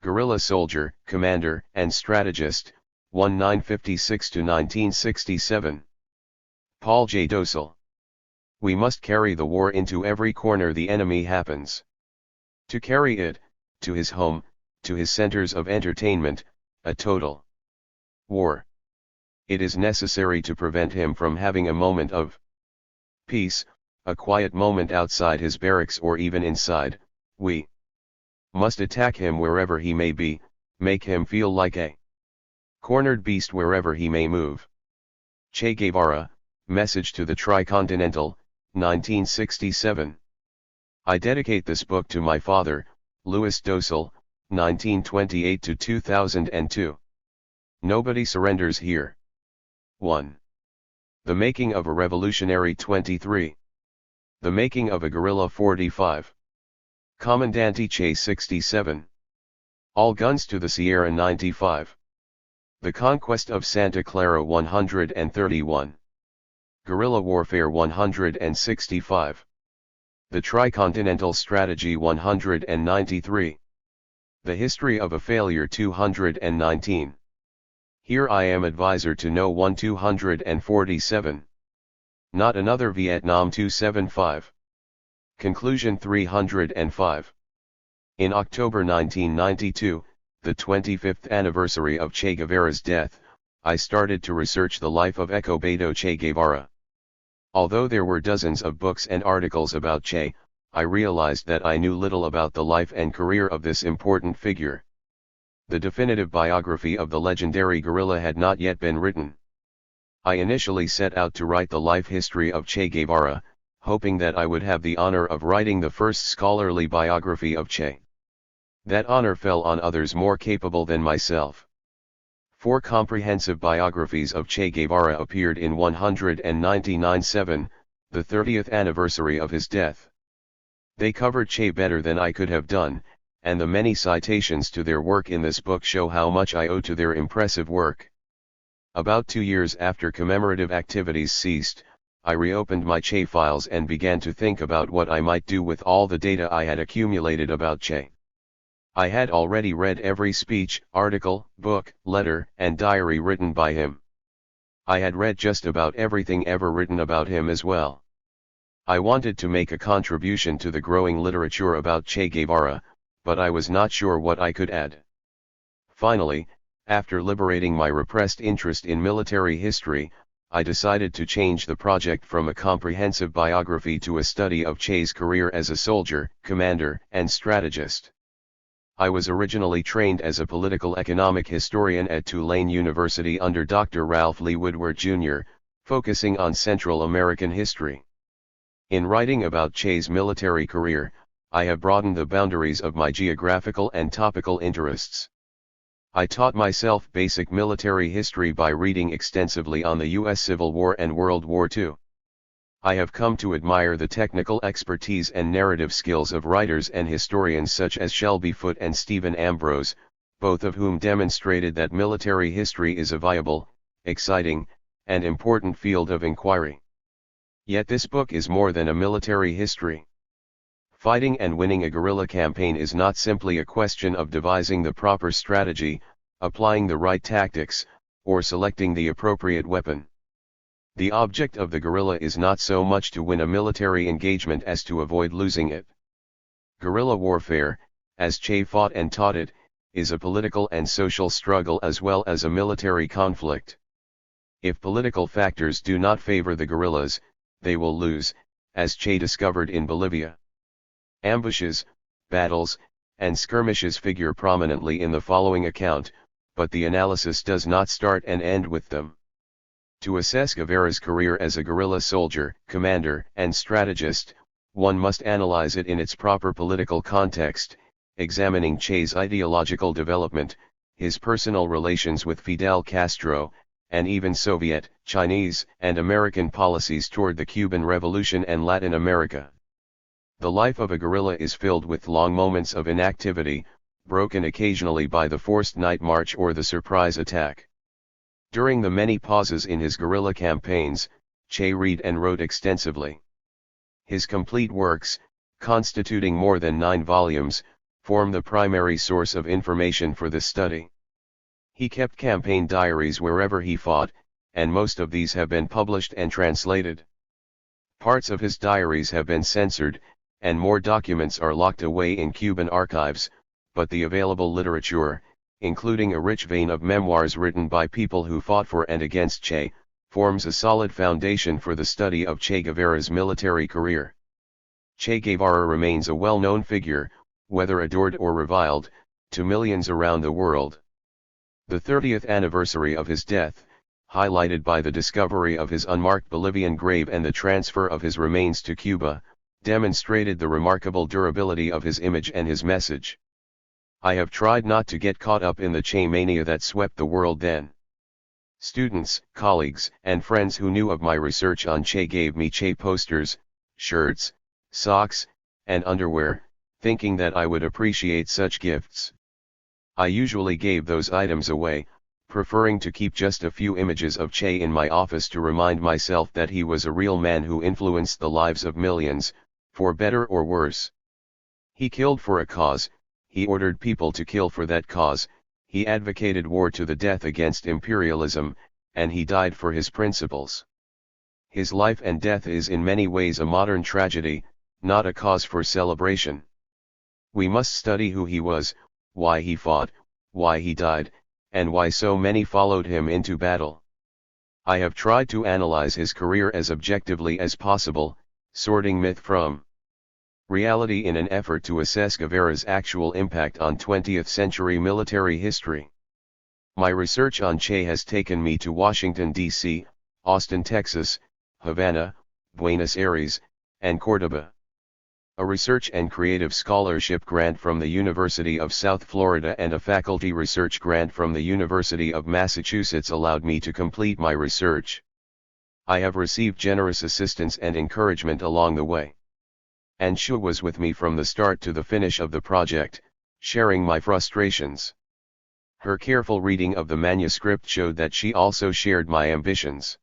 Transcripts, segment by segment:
Guerrilla Soldier, Commander, and Strategist, 1956–1967. Paul J. Dosal. We must carry the war into every corner the enemy happens. To carry it, to his home, to his centers of entertainment, a total war. It is necessary to prevent him from having a moment of peace, a quiet moment outside his barracks or even inside. We must attack him wherever he may be, make him feel like a cornered beast wherever he may move. Che Guevara, Message to the Tricontinental, 1967. I dedicate this book to my father, Louis Dosal, 1928–2002. Nobody surrenders here. 1. The making of a revolutionary 23. The making of a guerrilla 45. Comandante Che 67. All guns to the Sierra 95. The conquest of Santa Clara 131. Guerrilla warfare 165. The Tricontinental Strategy 193. The history of a failure 219. Here I am advisor to No. 1 247. Not another Vietnam 275. Conclusion 305. In October 1992, the 25th anniversary of Che Guevara's death, I started to research the life of Beto Che Guevara. Although there were dozens of books and articles about Che, I realized that I knew little about the life and career of this important figure. The definitive biography of the legendary guerrilla had not yet been written. I initially set out to write the life history of Che Guevara, hoping that I would have the honor of writing the first scholarly biography of Che. That honor fell on others more capable than myself. 4 comprehensive biographies of Che Guevara appeared in 199/7, the 30th anniversary of his death. They covered Che better than I could have done, and the many citations to their work in this book show how much I owe to their impressive work. About 2 years after commemorative activities ceased, I reopened my Che files and began to think about what I might do with all the data I had accumulated about Che. I had already read every speech, article, book, letter, and diary written by him. I had read just about everything ever written about him as well. I wanted to make a contribution to the growing literature about Che Guevara, but I was not sure what I could add. Finally, after liberating my repressed interest in military history, I decided to change the project from a comprehensive biography to a study of Che's career as a soldier, commander, and strategist. I was originally trained as a political economic historian at Tulane University under Dr. Ralph Lee Woodward Jr., focusing on Central American history. In writing about Che's military career, I have broadened the boundaries of my geographical and topical interests. I taught myself basic military history by reading extensively on the U.S. Civil War and World War II. I have come to admire the technical expertise and narrative skills of writers and historians such as Shelby Foote and Stephen Ambrose, both of whom demonstrated that military history is a viable, exciting, and important field of inquiry. Yet this book is more than a military history. Fighting and winning a guerrilla campaign is not simply a question of devising the proper strategy, applying the right tactics, or selecting the appropriate weapon. The object of the guerrilla is not so much to win a military engagement as to avoid losing it. Guerrilla warfare, as Che fought and taught it, is a political and social struggle as well as a military conflict. If political factors do not favor the guerrillas, they will lose, as Che discovered in Bolivia. Ambushes, battles, and skirmishes figure prominently in the following account, but the analysis does not start and end with them. To assess Guevara's career as a guerrilla soldier, commander, and strategist, one must analyze it in its proper political context, examining Che's ideological development, his personal relations with Fidel Castro, and even Soviet, Chinese, and American policies toward the Cuban Revolution and Latin America. The life of a guerrilla is filled with long moments of inactivity, broken occasionally by the forced night march or the surprise attack. During the many pauses in his guerrilla campaigns, Che read and wrote extensively. His complete works, constituting more than 9 volumes, form the primary source of information for this study. He kept campaign diaries wherever he fought, and most of these have been published and translated. Parts of his diaries have been censored, and more documents are locked away in Cuban archives, but the available literature, including a rich vein of memoirs written by people who fought for and against Che, forms a solid foundation for the study of Che Guevara's military career. Che Guevara remains a well-known figure, whether adored or reviled, to millions around the world. The 30th anniversary of his death, highlighted by the discovery of his unmarked Bolivian grave and the transfer of his remains to Cuba, demonstrated the remarkable durability of his image and his message. I have tried not to get caught up in the Che mania that swept the world then. Students, colleagues, and friends who knew of my research on Che gave me Che posters, shirts, socks, and underwear, thinking that I would appreciate such gifts. I usually gave those items away, preferring to keep just a few images of Che in my office to remind myself that he was a real man who influenced the lives of millions, for better or worse. He killed for a cause, he ordered people to kill for that cause, he advocated war to the death against imperialism, and he died for his principles. His life and death is in many ways a modern tragedy, not a cause for celebration. We must study who he was, why he fought, why he died, and why so many followed him into battle. I have tried to analyze his career as objectively as possible, sorting myth from reality in an effort to assess Guevara's actual impact on 20th century military history. My research on Che has taken me to Washington, D.C., Austin, Texas, Havana, Buenos Aires, and Cordoba. A research and creative scholarship grant from the University of South Florida and a faculty research grant from the University of Massachusetts allowed me to complete my research. I have received generous assistance and encouragement along the way. And Shu was with me from the start to the finish of the project, sharing my frustrations. Her careful reading of the manuscript showed that she also shared my ambitions.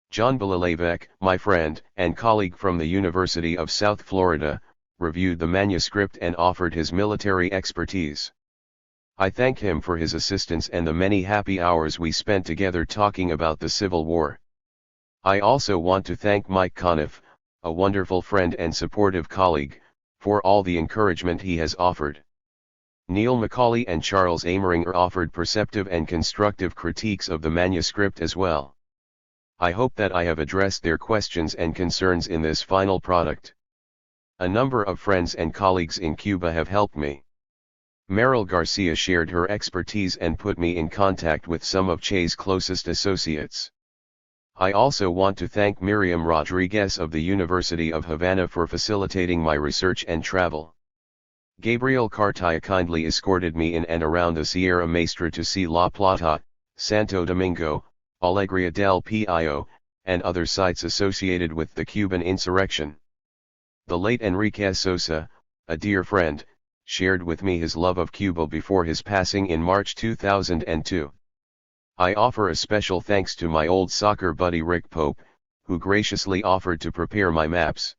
John Belalevec, my friend and colleague from the University of South Florida, reviewed the manuscript and offered his military expertise. I thank him for his assistance and the many happy hours we spent together talking about the Civil War. I also want to thank Mike Conniff, a wonderful friend and supportive colleague, for all the encouragement he has offered. Neil Macaulay and Charles Ameringer offered perceptive and constructive critiques of the manuscript as well. I hope that I have addressed their questions and concerns in this final product. A number of friends and colleagues in Cuba have helped me. Meryl Garcia shared her expertise and put me in contact with some of Che's closest associates. I also want to thank Miriam Rodriguez of the University of Havana for facilitating my research and travel. Gabriel Cartaya kindly escorted me in and around the Sierra Maestra to see La Plata, Santo Domingo, Alegria del Pio, and other sites associated with the Cuban insurrection. The late Enrique Sosa, a dear friend, shared with me his love of Cuba before his passing in March 2002. I offer a special thanks to my old soccer buddy Rick Pope, who graciously offered to prepare my maps.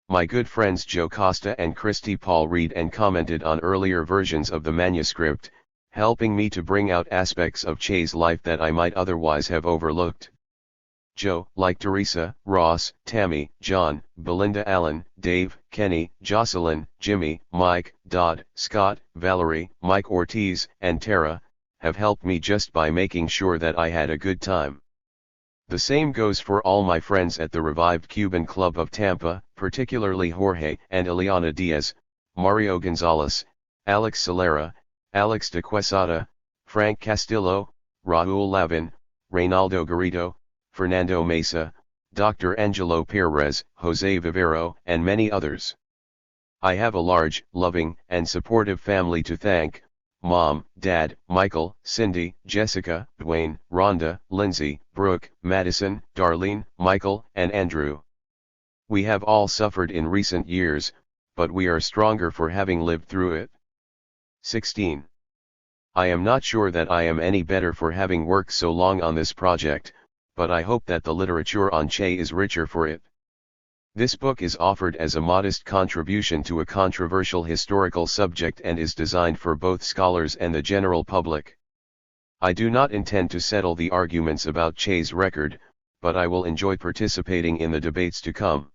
My good friends Joe Costa and Christy Paul read and commented on earlier versions of the manuscript, helping me to bring out aspects of Che's life that I might otherwise have overlooked. Joe, like Teresa, Ross, Tammy, John, Belinda Allen, Dave, Kenny, Jocelyn, Jimmy, Mike, Dodd, Scott, Valerie, Mike Ortiz, and Tara, have helped me just by making sure that I had a good time. The same goes for all my friends at the revived Cuban Club of Tampa, particularly Jorge and Eliana Diaz, Mario Gonzalez, Alex Solera, Alex de Quesada, Frank Castillo, Raul Lavin, Reynaldo Garrido, Fernando Mesa, Dr. Angelo Perez, Jose Vivero, and many others. I have a large, loving, and supportive family to thank: Mom, Dad, Michael, Cindy, Jessica, Dwayne, Rhonda, Lindsay, Brooke, Madison, Darlene, Michael, and Andrew. We have all suffered in recent years, but we are stronger for having lived through it. 16. I am not sure that I am any better for having worked so long on this project, but I hope that the literature on Che is richer for it. This book is offered as a modest contribution to a controversial historical subject and is designed for both scholars and the general public. I do not intend to settle the arguments about Che's record, but I will enjoy participating in the debates to come.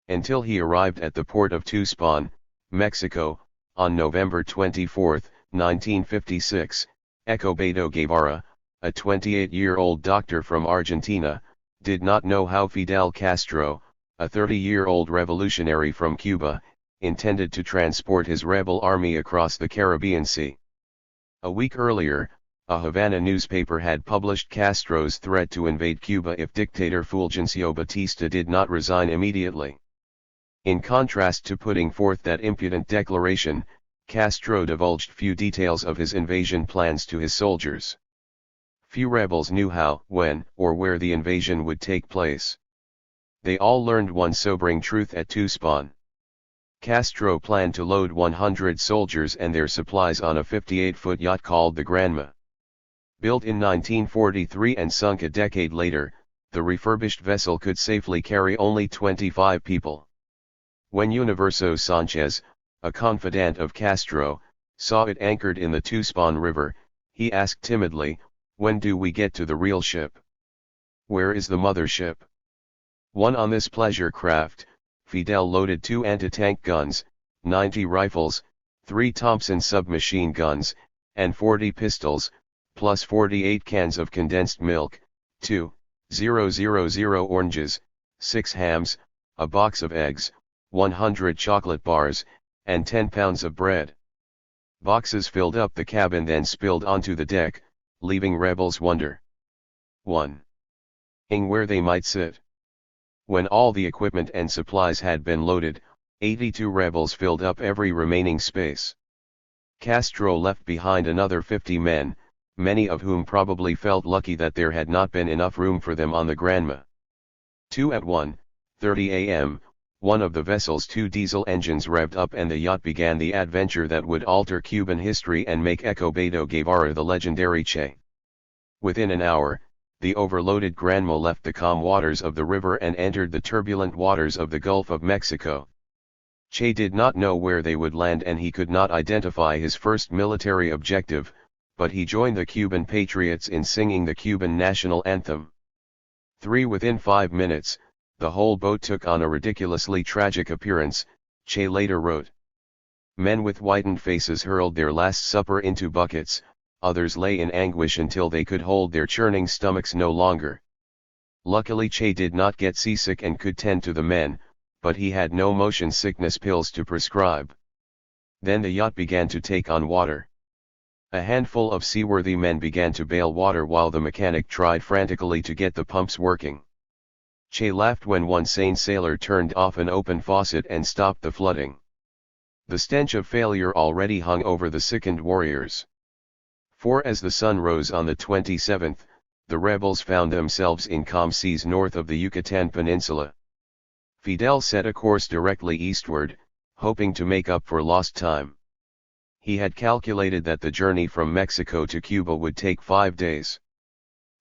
Until he arrived at the port of Tuxpan, Mexico, on November 24, 1956, Escobedo Guevara, a 28-year-old doctor from Argentina, did not know how Fidel Castro, a 30-year-old revolutionary from Cuba, intended to transport his rebel army across the Caribbean Sea. A week earlier, a Havana newspaper had published Castro's threat to invade Cuba if dictator Fulgencio Batista did not resign immediately. In contrast to putting forth that impudent declaration, Castro divulged few details of his invasion plans to his soldiers. Few rebels knew how, when, or where the invasion would take place. They all learned one sobering truth at Tuxpan. Castro planned to load 100 soldiers and their supplies on a 58-foot yacht called the Granma. Built in 1943 and sunk a decade later, the refurbished vessel could safely carry only 25 people. When Universo Sanchez, a confidant of Castro, saw it anchored in the Tuxpan River, he asked timidly, "When do we get to the real ship? Where is the mothership?" One on this pleasure craft, Fidel loaded 2 anti-tank guns, 90 rifles, 3 Thompson submachine guns, and 40 pistols, plus 48 cans of condensed milk, 2,000 oranges, 6 hams, a box of eggs, 100 chocolate bars, and 10 pounds of bread. Boxes filled up the cabin then spilled onto the deck, leaving rebels wondering where they might sit. When all the equipment and supplies had been loaded, 82 rebels filled up every remaining space. Castro left behind another 50 men, many of whom probably felt lucky that there had not been enough room for them on the Granma. At 1:30 a.m., one of the vessel's 2 diesel engines revved up and the yacht began the adventure that would alter Cuban history and make Escobedo Guevara the legendary Che. Within an hour, the overloaded Granma left the calm waters of the river and entered the turbulent waters of the Gulf of Mexico. Che did not know where they would land and he could not identify his first military objective, but he joined the Cuban patriots in singing the Cuban national anthem. Within 5 minutes, the whole boat took on a ridiculously tragic appearance, Che later wrote. Men with whitened faces hurled their last supper into buckets, others lay in anguish until they could hold their churning stomachs no longer. Luckily Che did not get seasick and could tend to the men, but he had no motion sickness pills to prescribe. Then the yacht began to take on water. A handful of seaworthy men began to bail water while the mechanic tried frantically to get the pumps working. Che laughed when one sane sailor turned off an open faucet and stopped the flooding. The stench of failure already hung over the sickened warriors. For as the sun rose on the 27th, the rebels found themselves in calm seas north of the Yucatan Peninsula. Fidel set a course directly eastward, hoping to make up for lost time. He had calculated that the journey from Mexico to Cuba would take 5 days.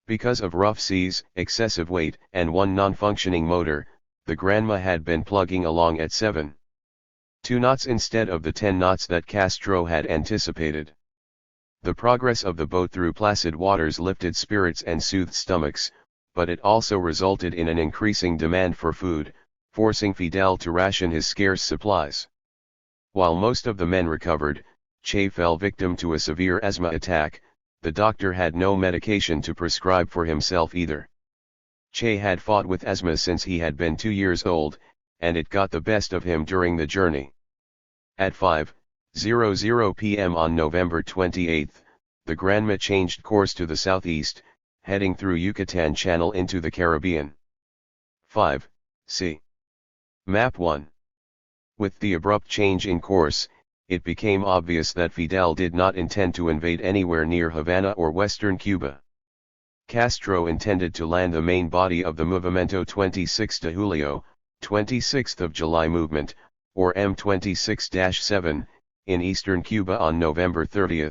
Because of rough seas, excessive weight, and one non-functioning motor, the Granma had been plugging along at 7.2 knots instead of the 10 knots that Castro had anticipated. The progress of the boat through placid waters lifted spirits and soothed stomachs, but it also resulted in an increasing demand for food, forcing Fidel to ration his scarce supplies. While most of the men recovered, Che fell victim to a severe asthma attack. The doctor had no medication to prescribe for himself either. Che had fought with asthma since he had been 2 years old, and it got the best of him during the journey. At 5:00 p.m. on November 28, the Granma changed course to the southeast, heading through Yucatan Channel into the Caribbean. 5. See Map 1. With the abrupt change in course, it became obvious that Fidel did not intend to invade anywhere near Havana or western Cuba. Castro intended to land the main body of the Movimiento 26 de Julio, 26th of July movement, or M26-7, in eastern Cuba on November 30,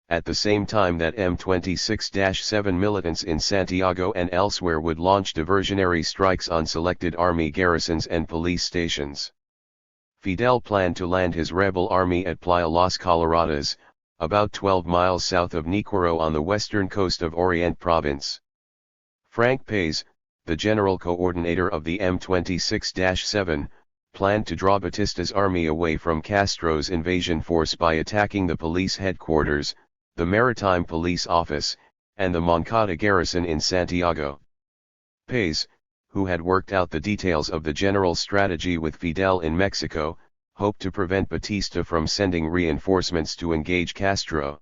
at the same time that M26-7 militants in Santiago and elsewhere would launch diversionary strikes on selected army garrisons and police stations. Fidel planned to land his rebel army at Playa Las Coloradas, about 12 miles south of Niquero on the western coast of Oriente Province. Frank Paez, the general coordinator of the M26-7, planned to draw Batista's army away from Castro's invasion force by attacking the police headquarters, the Maritime Police Office, and the Moncada garrison in Santiago. Paez, who had worked out the details of the general strategy with Fidel in Mexico, hoped to prevent Batista from sending reinforcements to engage Castro.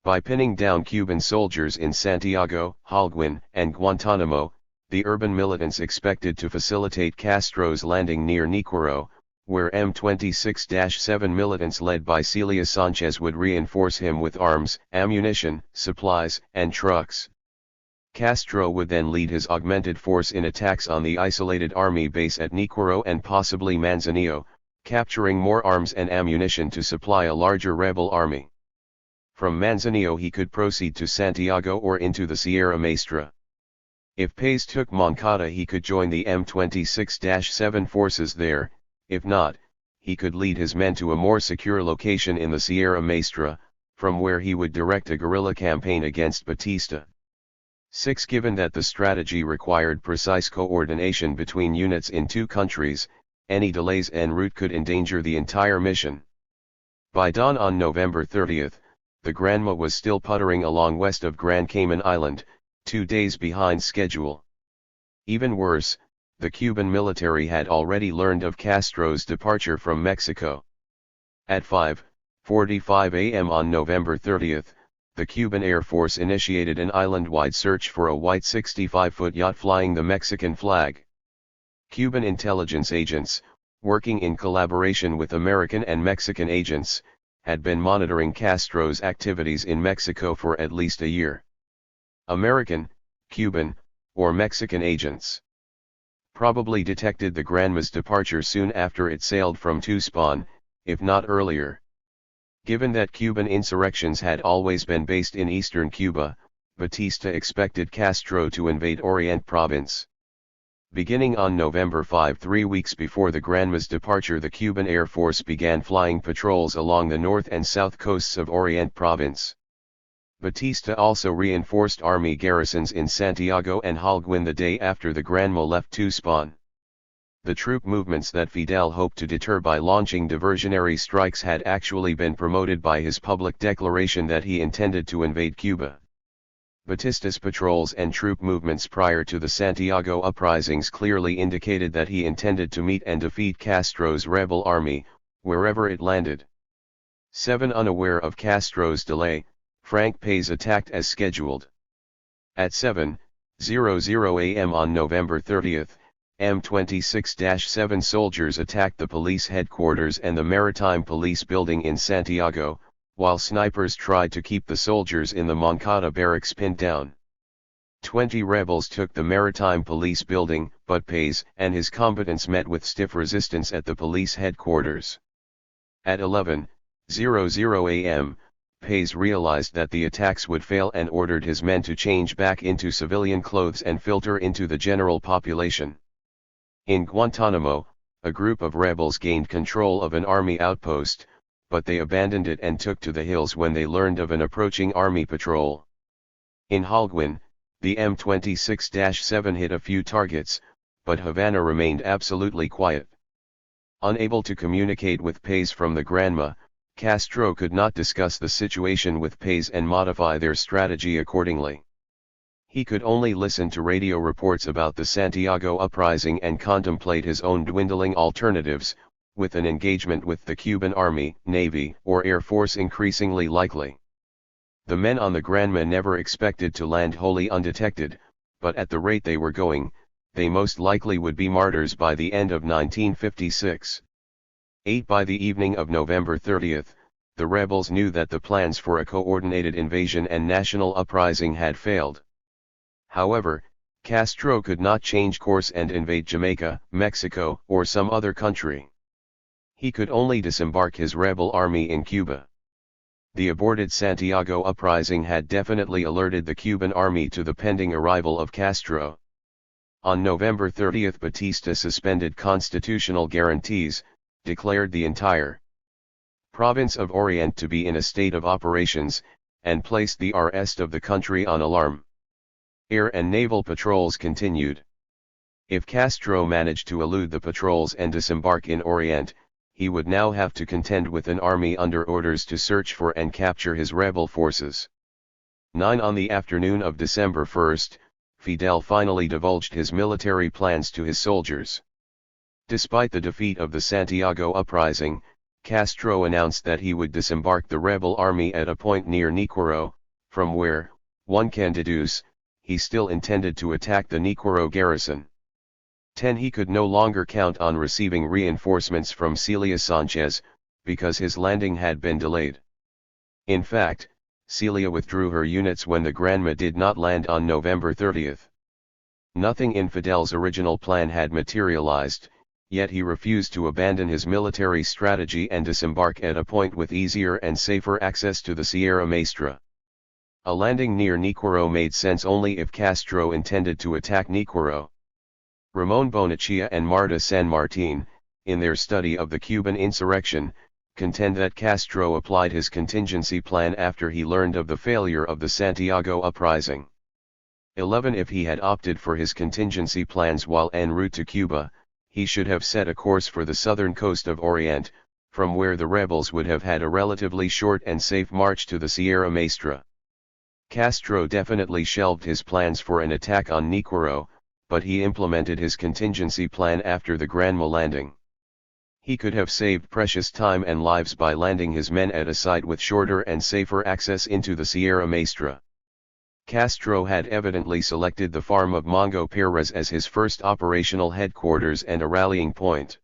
By pinning down Cuban soldiers in Santiago, Holguin, and Guantanamo, the urban militants expected to facilitate Castro's landing near Niquero, where M26-7 militants led by Celia Sanchez would reinforce him with arms, ammunition, supplies, and trucks. Castro would then lead his augmented force in attacks on the isolated army base at Niquero and possibly Manzanillo, capturing more arms and ammunition to supply a larger rebel army. From Manzanillo he could proceed to Santiago or into the Sierra Maestra. If Paez took Moncada he could join the M26-7 forces there. If not, he could lead his men to a more secure location in the Sierra Maestra, from where he would direct a guerrilla campaign against Batista. 6. Given that the strategy required precise coordination between units in two countries, any delays en route could endanger the entire mission. By dawn on November 30, the Granma was still puttering along west of Grand Cayman Island, 2 days behind schedule. Even worse, the Cuban military had already learned of Castro's departure from Mexico. At 5:45 a.m. on November 30, the Cuban Air Force initiated an island-wide search for a white 65-foot yacht flying the Mexican flag. Cuban intelligence agents, working in collaboration with American and Mexican agents, had been monitoring Castro's activities in Mexico for at least a year. American, Cuban, or Mexican agents probably detected the Granma's departure soon after it sailed from Tuxpan, if not earlier. Given that Cuban insurrections had always been based in eastern Cuba, Batista expected Castro to invade Oriente Province. Beginning on November 5, 3 weeks before the Granma's departure, the Cuban Air Force began flying patrols along the north and south coasts of Oriente Province. Batista also reinforced army garrisons in Santiago and Holguin the day after the Granma left Tuxpan. The troop movements that Fidel hoped to deter by launching diversionary strikes had actually been promoted by his public declaration that he intended to invade Cuba. Batista's patrols and troop movements prior to the Santiago uprisings clearly indicated that he intended to meet and defeat Castro's rebel army, wherever it landed. 7. Unaware of Castro's delay, Frank Paez attacked as scheduled. At 7:00 a.m. on November 30, M26-7 soldiers attacked the police headquarters and the Maritime Police building in Santiago, while snipers tried to keep the soldiers in the Moncada barracks pinned down. 20 rebels took the Maritime Police building, but Paez and his combatants met with stiff resistance at the police headquarters. At 11:00 a.m., Paez realized that the attacks would fail and ordered his men to change back into civilian clothes and filter into the general population. In Guantanamo, a group of rebels gained control of an army outpost, but they abandoned it and took to the hills when they learned of an approaching army patrol. In Holguin, the M26-7 hit a few targets, but Havana remained absolutely quiet. Unable to communicate with Paez from the Granma, Castro could not discuss the situation with Paez and modify their strategy accordingly. He could only listen to radio reports about the Santiago uprising and contemplate his own dwindling alternatives, with an engagement with the Cuban Army, Navy, or Air Force increasingly likely. The men on the Granma never expected to land wholly undetected, but at the rate they were going, they most likely would be martyrs by the end of 1956. 8. By the evening of November 30, the rebels knew that the plans for a coordinated invasion and national uprising had failed. However, Castro could not change course and invade Jamaica, Mexico, or some other country. He could only disembark his rebel army in Cuba. The aborted Santiago uprising had definitely alerted the Cuban army to the pending arrival of Castro. On November 30, Batista suspended constitutional guarantees, declared the entire province of Orient to be in a state of operations, and placed the rest of the country on alarm. Air and naval patrols continued. If Castro managed to elude the patrols and disembark in Orient, he would now have to contend with an army under orders to search for and capture his rebel forces. 9 On the afternoon of December 1, Fidel finally divulged his military plans to his soldiers. Despite the defeat of the Santiago uprising, Castro announced that he would disembark the rebel army at a point near Niquero, from where, one can deduce, he still intended to attack the Niquero garrison. 10 He could no longer count on receiving reinforcements from Celia Sanchez, because his landing had been delayed. In fact, Celia withdrew her units when the Granma did not land on November 30. Nothing in Fidel's original plan had materialized, yet he refused to abandon his military strategy and disembark at a point with easier and safer access to the Sierra Maestra. A landing near Niquero made sense only if Castro intended to attack Niquero. Ramon Bonachia and Marta San Martin, in their study of the Cuban insurrection, contend that Castro applied his contingency plan after he learned of the failure of the Santiago uprising. 11 If he had opted for his contingency plans while en route to Cuba, he should have set a course for the southern coast of Orient, from where the rebels would have had a relatively short and safe march to the Sierra Maestra. Castro definitely shelved his plans for an attack on Niquero, but he implemented his contingency plan after the Granma landing. He could have saved precious time and lives by landing his men at a site with shorter and safer access into the Sierra Maestra. Castro had evidently selected the farm of Mongo Perez as his first operational headquarters and a rallying point.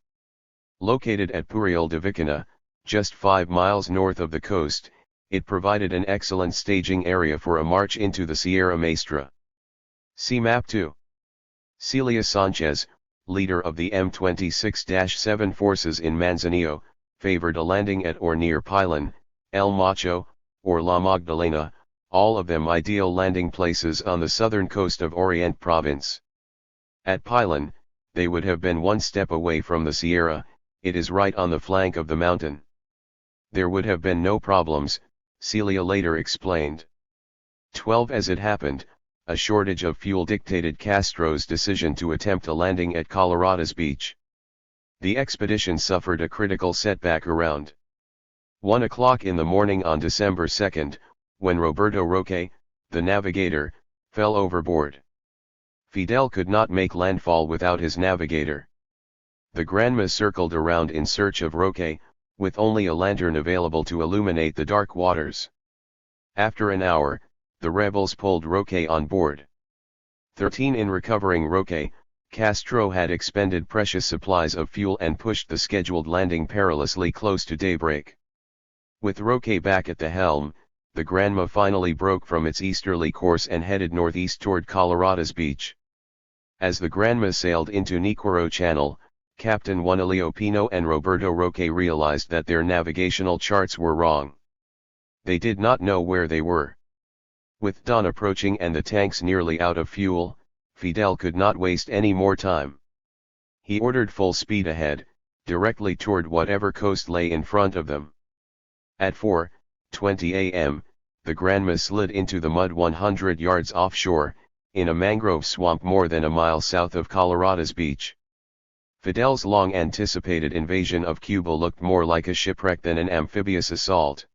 Located at Puriel de Vicana, just 5 miles north of the coast, it provided an excellent staging area for a march into the Sierra Maestra. See Map 2. Celia Sanchez, leader of the M26-7 forces in Manzanillo, favored a landing at or near Pilon, El Macho, or La Magdalena, all of them ideal landing places on the southern coast of Orient province. At Pilon, they would have been one step away from the Sierra, it is right on the flank of the mountain. There would have been no problems, Celia later explained. 12 As it happened, a shortage of fuel dictated Castro's decision to attempt a landing at Colorado's beach. The expedition suffered a critical setback around 1 o'clock in the morning on December 2, when Roberto Roque, the navigator, fell overboard. Fidel could not make landfall without his navigator. The Granma circled around in search of Roque, with only a lantern available to illuminate the dark waters. After an hour, the rebels pulled Roque on board. 13 In recovering Roque, Castro had expended precious supplies of fuel and pushed the scheduled landing perilously close to daybreak. With Roque back at the helm, the Granma finally broke from its easterly course and headed northeast toward Colorado's beach. As the Granma sailed into Niquero Channel, Captain Juanilio Pino and Roberto Roque realized that their navigational charts were wrong. They did not know where they were. With dawn approaching and the tanks nearly out of fuel, Fidel could not waste any more time. He ordered full speed ahead, directly toward whatever coast lay in front of them. At 4:20 a.m., the Granma slid into the mud 100 yards offshore, in a mangrove swamp more than a mile south of Colorado's beach. Fidel's long-anticipated invasion of Cuba looked more like a shipwreck than an amphibious assault.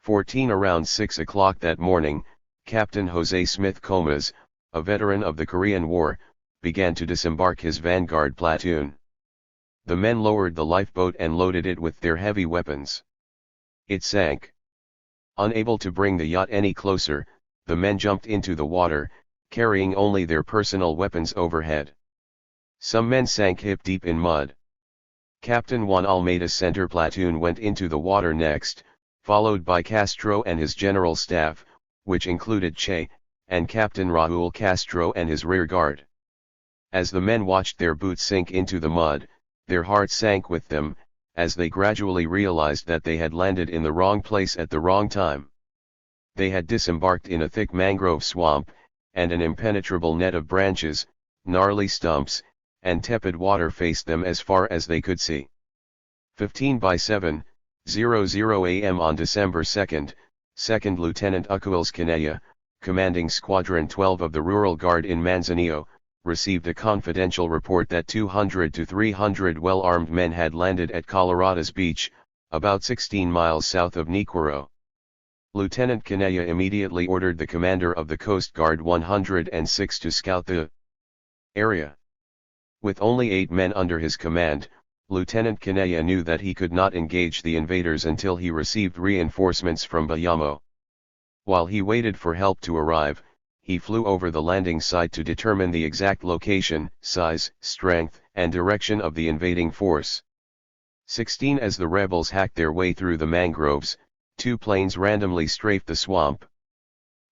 14 Around 6 o'clock that morning, Captain Jose Smith Comas, a veteran of the Korean War, began to disembark his vanguard platoon. The men lowered the lifeboat and loaded it with their heavy weapons. It sank. Unable to bring the yacht any closer, the men jumped into the water, carrying only their personal weapons overhead. Some men sank hip-deep in mud. Captain Juan Almeida's center platoon went into the water next, followed by Castro and his general staff, which included Che, and Captain Raúl Castro and his rear guard. As the men watched their boots sink into the mud, their hearts sank with them, as they gradually realized that they had landed in the wrong place at the wrong time. They had disembarked in a thick mangrove swamp, and an impenetrable net of branches, gnarly stumps, and tepid water faced them as far as they could see. 15 by 7:00 a.m. on December 2nd, 2nd Lieutenant Ukuils Kanaya, commanding Squadron 12 of the Rural Guard in Manzanillo, received a confidential report that 200 to 300 well-armed men had landed at Coloradas Beach, about 16 miles south of Niquero. Lieutenant Kanaya immediately ordered the commander of the Coast Guard 106 to scout the area. With only 8 men under his command, Lieutenant Kanaya knew that he could not engage the invaders until he received reinforcements from Bayamo. While he waited for help to arrive, he flew over the landing site to determine the exact location, size, strength, and direction of the invading force. 16 As the rebels hacked their way through the mangroves, 2 planes randomly strafed the swamp.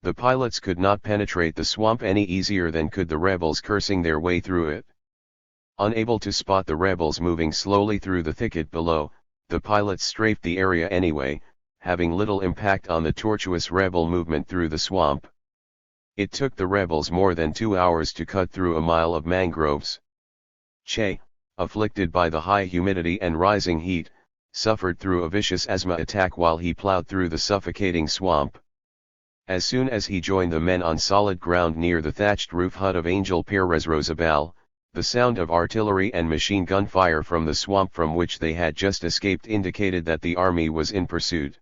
The pilots could not penetrate the swamp any easier than could the rebels cursing their way through it. Unable to spot the rebels moving slowly through the thicket below, the pilots strafed the area anyway, having little impact on the tortuous rebel movement through the swamp. It took the rebels more than 2 hours to cut through a mile of mangroves. Che, afflicted by the high humidity and rising heat, suffered through a vicious asthma attack while he plowed through the suffocating swamp. As soon as he joined the men on solid ground near the thatched roof hut of Angel Perez Rosabal, the sound of artillery and machine gun fire from the swamp from which they had just escaped indicated that the army was in pursuit.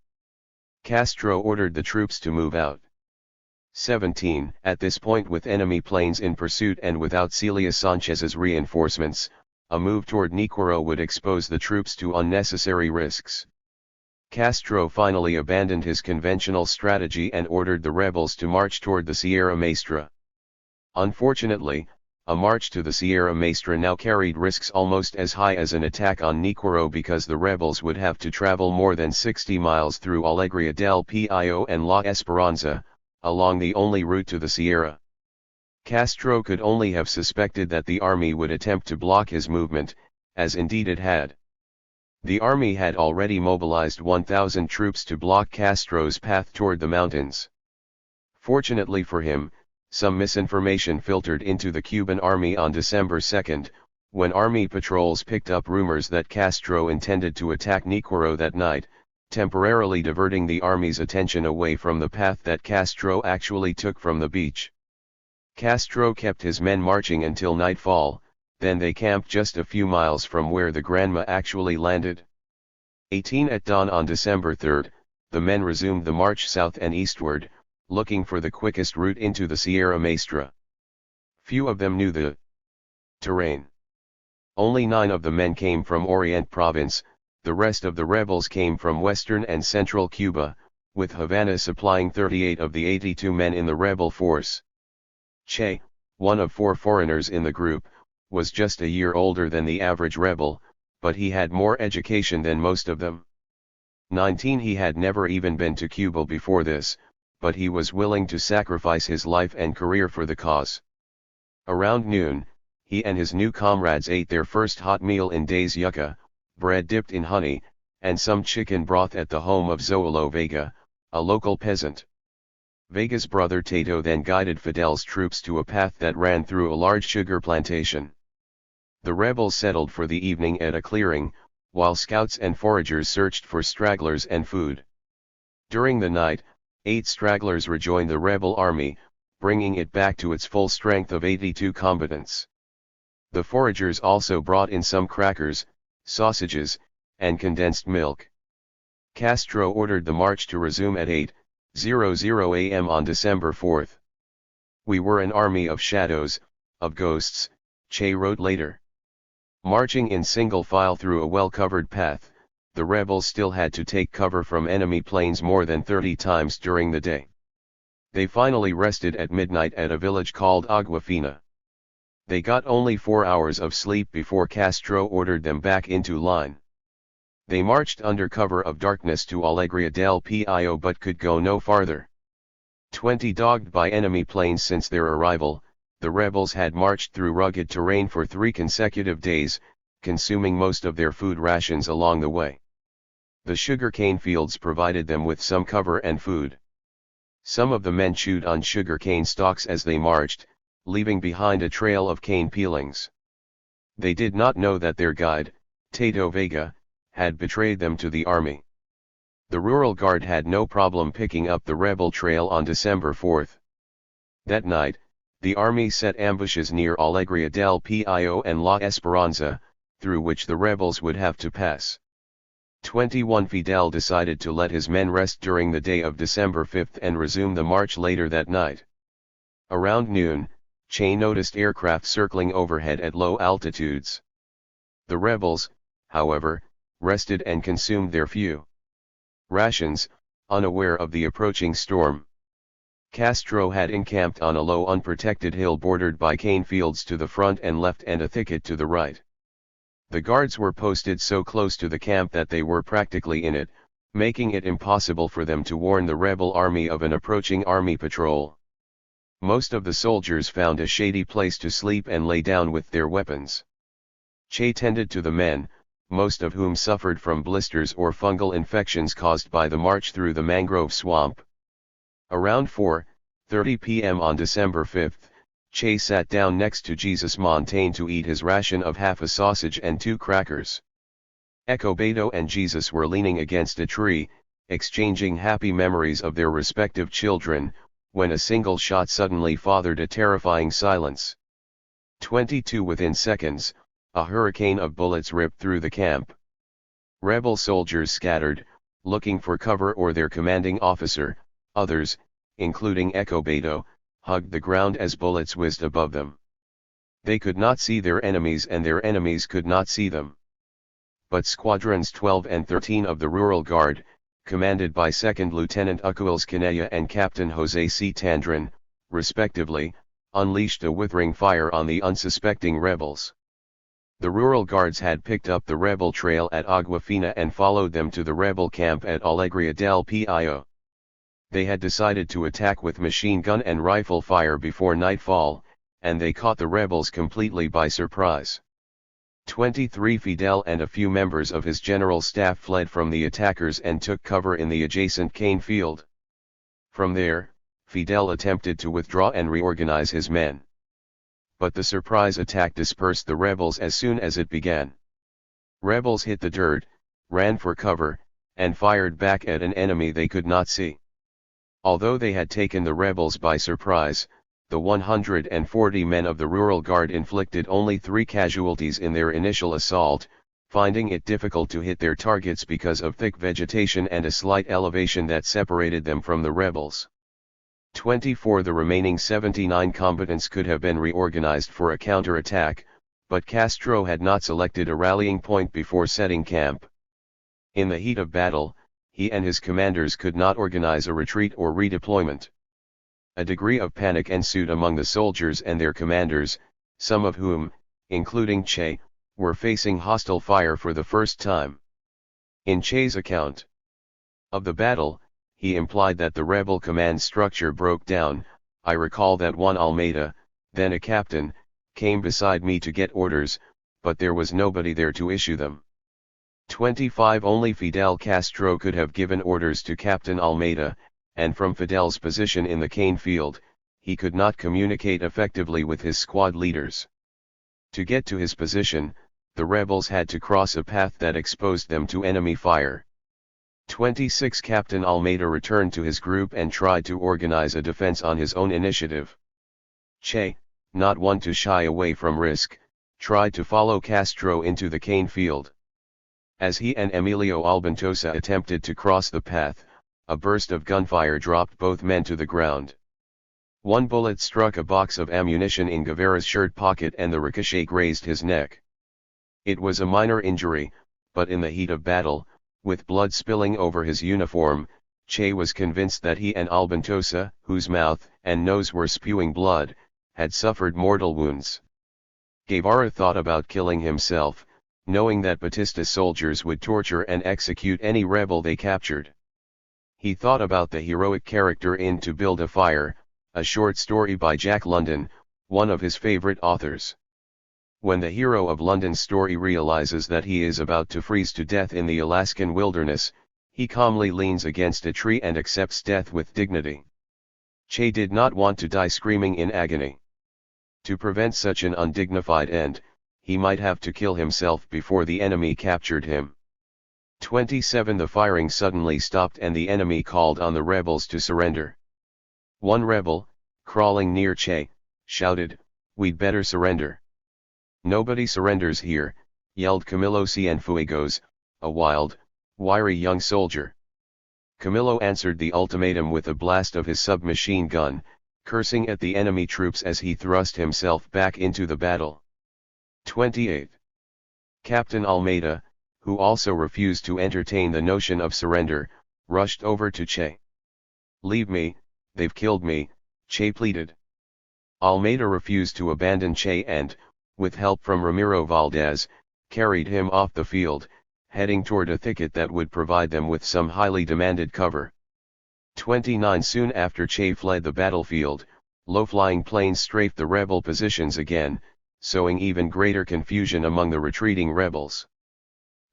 Castro ordered the troops to move out. 17 At this point, with enemy planes in pursuit and without Celia Sanchez's reinforcements, a move toward Niquero would expose the troops to unnecessary risks. Castro finally abandoned his conventional strategy and ordered the rebels to march toward the Sierra Maestra. Unfortunately, a march to the Sierra Maestra now carried risks almost as high as an attack on Niquero because the rebels would have to travel more than 60 miles through Alegría del Pio and La Esperanza, along the only route to the Sierra. Castro could only have suspected that the army would attempt to block his movement, as indeed it had. The army had already mobilized 1,000 troops to block Castro's path toward the mountains. Fortunately for him, some misinformation filtered into the Cuban army on December 2, when army patrols picked up rumors that Castro intended to attack Niquero that night, temporarily diverting the army's attention away from the path that Castro actually took from the beach. Castro kept his men marching until nightfall, then they camped just a few miles from where the Granma actually landed. 18 At dawn on December 3, the men resumed the march south and eastward, looking for the quickest route into the Sierra Maestra. Few of them knew the terrain. Only 9 of the men came from Orient Province, the rest of the rebels came from western and central Cuba, with Havana supplying 38 of the 82 men in the rebel force. Che, one of 4 foreigners in the group, was just a year older than the average rebel, but he had more education than most of them. 19 He had never even been to Cuba before this, but he was willing to sacrifice his life and career for the cause. Around noon, he and his new comrades ate their first hot meal in days: yucca, bread dipped in honey, and some chicken broth at the home of Zoilo Vega, a local peasant. Vega's brother Tato then guided Fidel's troops to a path that ran through a large sugar plantation. The rebels settled for the evening at a clearing, while scouts and foragers searched for stragglers and food. During the night, 8 stragglers rejoined the rebel army, bringing it back to its full strength of 82 combatants. The foragers also brought in some crackers, sausages, and condensed milk. Castro ordered the march to resume at 8:00 a.m. on December 4. "We were an army of shadows, of ghosts," Che wrote later. Marching in single file through a well-covered path, the rebels still had to take cover from enemy planes more than 30 times during the day. They finally rested at midnight at a village called Aguafina. They got only 4 hours of sleep before Castro ordered them back into line. They marched under cover of darkness to Alegría del Pio but could go no farther. Dogged by enemy planes since their arrival, the rebels had marched through rugged terrain for 3 consecutive days, consuming most of their food rations along the way. The sugarcane fields provided them with some cover and food. Some of the men chewed on sugarcane stalks as they marched, leaving behind a trail of cane peelings. They did not know that their guide, Tato Vega, had betrayed them to the army. The rural guard had no problem picking up the rebel trail on December 4. That night, the army set ambushes near Alegria del Pio and La Esperanza, through which the rebels would have to pass. 21 Fidel decided to let his men rest during the day of December 5 and resume the march later that night. Around noon, Che noticed aircraft circling overhead at low altitudes. The rebels, however, rested and consumed their few rations, unaware of the approaching storm. Castro had encamped on a low unprotected hill bordered by cane fields to the front and left and a thicket to the right. The guards were posted so close to the camp that they were practically in it, making it impossible for them to warn the rebel army of an approaching army patrol. Most of the soldiers found a shady place to sleep and lay down with their weapons. Che tended to the men, most of whom suffered from blisters or fungal infections caused by the march through the mangrove swamp. Around 4:30 p.m. on December 5, Che sat down next to Jesus Montaigne to eat his ration of half a sausage and 2 crackers. Escobedo and Jesus were leaning against a tree, exchanging happy memories of their respective children, when a single shot suddenly fathered a terrifying silence. 22 Within seconds, a hurricane of bullets ripped through the camp. Rebel soldiers scattered, looking for cover or their commanding officer. Others, including Escobedo, hugged the ground as bullets whizzed above them. They could not see their enemies and their enemies could not see them. But Squadrons 12 and 13 of the Rural Guard, commanded by 2nd Lieutenant Ucuils Canella and Captain Jose C. Tandrin, respectively, unleashed a withering fire on the unsuspecting rebels. The Rural Guards had picked up the rebel trail at Aguafina and followed them to the rebel camp at Alegria del Pio. They had decided to attack with machine gun and rifle fire before nightfall, and they caught the rebels completely by surprise. 23 Fidel and a few members of his general staff fled from the attackers and took cover in the adjacent cane field. From there, Fidel attempted to withdraw and reorganize his men. But the surprise attack dispersed the rebels as soon as it began. Rebels hit the dirt, ran for cover, and fired back at an enemy they could not see. Although they had taken the rebels by surprise, the 140 men of the Rural Guard inflicted only 3 casualties in their initial assault, finding it difficult to hit their targets because of thick vegetation and a slight elevation that separated them from the rebels. 24 The remaining 79 combatants could have been reorganized for a counterattack, but Castro had not selected a rallying point before setting camp. In the heat of battle, he and his commanders could not organize a retreat or redeployment. A degree of panic ensued among the soldiers and their commanders, some of whom, including Che, were facing hostile fire for the first time. In Che's account of the battle, he implied that the rebel command structure broke down. I recall that Juan Almeida, then a captain, came beside me to get orders, but there was nobody there to issue them. 25 Only Fidel Castro could have given orders to Captain Almeida, and from Fidel's position in the cane field, he could not communicate effectively with his squad leaders. To get to his position, the rebels had to cross a path that exposed them to enemy fire. 26 Captain Almeida returned to his group and tried to organize a defense on his own initiative. Che, not one to shy away from risk, tried to follow Castro into the cane field. As he and Emilio Albentosa attempted to cross the path, a burst of gunfire dropped both men to the ground. One bullet struck a box of ammunition in Guevara's shirt pocket and the ricochet grazed his neck. It was a minor injury, but in the heat of battle, with blood spilling over his uniform, Che was convinced that he and Albentosa, whose mouth and nose were spewing blood, had suffered mortal wounds. Guevara thought about killing himself, knowing that Batista's soldiers would torture and execute any rebel they captured. He thought about the heroic character in To Build a Fire, a short story by Jack London, one of his favorite authors. When the hero of London's story realizes that he is about to freeze to death in the Alaskan wilderness, he calmly leans against a tree and accepts death with dignity. Che did not want to die screaming in agony. To prevent such an undignified end, he might have to kill himself before the enemy captured him. 27 The firing suddenly stopped and the enemy called on the rebels to surrender. One rebel, crawling near Che, shouted, "We'd better surrender." "Nobody surrenders here," yelled Camilo Cienfuegos, a wild, wiry young soldier. Camilo answered the ultimatum with a blast of his submachine gun, cursing at the enemy troops as he thrust himself back into the battle. 28. Captain Almeida, who also refused to entertain the notion of surrender, rushed over to Che. "Leave me, they've killed me," Che pleaded. Almeida refused to abandon Che and, with help from Ramiro Valdez, carried him off the field, heading toward a thicket that would provide them with some highly demanded cover. 29 Soon after Che fled the battlefield, low-flying planes strafed the rebel positions again, sowing even greater confusion among the retreating rebels.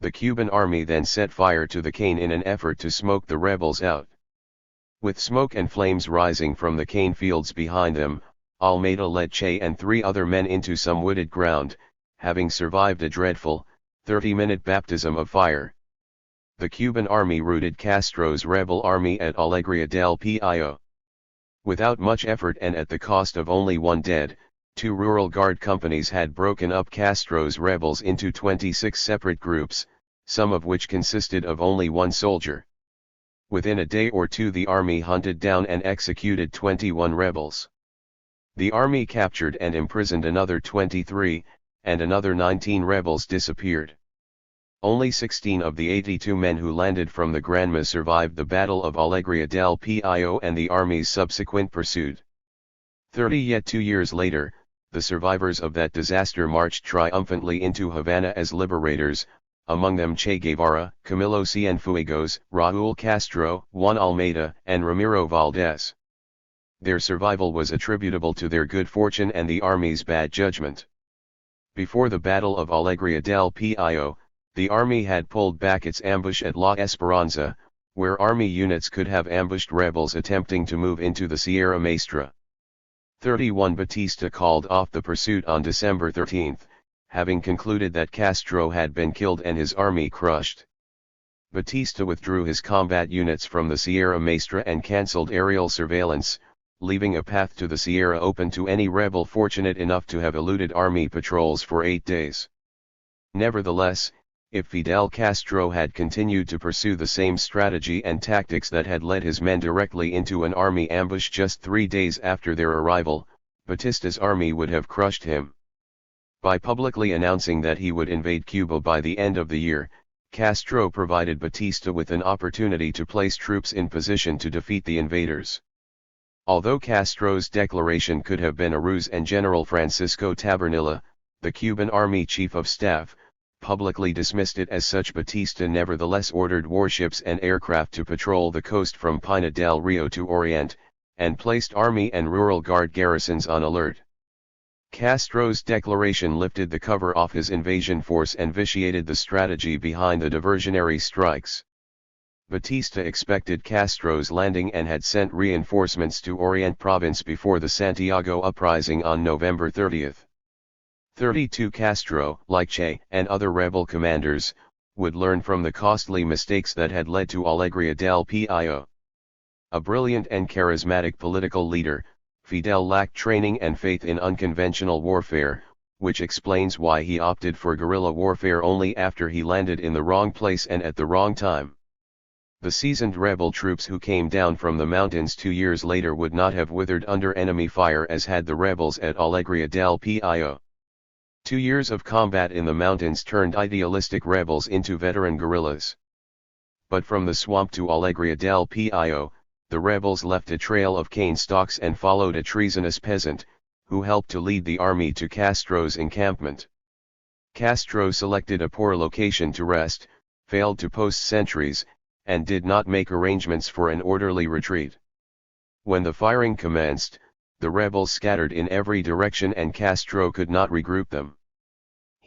The Cuban army then set fire to the cane in an effort to smoke the rebels out. With smoke and flames rising from the cane fields behind them, Almeida led Che and 3 other men into some wooded ground, having survived a dreadful, 30-minute baptism of fire. The Cuban army routed Castro's rebel army at Alegria del Pio. Without much effort and at the cost of only 1 dead, 2 rural guard companies had broken up Castro's rebels into 26 separate groups, some of which consisted of only 1 soldier. Within a day or two the army hunted down and executed 21 rebels. The army captured and imprisoned another 23, and another 19 rebels disappeared. Only 16 of the 82 men who landed from the Granma survived the Battle of Alegria del Pio and the army's subsequent pursuit. 30 Yet 2 years later, the survivors of that disaster marched triumphantly into Havana as liberators, among them Che Guevara, Camilo Cienfuegos, Raúl Castro, Juan Almeida, and Ramiro Valdez. Their survival was attributable to their good fortune and the army's bad judgment. Before the Battle of Alegria del Pio, the army had pulled back its ambush at La Esperanza, where army units could have ambushed rebels attempting to move into the Sierra Maestra. 31 Batista called off the pursuit on December 13, having concluded that Castro had been killed and his army crushed. Batista withdrew his combat units from the Sierra Maestra and cancelled aerial surveillance, leaving a path to the Sierra open to any rebel fortunate enough to have eluded army patrols for 8 days. Nevertheless, if Fidel Castro had continued to pursue the same strategy and tactics that had led his men directly into an army ambush just 3 days after their arrival, Batista's army would have crushed him. By publicly announcing that he would invade Cuba by the end of the year, Castro provided Batista with an opportunity to place troops in position to defeat the invaders. Although Castro's declaration could have been a ruse and General Francisco Tabernilla, the Cuban Army Chief of Staff, publicly dismissed it as such, Batista nevertheless ordered warships and aircraft to patrol the coast from Pina del Rio to Orient, and placed army and rural guard garrisons on alert. Castro's declaration lifted the cover off his invasion force and vitiated the strategy behind the diversionary strikes. Batista expected Castro's landing and had sent reinforcements to Orient province before the Santiago uprising on November 30. 32 Castro, like Che and other rebel commanders, would learn from the costly mistakes that had led to Alegria del Pio. A brilliant and charismatic political leader, Fidel lacked training and faith in unconventional warfare, which explains why he opted for guerrilla warfare only after he landed in the wrong place and at the wrong time. The seasoned rebel troops who came down from the mountains 2 years later would not have withered under enemy fire as had the rebels at Alegria del Pio. 2 years of combat in the mountains turned idealistic rebels into veteran guerrillas. But from the swamp to Alegria del Pio, the rebels left a trail of cane stalks and followed a treasonous peasant, who helped to lead the army to Castro's encampment. Castro selected a poor location to rest, failed to post sentries, and did not make arrangements for an orderly retreat. When the firing commenced, the rebels scattered in every direction and Castro could not regroup them.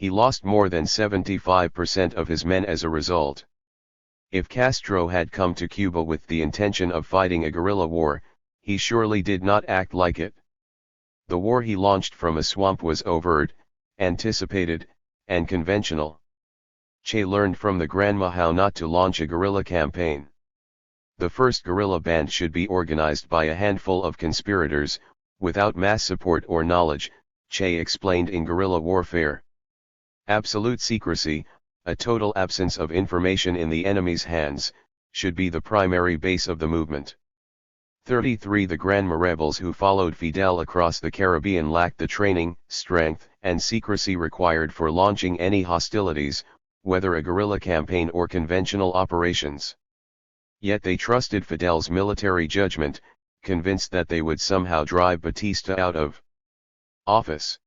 He lost more than 75% of his men as a result. If Castro had come to Cuba with the intention of fighting a guerrilla war, he surely did not act like it. The war he launched from a swamp was overt, anticipated, and conventional. Che learned from the grandma how not to launch a guerrilla campaign. The first guerrilla band should be organized by a handful of conspirators, without mass support or knowledge, Che explained in guerrilla warfare. Absolute secrecy, a total absence of information in the enemy's hands, should be the primary base of the movement. 33 The Granma rebels who followed Fidel across the Caribbean lacked the training, strength, and secrecy required for launching any hostilities, whether a guerrilla campaign or conventional operations. Yet they trusted Fidel's military judgment, convinced that they would somehow drive Batista out of office.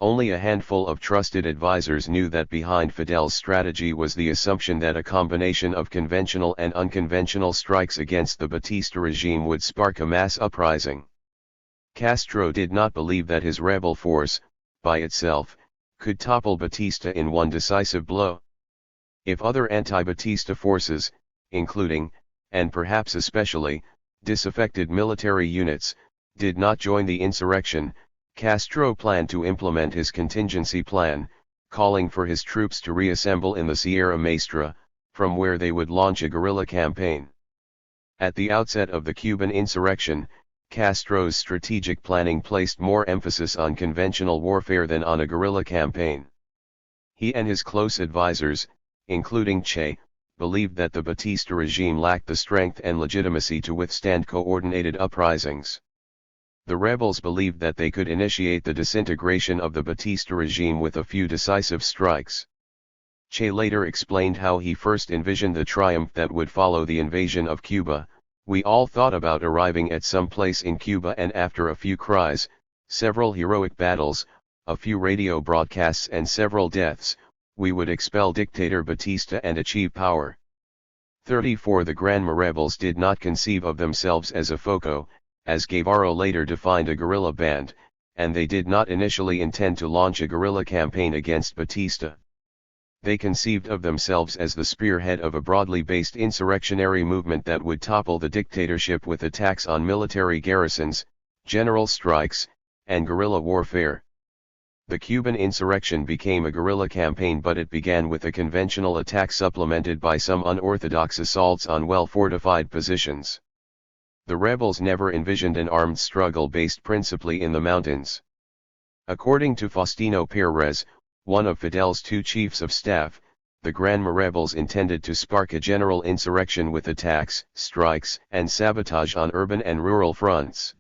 Only a handful of trusted advisors knew that behind Fidel's strategy was the assumption that a combination of conventional and unconventional strikes against the Batista regime would spark a mass uprising. Castro did not believe that his rebel force, by itself, could topple Batista in one decisive blow. If other anti-Batista forces, including, and perhaps especially, disaffected military units, did not join the insurrection, Castro planned to implement his contingency plan, calling for his troops to reassemble in the Sierra Maestra, from where they would launch a guerrilla campaign. At the outset of the Cuban insurrection, Castro's strategic planning placed more emphasis on conventional warfare than on a guerrilla campaign. He and his close advisors, including Che, believed that the Batista regime lacked the strength and legitimacy to withstand coordinated uprisings. The rebels believed that they could initiate the disintegration of the Batista regime with a few decisive strikes. Che later explained how he first envisioned the triumph that would follow the invasion of Cuba. We all thought about arriving at some place in Cuba and after a few cries, several heroic battles, a few radio broadcasts and several deaths, we would expel dictator Batista and achieve power. 34 The Granma rebels did not conceive of themselves as a FOCO, as Guevara later defined a guerrilla band, and they did not initially intend to launch a guerrilla campaign against Batista. They conceived of themselves as the spearhead of a broadly based insurrectionary movement that would topple the dictatorship with attacks on military garrisons, general strikes, and guerrilla warfare. The Cuban insurrection became a guerrilla campaign, but it began with a conventional attack supplemented by some unorthodox assaults on well-fortified positions. The rebels never envisioned an armed struggle based principally in the mountains. According to Faustino Perez, one of Fidel's two chiefs of staff, the Granma rebels intended to spark a general insurrection with attacks, strikes, and sabotage on urban and rural fronts.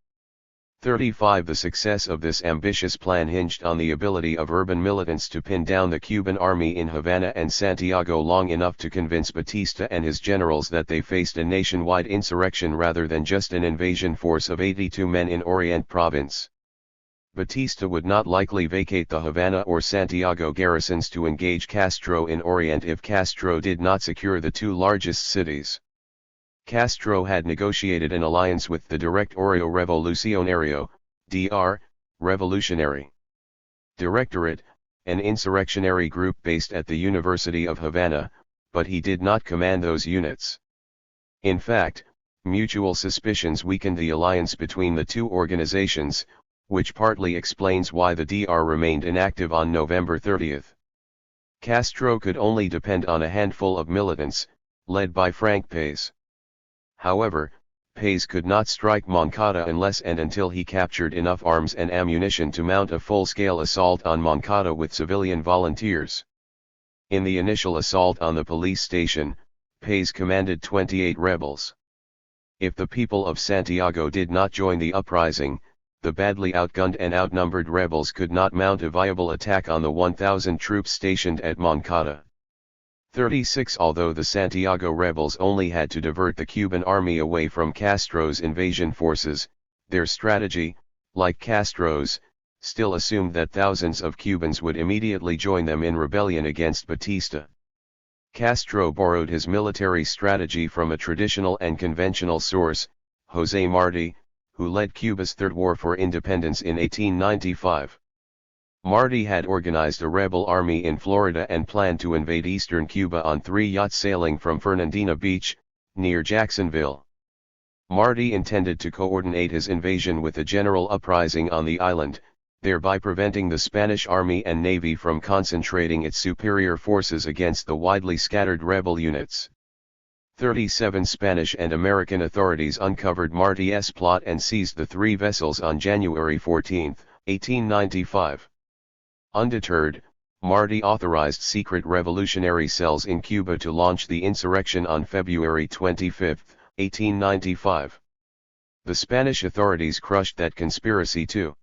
35 The success of this ambitious plan hinged on the ability of urban militants to pin down the Cuban army in Havana and Santiago long enough to convince Batista and his generals that they faced a nationwide insurrection rather than just an invasion force of 82 men in Orient province. Batista would not likely vacate the Havana or Santiago garrisons to engage Castro in Orient if Castro did not secure the two largest cities. Castro had negotiated an alliance with the Directorio Revolucionario, DR, Revolutionary Directorate, an insurrectionary group based at the University of Havana, but he did not command those units. In fact, mutual suspicions weakened the alliance between the two organizations, which partly explains why the DR remained inactive on November 30. Castro could only depend on a handful of militants, led by Frank Paez. However, Paez could not strike Moncada unless and until he captured enough arms and ammunition to mount a full-scale assault on Moncada with civilian volunteers. In the initial assault on the police station, Paez commanded 28 rebels. If the people of Santiago did not join the uprising, the badly outgunned and outnumbered rebels could not mount a viable attack on the 1,000 troops stationed at Moncada. 36 Although the Santiago rebels only had to divert the Cuban army away from Castro's invasion forces, their strategy, like Castro's, still assumed that thousands of Cubans would immediately join them in rebellion against Batista. Castro borrowed his military strategy from a traditional and conventional source, José Martí, who led Cuba's Third War for Independence in 1895. Martí had organized a rebel army in Florida and planned to invade eastern Cuba on 3 yachts sailing from Fernandina Beach, near Jacksonville. Martí intended to coordinate his invasion with a general uprising on the island, thereby preventing the Spanish army and navy from concentrating its superior forces against the widely scattered rebel units. 37 Spanish and American authorities uncovered Martí's plot and seized the 3 vessels on January 14, 1895. Undeterred, Martí authorized secret revolutionary cells in Cuba to launch the insurrection on February 25, 1895. The Spanish authorities crushed that conspiracy too.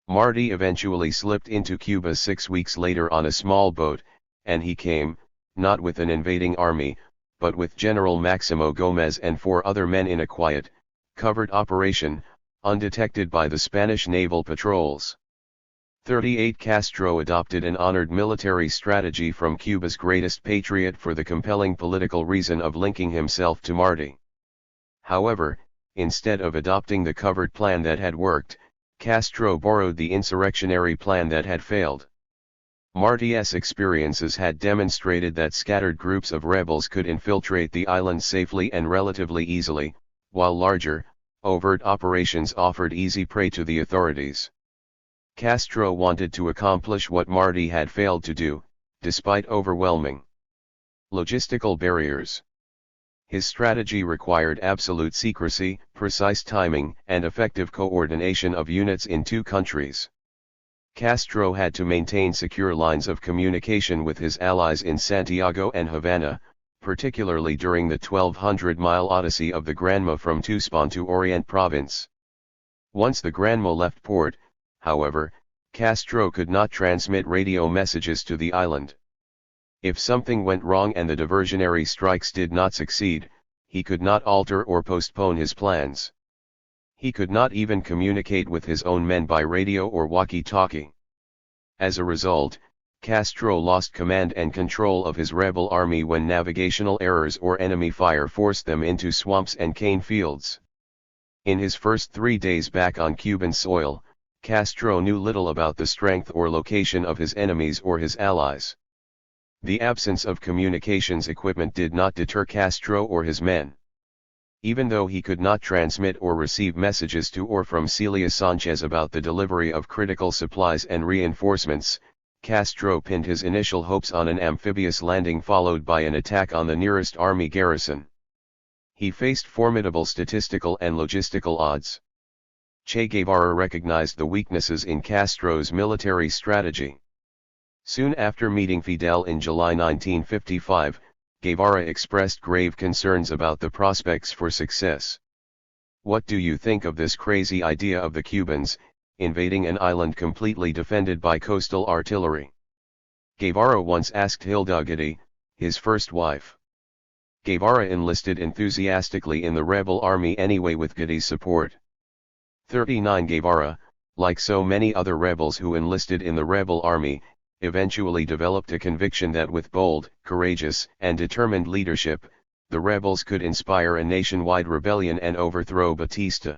Martí eventually slipped into Cuba 6 weeks later on a small boat, and he came, not with an invading army, but with General Máximo Gómez and 4 other men in a quiet, covert operation, undetected by the Spanish naval patrols. 38 Castro adopted an honored military strategy from Cuba's greatest patriot for the compelling political reason of linking himself to Martí. However, instead of adopting the covert plan that had worked, Castro borrowed the insurrectionary plan that had failed. Martí's experiences had demonstrated that scattered groups of rebels could infiltrate the island safely and relatively easily, while larger, overt operations offered easy prey to the authorities. Castro wanted to accomplish what Martí had failed to do, despite overwhelming logistical barriers. His strategy required absolute secrecy, precise timing, and effective coordination of units in 2 countries. Castro had to maintain secure lines of communication with his allies in Santiago and Havana, particularly during the 1,200-mile odyssey of the Granma from Tuxpan to Orient Province. Once the Granma left port, however, Castro could not transmit radio messages to the island. If something went wrong and the diversionary strikes did not succeed, he could not alter or postpone his plans. He could not even communicate with his own men by radio or walkie-talkie. As a result, Castro lost command and control of his rebel army when navigational errors or enemy fire forced them into swamps and cane fields. In his first 3 days back on Cuban soil, Castro knew little about the strength or location of his enemies or his allies. The absence of communications equipment did not deter Castro or his men. Even though he could not transmit or receive messages to or from Celia Sanchez about the delivery of critical supplies and reinforcements, Castro pinned his initial hopes on an amphibious landing followed by an attack on the nearest army garrison. He faced formidable statistical and logistical odds. Che Guevara recognized the weaknesses in Castro's military strategy. Soon after meeting Fidel in July 1955, Guevara expressed grave concerns about the prospects for success. "What do you think of this crazy idea of the Cubans invading an island completely defended by coastal artillery?" Guevara once asked Hilda Guidi, his first wife. Guevara enlisted enthusiastically in the rebel army anyway with Guidi's support. 39 Guevara, like so many other rebels who enlisted in the rebel army, eventually developed a conviction that with bold, courageous, and determined leadership, the rebels could inspire a nationwide rebellion and overthrow Batista.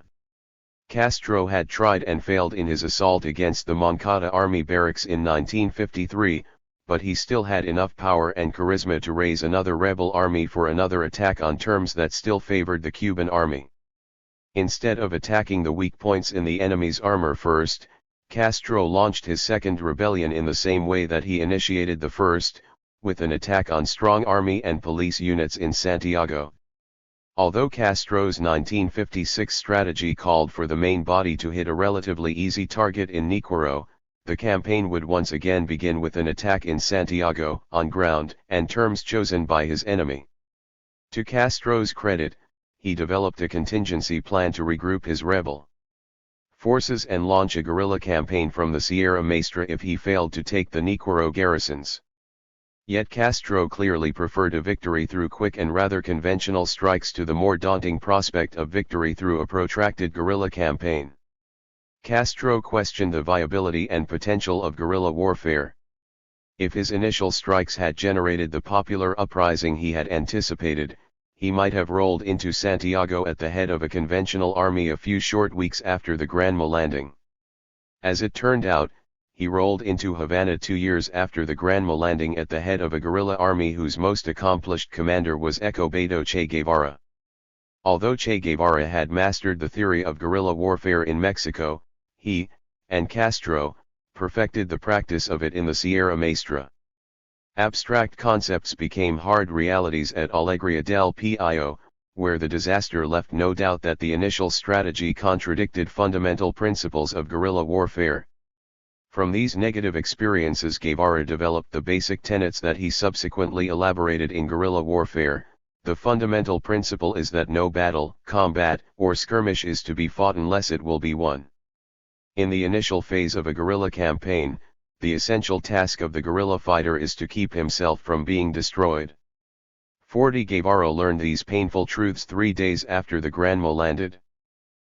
Castro had tried and failed in his assault against the Moncada army barracks in 1953, but he still had enough power and charisma to raise another rebel army for another attack on terms that still favored the Cuban army. Instead of attacking the weak points in the enemy's armor first, Castro launched his second rebellion in the same way that he initiated the first, with an attack on strong army and police units in Santiago. Although Castro's 1956 strategy called for the main body to hit a relatively easy target in Niquero, the campaign would once again begin with an attack in Santiago, on ground and terms chosen by his enemy. To Castro's credit, he developed a contingency plan to regroup his rebel forces and launch a guerrilla campaign from the Sierra Maestra if he failed to take the Niquero garrisons. Yet Castro clearly preferred a victory through quick and rather conventional strikes to the more daunting prospect of victory through a protracted guerrilla campaign. Castro questioned the viability and potential of guerrilla warfare. If his initial strikes had generated the popular uprising he had anticipated, he might have rolled into Santiago at the head of a conventional army a few short weeks after the Granma landing. As it turned out, he rolled into Havana 2 years after the Granma landing at the head of a guerrilla army whose most accomplished commander was Escobedo Che Guevara. Although Che Guevara had mastered the theory of guerrilla warfare in Mexico, he, and Castro, perfected the practice of it in the Sierra Maestra. Abstract concepts became hard realities at Alegría del Pio, where the disaster left no doubt that the initial strategy contradicted fundamental principles of guerrilla warfare. From these negative experiences, Guevara developed the basic tenets that he subsequently elaborated in guerrilla warfare. The fundamental principle is that no battle, combat, or skirmish is to be fought unless it will be won. In the initial phase of a guerrilla campaign, the essential task of the guerrilla fighter is to keep himself from being destroyed. 40 Guevara learned these painful truths 3 days after the Granma landed.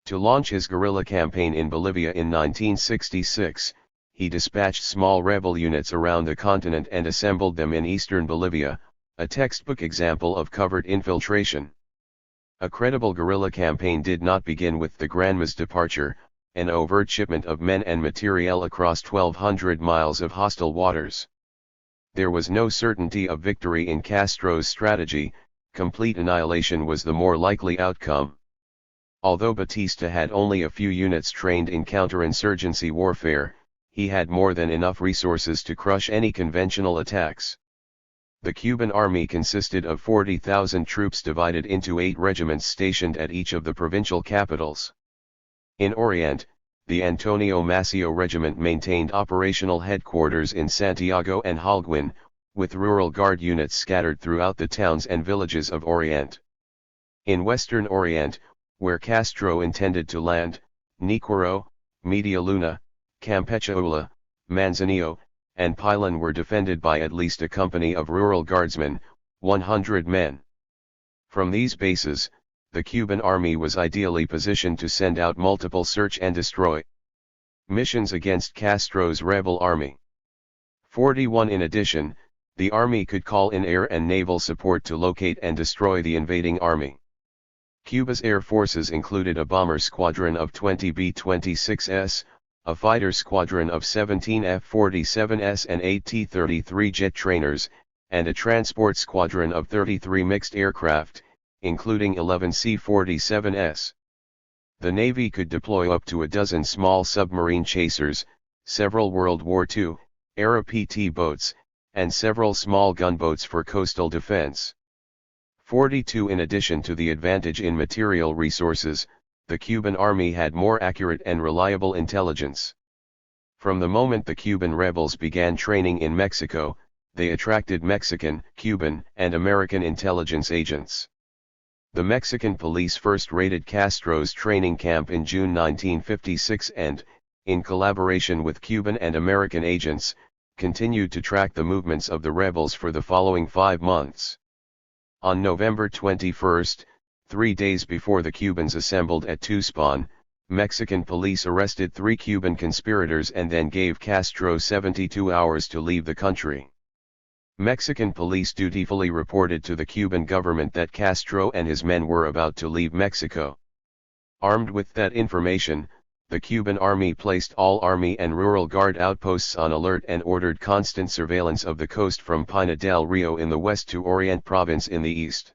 To launch his guerrilla campaign in Bolivia in 1966, he dispatched small rebel units around the continent and assembled them in eastern Bolivia, a textbook example of covert infiltration. A credible guerrilla campaign did not begin with the Granma's departure, an overt shipment of men and materiel across 1,200 miles of hostile waters. There was no certainty of victory in Castro's strategy, complete annihilation was the more likely outcome. Although Batista had only a few units trained in counterinsurgency warfare, he had more than enough resources to crush any conventional attacks. The Cuban army consisted of 40,000 troops divided into 8 regiments stationed at each of the provincial capitals. In Orient, the Antonio Maceo Regiment maintained operational headquarters in Santiago and Holguin, with rural guard units scattered throughout the towns and villages of Orient. In Western Orient, where Castro intended to land, Niquero, Media Luna, Campechaula, Manzanillo, and Pilan were defended by at least a company of rural guardsmen, 100 men. From these bases, the Cuban army was ideally positioned to send out multiple search and destroy missions against Castro's rebel army. 41 In addition, the army could call in air and naval support to locate and destroy the invading army. Cuba's air forces included a bomber squadron of 20 B-26s, a fighter squadron of 17 F-47s and 8 T-33 jet trainers, and a transport squadron of 33 mixed aircraft, including 11 C-47s. The Navy could deploy up to a dozen small submarine chasers, several World War II-era PT boats, and several small gunboats for coastal defense. 42 In addition to the advantage in material resources, the Cuban army had more accurate and reliable intelligence. From the moment the Cuban rebels began training in Mexico, they attracted Mexican, Cuban, and American intelligence agents. The Mexican police first raided Castro's training camp in June 1956 and, in collaboration with Cuban and American agents, continued to track the movements of the rebels for the following 5 months. On November 21, 3 days before the Cubans assembled at Tuxpan, Mexican police arrested 3 Cuban conspirators and then gave Castro 72 hours to leave the country. Mexican police dutifully reported to the Cuban government that Castro and his men were about to leave Mexico. Armed with that information, the Cuban army placed all army and rural guard outposts on alert and ordered constant surveillance of the coast from Pina del Rio in the west to Orient Province in the east.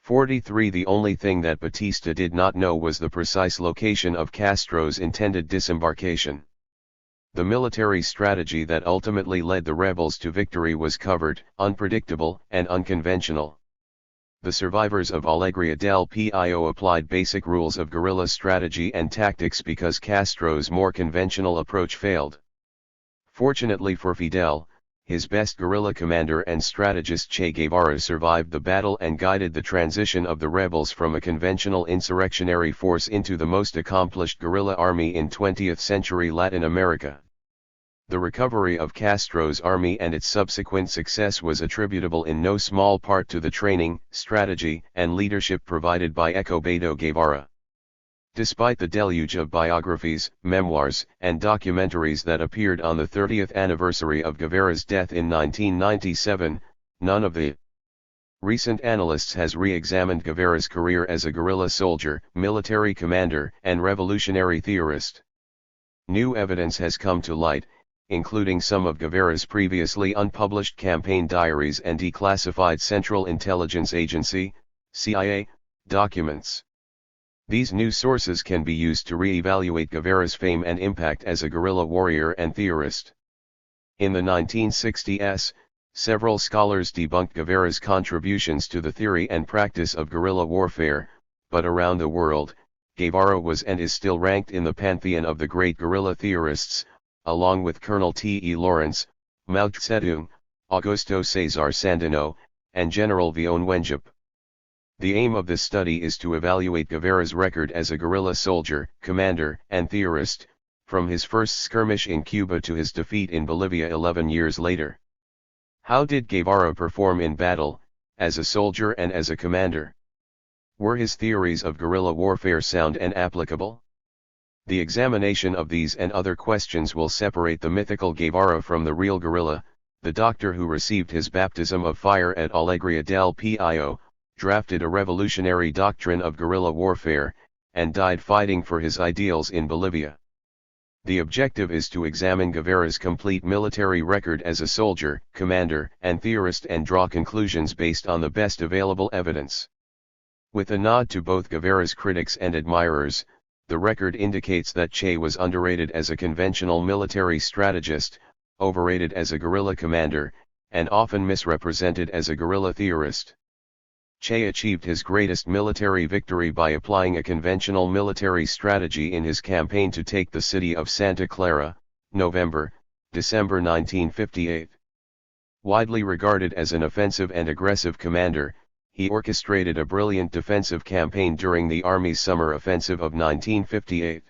43 The only thing that Batista did not know was the precise location of Castro's intended disembarkation. The military strategy that ultimately led the rebels to victory was covert, unpredictable, and unconventional. The survivors of Alegría del Pio applied basic rules of guerrilla strategy and tactics because Castro's more conventional approach failed. Fortunately for Fidel, his best guerrilla commander and strategist Che Guevara survived the battle and guided the transition of the rebels from a conventional insurrectionary force into the most accomplished guerrilla army in 20th-century Latin America. The recovery of Castro's army and its subsequent success was attributable in no small part to the training, strategy, and leadership provided by Escobedo Guevara. Despite the deluge of biographies, memoirs, and documentaries that appeared on the 30th anniversary of Guevara's death in 1997, none of the recent analysts has re-examined Guevara's career as a guerrilla soldier, military commander, and revolutionary theorist. New evidence has come to light, including some of Guevara's previously unpublished campaign diaries and declassified Central Intelligence Agency, CIA, documents. These new sources can be used to re-evaluate Guevara's fame and impact as a guerrilla warrior and theorist. In the 1960s, several scholars debunked Guevara's contributions to the theory and practice of guerrilla warfare, but around the world, Guevara was and is still ranked in the pantheon of the great guerrilla theorists, along with Colonel T.E. Lawrence, Mao Zedong, Augusto Cesar Sandino, and General Vion Wenjup. The aim of this study is to evaluate Guevara's record as a guerrilla soldier, commander, and theorist, from his first skirmish in Cuba to his defeat in Bolivia 11 years later. How did Guevara perform in battle, as a soldier and as a commander? Were his theories of guerrilla warfare sound and applicable? The examination of these and other questions will separate the mythical Guevara from the real guerrilla, the doctor who received his baptism of fire at Alegria del Pio, drafted a revolutionary doctrine of guerrilla warfare, and died fighting for his ideals in Bolivia. The objective is to examine Guevara's complete military record as a soldier, commander, and theorist and draw conclusions based on the best available evidence. With a nod to both Guevara's critics and admirers, the record indicates that Che was underrated as a conventional military strategist, overrated as a guerrilla commander, and often misrepresented as a guerrilla theorist. Che achieved his greatest military victory by applying a conventional military strategy in his campaign to take the city of Santa Clara, December 1958. Widely regarded as an offensive and aggressive commander, he orchestrated a brilliant defensive campaign during the Army's summer offensive of 1958.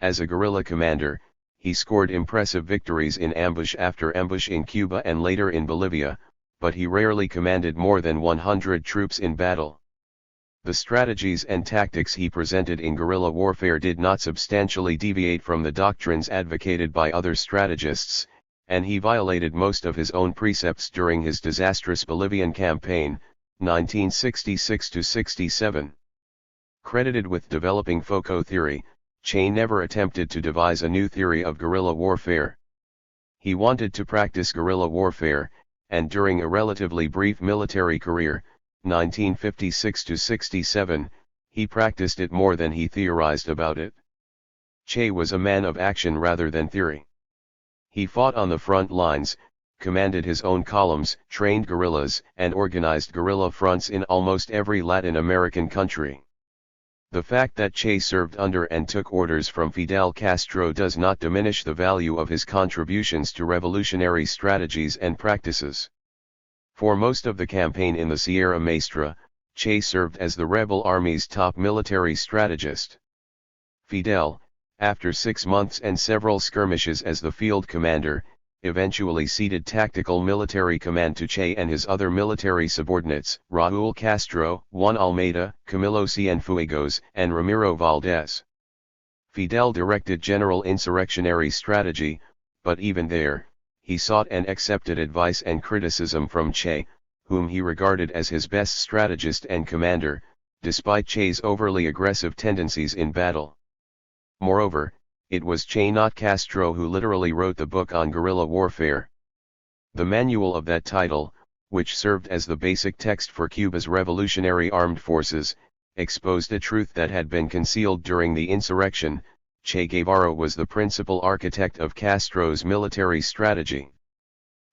As a guerrilla commander, he scored impressive victories in ambush after ambush in Cuba and later in Bolivia, but he rarely commanded more than 100 troops in battle. The strategies and tactics he presented in guerrilla warfare did not substantially deviate from the doctrines advocated by other strategists, and he violated most of his own precepts during his disastrous Bolivian campaign, 1966-67. Credited with developing Foucault theory, Che never attempted to devise a new theory of guerrilla warfare. He wanted to practice guerrilla warfare, and during a relatively brief military career, 1956-67, he practiced it more than he theorized about it. Che was a man of action rather than theory. He fought on the front lines, commanded his own columns, trained guerrillas, and organized guerrilla fronts in almost every Latin American country. The fact that Che served under and took orders from Fidel Castro does not diminish the value of his contributions to revolutionary strategies and practices. For most of the campaign in the Sierra Maestra, Che served as the rebel army's top military strategist. Fidel, after 6 months and several skirmishes as the field commander, eventually ceded tactical military command to Che and his other military subordinates, Raúl Castro, Juan Almeida, Camilo Cienfuegos, and Ramiro Valdez. Fidel directed general insurrectionary strategy, but even there, he sought and accepted advice and criticism from Che, whom he regarded as his best strategist and commander, despite Che's overly aggressive tendencies in battle. Moreover, it was Che not Castro who literally wrote the book on guerrilla warfare. The manual of that title, which served as the basic text for Cuba's revolutionary armed forces, exposed a truth that had been concealed during the insurrection: Che Guevara was the principal architect of Castro's military strategy.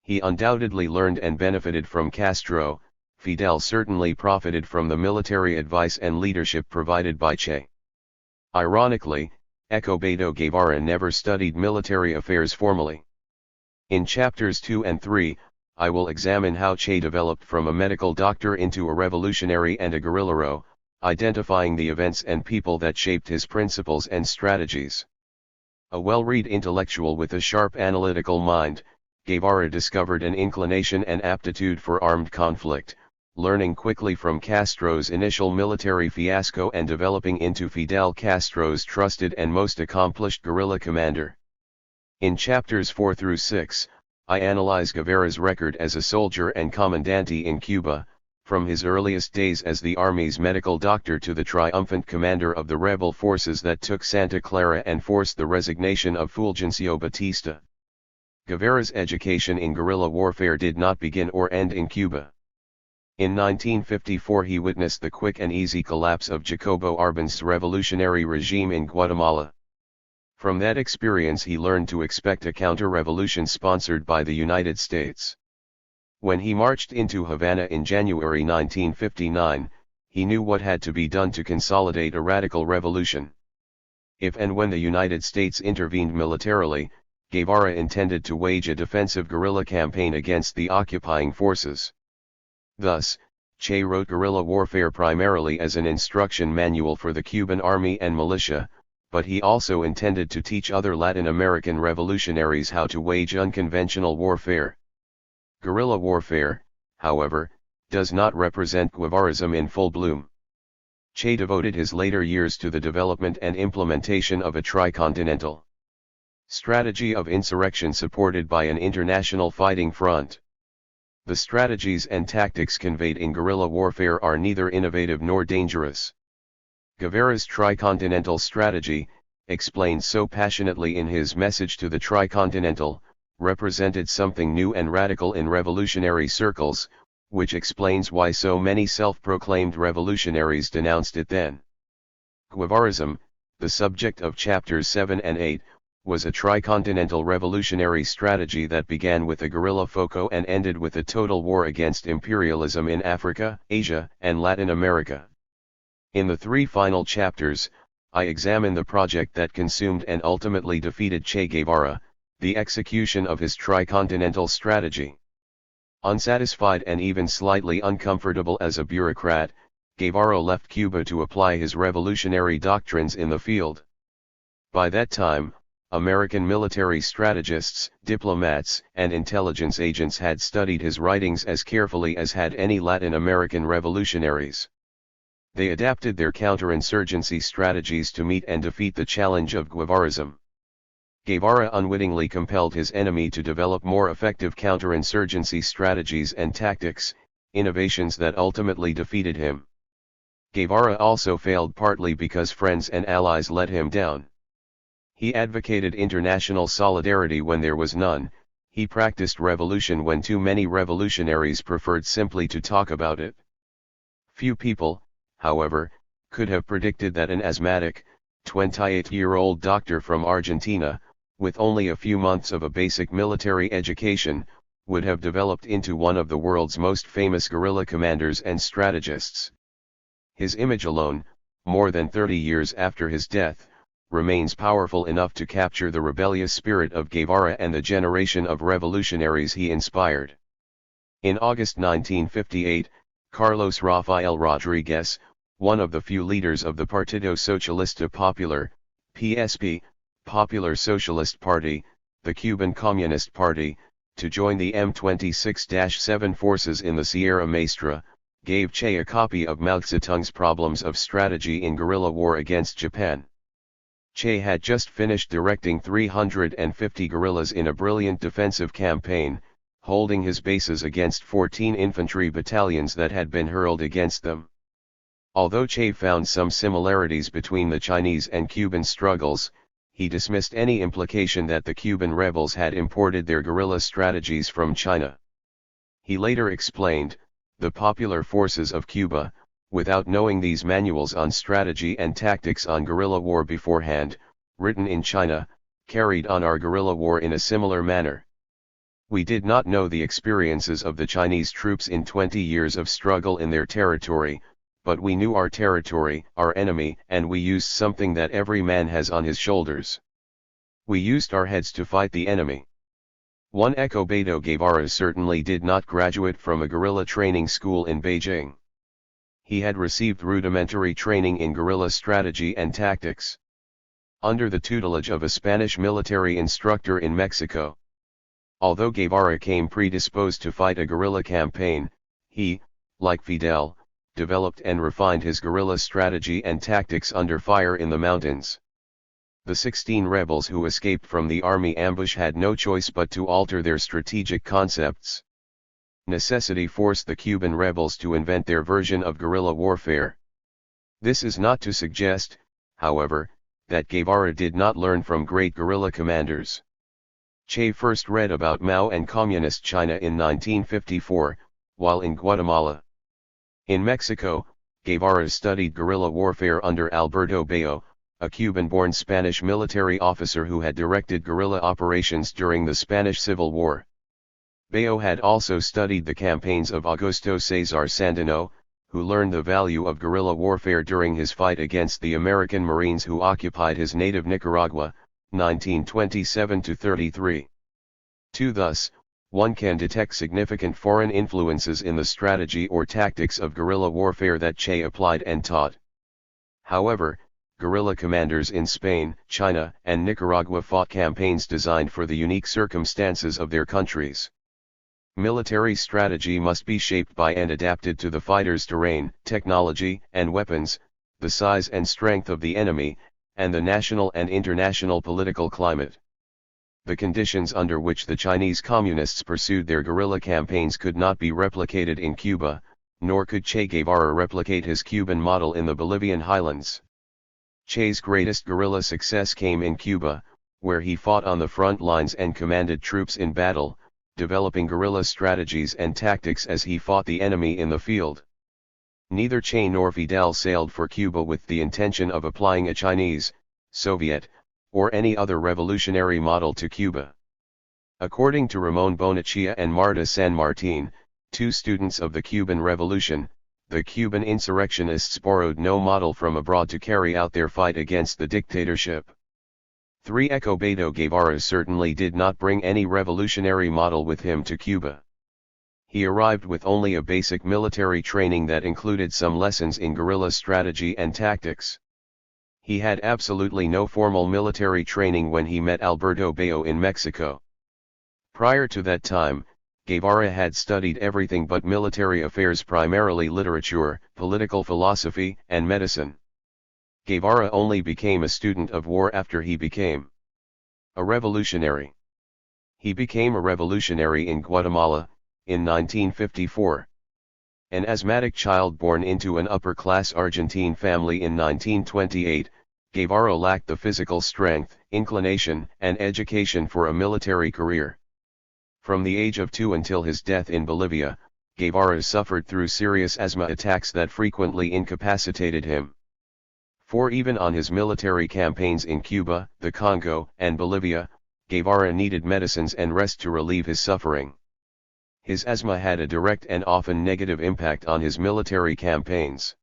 He undoubtedly learned and benefited from Castro. Fidel certainly profited from the military advice and leadership provided by Che. Ironically, Escobedo Guevara never studied military affairs formally. In chapters 2 and 3, I will examine how Che developed from a medical doctor into a revolutionary and a guerrillero, identifying the events and people that shaped his principles and strategies. A well-read intellectual with a sharp analytical mind, Guevara discovered an inclination and aptitude for armed conflict, learning quickly from Castro's initial military fiasco and developing into Fidel Castro's trusted and most accomplished guerrilla commander. In chapters 4 through 6, I analyze Guevara's record as a soldier and Comandante in Cuba, from his earliest days as the Army's medical doctor to the triumphant commander of the rebel forces that took Santa Clara and forced the resignation of Fulgencio Batista. Guevara's education in guerrilla warfare did not begin or end in Cuba. In 1954 he witnessed the quick and easy collapse of Jacobo Arbenz' revolutionary regime in Guatemala. From that experience he learned to expect a counter-revolution sponsored by the United States. When he marched into Havana in January 1959, he knew what had to be done to consolidate a radical revolution. If and when the United States intervened militarily, Guevara intended to wage a defensive guerrilla campaign against the occupying forces. Thus, Che wrote guerrilla warfare primarily as an instruction manual for the Cuban army and militia, but he also intended to teach other Latin American revolutionaries how to wage unconventional warfare. Guerrilla warfare, however, does not represent Guevarism in full bloom. Che devoted his later years to the development and implementation of a tricontinental strategy of insurrection supported by an international fighting front. The strategies and tactics conveyed in guerrilla warfare are neither innovative nor dangerous. Guevara's tricontinental strategy, explained so passionately in his message to the Tricontinental, represented something new and radical in revolutionary circles, which explains why so many self-proclaimed revolutionaries denounced it then. Guevarism, the subject of chapters 7 and 8, was a tricontinental revolutionary strategy that began with a guerrilla foco and ended with a total war against imperialism in Africa, Asia, and Latin America. In the 3 final chapters, I examine the project that consumed and ultimately defeated Che Guevara, the execution of his tricontinental strategy. Unsatisfied and even slightly uncomfortable as a bureaucrat, Guevara left Cuba to apply his revolutionary doctrines in the field. By that time, American military strategists, diplomats, and intelligence agents had studied his writings as carefully as had any Latin American revolutionaries. They adapted their counterinsurgency strategies to meet and defeat the challenge of Guevarism. Guevara unwittingly compelled his enemy to develop more effective counterinsurgency strategies and tactics, innovations that ultimately defeated him. Guevara also failed partly because friends and allies let him down. He advocated international solidarity when there was none, he practiced revolution when too many revolutionaries preferred simply to talk about it. Few people, however, could have predicted that an asthmatic, 28-year-old doctor from Argentina, with only a few months of a basic military education, would have developed into one of the world's most famous guerrilla commanders and strategists. His image alone, more than 30 years after his death, remains powerful enough to capture the rebellious spirit of Guevara and the generation of revolutionaries he inspired. In August 1958, Carlos Rafael Rodriguez, one of the few leaders of the Partido Socialista Popular, PSP, Popular Socialist Party, the Cuban Communist Party, to join the M26-7 forces in the Sierra Maestra, gave Che a copy of Mao Zedong's Problems of Strategy in Guerrilla War Against Japan. Che had just finished directing 350 guerrillas in a brilliant defensive campaign, holding his bases against 14 infantry battalions that had been hurled against them. Although Che found some similarities between the Chinese and Cuban struggles, he dismissed any implication that the Cuban rebels had imported their guerrilla strategies from China. He later explained, the popular forces of Cuba, without knowing these manuals on strategy and tactics on guerrilla war beforehand, written in China, carried on our guerrilla war in a similar manner. We did not know the experiences of the Chinese troops in 20 years of struggle in their territory, but we knew our territory, our enemy, and we used something that every man has on his shoulders. We used our heads to fight the enemy. One Echo Beto Guevara certainly did not graduate from a guerrilla training school in Beijing. He had received rudimentary training in guerrilla strategy and tactics under the tutelage of a Spanish military instructor in Mexico. Although Guevara came predisposed to fight a guerrilla campaign, he, like Fidel, developed and refined his guerrilla strategy and tactics under fire in the mountains. The 16 rebels who escaped from the army ambush had no choice but to alter their strategic concepts. Necessity forced the Cuban rebels to invent their version of guerrilla warfare. This is not to suggest, however, that Guevara did not learn from great guerrilla commanders. Che first read about Mao and Communist China in 1954, while in Guatemala. In Mexico, Guevara studied guerrilla warfare under Alberto Bayo, a Cuban-born Spanish military officer who had directed guerrilla operations during the Spanish Civil War. Bayo had also studied the campaigns of Augusto César Sandino, who learned the value of guerrilla warfare during his fight against the American Marines who occupied his native Nicaragua, 1927–33. 2. Thus, one can detect significant foreign influences in the strategy or tactics of guerrilla warfare that Che applied and taught. However, guerrilla commanders in Spain, China, and Nicaragua fought campaigns designed for the unique circumstances of their countries. Military strategy must be shaped by and adapted to the fighter's terrain, technology, and weapons, the size and strength of the enemy, and the national and international political climate. The conditions under which the Chinese Communists pursued their guerrilla campaigns could not be replicated in Cuba, nor could Che Guevara replicate his Cuban model in the Bolivian highlands. Che's greatest guerrilla success came in Cuba, where he fought on the front lines and commanded troops in battle, developing guerrilla strategies and tactics as he fought the enemy in the field. Neither Che nor Fidel sailed for Cuba with the intention of applying a Chinese, Soviet, or any other revolutionary model to Cuba. According to Ramon Bonachia and Marta San Martin, two students of the Cuban Revolution, the Cuban insurrectionists borrowed no model from abroad to carry out their fight against the dictatorship. 3. Escobedo Guevara certainly did not bring any revolutionary model with him to Cuba. He arrived with only a basic military training that included some lessons in guerrilla strategy and tactics. He had absolutely no formal military training when he met Alberto Bayo in Mexico. Prior to that time, Guevara had studied everything but military affairs, primarily literature, political philosophy, and medicine. Guevara only became a student of war after he became a revolutionary. He became a revolutionary in Guatemala, in 1954. An asthmatic child born into an upper-class Argentine family in 1928, Guevara lacked the physical strength, inclination, and education for a military career. From the age of 2 until his death in Bolivia, Guevara suffered through serious asthma attacks that frequently incapacitated him. For even on his military campaigns in Cuba, the Congo, and Bolivia, Guevara needed medicines and rest to relieve his suffering. His asthma had a direct and often negative impact on his military campaigns.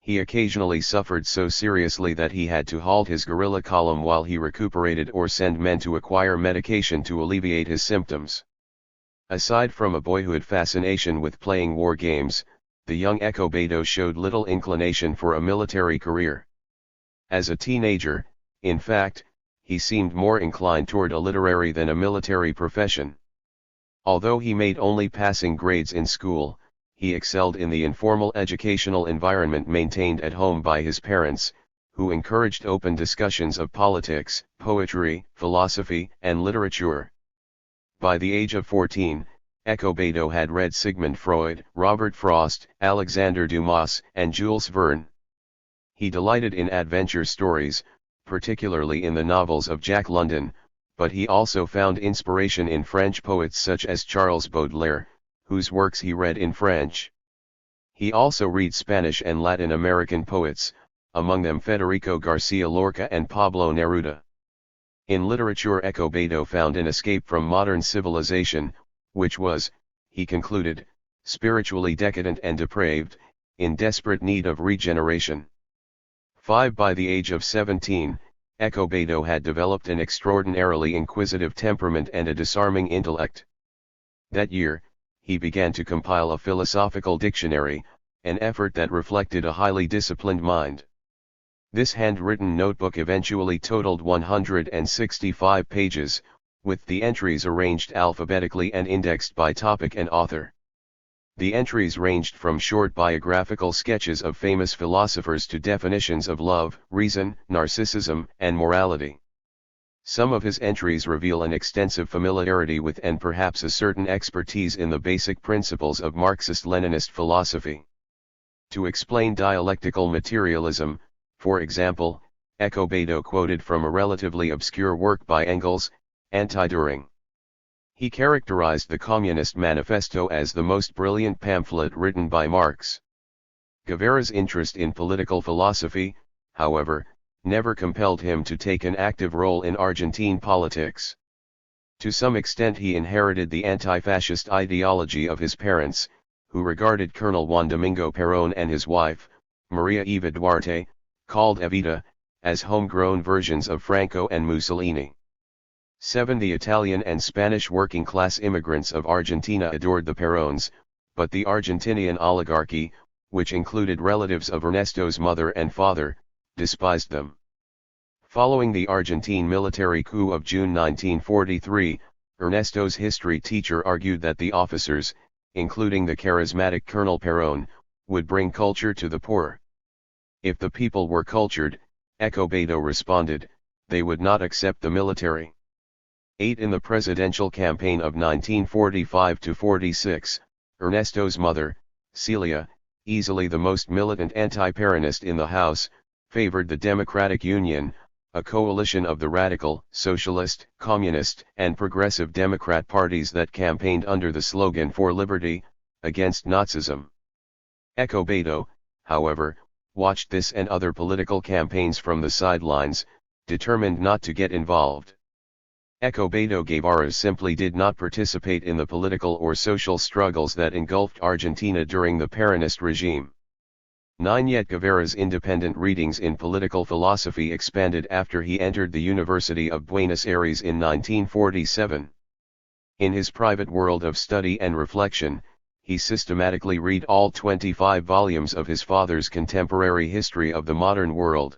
He occasionally suffered so seriously that he had to halt his guerrilla column while he recuperated or send men to acquire medication to alleviate his symptoms. Aside from a boyhood fascination with playing war games, the young Escobedo showed little inclination for a military career. As a teenager, in fact, he seemed more inclined toward a literary than a military profession. Although he made only passing grades in school, he excelled in the informal educational environment maintained at home by his parents, who encouraged open discussions of politics, poetry, philosophy, and literature. By the age of 14, Escobedo had read Sigmund Freud, Robert Frost, Alexander Dumas, and Jules Verne. He delighted in adventure stories, particularly in the novels of Jack London, but he also found inspiration in French poets such as Charles Baudelaire, whose works he read in French. He also read Spanish and Latin American poets, among them Federico Garcia Lorca and Pablo Neruda. In literature, Escobedo found an escape from modern civilization, which was, he concluded, spiritually decadent and depraved, in desperate need of regeneration. 5. By the age of 17, Escobedo had developed an extraordinarily inquisitive temperament and a disarming intellect. That year, he began to compile a philosophical dictionary, an effort that reflected a highly disciplined mind. This handwritten notebook eventually totaled 165 pages, with the entries arranged alphabetically and indexed by topic and author. The entries ranged from short biographical sketches of famous philosophers to definitions of love, reason, narcissism, and morality. Some of his entries reveal an extensive familiarity with and perhaps a certain expertise in the basic principles of Marxist-Leninist philosophy. To explain dialectical materialism, for example, Escobedo quoted from a relatively obscure work by Engels, Anti-During. He characterized the Communist Manifesto as the most brilliant pamphlet written by Marx. Guevara's interest in political philosophy, however, never compelled him to take an active role in Argentine politics. To some extent he inherited the anti-fascist ideology of his parents, who regarded Colonel Juan Domingo Perón and his wife, Maria Eva Duarte, called Evita, as homegrown versions of Franco and Mussolini. 7. The Italian and Spanish working-class immigrants of Argentina adored the Peróns, but the Argentinian oligarchy, which included relatives of Ernesto's mother and father, despised them. Following the Argentine military coup of June 1943, Ernesto's history teacher argued that the officers, including the charismatic Colonel Perón, would bring culture to the poor. If the people were cultured, Escobedo responded, they would not accept the military. 8. In the presidential campaign of 1945-46, Ernesto's mother, Celia, easily the most militant anti-Peronist in the House, favored the Democratic Union, a coalition of the radical, socialist, communist, and progressive Democrat parties that campaigned under the slogan for liberty, against Nazism. Escobedo, however, watched this and other political campaigns from the sidelines, determined not to get involved. Escobedo Guevara simply did not participate in the political or social struggles that engulfed Argentina during the Peronist regime. 9. Yet Guevara's independent readings in political philosophy expanded after he entered the University of Buenos Aires in 1947. In his private world of study and reflection, he systematically read all 25 volumes of his father's contemporary history of the modern world.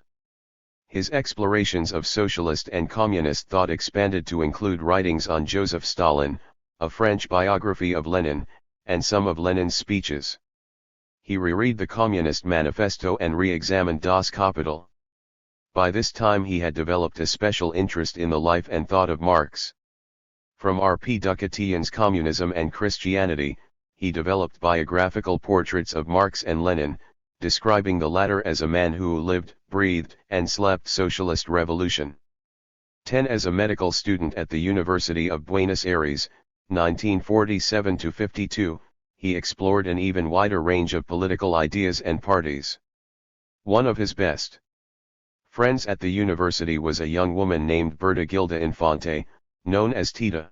His explorations of socialist and communist thought expanded to include writings on Joseph Stalin, a French biography of Lenin, and some of Lenin's speeches. He reread the Communist Manifesto and re-examined Das Kapital. By this time he had developed a special interest in the life and thought of Marx. From R. P. Ducatian's Communism and Christianity, he developed biographical portraits of Marx and Lenin, describing the latter as a man who lived, breathed, and slept socialist revolution. 10. As a medical student at the University of Buenos Aires, 1947-52, he explored an even wider range of political ideas and parties. One of his best friends at the university was a young woman named Berta Gilda Infante, known as Tita.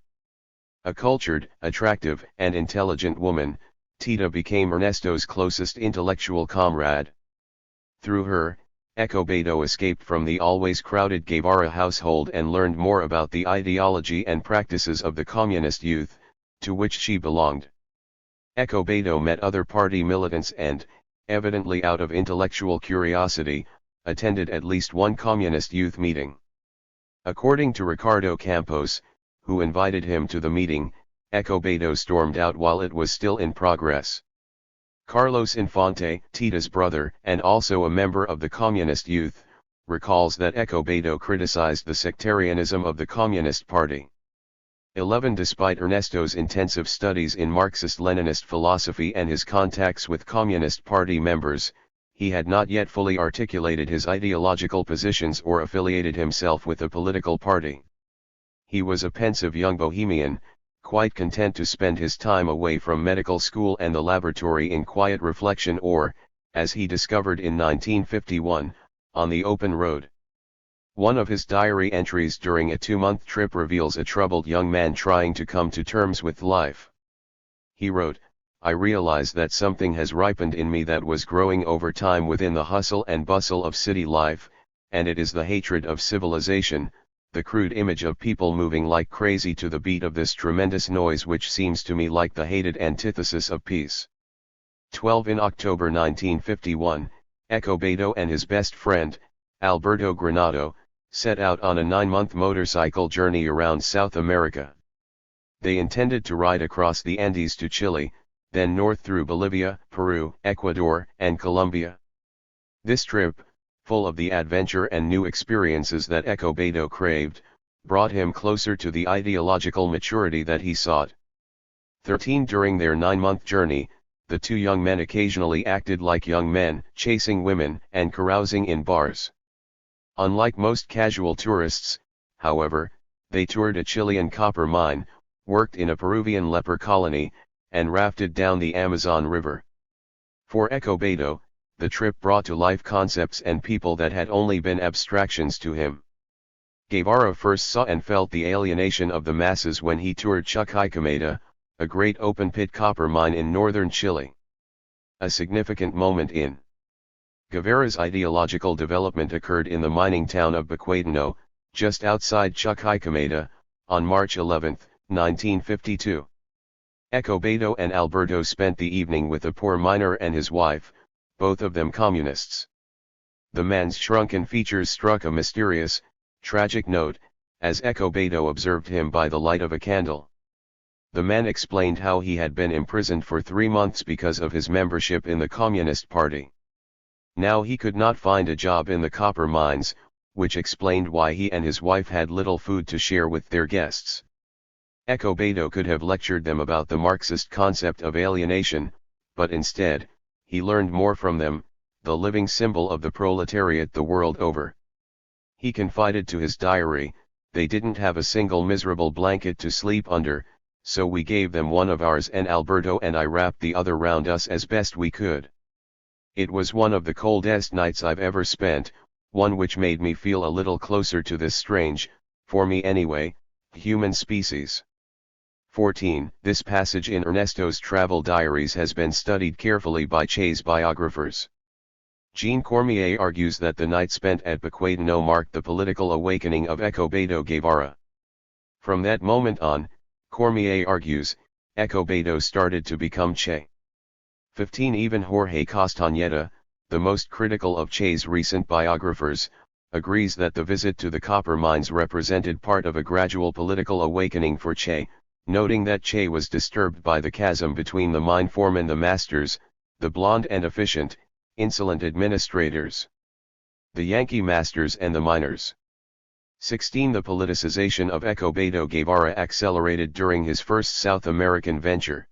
A cultured, attractive, and intelligent woman, Tita became Ernesto's closest intellectual comrade. Through her, Escobedo escaped from the always crowded Guevara household and learned more about the ideology and practices of the communist youth, to which she belonged. Escobedo met other party militants and, evidently out of intellectual curiosity, attended at least one communist youth meeting. According to Ricardo Campos, who invited him to the meeting, Escobedo stormed out while it was still in progress. Carlos Infante, Tita's brother and also a member of the Communist Youth, recalls that Escobedo criticized the sectarianism of the Communist Party. 11. Despite Ernesto's intensive studies in Marxist-Leninist philosophy and his contacts with Communist Party members, he had not yet fully articulated his ideological positions or affiliated himself with a political party. He was a pensive young bohemian, quite content to spend his time away from medical school and the laboratory in quiet reflection or, as he discovered in 1951, on the open road. One of his diary entries during a 2-month trip reveals a troubled young man trying to come to terms with life. He wrote, "I realize that something has ripened in me that was growing over time within the hustle and bustle of city life, and it is the hatred of civilization, the crude image of people moving like crazy to the beat of this tremendous noise which seems to me like the hated antithesis of peace." 12. In October 1951, Escobedo and his best friend, Alberto Granado, set out on a 9-month motorcycle journey around South America. They intended to ride across the Andes to Chile, then north through Bolivia, Peru, Ecuador, and Colombia. This trip, full of the adventure and new experiences that Escobedo craved, brought him closer to the ideological maturity that he sought. 13. During their 9-month journey, the two young men occasionally acted like young men, chasing women and carousing in bars. Unlike most casual tourists, however, they toured a Chilean copper mine, worked in a Peruvian leper colony, and rafted down the Amazon River. For Escobedo, the trip brought to life concepts and people that had only been abstractions to him. Guevara first saw and felt the alienation of the masses when he toured Chuquicamata, a great open-pit copper mine in northern Chile. A significant moment in Guevara's ideological development occurred in the mining town of Baquedano, just outside Chuquicamata, on March 11, 1952. Escobedo and Alberto spent the evening with a poor miner and his wife, both of them communists. The man's shrunken features struck a mysterious, tragic note, as Escobedo observed him by the light of a candle. The man explained how he had been imprisoned for 3 months because of his membership in the Communist Party. Now he could not find a job in the copper mines, which explained why he and his wife had little food to share with their guests. Escobedo could have lectured them about the Marxist concept of alienation, but instead, he learned more from them, the living symbol of the proletariat the world over. He confided to his diary, "They didn't have a single miserable blanket to sleep under, so we gave them one of ours and Alberto and I wrapped the other round us as best we could. It was one of the coldest nights I've ever spent, one which made me feel a little closer to this strange, for me anyway, human species." 14. This passage in Ernesto's travel diaries has been studied carefully by Che's biographers. Jean Cormier argues that the night spent at Baquedano marked the political awakening of Escobedo Guevara. From that moment on, Cormier argues, Escobedo started to become Che. 15. Even Jorge Castañeda, the most critical of Che's recent biographers, agrees that the visit to the copper mines represented part of a gradual political awakening for Che, noting that Che was disturbed by the chasm between the mine foremen, the masters, the blonde and efficient, insolent administrators, the Yankee masters and the miners. 16. The politicization of Escobedo Guevara accelerated during his first South American venture.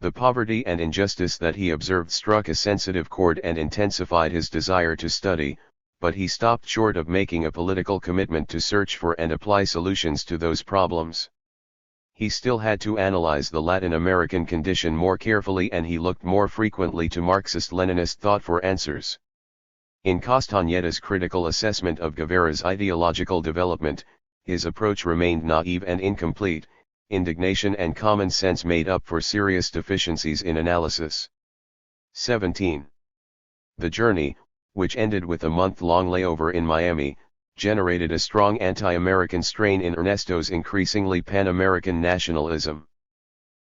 The poverty and injustice that he observed struck a sensitive chord and intensified his desire to study, but he stopped short of making a political commitment to search for and apply solutions to those problems. He still had to analyze the Latin American condition more carefully, and he looked more frequently to Marxist-Leninist thought for answers. In Castañeda's critical assessment of Guevara's ideological development, his approach remained naive and incomplete. Indignation and common sense made up for serious deficiencies in analysis. 17. The journey, which ended with a month-long layover in Miami, generated a strong anti-American strain in Ernesto's increasingly pan-American nationalism.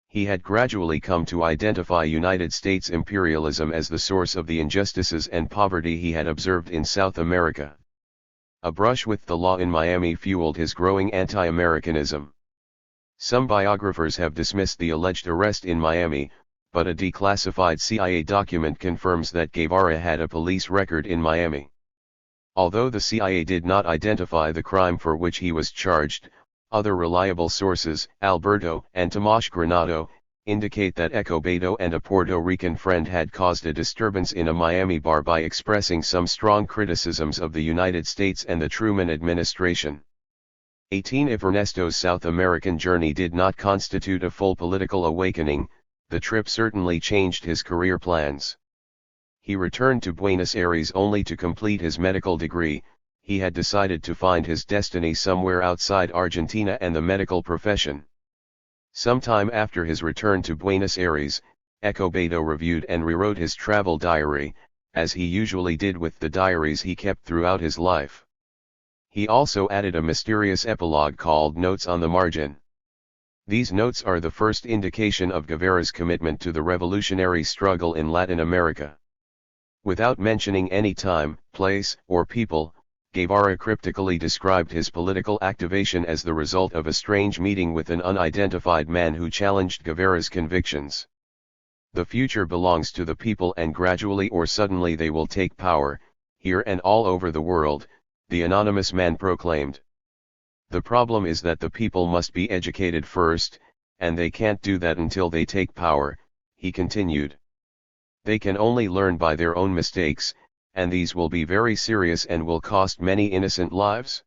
He had gradually come to identify United States imperialism as the source of the injustices and poverty he had observed in South America. A brush with the law in Miami fueled his growing anti-Americanism. Some biographers have dismissed the alleged arrest in Miami, but a declassified CIA document confirms that Guevara had a police record in Miami. Although the CIA did not identify the crime for which he was charged, other reliable sources, Alberto and Tomas Granado, indicate that Escobedo and a Puerto Rican friend had caused a disturbance in a Miami bar by expressing some strong criticisms of the United States and the Truman administration. 18. If Ernesto's South American journey did not constitute a full political awakening, the trip certainly changed his career plans. He returned to Buenos Aires only to complete his medical degree. He had decided to find his destiny somewhere outside Argentina and the medical profession. Sometime after his return to Buenos Aires, Escobedo reviewed and rewrote his travel diary, as he usually did with the diaries he kept throughout his life. He also added a mysterious epilogue called Notes on the Margin. These notes are the first indication of Guevara's commitment to the revolutionary struggle in Latin America. Without mentioning any time, place, or people, Guevara cryptically described his political activation as the result of a strange meeting with an unidentified man who challenged Guevara's convictions. The future belongs to the people, and gradually or suddenly they will take power, here and all over the world, the anonymous man proclaimed. The problem is that the people must be educated first, and they can't do that until they take power, he continued. They can only learn by their own mistakes, and these will be very serious and will cost many innocent lives.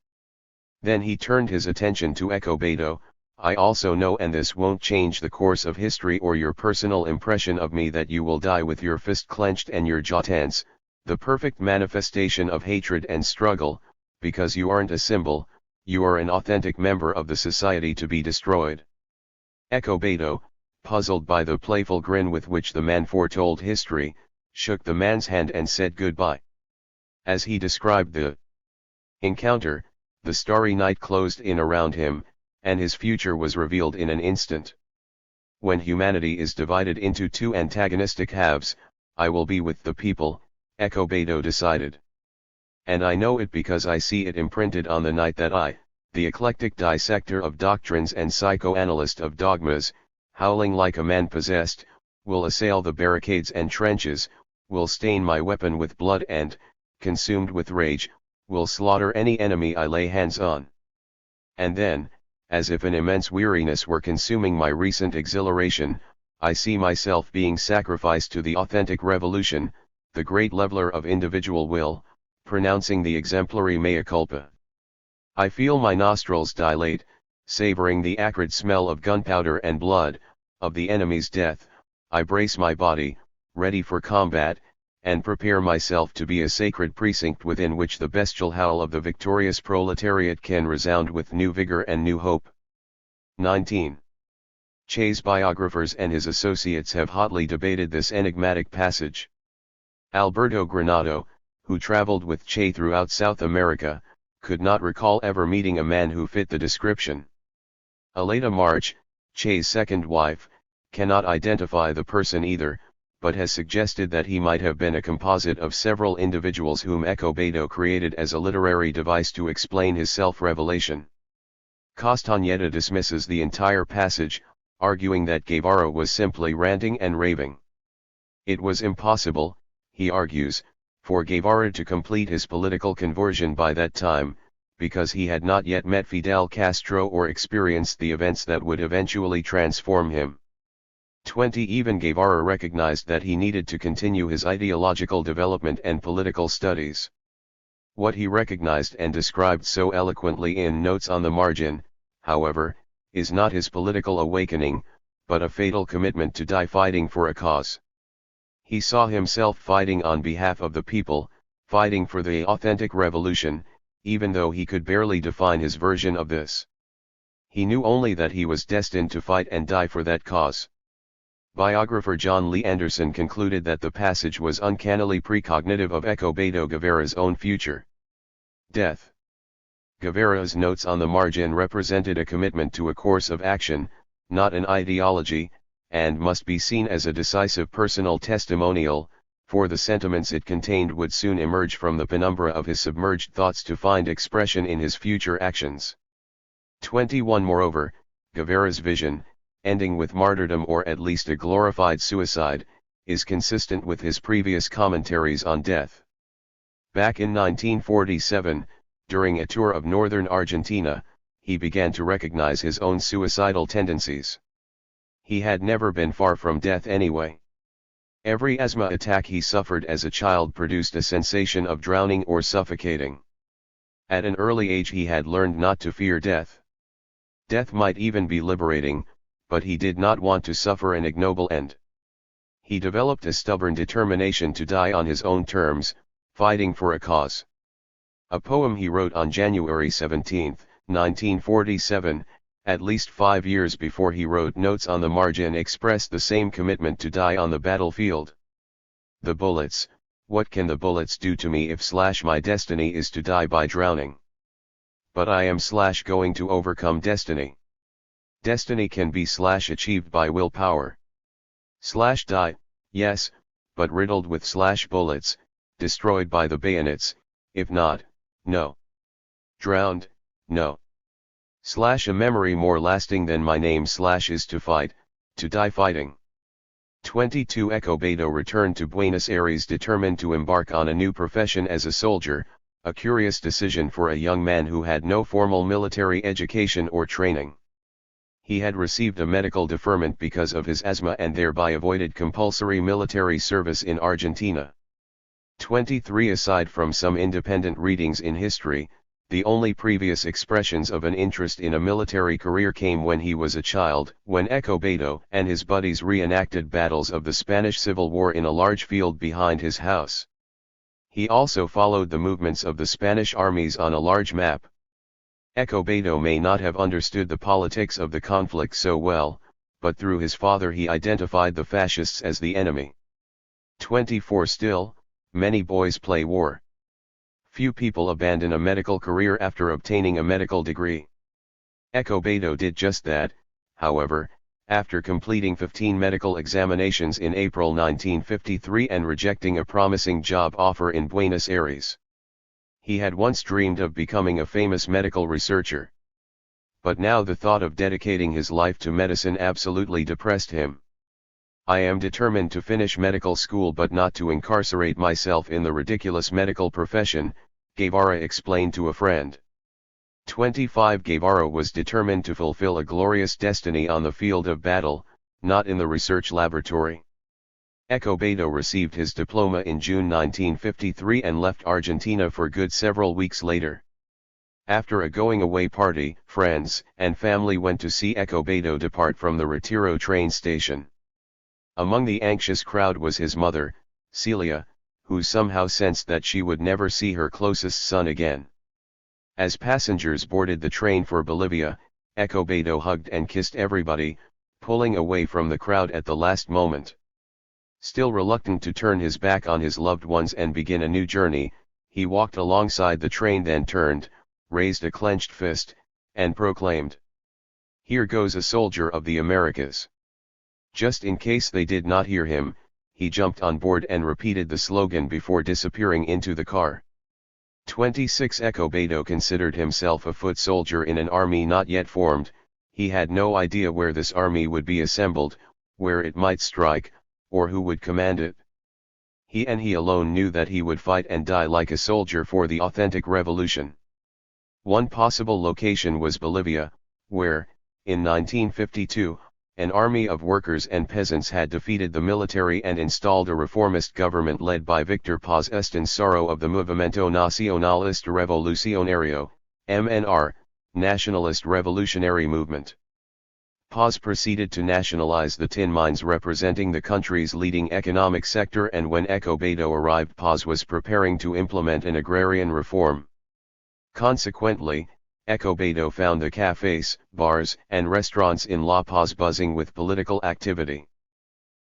Then he turned his attention to Echo Beto. I also know, and this won't change the course of history or your personal impression of me, that you will die with your fist clenched and your jaw tense, the perfect manifestation of hatred and struggle, because you aren't a symbol, you are an authentic member of the society to be destroyed. Echo Beto, puzzled by the playful grin with which the man foretold history, shook the man's hand and said goodbye. As he described the encounter, the starry night closed in around him, and his future was revealed in an instant. When humanity is divided into two antagonistic halves, I will be with the people, Echo Beto decided. And I know it because I see it imprinted on the night that I, the eclectic dissector of doctrines and psychoanalyst of dogmas, howling like a man possessed, will assail the barricades and trenches, will stain my weapon with blood and, consumed with rage, will slaughter any enemy I lay hands on. And then, as if an immense weariness were consuming my recent exhilaration, I see myself being sacrificed to the authentic revolution, the great leveler of individual will, pronouncing the exemplary mea culpa. I feel my nostrils dilate, savoring the acrid smell of gunpowder and blood, of the enemy's death. I brace my body, ready for combat, and prepare myself to be a sacred precinct within which the bestial howl of the victorious proletariat can resound with new vigor and new hope. 19. Che's biographers and his associates have hotly debated this enigmatic passage. Alberto Granado, who traveled with Che throughout South America, could not recall ever meeting a man who fit the description. Aleta March, Che's second wife, cannot identify the person either, but has suggested that he might have been a composite of several individuals whom Echo Beto created as a literary device to explain his self-revelation. Castañeda dismisses the entire passage, arguing that Guevara was simply ranting and raving. It was impossible, he argues, for Guevara to complete his political conversion by that time, because he had not yet met Fidel Castro or experienced the events that would eventually transform him. 20. Even Guevara recognized that he needed to continue his ideological development and political studies. What he recognized and described so eloquently in Notes on the Margin, however, is not his political awakening, but a fatal commitment to die fighting for a cause. He saw himself fighting on behalf of the people, fighting for the authentic revolution, even though he could barely define his version of this. He knew only that he was destined to fight and die for that cause. Biographer John Lee Anderson concluded that the passage was uncannily precognitive of Echo Beto Guevara's own future. Death. Guevara's Notes on the Margin represented a commitment to a course of action, not an ideology, and must be seen as a decisive personal testimonial, for the sentiments it contained would soon emerge from the penumbra of his submerged thoughts to find expression in his future actions. 21. Moreover, Guevara's vision, ending with martyrdom or at least a glorified suicide, is consistent with his previous commentaries on death. Back in 1947, during a tour of northern Argentina, he began to recognize his own suicidal tendencies. He had never been far from death anyway. Every asthma attack he suffered as a child produced a sensation of drowning or suffocating. At an early age he had learned not to fear death. Death might even be liberating, but he did not want to suffer an ignoble end. He developed a stubborn determination to die on his own terms, fighting for a cause. A poem he wrote on January 17, 1947, at least 5 years before he wrote Notes on the Margin, expressed the same commitment to die on the battlefield. The bullets, what can the bullets do to me if my destiny is to die by drowning? But I am going to overcome destiny. Destiny can be achieved by willpower. Die, yes, but riddled with bullets, destroyed by the bayonets, if not, no. Drowned, no. A memory more lasting than my name is to fight, to die fighting. 22. Echo Beto returned to Buenos Aires determined to embark on a new profession as a soldier, a curious decision for a young man who had no formal military education or training. He had received a medical deferment because of his asthma and thereby avoided compulsory military service in Argentina. 23. Aside from some independent readings in history, The only previous expressions of an interest in a military career came when he was a child, when Escobedo and his buddies reenacted battles of the Spanish Civil War in a large field behind his house. He also followed the movements of the Spanish armies on a large map. Escobedo may not have understood the politics of the conflict so well, but through his father he identified the fascists as the enemy. 24 Still, many boys play war. Few people abandon a medical career after obtaining a medical degree. Escobedo did just that, however, after completing 15 medical examinations in April 1953 and rejecting a promising job offer in Buenos Aires. He had once dreamed of becoming a famous medical researcher. But now the thought of dedicating his life to medicine absolutely depressed him. I am determined to finish medical school but not to incarcerate myself in the ridiculous medical profession, Guevara explained to a friend. 25 Guevara was determined to fulfill a glorious destiny on the field of battle, not in the research laboratory. Escobedo received his diploma in June 1953 and left Argentina for good several weeks later. After a going-away party, friends and family went to see Escobedo depart from the Retiro train station. Among the anxious crowd was his mother, Celia, who somehow sensed that she would never see her closest son again. As passengers boarded the train for Bolivia, Escobedo hugged and kissed everybody, pulling away from the crowd at the last moment. Still reluctant to turn his back on his loved ones and begin a new journey, he walked alongside the train, then turned, raised a clenched fist, and proclaimed, "Here goes a soldier of the Americas." Just in case they did not hear him, he jumped on board and repeated the slogan before disappearing into the car. 26 Escobedo considered himself a foot soldier in an army not yet formed. He had no idea where this army would be assembled, where it might strike, or who would command it. He and he alone knew that he would fight and die like a soldier for the authentic revolution. One possible location was Bolivia, where, in 1952, an army of workers and peasants had defeated the military and installed a reformist government led by Victor Paz Estancaro of the Movimiento Nacionalista Revolucionario, MNR, Nationalist Revolutionary Movement. Paz proceeded to nationalize the tin mines representing the country's leading economic sector, and when Escobedo arrived, Paz was preparing to implement an agrarian reform. Consequently, Escobedo found the cafes, bars, and restaurants in La Paz buzzing with political activity.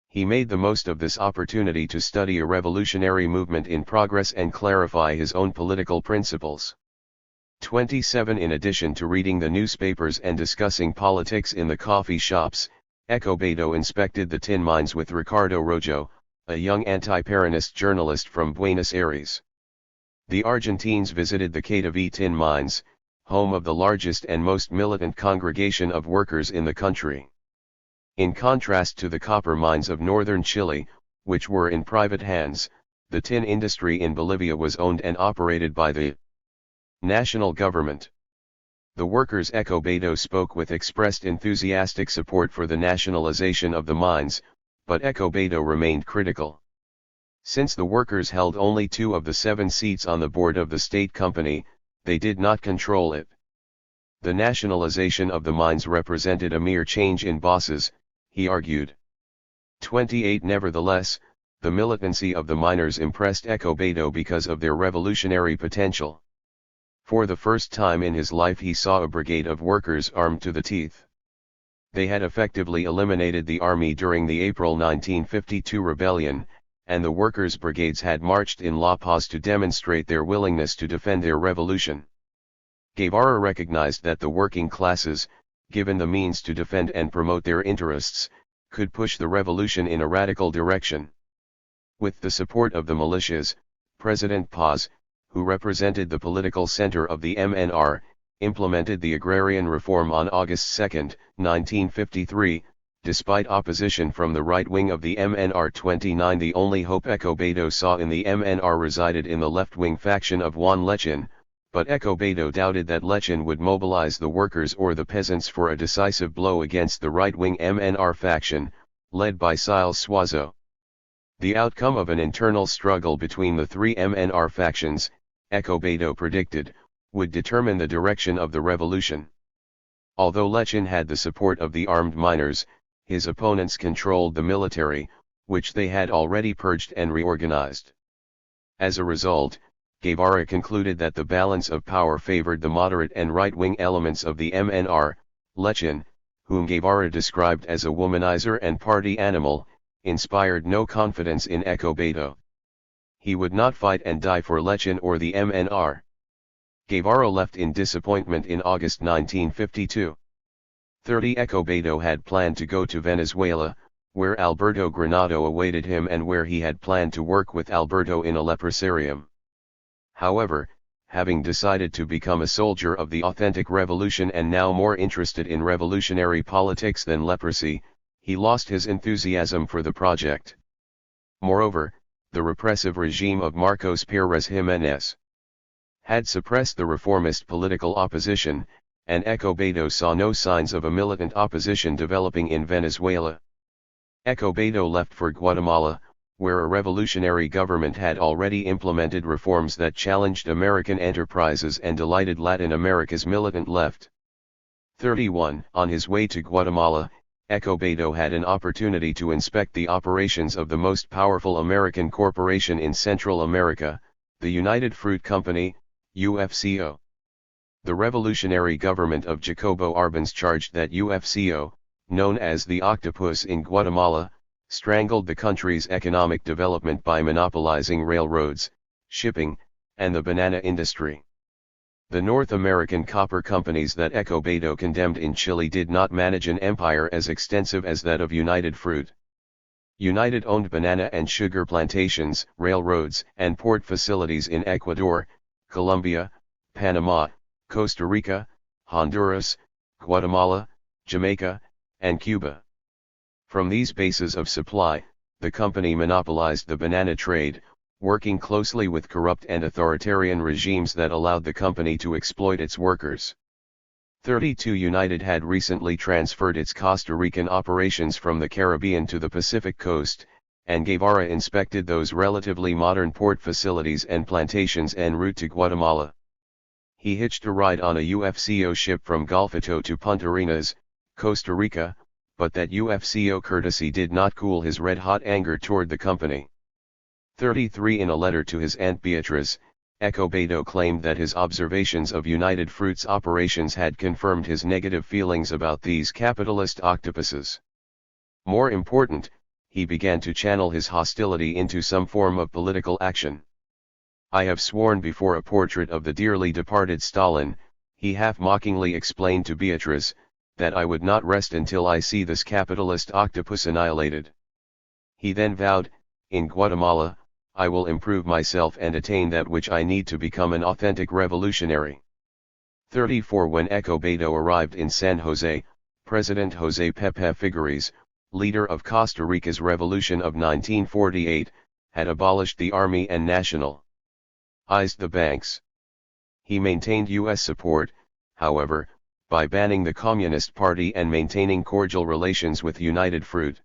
He made the most of this opportunity to study a revolutionary movement in progress and clarify his own political principles. 27 In addition to reading the newspapers and discussing politics in the coffee shops, Escobedo inspected the tin mines with Ricardo Rojo, a young anti-Peronist journalist from Buenos Aires. The Argentines visited the Cadaví tin mines, home of the largest and most militant congregation of workers in the country. In contrast to the copper mines of northern Chile, which were in private hands, the tin industry in Bolivia was owned and operated by the national government. The workers Escobedo spoke with expressed enthusiastic support for the nationalization of the mines, but Escobedo remained critical. Since the workers held only 2 of the 7 seats on the board of the state company, they did not control it. The nationalization of the mines represented a mere change in bosses, he argued. 28 Nevertheless, the militancy of the miners impressed Escobedo because of their revolutionary potential. For the first time in his life he saw a brigade of workers armed to the teeth. They had effectively eliminated the army during the April 1952 rebellion, and the workers' brigades had marched in La Paz to demonstrate their willingness to defend their revolution. Guevara recognized that the working classes, given the means to defend and promote their interests, could push the revolution in a radical direction. With the support of the militias, President Paz, who represented the political center of the MNR, implemented the agrarian reform on August 2, 1953, despite opposition from the right wing of the MNR. 29 The only hope Escobedo saw in the MNR resided in the left-wing faction of Juan Lechin, but Escobedo doubted that Lechin would mobilize the workers or the peasants for a decisive blow against the right-wing MNR faction, led by Siles Suazo. The outcome of an internal struggle between the 3 MNR factions, Escobedo predicted, would determine the direction of the revolution. Although Lechin had the support of the armed miners, his opponents controlled the military, which they had already purged and reorganized. As a result, Guevara concluded that the balance of power favored the moderate and right-wing elements of the MNR. Lechin, whom Guevara described as a womanizer and party animal, inspired no confidence in Escobedo. He would not fight and die for Lechin or the MNR. Guevara left in disappointment in August 1952. 30 Escobedo had planned to go to Venezuela, where Alberto Granado awaited him and where he had planned to work with Alberto in a leprosarium. However, having decided to become a soldier of the authentic revolution and now more interested in revolutionary politics than leprosy, he lost his enthusiasm for the project. Moreover, the repressive regime of Marcos Pérez Jiménez had suppressed the reformist political opposition, and Escobedo saw no signs of a militant opposition developing in Venezuela. Escobedo left for Guatemala, where a revolutionary government had already implemented reforms that challenged American enterprises and delighted Latin America's militant left. 31. On his way to Guatemala, Escobedo had an opportunity to inspect the operations of the most powerful American corporation in Central America, the United Fruit Company, UFCO. The revolutionary government of Jacobo Arbenz charged that UFCO, known as the Octopus in Guatemala, strangled the country's economic development by monopolizing railroads, shipping, and the banana industry. The North American copper companies that Escobedo condemned in Chile did not manage an empire as extensive as that of United Fruit. United owned banana and sugar plantations, railroads, and port facilities in Ecuador, Colombia, Panama, Costa Rica, Honduras, Guatemala, Jamaica, and Cuba. From these bases of supply, the company monopolized the banana trade, working closely with corrupt and authoritarian regimes that allowed the company to exploit its workers. 32 United had recently transferred its Costa Rican operations from the Caribbean to the Pacific coast, and Guevara inspected those relatively modern port facilities and plantations en route to Guatemala. He hitched a ride on a UFCO ship from Golfito to Punta Arenas, Costa Rica, but that UFCO courtesy did not cool his red-hot anger toward the company. 33 In a letter to his Aunt Beatriz, Escobedo claimed that his observations of United Fruit's operations had confirmed his negative feelings about these capitalist octopuses. More important, he began to channel his hostility into some form of political action. I have sworn before a portrait of the dearly departed Stalin, he half-mockingly explained to Beatriz, that I would not rest until I see this capitalist octopus annihilated. He then vowed, in Guatemala, I will improve myself and attain that which I need to become an authentic revolutionary. 34 When Escobedo arrived in San Jose, President José Pepe Figueres, leader of Costa Rica's revolution of 1948, had abolished the army and nationalized the banks. He maintained U.S. support, however, by banning the Communist Party and maintaining cordial relations with United Fruit.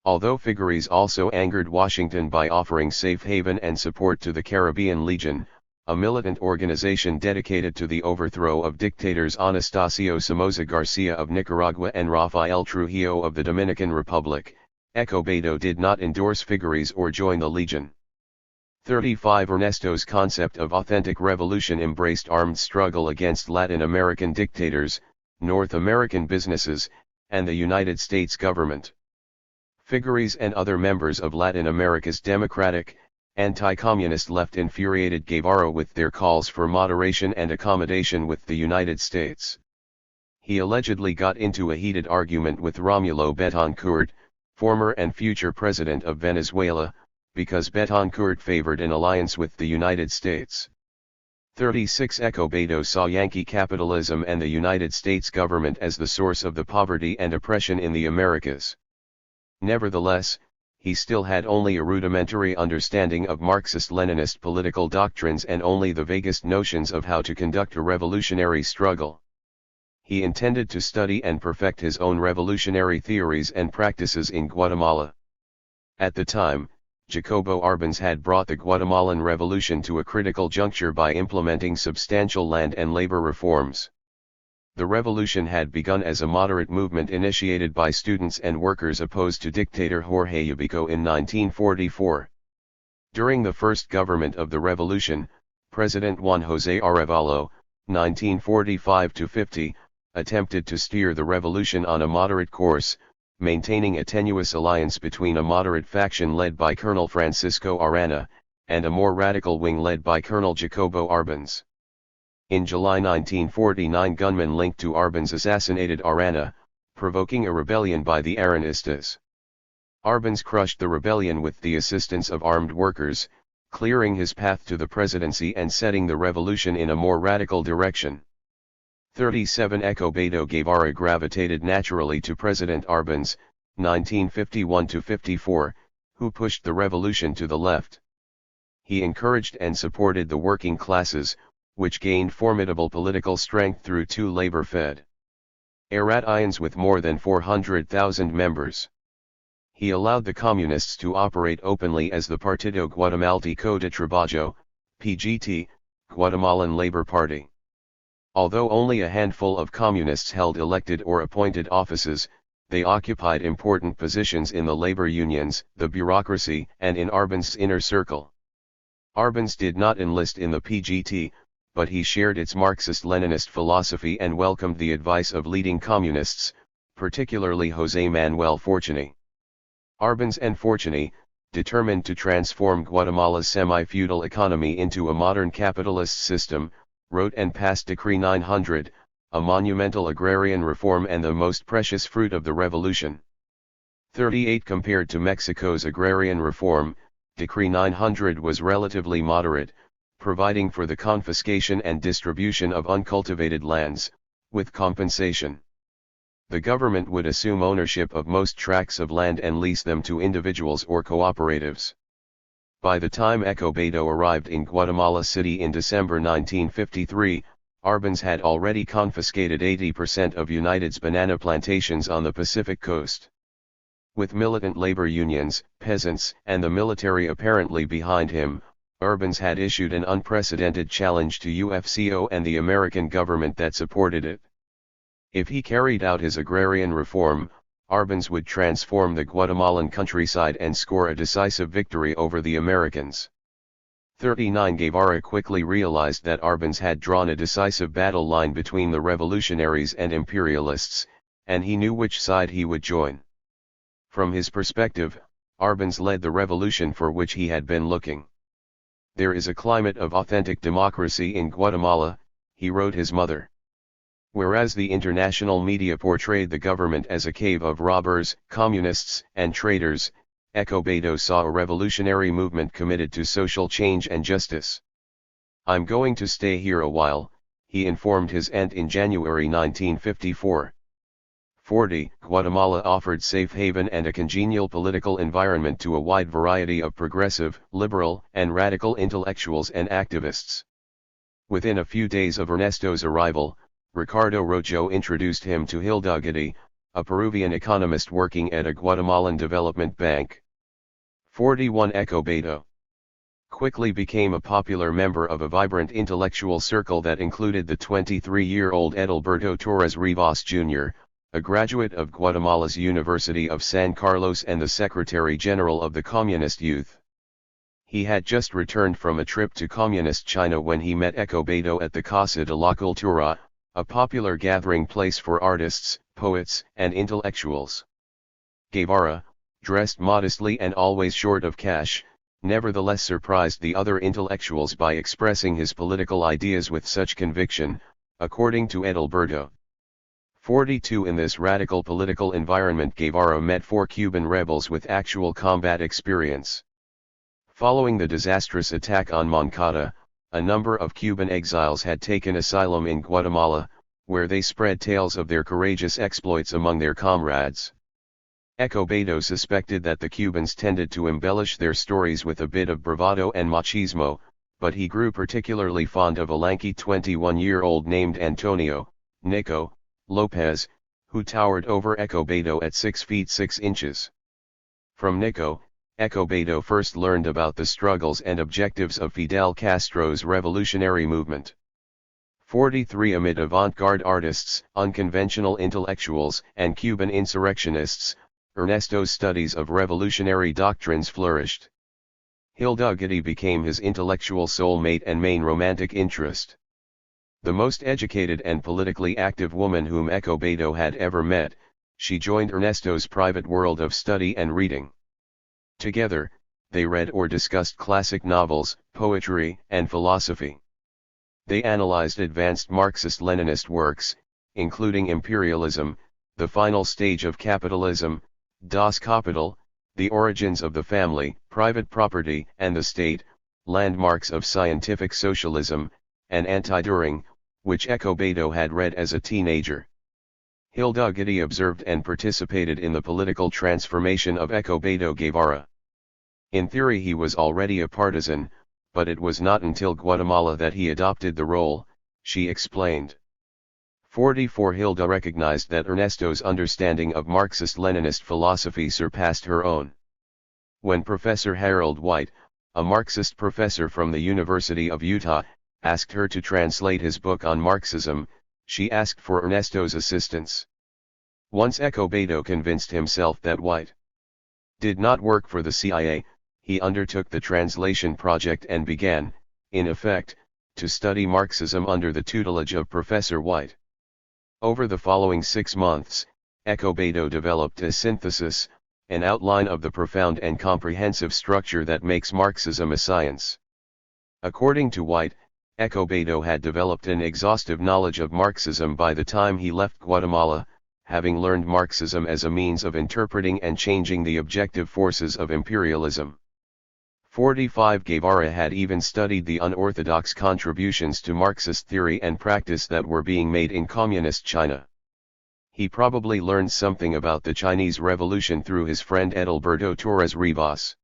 Although Figueres also angered Washington by offering safe haven and support to the Caribbean Legion, a militant organization dedicated to the overthrow of dictators Anastasio Somoza Garcia of Nicaragua and Rafael Trujillo of the Dominican Republic, Escobedo did not endorse Figueres or join the Legion. 35 Ernesto's concept of authentic revolution embraced armed struggle against Latin American dictators, North American businesses, and the United States government. Figueres and other members of Latin America's democratic, anti-communist left infuriated Guevara with their calls for moderation and accommodation with the United States. He allegedly got into a heated argument with Romulo Betancourt, former and future president of Venezuela, because Betancourt favored an alliance with the United States. 36 Escobedo saw Yankee capitalism and the United States government as the source of the poverty and oppression in the Americas. Nevertheless, he still had only a rudimentary understanding of Marxist-Leninist political doctrines and only the vaguest notions of how to conduct a revolutionary struggle. He intended to study and perfect his own revolutionary theories and practices in Guatemala. At the time, Jacobo Arbenz had brought the Guatemalan Revolution to a critical juncture by implementing substantial land and labor reforms. The revolution had begun as a moderate movement initiated by students and workers opposed to dictator Jorge Ubico in 1944. During the first government of the revolution, President Juan José Arevalo, 1945-50, attempted to steer the revolution on a moderate course, maintaining a tenuous alliance between a moderate faction led by Colonel Francisco Arana, and a more radical wing led by Colonel Jacobo Arbenz. In July 1949, gunmen linked to Arbenz assassinated Arana, provoking a rebellion by the Aranistas. Arbenz crushed the rebellion with the assistance of armed workers, clearing his path to the presidency and setting the revolution in a more radical direction. 37 Escobedo Guevara gravitated naturally to President Arbenz, 1951-54, who pushed the revolution to the left. He encouraged and supported the working classes, which gained formidable political strength through two labor-fed Aratians with more than 400,000 members. He allowed the communists to operate openly as the Partido Guatemalteco de Trabajo, PGT, Guatemalan Labor Party. Although only a handful of communists held elected or appointed offices, they occupied important positions in the labor unions, the bureaucracy, and in Arbenz's inner circle. Arbenz did not enlist in the PGT, but he shared its Marxist-Leninist philosophy and welcomed the advice of leading communists, particularly José Manuel Fortuny. Arbenz and Fortuny, determined to transform Guatemala's semi-feudal economy into a modern capitalist system, wrote and passed Decree 900, a monumental agrarian reform and the most precious fruit of the revolution. 38 Compared to Mexico's agrarian reform, Decree 900 was relatively moderate, providing for the confiscation and distribution of uncultivated lands, with compensation. The government would assume ownership of most tracts of land and lease them to individuals or cooperatives. By the time Escobedo arrived in Guatemala City in December 1953, Arbenz had already confiscated 80% of United's banana plantations on the Pacific coast. With militant labor unions, peasants, and the military apparently behind him, Arbenz had issued an unprecedented challenge to UFCO and the American government that supported it. If he carried out his agrarian reform, Arbenz would transform the Guatemalan countryside and score a decisive victory over the Americans. 39 Guevara quickly realized that Arbenz had drawn a decisive battle line between the revolutionaries and imperialists, and he knew which side he would join. From his perspective, Arbenz led the revolution for which he had been looking. There is a climate of authentic democracy in Guatemala, he wrote his mother. Whereas the international media portrayed the government as a cave of robbers, communists, and traitors, Escobedo saw a revolutionary movement committed to social change and justice. "I'm going to stay here a while," he informed his aunt in January 1954. 40 Guatemala offered safe haven and a congenial political environment to a wide variety of progressive, liberal, and radical intellectuals and activists. Within a few days of Ernesto's arrival, Ricardo Rojo introduced him to Hilda Guidi, a Peruvian economist working at a Guatemalan development bank. 41 Escobedo quickly became a popular member of a vibrant intellectual circle that included the 23-year-old Edilberto Torres Rivas Jr., a graduate of Guatemala's University of San Carlos and the Secretary General of the Communist Youth. He had just returned from a trip to Communist China when he met Escobedo at the Casa de la Cultura, a popular gathering place for artists, poets, and intellectuals. Guevara, dressed modestly and always short of cash, nevertheless surprised the other intellectuals by expressing his political ideas with such conviction, according to Edilberto. 42 In this radical political environment Guevara met 4 Cuban rebels with actual combat experience. Following the disastrous attack on Moncada, a number of Cuban exiles had taken asylum in Guatemala, where they spread tales of their courageous exploits among their comrades. Escobedo suspected that the Cubans tended to embellish their stories with a bit of bravado and machismo, but he grew particularly fond of a lanky 21-year-old named Antonio, Nico, Lopez, who towered over Escobedo at 6 feet 6 inches. From Nico, Escobedo first learned about the struggles and objectives of Fidel Castro's revolutionary movement. 43 Amid avant-garde artists, unconventional intellectuals, and Cuban insurrectionists, Ernesto's studies of revolutionary doctrines flourished. Hilda Guidi became his intellectual soulmate and main romantic interest. The most educated and politically active woman whom Escobedo had ever met, she joined Ernesto's private world of study and reading. Together, they read or discussed classic novels, poetry, and philosophy. They analyzed advanced Marxist-Leninist works, including Imperialism, The Final Stage of Capitalism, Das Kapital, The Origins of the Family, Private Property and the State, Landmarks of Scientific Socialism, and Anti-Düring, which Escobedo had read as a teenager. Hilda Guidi observed and participated in the political transformation of Escobedo Guevara. In theory he was already a partisan, but it was not until Guatemala that he adopted the role, she explained. 44 Hilda recognized that Ernesto's understanding of Marxist-Leninist philosophy surpassed her own. When Professor Harold White, a Marxist professor from the University of Utah, asked her to translate his book on Marxism, she asked for Ernesto's assistance. Once Escobedo convinced himself that White did not work for the CIA, he undertook the translation project and began, in effect, to study Marxism under the tutelage of Professor White. Over the following 6 months, Escobedo developed a synthesis, an outline of the profound and comprehensive structure that makes Marxism a science. According to White, Escobedo had developed an exhaustive knowledge of Marxism by the time he left Guatemala, having learned Marxism as a means of interpreting and changing the objective forces of imperialism. 45 Guevara had even studied the unorthodox contributions to Marxist theory and practice that were being made in communist China. He probably learned something about the Chinese Revolution through his friend Edilberto Torres Rivas.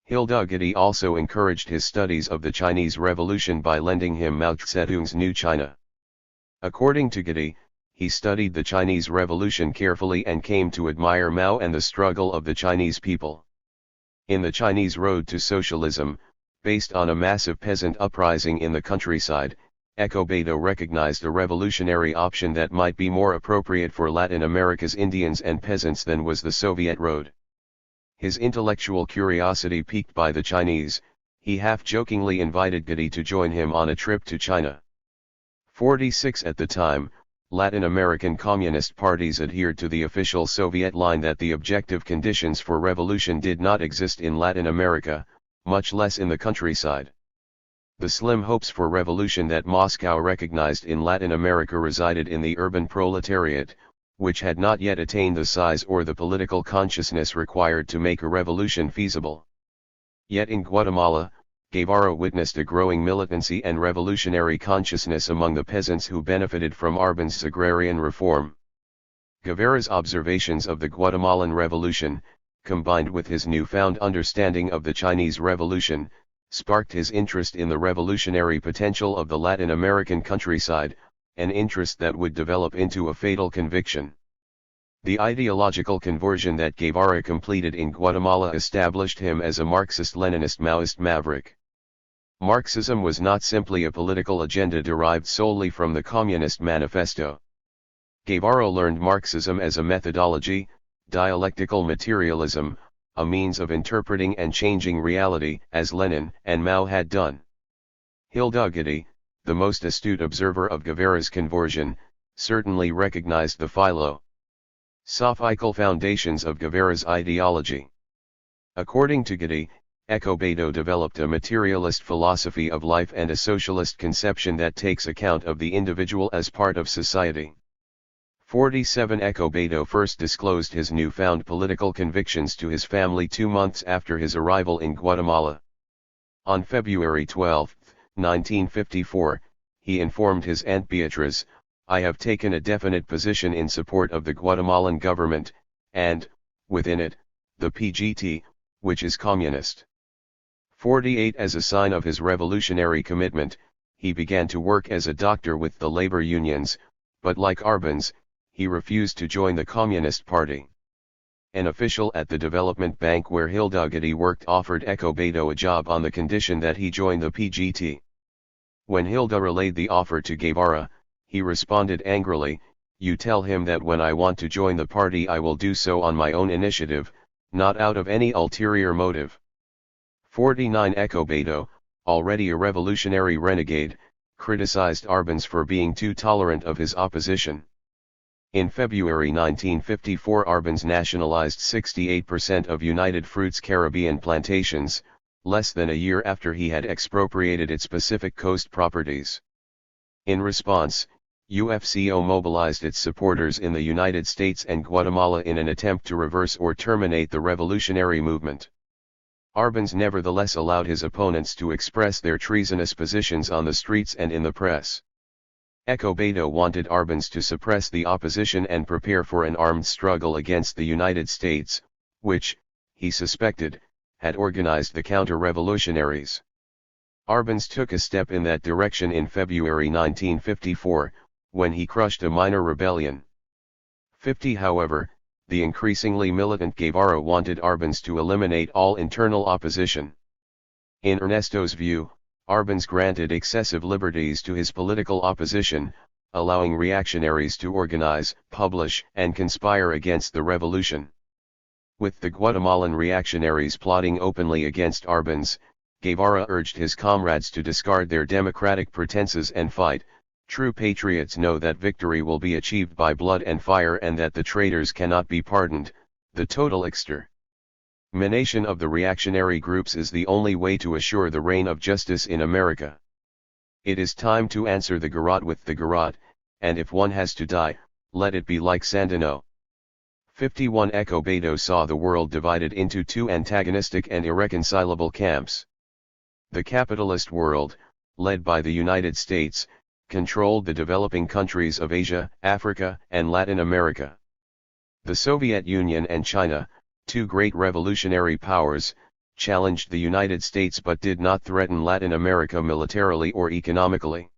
Hilda Guidi also encouraged his studies of the Chinese Revolution by lending him Mao Zedong's New China. According to Guidi, he studied the Chinese Revolution carefully and came to admire Mao and the struggle of the Chinese people. In The Chinese Road to Socialism, based on a massive peasant uprising in the countryside, Escobedo recognized a revolutionary option that might be more appropriate for Latin America's Indians and peasants than was the Soviet road. His intellectual curiosity piqued by the Chinese, he half-jokingly invited Guidi to join him on a trip to China. 46 At the time, Latin American communist parties adhered to the official Soviet line that the objective conditions for revolution did not exist in Latin America, much less in the countryside. The slim hopes for revolution that Moscow recognized in Latin America resided in the urban proletariat, which had not yet attained the size or the political consciousness required to make a revolution feasible. Yet in Guatemala, Guevara witnessed a growing militancy and revolutionary consciousness among the peasants who benefited from Arben's agrarian reform. Guevara's observations of the Guatemalan Revolution, combined with his newfound understanding of the Chinese Revolution, sparked his interest in the revolutionary potential of the Latin American countryside, an interest that would develop into a fatal conviction. The ideological conversion that Guevara completed in Guatemala established him as a Marxist-Leninist Maoist maverick. Marxism was not simply a political agenda derived solely from the Communist Manifesto. Guevara learned Marxism as a methodology, dialectical materialism, a means of interpreting and changing reality, as Lenin and Mao had done. Hilda Guidi, the most astute observer of Guevara's conversion, certainly recognized the philosophical foundations of Guevara's ideology. According to Guidi, Escobedo developed a materialist philosophy of life and a socialist conception that takes account of the individual as part of society. 47 Escobedo first disclosed his newfound political convictions to his family 2 months after his arrival in Guatemala. On February 12, 1954, he informed his Aunt Beatriz, "I have taken a definite position in support of the Guatemalan government, and, within it, the PGT, which is communist." 48 As a sign of his revolutionary commitment, he began to work as a doctor with the labor unions, but like Arbenz, he refused to join the Communist Party. An official at the development bank where Hildagati worked offered Escobedo a job on the condition that he join the PGT. When Hilda relayed the offer to Guevara, he responded angrily, "You tell him that when I want to join the party I will do so on my own initiative, not out of any ulterior motive." 49 Escobedo, already a revolutionary renegade, criticized Arbenz for being too tolerant of his opposition. In February 1954 Arbenz nationalized 68% of United Fruit's Caribbean plantations, less than a year after he had expropriated its Pacific Coast properties. In response, UFCO mobilized its supporters in the United States and Guatemala in an attempt to reverse or terminate the revolutionary movement. Arbenz nevertheless allowed his opponents to express their treasonous positions on the streets and in the press. Escobedo wanted Arbenz to suppress the opposition and prepare for an armed struggle against the United States, which, he suspected, had organized the counter-revolutionaries. Arbenz took a step in that direction in February 1954, when he crushed a minor rebellion. 50 However, the increasingly militant Guevara wanted Arbenz to eliminate all internal opposition. In Ernesto's view, Arbenz granted excessive liberties to his political opposition, allowing reactionaries to organize, publish, and conspire against the revolution. With the Guatemalan reactionaries plotting openly against Arbenz, Guevara urged his comrades to discard their democratic pretenses and fight. "True patriots know that victory will be achieved by blood and fire and that the traitors cannot be pardoned. The total extermination of the reactionary groups is the only way to assure the reign of justice in America. It is time to answer the garrote with the garrote, and if one has to die, let it be like Sandino." 51 Escobedo saw the world divided into two antagonistic and irreconcilable camps. The capitalist world, led by the United States, controlled the developing countries of Asia, Africa, and Latin America. The Soviet Union and China, two great revolutionary powers, challenged the United States but did not threaten Latin America militarily or economically.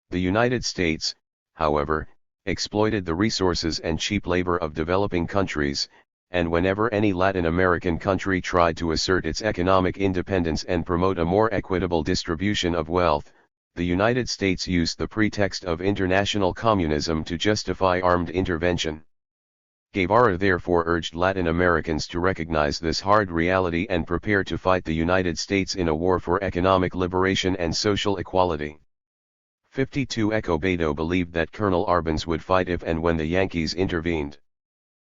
The United States, however, exploited the resources and cheap labor of developing countries, and whenever any Latin American country tried to assert its economic independence and promote a more equitable distribution of wealth, the United States used the pretext of international communism to justify armed intervention. Guevara therefore urged Latin Americans to recognize this hard reality and prepare to fight the United States in a war for economic liberation and social equality. 52 Escobedo believed that Colonel Arbenz would fight if and when the Yankees intervened.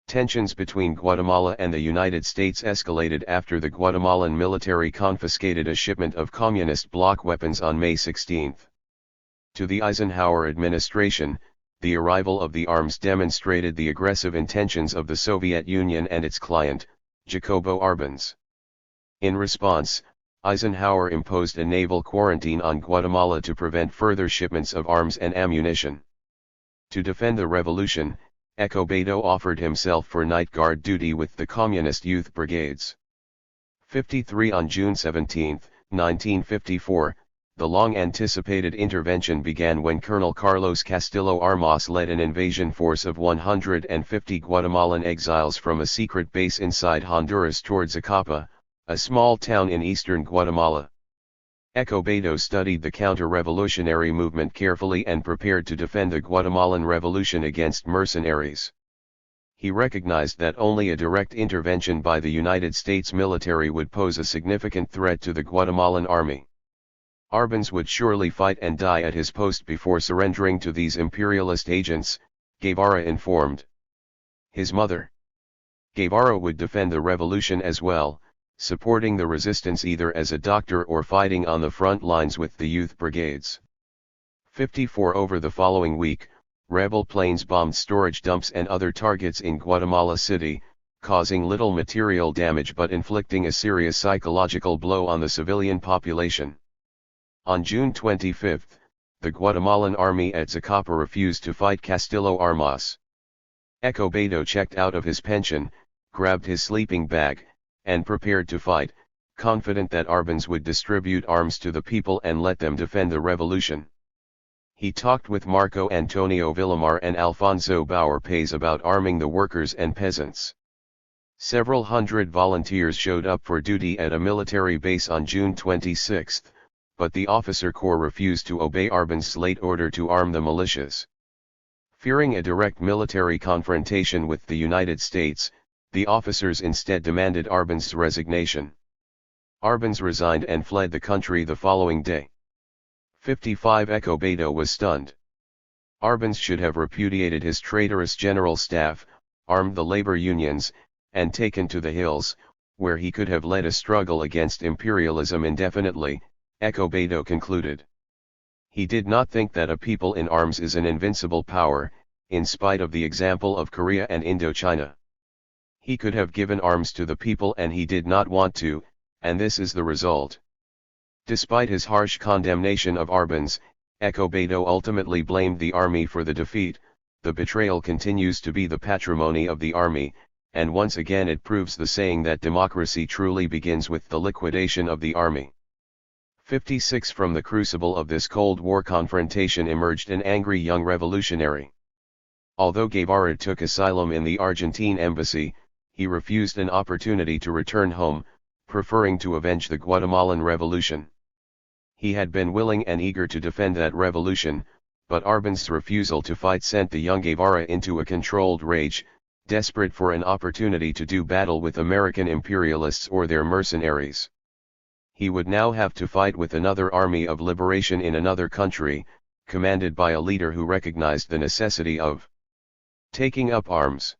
Tensions between Guatemala and the United States escalated after the Guatemalan military confiscated a shipment of communist bloc weapons on May 16. To the Eisenhower administration, the arrival of the arms demonstrated the aggressive intentions of the Soviet Union and its client, Jacobo Arbenz. In response, Eisenhower imposed a naval quarantine on Guatemala to prevent further shipments of arms and ammunition. To defend the revolution, Escobedo offered himself for night guard duty with the Communist Youth Brigades. 53 On June 17, 1954, the long-anticipated intervention began when Colonel Carlos Castillo Armas led an invasion force of 150 Guatemalan exiles from a secret base inside Honduras toward Zacapa, a small town in eastern Guatemala. Escobedo studied the counter-revolutionary movement carefully and prepared to defend the Guatemalan revolution against mercenaries. He recognized that only a direct intervention by the United States military would pose a significant threat to the Guatemalan army. Arbenz would surely fight and die at his post before surrendering to these imperialist agents, Guevara informed his mother. Guevara would defend the revolution as well, supporting the resistance either as a doctor or fighting on the front lines with the youth brigades. 54 Over the following week, rebel planes bombed storage dumps and other targets in Guatemala City, causing little material damage but inflicting a serious psychological blow on the civilian population. On June 25, the Guatemalan army at Zacapa refused to fight Castillo Armas. Escobedo checked out of his pension, grabbed his sleeping bag, and prepared to fight, confident that Arbenz would distribute arms to the people and let them defend the revolution. He talked with Marco Antonio Villamar and Alfonso Bauer Pais about arming the workers and peasants. Several hundred volunteers showed up for duty at a military base on June 26, but the officer corps refused to obey Arben's late order to arm the militias. Fearing a direct military confrontation with the United States, the officers instead demanded Arben's resignation. Arbenz resigned and fled the country the following day. 55 Escobedo was stunned. Arbenz should have repudiated his traitorous general staff, armed the labor unions, and taken to the hills, where he could have led a struggle against imperialism indefinitely, Escobedo concluded. He did not think that a people in arms is an invincible power, in spite of the example of Korea and Indochina. He could have given arms to the people and he did not want to, and this is the result. Despite his harsh condemnation of Arbenz, Escobedo ultimately blamed the army for the defeat. The betrayal continues to be the patrimony of the army, and once again it proves the saying that democracy truly begins with the liquidation of the army. 56 From the crucible of this Cold War confrontation emerged an angry young revolutionary. Although Guevara took asylum in the Argentine embassy, he refused an opportunity to return home, preferring to avenge the Guatemalan Revolution. He had been willing and eager to defend that revolution, but Arbenz's refusal to fight sent the young Guevara into a controlled rage, desperate for an opportunity to do battle with American imperialists or their mercenaries. He would now have to fight with another army of liberation in another country, commanded by a leader who recognized the necessity of taking up arms.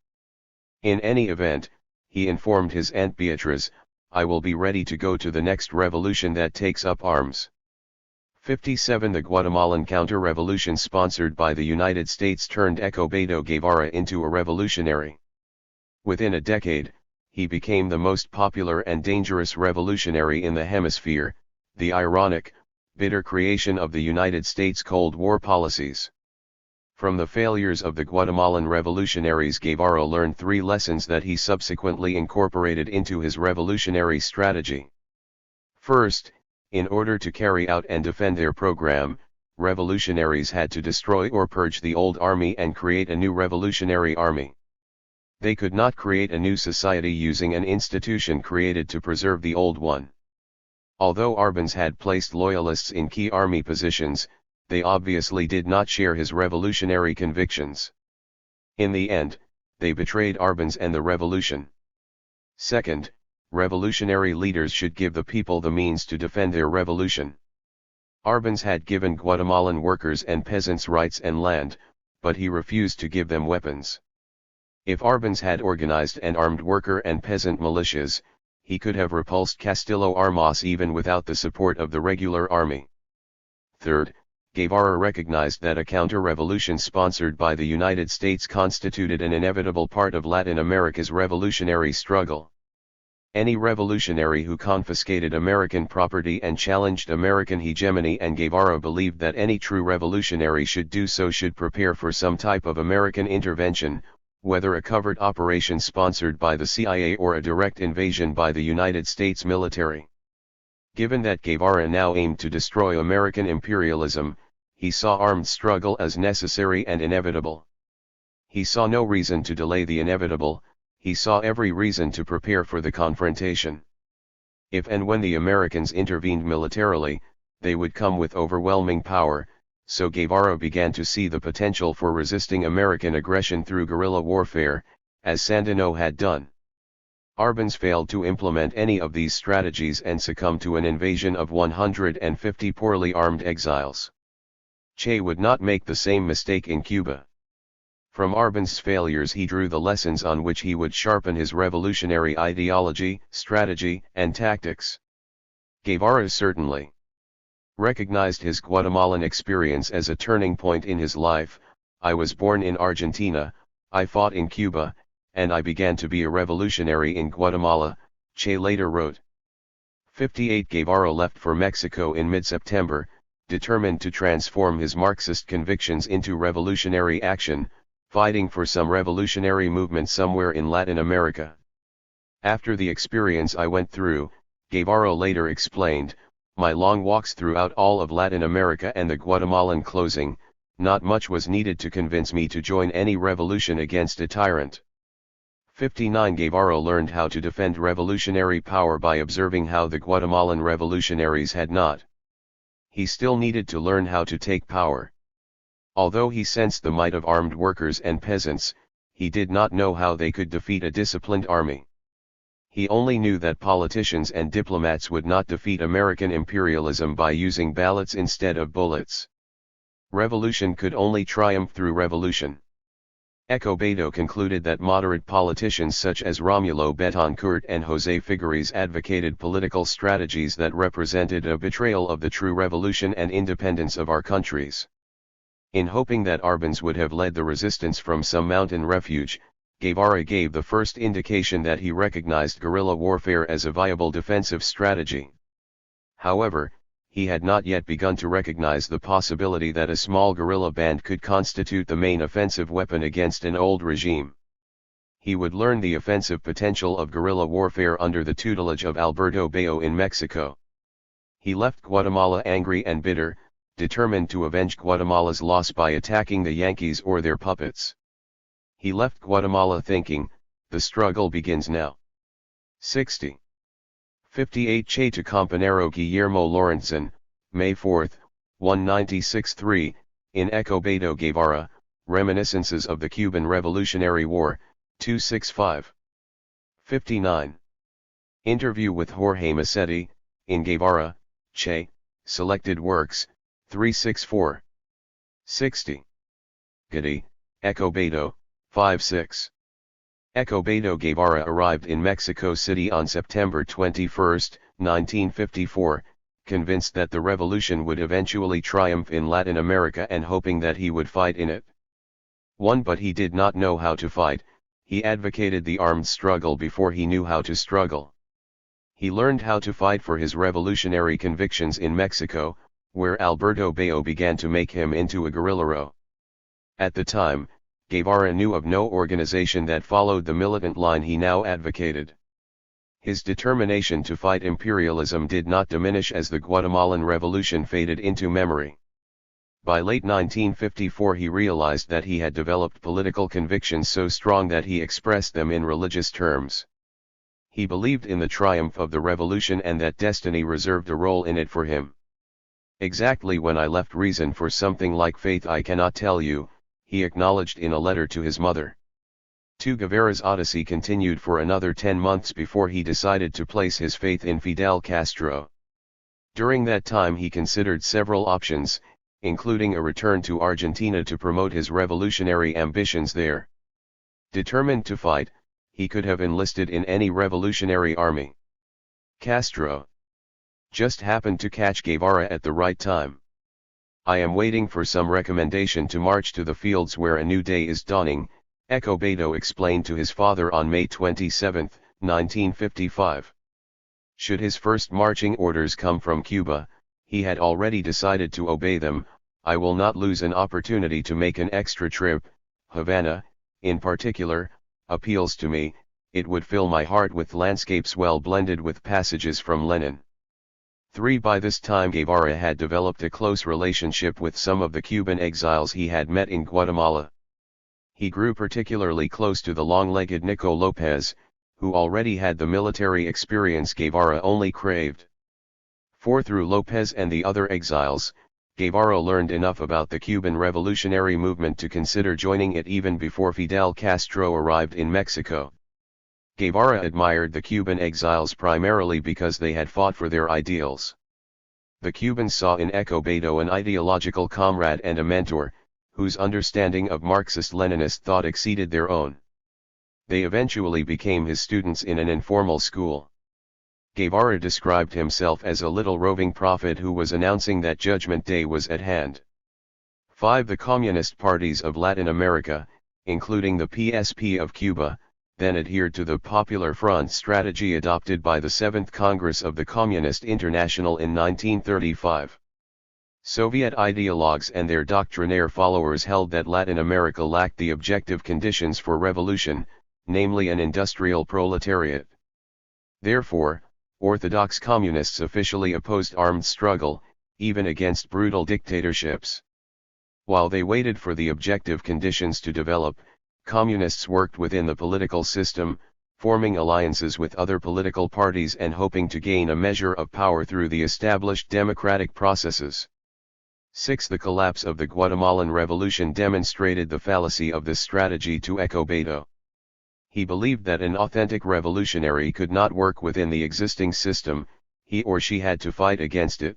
In any event, he informed his Aunt Beatriz, "I will be ready to go to the next revolution that takes up arms." 57 The Guatemalan counter-revolution sponsored by the United States turned Escobedo Guevara into a revolutionary. Within a decade, he became the most popular and dangerous revolutionary in the hemisphere, the ironic, bitter creation of the United States Cold War policies. From the failures of the Guatemalan revolutionaries, Guevara learned 3 lessons that he subsequently incorporated into his revolutionary strategy. First, in order to carry out and defend their program, revolutionaries had to destroy or purge the old army and create a new revolutionary army. They could not create a new society using an institution created to preserve the old one. Although Arbenz had placed loyalists in key army positions, they obviously did not share his revolutionary convictions. In the end, they betrayed Arbenz and the revolution. Second, revolutionary leaders should give the people the means to defend their revolution. Arbenz had given Guatemalan workers and peasants rights and land, but he refused to give them weapons. If Arbenz had organized and armed worker and peasant militias, he could have repulsed Castillo Armas even without the support of the regular army. Third, Guevara recognized that a counter-revolution sponsored by the United States constituted an inevitable part of Latin America's revolutionary struggle. Any revolutionary who confiscated American property and challenged American hegemony, and Guevara believed that any true revolutionary should prepare for some type of American intervention, whether a covert operation sponsored by the CIA or a direct invasion by the United States military. Given that Guevara now aimed to destroy American imperialism, he saw armed struggle as necessary and inevitable. He saw no reason to delay the inevitable, he saw every reason to prepare for the confrontation. If and when the Americans intervened militarily, they would come with overwhelming power, so Guevara began to see the potential for resisting American aggression through guerrilla warfare, as Sandino had done. Arbenz failed to implement any of these strategies and succumbed to an invasion of 150 poorly armed exiles. Che would not make the same mistake in Cuba. From Arbenz's failures he drew the lessons on which he would sharpen his revolutionary ideology, strategy, and tactics. Guevara certainly recognized his Guatemalan experience as a turning point in his life. "I was born in Argentina, I fought in Cuba, and I began to be a revolutionary in Guatemala," Che later wrote. 58 Guevara left for Mexico in mid-September, determined to transform his Marxist convictions into revolutionary action, fighting for some revolutionary movement somewhere in Latin America. "After the experience I went through," Guevara later explained, "my long walks throughout all of Latin America and the Guatemalan closing, not much was needed to convince me to join any revolution against a tyrant." 59 Guevara learned how to defend revolutionary power by observing how the Guatemalan revolutionaries had not. He still needed to learn how to take power. Although he sensed the might of armed workers and peasants, he did not know how they could defeat a disciplined army. He only knew that politicians and diplomats would not defeat American imperialism by using ballots instead of bullets. Revolution could only triumph through revolution. Escobedo concluded that moderate politicians such as Romulo Betancourt and José Figueres advocated political strategies that represented a betrayal of the true revolution and independence of our countries. In hoping that Arbans would have led the resistance from some mountain refuge, Guevara gave the first indication that he recognized guerrilla warfare as a viable defensive strategy. However, he had not yet begun to recognize the possibility that a small guerrilla band could constitute the main offensive weapon against an old regime. He would learn the offensive potential of guerrilla warfare under the tutelage of Alberto Bayo in Mexico. He left Guatemala angry and bitter, determined to avenge Guatemala's loss by attacking the Yankees or their puppets. He left Guatemala thinking, the struggle begins now. 60. 58 Che to Compañero Guillermo Lorenzen, May 4, 1996-3, in Escobedo Guevara, Reminiscences of the Cuban Revolutionary War, 265. 59. Interview with Jorge Massetti, in Guevara, Che, Selected Works, 364. 60. Gadi, Escobedo, 5-6. Escobedo Guevara arrived in Mexico City on September 21, 1954, convinced that the revolution would eventually triumph in Latin America and hoping that he would fight in it. But he did not know how to fight. He advocated the armed struggle before he knew how to struggle. He learned how to fight for his revolutionary convictions in Mexico, where Alberto Bayo began to make him into a guerrillero. At the time, Guevara knew of no organization that followed the militant line he now advocated. His determination to fight imperialism did not diminish as the Guatemalan Revolution faded into memory. By late 1954 he realized that he had developed political convictions so strong that he expressed them in religious terms. He believed in the triumph of the revolution and that destiny reserved a role in it for him. Exactly when I left reason for something like faith I cannot tell you, he acknowledged in a letter to his mother. Guevara's odyssey continued for another 10 months before he decided to place his faith in Fidel Castro. During that time he considered several options, including a return to Argentina to promote his revolutionary ambitions there. Determined to fight, he could have enlisted in any revolutionary army. Castro just happened to catch Guevara at the right time. I am waiting for some recommendation to march to the fields where a new day is dawning, Escobedo explained to his father on May 27, 1955. Should his first marching orders come from Cuba, he had already decided to obey them. I will not lose an opportunity to make an extra trip. Havana, in particular, appeals to me. It would fill my heart with landscapes well blended with passages from Lenin. 3. By this time Guevara had developed a close relationship with some of the Cuban exiles he had met in Guatemala. He grew particularly close to the long-legged Nico Lopez, who already had the military experience Guevara only craved. 4. Through Lopez and the other exiles, Guevara learned enough about the Cuban revolutionary movement to consider joining it even before Fidel Castro arrived in Mexico. Guevara admired the Cuban exiles primarily because they had fought for their ideals. The Cubans saw in Escobedo an ideological comrade and a mentor, whose understanding of Marxist-Leninist thought exceeded their own. They eventually became his students in an informal school. Guevara described himself as a little roving prophet who was announcing that Judgment Day was at hand. 5. The communist parties of Latin America, including the PSP of Cuba, then adhered to the Popular Front strategy adopted by the 7th Congress of the Communist International in 1935. Soviet ideologues and their doctrinaire followers held that Latin America lacked the objective conditions for revolution, namely an industrial proletariat. Therefore, Orthodox communists officially opposed armed struggle, even against brutal dictatorships. While they waited for the objective conditions to develop, Communists worked within the political system, forming alliances with other political parties and hoping to gain a measure of power through the established democratic processes. 6. The collapse of the Guatemalan Revolution demonstrated the fallacy of this strategy to Escobedo. He believed that an authentic revolutionary could not work within the existing system, he or she had to fight against it.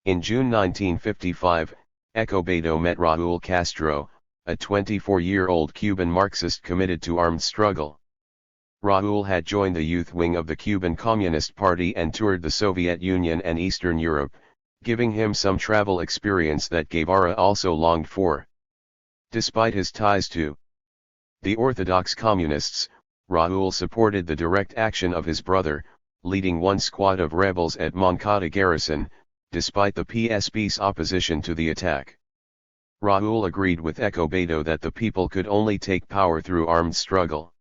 In June 1955, Escobedo met Raúl Castro, a 24-year-old Cuban Marxist committed to armed struggle. Raúl had joined the youth wing of the Cuban Communist Party and toured the Soviet Union and Eastern Europe, giving him some travel experience that Guevara also longed for. Despite his ties to the Orthodox Communists, Raúl supported the direct action of his brother, leading one squad of rebels at Moncada garrison, despite the PSP's opposition to the attack. Raúl agreed with Escobedo that the people could only take power through armed struggle.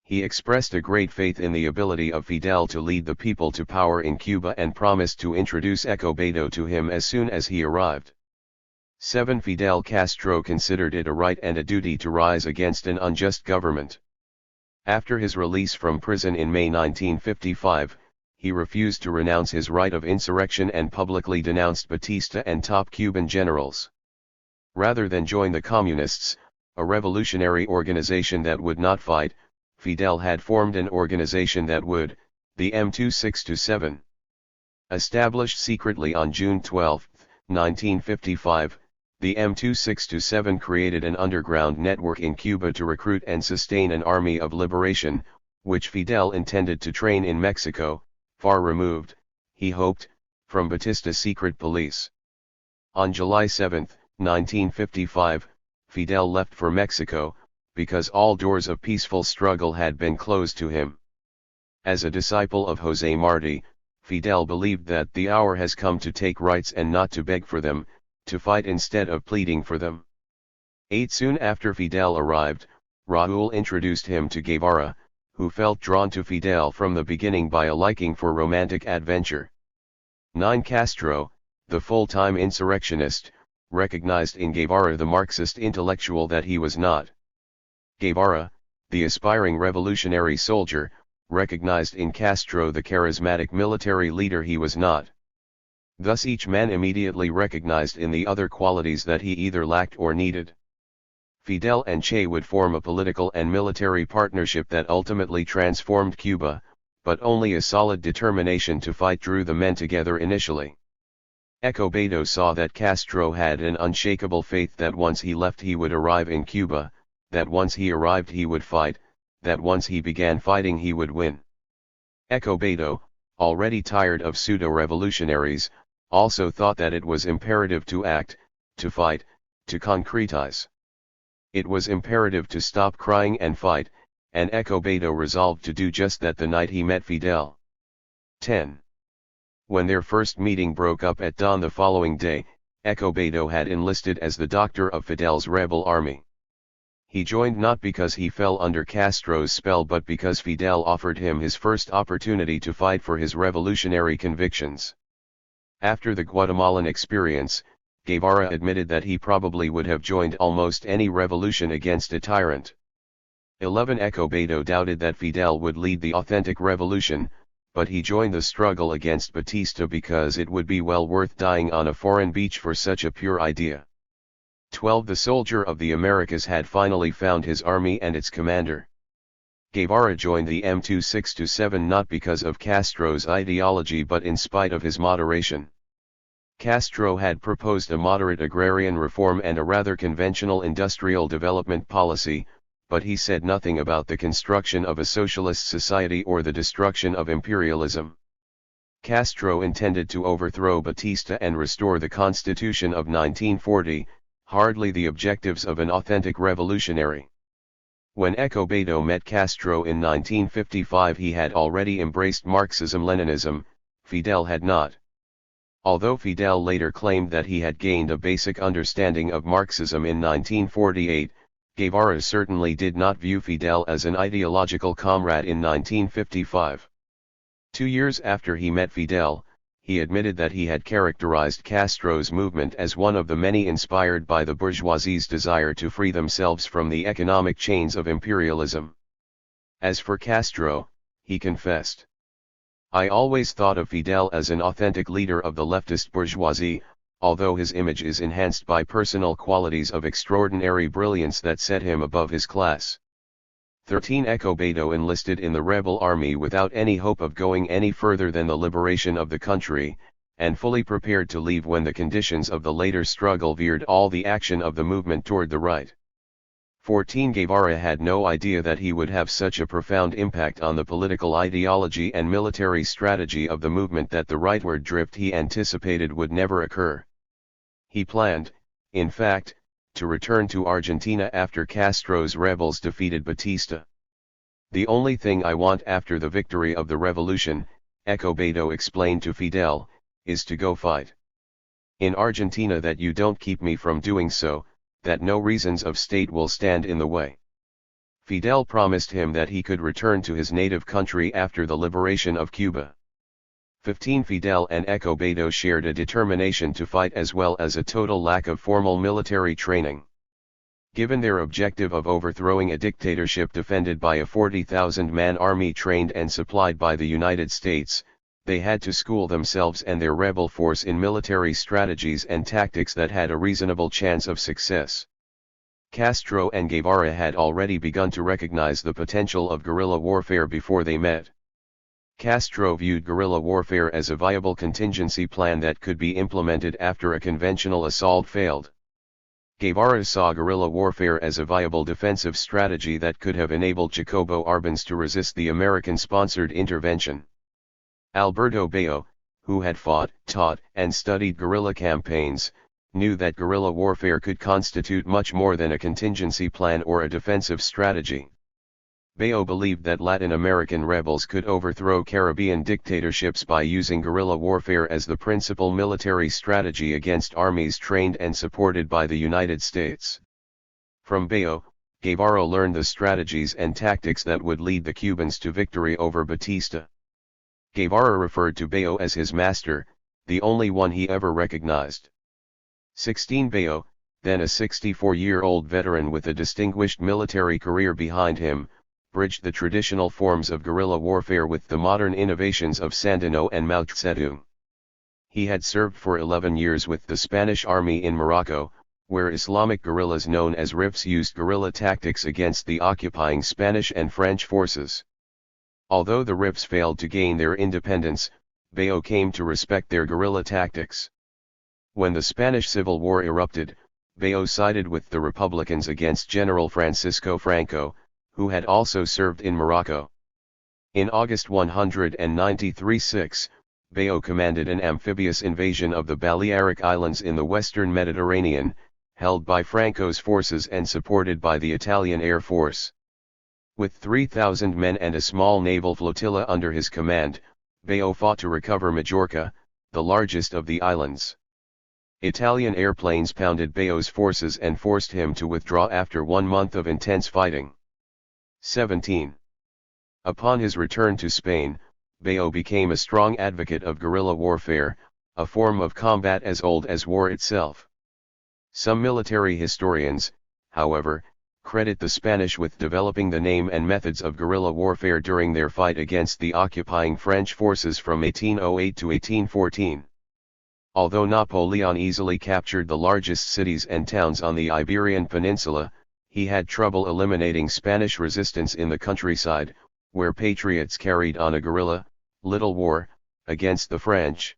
He expressed a great faith in the ability of Fidel to lead the people to power in Cuba and promised to introduce Escobedo to him as soon as he arrived. 7. Fidel Castro considered it a right and a duty to rise against an unjust government. After his release from prison in May 1955, he refused to renounce his right of insurrection and publicly denounced Batista and top Cuban generals. Rather than join the Communists, a revolutionary organization that would not fight, Fidel had formed an organization that would, the M2627. Established secretly on June 12, 1955, the M2627 created an underground network in Cuba to recruit and sustain an army of liberation, which Fidel intended to train in Mexico, far removed, he hoped, from Batista's secret police. On July 7, 1955, Fidel left for Mexico, because all doors of peaceful struggle had been closed to him. As a disciple of José Martí, Fidel believed that the hour has come to take rights and not to beg for them, to fight instead of pleading for them. 8. Soon after Fidel arrived, Raúl introduced him to Guevara, who felt drawn to Fidel from the beginning by a liking for romantic adventure. 9. Castro, the full-time insurrectionist, recognized in Guevara the Marxist intellectual that he was not. Guevara, the aspiring revolutionary soldier, recognized in Castro the charismatic military leader he was not. Thus each man immediately recognized in the other qualities that he either lacked or needed. Fidel and Che would form a political and military partnership that ultimately transformed Cuba, but only a solid determination to fight drew the men together initially. Escobedo saw that Castro had an unshakable faith that once he left he would arrive in Cuba, that once he arrived he would fight, that once he began fighting he would win. Escobedo, already tired of pseudo-revolutionaries, also thought that it was imperative to act, to fight, to concretize. It was imperative to stop crying and fight, and Escobedo resolved to do just that the night he met Fidel. 10. When their first meeting broke up at dawn the following day, Escobedo had enlisted as the doctor of Fidel's rebel army. He joined not because he fell under Castro's spell but because Fidel offered him his first opportunity to fight for his revolutionary convictions. After the Guatemalan experience, Guevara admitted that he probably would have joined almost any revolution against a tyrant. 11. Escobedo doubted that Fidel would lead the authentic revolution, but he joined the struggle against Batista because it would be well worth dying on a foreign beach for such a pure idea. 12. The soldier of the Americas had finally found his army and its commander. Guevara joined the M2627 not because of Castro's ideology but in spite of his moderation. Castro had proposed a moderate agrarian reform and a rather conventional industrial development policy, but he said nothing about the construction of a socialist society or the destruction of imperialism. Castro intended to overthrow Batista and restore the Constitution of 1940, hardly the objectives of an authentic revolutionary. When Escobedo met Castro in 1955 he had already embraced Marxism-Leninism, Fidel had not. Although Fidel later claimed that he had gained a basic understanding of Marxism in 1948, Guevara certainly did not view Fidel as an ideological comrade in 1955. 2 years after he met Fidel, he admitted that he had characterized Castro's movement as one of the many inspired by the bourgeoisie's desire to free themselves from the economic chains of imperialism. As for Castro, he confessed, "I always thought of Fidel as an authentic leader of the leftist bourgeoisie, although his image is enhanced by personal qualities of extraordinary brilliance that set him above his class." 13 Escobedo enlisted in the rebel army without any hope of going any further than the liberation of the country, and fully prepared to leave when the conditions of the later struggle veered all the action of the movement toward the right. 14 Guevara had no idea that he would have such a profound impact on the political ideology and military strategy of the movement that the rightward drift he anticipated would never occur. He planned, in fact, to return to Argentina after Castro's rebels defeated Batista. "The only thing I want after the victory of the revolution," Escobedo explained to Fidel, "is to go fight in Argentina, that you don't keep me from doing so, that no reasons of state will stand in the way." Fidel promised him that he could return to his native country after the liberation of Cuba. 15 Fidel and Escobedo shared a determination to fight as well as a total lack of formal military training. Given their objective of overthrowing a dictatorship defended by a 40,000-man army trained and supplied by the United States, they had to school themselves and their rebel force in military strategies and tactics that had a reasonable chance of success. Castro and Guevara had already begun to recognize the potential of guerrilla warfare before they met. Castro viewed guerrilla warfare as a viable contingency plan that could be implemented after a conventional assault failed. Guevara saw guerrilla warfare as a viable defensive strategy that could have enabled Jacobo Arbenz to resist the American-sponsored intervention. Alberto Bayo, who had fought, taught, and studied guerrilla campaigns, knew that guerrilla warfare could constitute much more than a contingency plan or a defensive strategy. Bayo believed that Latin American rebels could overthrow Caribbean dictatorships by using guerrilla warfare as the principal military strategy against armies trained and supported by the United States. From Bayo, Guevara learned the strategies and tactics that would lead the Cubans to victory over Batista. Guevara referred to Bayo as his master, the only one he ever recognized. 16 Bayo, then a 64-year-old veteran with a distinguished military career behind him, bridged the traditional forms of guerrilla warfare with the modern innovations of Sandino and Mao Zedong. He had served for 11 years with the Spanish army in Morocco, where Islamic guerrillas known as RIFs used guerrilla tactics against the occupying Spanish and French forces. Although the RIFs failed to gain their independence, Bayo came to respect their guerrilla tactics. When the Spanish Civil War erupted, Bayo sided with the Republicans against General Francisco Franco, who had also served in Morocco. In August 193-6, Bayo commanded an amphibious invasion of the Balearic Islands in the western Mediterranean, held by Franco's forces and supported by the Italian Air Force. With 3,000 men and a small naval flotilla under his command, Bayo fought to recover Majorca, the largest of the islands. Italian airplanes pounded Bayo's forces and forced him to withdraw after 1 month of intense fighting. 17. Upon his return to Spain, Bayo became a strong advocate of guerrilla warfare, a form of combat as old as war itself. Some military historians, however, credit the Spanish with developing the name and methods of guerrilla warfare during their fight against the occupying French forces from 1808 to 1814. Although Napoleon easily captured the largest cities and towns on the Iberian Peninsula, he had trouble eliminating Spanish resistance in the countryside, where patriots carried on a guerrilla, little war, against the French.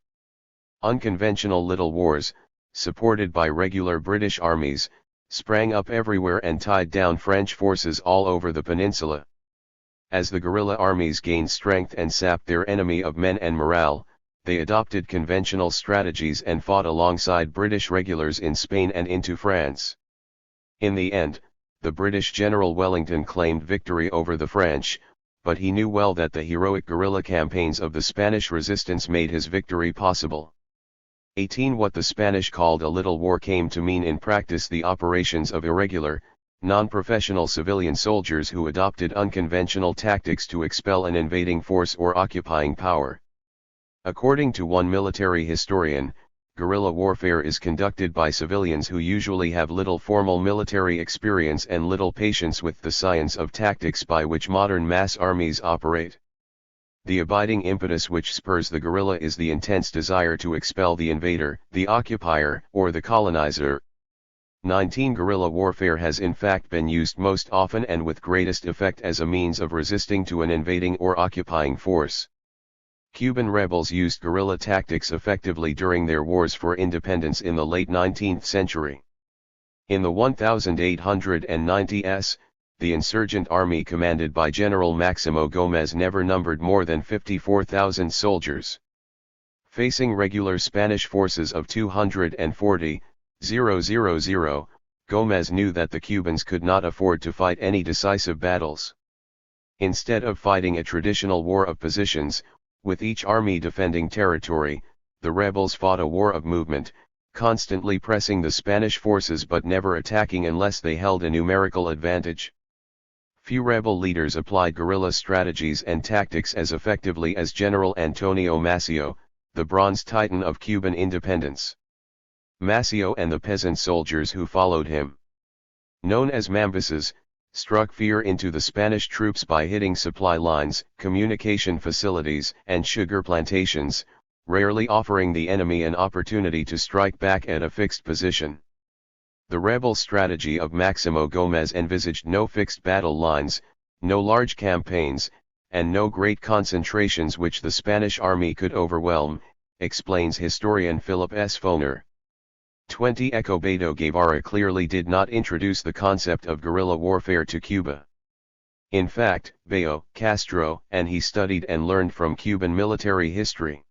Unconventional little wars, supported by regular British armies, sprang up everywhere and tied down French forces all over the peninsula. As the guerrilla armies gained strength and sapped their enemy of men and morale, they adopted conventional strategies and fought alongside British regulars in Spain and into France. In the end, the British General Wellington claimed victory over the French, but he knew well that the heroic guerrilla campaigns of the Spanish resistance made his victory possible. 18 What the Spanish called a little war came to mean in practice the operations of irregular, non-professional civilian soldiers who adopted unconventional tactics to expel an invading force or occupying power. According to one military historian, guerrilla warfare is conducted by civilians who usually have little formal military experience and little patience with the science of tactics by which modern mass armies operate. The abiding impetus which spurs the guerrilla is the intense desire to expel the invader, the occupier, or the colonizer. 19. Guerrilla warfare has in fact been used most often and with greatest effect as a means of resisting to an invading or occupying force. Cuban rebels used guerrilla tactics effectively during their wars for independence in the late 19th century. In the 1890s, the insurgent army commanded by General Maximo Gómez never numbered more than 54,000 soldiers. Facing regular Spanish forces of 240,000, Gómez knew that the Cubans could not afford to fight any decisive battles. Instead of fighting a traditional war of positions, with each army defending territory, the rebels fought a war of movement, constantly pressing the Spanish forces but never attacking unless they held a numerical advantage. Few rebel leaders applied guerrilla strategies and tactics as effectively as General Antonio Maceo, the bronze titan of Cuban independence. Maceo and the peasant soldiers who followed him, known as mambises, struck fear into the Spanish troops by hitting supply lines, communication facilities, and sugar plantations, rarely offering the enemy an opportunity to strike back at a fixed position. The rebel strategy of Maximo Gómez envisaged no fixed battle lines, no large campaigns, and no great concentrations which the Spanish army could overwhelm, explains historian Philip S. Foner. 20. Escobedo Guevara clearly did not introduce the concept of guerrilla warfare to Cuba. In fact, Bayo, Castro, and he studied and learned from Cuban military history.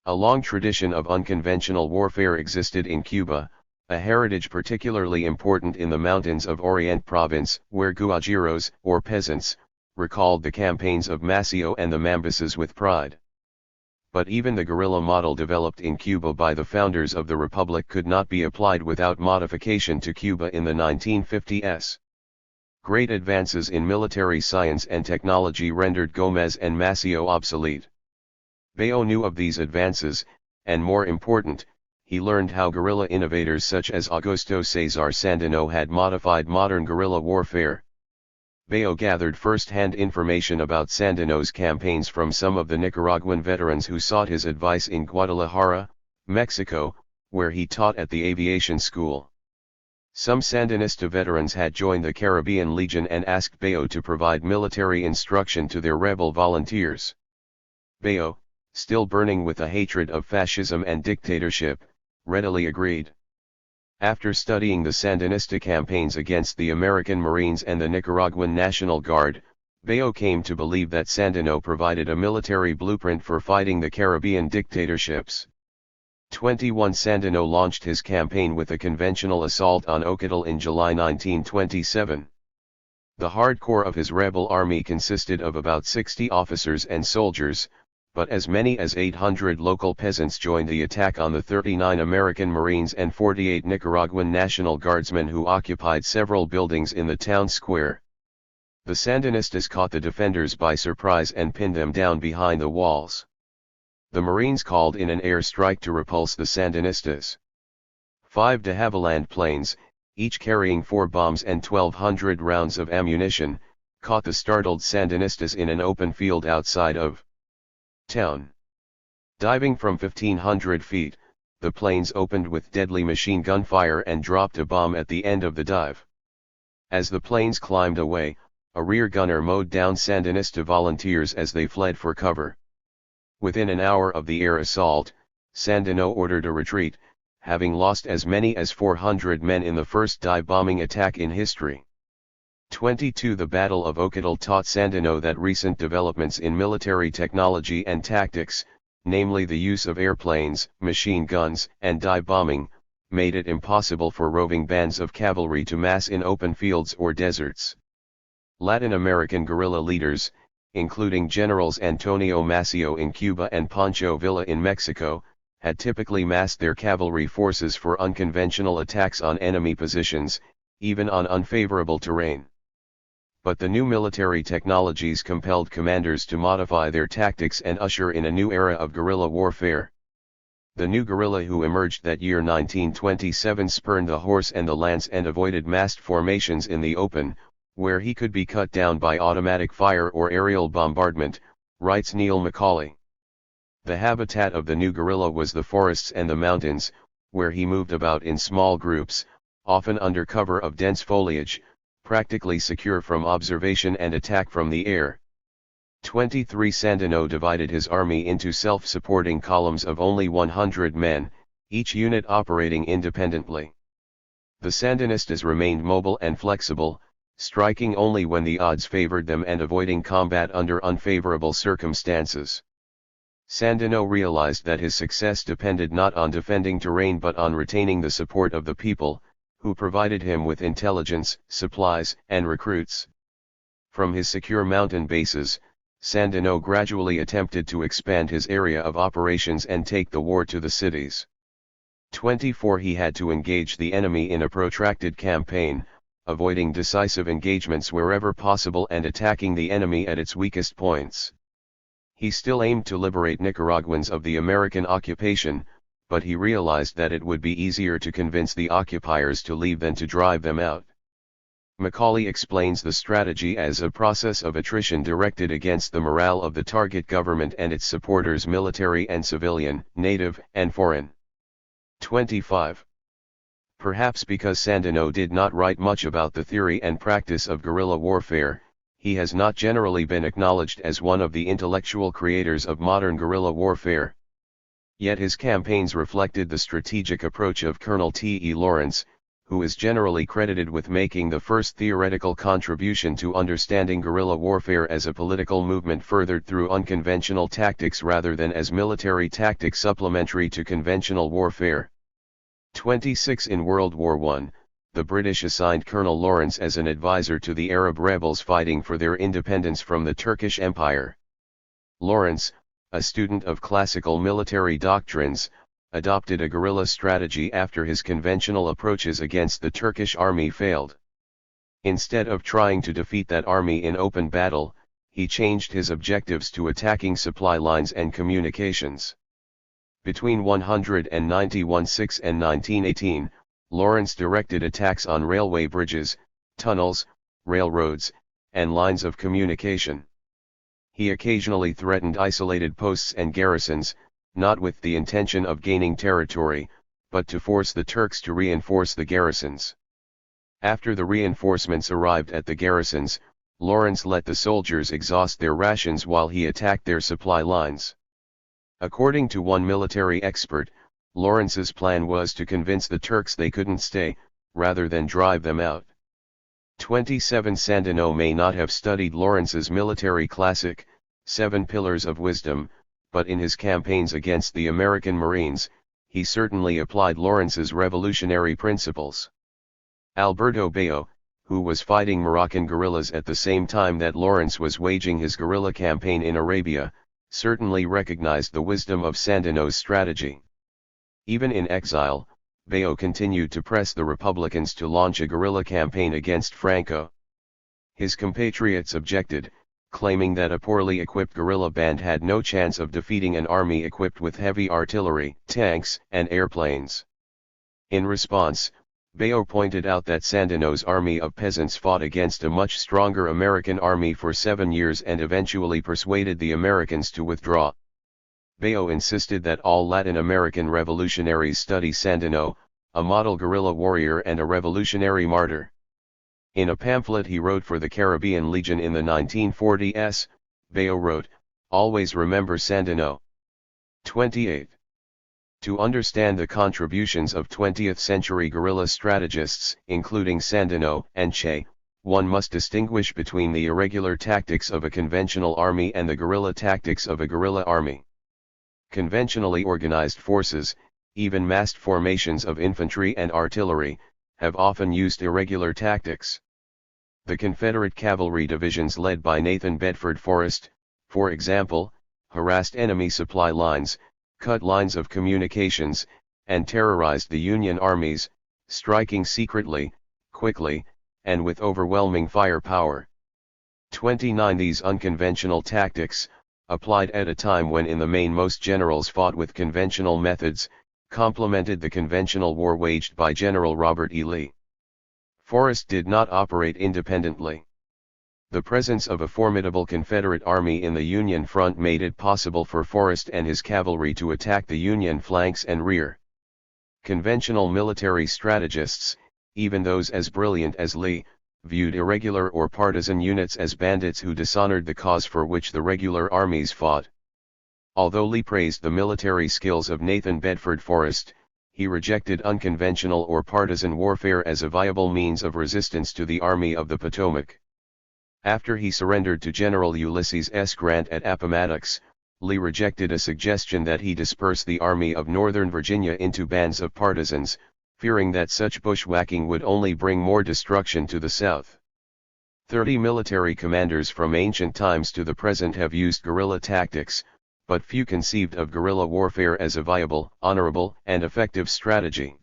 A long tradition of unconventional warfare existed in Cuba, a heritage particularly important in the mountains of Orient Province, where guajiros, or peasants, recalled the campaigns of Maceo and the mambises with pride. But even the guerrilla model developed in Cuba by the founders of the Republic could not be applied without modification to Cuba in the 1950s. Great advances in military science and technology rendered Gómez and Maceo obsolete. Bayo knew of these advances, and more important, he learned how guerrilla innovators such as Augusto César Sandino had modified modern guerrilla warfare. Bayo gathered first-hand information about Sandino's campaigns from some of the Nicaraguan veterans who sought his advice in Guadalajara, Mexico, where he taught at the aviation school. Some Sandinista veterans had joined the Caribbean Legion and asked Bayo to provide military instruction to their rebel volunteers. Bayo, still burning with a hatred of fascism and dictatorship, readily agreed. After studying the Sandinista campaigns against the American Marines and the Nicaraguan National Guard, Bayo came to believe that Sandino provided a military blueprint for fighting the Caribbean dictatorships. 21. Sandino launched his campaign with a conventional assault on Ocotal in July 1927. The hardcore of his rebel army consisted of about 60 officers and soldiers, but as many as 800 local peasants joined the attack on the 39 American Marines and 48 Nicaraguan National Guardsmen who occupied several buildings in the town square. The Sandinistas caught the defenders by surprise and pinned them down behind the walls. The Marines called in an air strike to repulse the Sandinistas. 5 de Havilland planes, each carrying 4 bombs and 1,200 rounds of ammunition, caught the startled Sandinistas in an open field outside of town. Diving from 1,500 feet, the planes opened with deadly machine gun fire and dropped a bomb at the end of the dive. As the planes climbed away, a rear gunner mowed down Sandinista volunteers as they fled for cover. Within an hour of the air assault, Sandino ordered a retreat, having lost as many as 400 men in the first dive-bombing attack in history. 22. The Battle of Ocotal taught Sandino that recent developments in military technology and tactics, namely the use of airplanes, machine guns, and dive bombing, made it impossible for roving bands of cavalry to mass in open fields or deserts. Latin American guerrilla leaders, including Generals Antonio Maceo in Cuba and Pancho Villa in Mexico, had typically massed their cavalry forces for unconventional attacks on enemy positions, even on unfavorable terrain. But the new military technologies compelled commanders to modify their tactics and usher in a new era of guerrilla warfare. The new guerrilla who emerged that year 1927 spurned the horse and the lance and avoided massed formations in the open, where he could be cut down by automatic fire or aerial bombardment, writes Neil Macaulay. The habitat of the new guerrilla was the forests and the mountains, where he moved about in small groups, often under cover of dense foliage, practically secure from observation and attack from the air. 23 Sandino divided his army into self-supporting columns of only 100 men, each unit operating independently. The Sandinistas remained mobile and flexible, striking only when the odds favored them and avoiding combat under unfavorable circumstances. Sandino realized that his success depended not on defending terrain but on retaining the support of the people, who provided him with intelligence, supplies, and recruits. From his secure mountain bases, Sandino gradually attempted to expand his area of operations and take the war to the cities. 24 He had to engage the enemy in a protracted campaign, avoiding decisive engagements wherever possible and attacking the enemy at its weakest points. He still aimed to liberate Nicaraguans of the American occupation, but he realized that it would be easier to convince the occupiers to leave than to drive them out. Macaulay explains the strategy as a process of attrition directed against the morale of the target government and its supporters, military and civilian, native and foreign. 25. Perhaps because Sandino did not write much about the theory and practice of guerrilla warfare, he has not generally been acknowledged as one of the intellectual creators of modern guerrilla warfare. Yet his campaigns reflected the strategic approach of Colonel T.E. Lawrence, who is generally credited with making the first theoretical contribution to understanding guerrilla warfare as a political movement furthered through unconventional tactics rather than as military tactics supplementary to conventional warfare. 26 In World War I, the British assigned Colonel Lawrence as an advisor to the Arab rebels fighting for their independence from the Turkish Empire. Lawrence, a student of classical military doctrines, adopted a guerrilla strategy after his conventional approaches against the Turkish army failed. Instead of trying to defeat that army in open battle, he changed his objectives to attacking supply lines and communications. Between 191-6 and 1918, Lawrence directed attacks on railway bridges, tunnels, railroads, and lines of communication. He occasionally threatened isolated posts and garrisons, not with the intention of gaining territory, but to force the Turks to reinforce the garrisons. After the reinforcements arrived at the garrisons, Lawrence let the soldiers exhaust their rations while he attacked their supply lines. According to one military expert, Lawrence's plan was to convince the Turks they couldn't stay, rather than drive them out. 27 Sandino may not have studied Lawrence's military classic, Seven Pillars of Wisdom, but in his campaigns against the American Marines, he certainly applied Lawrence's revolutionary principles. Alberto Bayo, who was fighting Moroccan guerrillas at the same time that Lawrence was waging his guerrilla campaign in Arabia, certainly recognized the wisdom of Sandino's strategy. Even in exile, Bayo continued to press the Republicans to launch a guerrilla campaign against Franco. His compatriots objected, claiming that a poorly equipped guerrilla band had no chance of defeating an army equipped with heavy artillery, tanks, and airplanes. In response, Bayo pointed out that Sandino's army of peasants fought against a much stronger American army for 7 years and eventually persuaded the Americans to withdraw. Bayo insisted that all Latin American revolutionaries study Sandino, a model guerrilla warrior and a revolutionary martyr. In a pamphlet he wrote for the Caribbean Legion in the 1940s, Bayo wrote, "Always remember Sandino." 28. To understand the contributions of 20th-century guerrilla strategists, including Sandino and Che, one must distinguish between the irregular tactics of a conventional army and the guerrilla tactics of a guerrilla army. Conventionally organized forces, even massed formations of infantry and artillery, have often used irregular tactics. The Confederate cavalry divisions led by Nathan Bedford Forrest, for example, harassed enemy supply lines, cut lines of communications, and terrorized the Union armies, striking secretly, quickly, and with overwhelming firepower. 29 These unconventional tactics, applied at a time when in the main most generals fought with conventional methods, complemented the conventional war waged by General Robert E. Lee. Forrest did not operate independently. The presence of a formidable Confederate army in the Union front made it possible for Forrest and his cavalry to attack the Union flanks and rear. Conventional military strategists, even those as brilliant as Lee, viewed irregular or partisan units as bandits who dishonored the cause for which the regular armies fought. Although Lee praised the military skills of Nathan Bedford Forrest, he rejected unconventional or partisan warfare as a viable means of resistance to the Army of the Potomac. After he surrendered to General Ulysses S. Grant at Appomattox, Lee rejected a suggestion that he disperse the Army of Northern Virginia into bands of partisans, fearing that such bushwhacking would only bring more destruction to the South. 30 military commanders from ancient times to the present have used guerrilla tactics, but few conceived of guerrilla warfare as a viable, honorable, and effective strategy.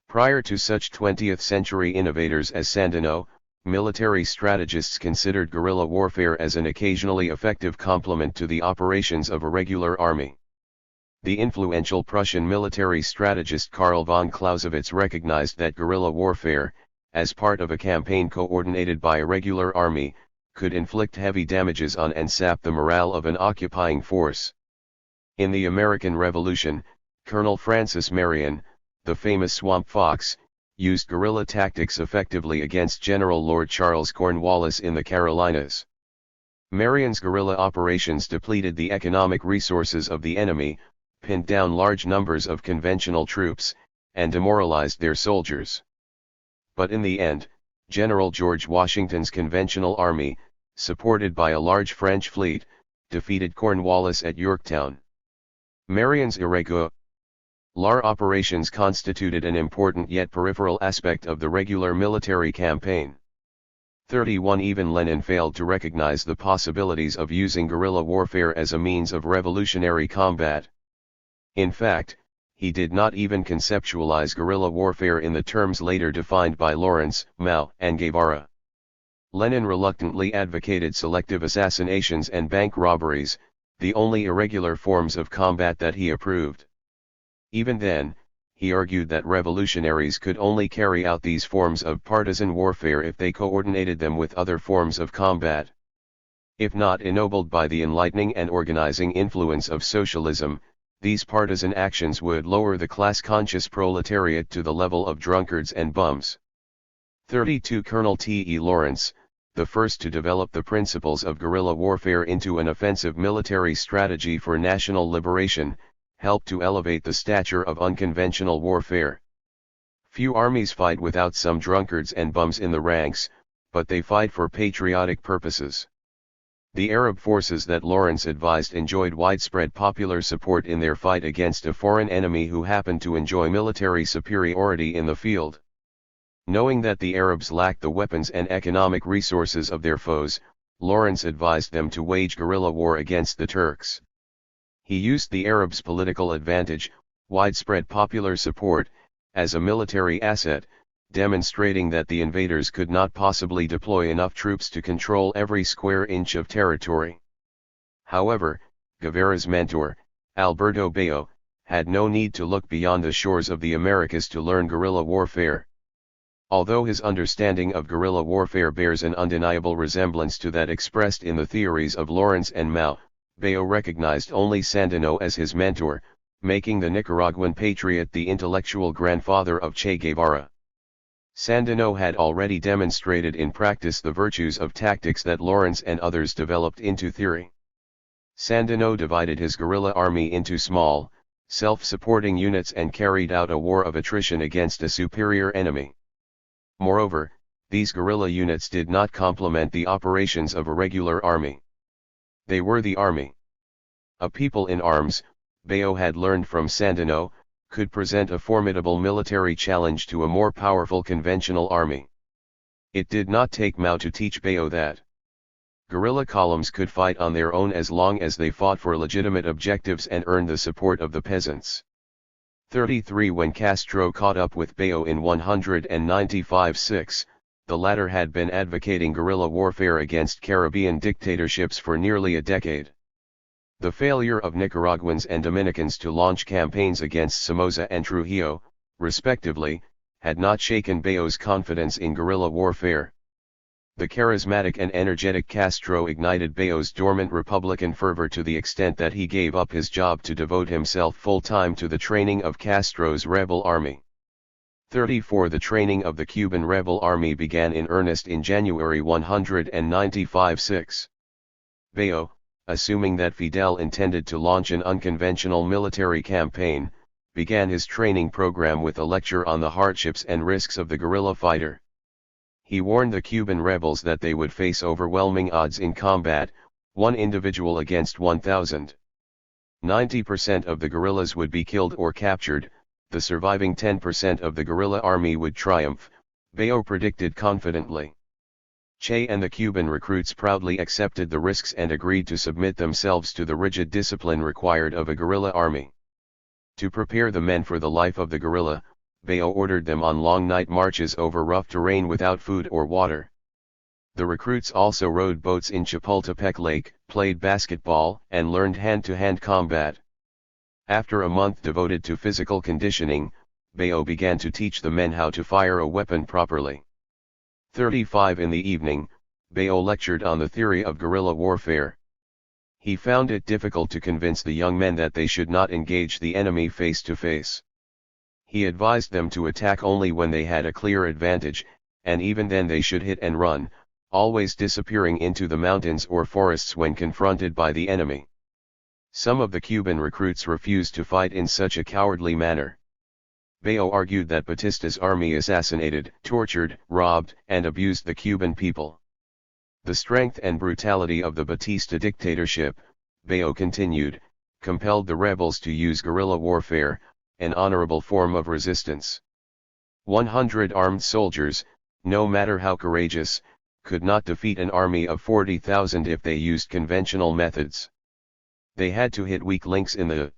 Prior to such 20th-century innovators as Sandino, military strategists considered guerrilla warfare as an occasionally effective complement to the operations of a regular army. The influential Prussian military strategist Karl von Clausewitz recognized that guerrilla warfare, as part of a campaign coordinated by a regular army, could inflict heavy damages on and sap the morale of an occupying force. In the American Revolution, Colonel Francis Marion, the famous Swamp Fox, used guerrilla tactics effectively against General Lord Charles Cornwallis in the Carolinas. Marion's guerrilla operations depleted the economic resources of the enemy, pinned down large numbers of conventional troops, and demoralized their soldiers. But in the end, General George Washington's conventional army, supported by a large French fleet, defeated Cornwallis at Yorktown. Marion's irregular operations constituted an important yet peripheral aspect of the regular military campaign. 31 Even Lenin failed to recognize the possibilities of using guerrilla warfare as a means of revolutionary combat. In fact, he did not even conceptualize guerrilla warfare in the terms later defined by Lawrence, Mao, and Guevara. Lenin reluctantly advocated selective assassinations and bank robberies, the only irregular forms of combat that he approved. Even then, he argued that revolutionaries could only carry out these forms of partisan warfare if they coordinated them with other forms of combat. If not ennobled by the enlightening and organizing influence of socialism, these partisan actions would lower the class-conscious proletariat to the level of drunkards and bums. 32 Colonel T. E. Lawrence, the first to develop the principles of guerrilla warfare into an offensive military strategy for national liberation, helped to elevate the stature of unconventional warfare. Few armies fight without some drunkards and bums in the ranks, but they fight for patriotic purposes. The Arab forces that Lawrence advised enjoyed widespread popular support in their fight against a foreign enemy who happened to enjoy military superiority in the field. Knowing that the Arabs lacked the weapons and economic resources of their foes, Lawrence advised them to wage guerrilla war against the Turks. He used the Arabs' political advantage, widespread popular support, as a military asset, demonstrating that the invaders could not possibly deploy enough troops to control every square inch of territory. However, Guevara's mentor, Alberto Bayo, had no need to look beyond the shores of the Americas to learn guerrilla warfare. Although his understanding of guerrilla warfare bears an undeniable resemblance to that expressed in the theories of Lawrence and Mao, Bayo recognized only Sandino as his mentor, making the Nicaraguan patriot the intellectual grandfather of Che Guevara. Sandino had already demonstrated in practice the virtues of tactics that Lawrence and others developed into theory. Sandino divided his guerrilla army into small, self-supporting units and carried out a war of attrition against a superior enemy. Moreover, these guerrilla units did not complement the operations of a regular army. They were the army. A people in arms, Bayo had learned from Sandino, could present a formidable military challenge to a more powerful conventional army. It did not take Mao to teach Bayo that guerrilla columns could fight on their own as long as they fought for legitimate objectives and earned the support of the peasants. 33 When Castro caught up with Bayo in 195-6, the latter had been advocating guerrilla warfare against Caribbean dictatorships for nearly a decade. The failure of Nicaraguans and Dominicans to launch campaigns against Somoza and Trujillo, respectively, had not shaken Bayo's confidence in guerrilla warfare. The charismatic and energetic Castro ignited Bayo's dormant Republican fervor to the extent that he gave up his job to devote himself full-time to the training of Castro's rebel army. 34 The training of the Cuban rebel army began in earnest in January 195-6. Bayo, assuming that Fidel intended to launch an unconventional military campaign, began his training program with a lecture on the hardships and risks of the guerrilla fighter. He warned the Cuban rebels that they would face overwhelming odds in combat, one individual against 1,000. 90% of the guerrillas would be killed or captured, the surviving 10% of the guerrilla army would triumph, Bayo predicted confidently. Che and the Cuban recruits proudly accepted the risks and agreed to submit themselves to the rigid discipline required of a guerrilla army. To prepare the men for the life of the guerrilla, Bayo ordered them on long night marches over rough terrain without food or water. The recruits also rowed boats in Chapultepec Lake, played basketball, and learned hand-to-hand combat. After a month devoted to physical conditioning, Bayo began to teach the men how to fire a weapon properly. 35 In the evening, Bayo lectured on the theory of guerrilla warfare. He found it difficult to convince the young men that they should not engage the enemy face to face. He advised them to attack only when they had a clear advantage, and even then they should hit and run, always disappearing into the mountains or forests when confronted by the enemy. Some of the Cuban recruits refused to fight in such a cowardly manner. Bayo argued that Batista's army assassinated, tortured, robbed, and abused the Cuban people. The strength and brutality of the Batista dictatorship, Bayo continued, compelled the rebels to use guerrilla warfare, an honorable form of resistance. 100 armed soldiers, no matter how courageous, could not defeat an army of 40,000 if they used conventional methods. They had to hit weak links in the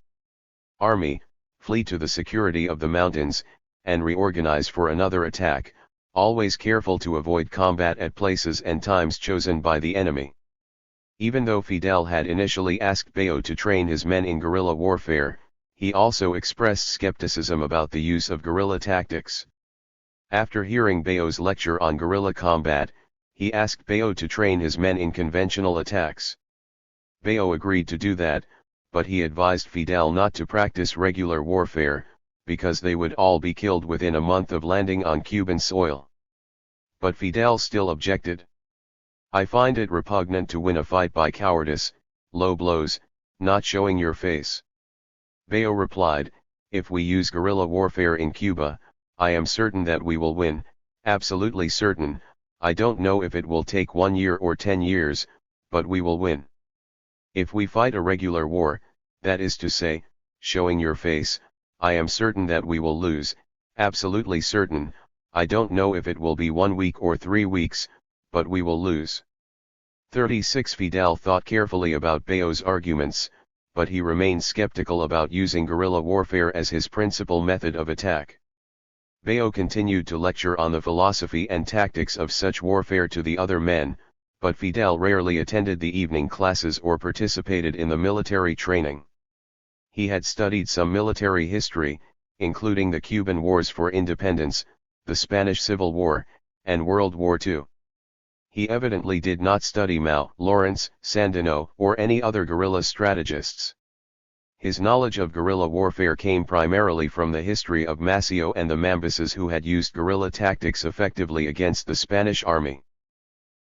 army, flee to the security of the mountains, and reorganize for another attack, always careful to avoid combat at places and times chosen by the enemy. Even though Fidel had initially asked Bayo to train his men in guerrilla warfare, he also expressed skepticism about the use of guerrilla tactics. After hearing Bayo's lecture on guerrilla combat, he asked Bayo to train his men in conventional attacks. Bayo agreed to do that, but he advised Fidel not to practice regular warfare, because they would all be killed within a month of landing on Cuban soil. But Fidel still objected. "I find it repugnant to win a fight by cowardice, low blows, not showing your face." Bayo replied, "If we use guerrilla warfare in Cuba, I am certain that we will win, absolutely certain. I don't know if it will take 1 year or 10 years, but we will win. If we fight a regular war, that is to say, showing your face, I am certain that we will lose, absolutely certain. I don't know if it will be 1 week or 3 weeks, but we will lose." 36 Fidel thought carefully about Bayo's arguments, but he remained skeptical about using guerrilla warfare as his principal method of attack. Bayo continued to lecture on the philosophy and tactics of such warfare to the other men, but Fidel rarely attended the evening classes or participated in the military training. He had studied some military history, including the Cuban Wars for Independence, the Spanish Civil War, and World War II. He evidently did not study Mao, Lawrence, Sandino, or any other guerrilla strategists. His knowledge of guerrilla warfare came primarily from the history of Maceo and the Mambises, who had used guerrilla tactics effectively against the Spanish army.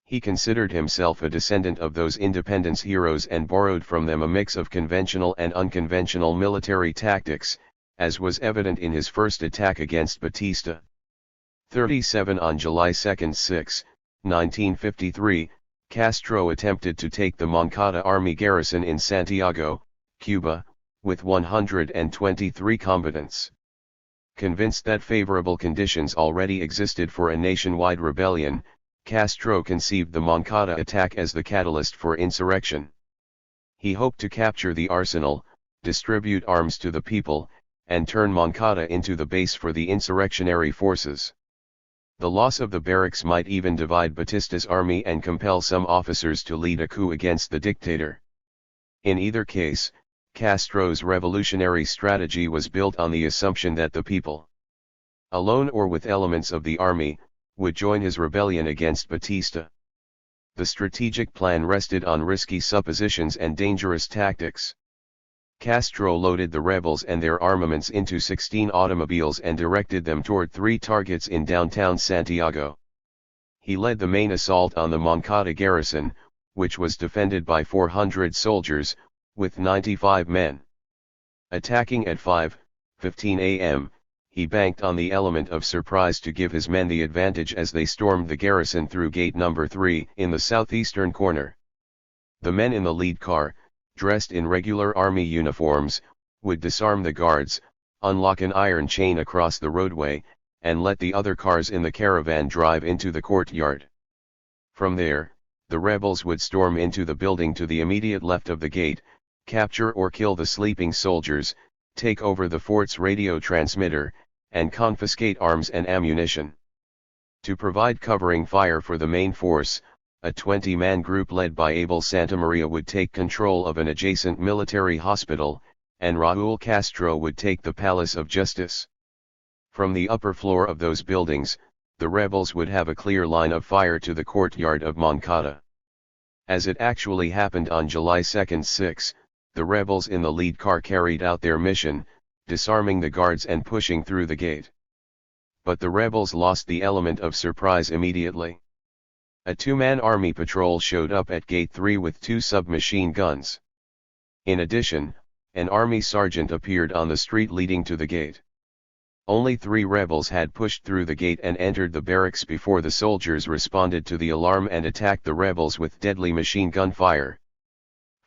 He considered himself a descendant of those independence heroes and borrowed from them a mix of conventional and unconventional military tactics, as was evident in his first attack against Batista. 37 On July 2, 1953, Castro attempted to take the Moncada army garrison in Santiago, Cuba, with 123 combatants. Convinced that favorable conditions already existed for a nationwide rebellion, Castro conceived the Moncada attack as the catalyst for insurrection. He hoped to capture the arsenal, distribute arms to the people, and turn Moncada into the base for the insurrectionary forces. The loss of the barracks might even divide Batista's army and compel some officers to lead a coup against the dictator. In either case, Castro's revolutionary strategy was built on the assumption that the people, alone or with elements of the army, would join his rebellion against Batista. The strategic plan rested on risky suppositions and dangerous tactics. Castro loaded the rebels and their armaments into 16 automobiles and directed them toward 3 targets in downtown Santiago. He led the main assault on the Moncada garrison, which was defended by 400 soldiers, with 95 men. Attacking at 5:15 a.m., he banked on the element of surprise to give his men the advantage as they stormed the garrison through gate number 3 in the southeastern corner. The men in the lead car, dressed in regular army uniforms, would disarm the guards, unlock an iron chain across the roadway, and let the other cars in the caravan drive into the courtyard. From there, the rebels would storm into the building to the immediate left of the gate, capture or kill the sleeping soldiers, take over the fort's radio transmitter, and confiscate arms and ammunition. To provide covering fire for the main force, a 20-man group led by Abel Santamaria would take control of an adjacent military hospital, and Raúl Castro would take the Palace of Justice. From the upper floor of those buildings, the rebels would have a clear line of fire to the courtyard of Moncada. As it actually happened on July 2, 6, the rebels in the lead car carried out their mission, disarming the guards and pushing through the gate. But the rebels lost the element of surprise immediately. A 2-man army patrol showed up at Gate 3 with 2 submachine guns. In addition, an army sergeant appeared on the street leading to the gate. Only 3 rebels had pushed through the gate and entered the barracks before the soldiers responded to the alarm and attacked the rebels with deadly machine gun fire.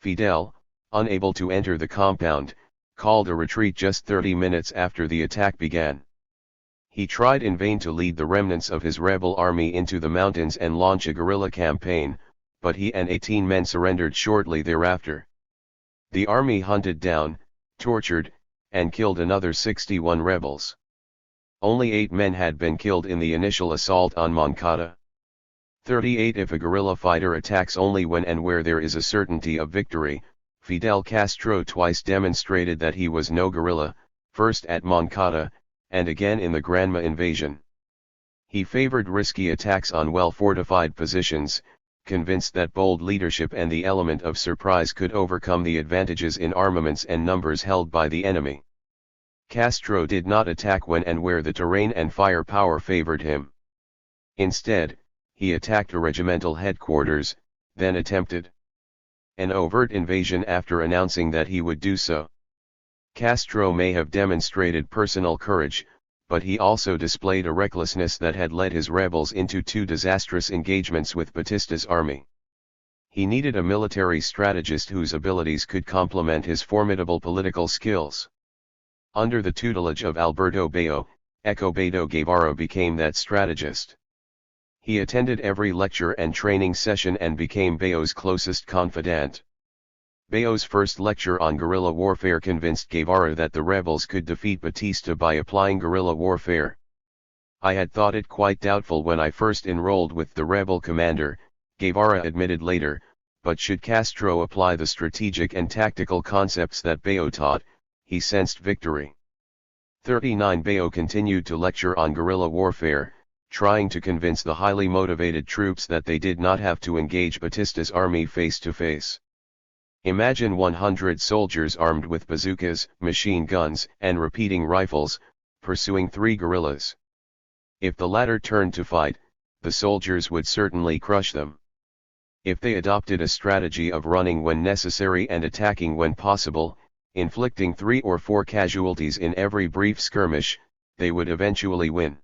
Fidel, unable to enter the compound, called a retreat just 30 minutes after the attack began. He tried in vain to lead the remnants of his rebel army into the mountains and launch a guerrilla campaign, but he and 18 men surrendered shortly thereafter. The army hunted down, tortured, and killed another 61 rebels. Only 8 men had been killed in the initial assault on Moncada. 38 If a guerrilla fighter attacks only when and where there is a certainty of victory, Fidel Castro twice demonstrated that he was no guerrilla, first at Moncada, and again in the Granma invasion. He favored risky attacks on well-fortified positions, convinced that bold leadership and the element of surprise could overcome the advantages in armaments and numbers held by the enemy. Castro did not attack when and where the terrain and firepower favored him. Instead, he attacked a regimental headquarters, then attempted an overt invasion after announcing that he would do so. Castro may have demonstrated personal courage, but he also displayed a recklessness that had led his rebels into 2 disastrous engagements with Batista's army. He needed a military strategist whose abilities could complement his formidable political skills. Under the tutelage of Alberto Bayo, Escobedo Guevara became that strategist. He attended every lecture and training session and became Bayo's closest confidant. Bayo's first lecture on guerrilla warfare convinced Guevara that the rebels could defeat Batista by applying guerrilla warfare. I had thought it quite doubtful when I first enrolled with the rebel commander, Guevara admitted later, but should Castro apply the strategic and tactical concepts that Bayo taught, he sensed victory. 39 Bayo continued to lecture on guerrilla warfare, trying to convince the highly motivated troops that they did not have to engage Batista's army face to face. Imagine 100 soldiers armed with bazookas, machine guns, and repeating rifles, pursuing 3 guerrillas. If the latter turned to fight, the soldiers would certainly crush them. If they adopted a strategy of running when necessary and attacking when possible, inflicting 3 or 4 casualties in every brief skirmish, they would eventually win.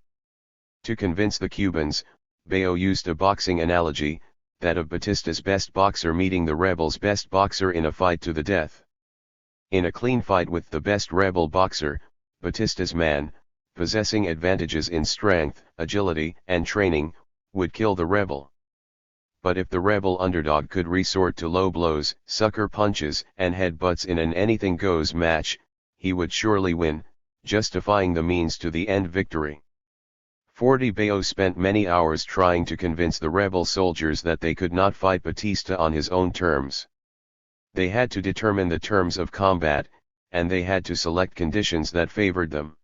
To convince the Cubans, Bayo used a boxing analogy, that of Batista's best boxer meeting the rebel's best boxer in a fight to the death. In a clean fight with the best rebel boxer, Batista's man, possessing advantages in strength, agility, and training, would kill the rebel. But if the rebel underdog could resort to low blows, sucker punches, and headbutts in an anything-goes match, he would surely win, justifying the means to the end victory. Bao spent many hours trying to convince the rebel soldiers that they could not fight Batista on his own terms. They had to determine the terms of combat, and they had to select conditions that favored them.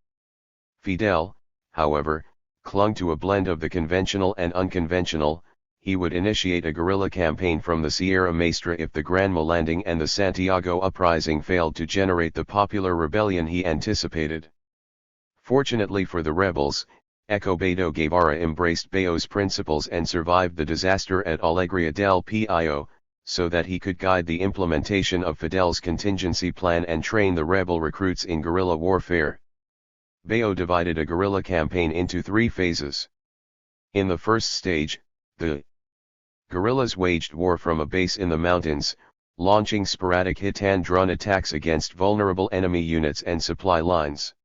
Fidel, however, clung to a blend of the conventional and unconventional. He would initiate a guerrilla campaign from the Sierra Maestra if the Granma landing and the Santiago uprising failed to generate the popular rebellion he anticipated. Fortunately for the rebels, Escobedo Guevara embraced Bao's principles and survived the disaster at Alegria del Pio, so that he could guide the implementation of Fidel's contingency plan and train the rebel recruits in guerrilla warfare. Bao divided a guerrilla campaign into 3 phases. In the first stage, the guerrillas waged war from a base in the mountains, launching sporadic hit-and-run attacks against vulnerable enemy units and supply lines.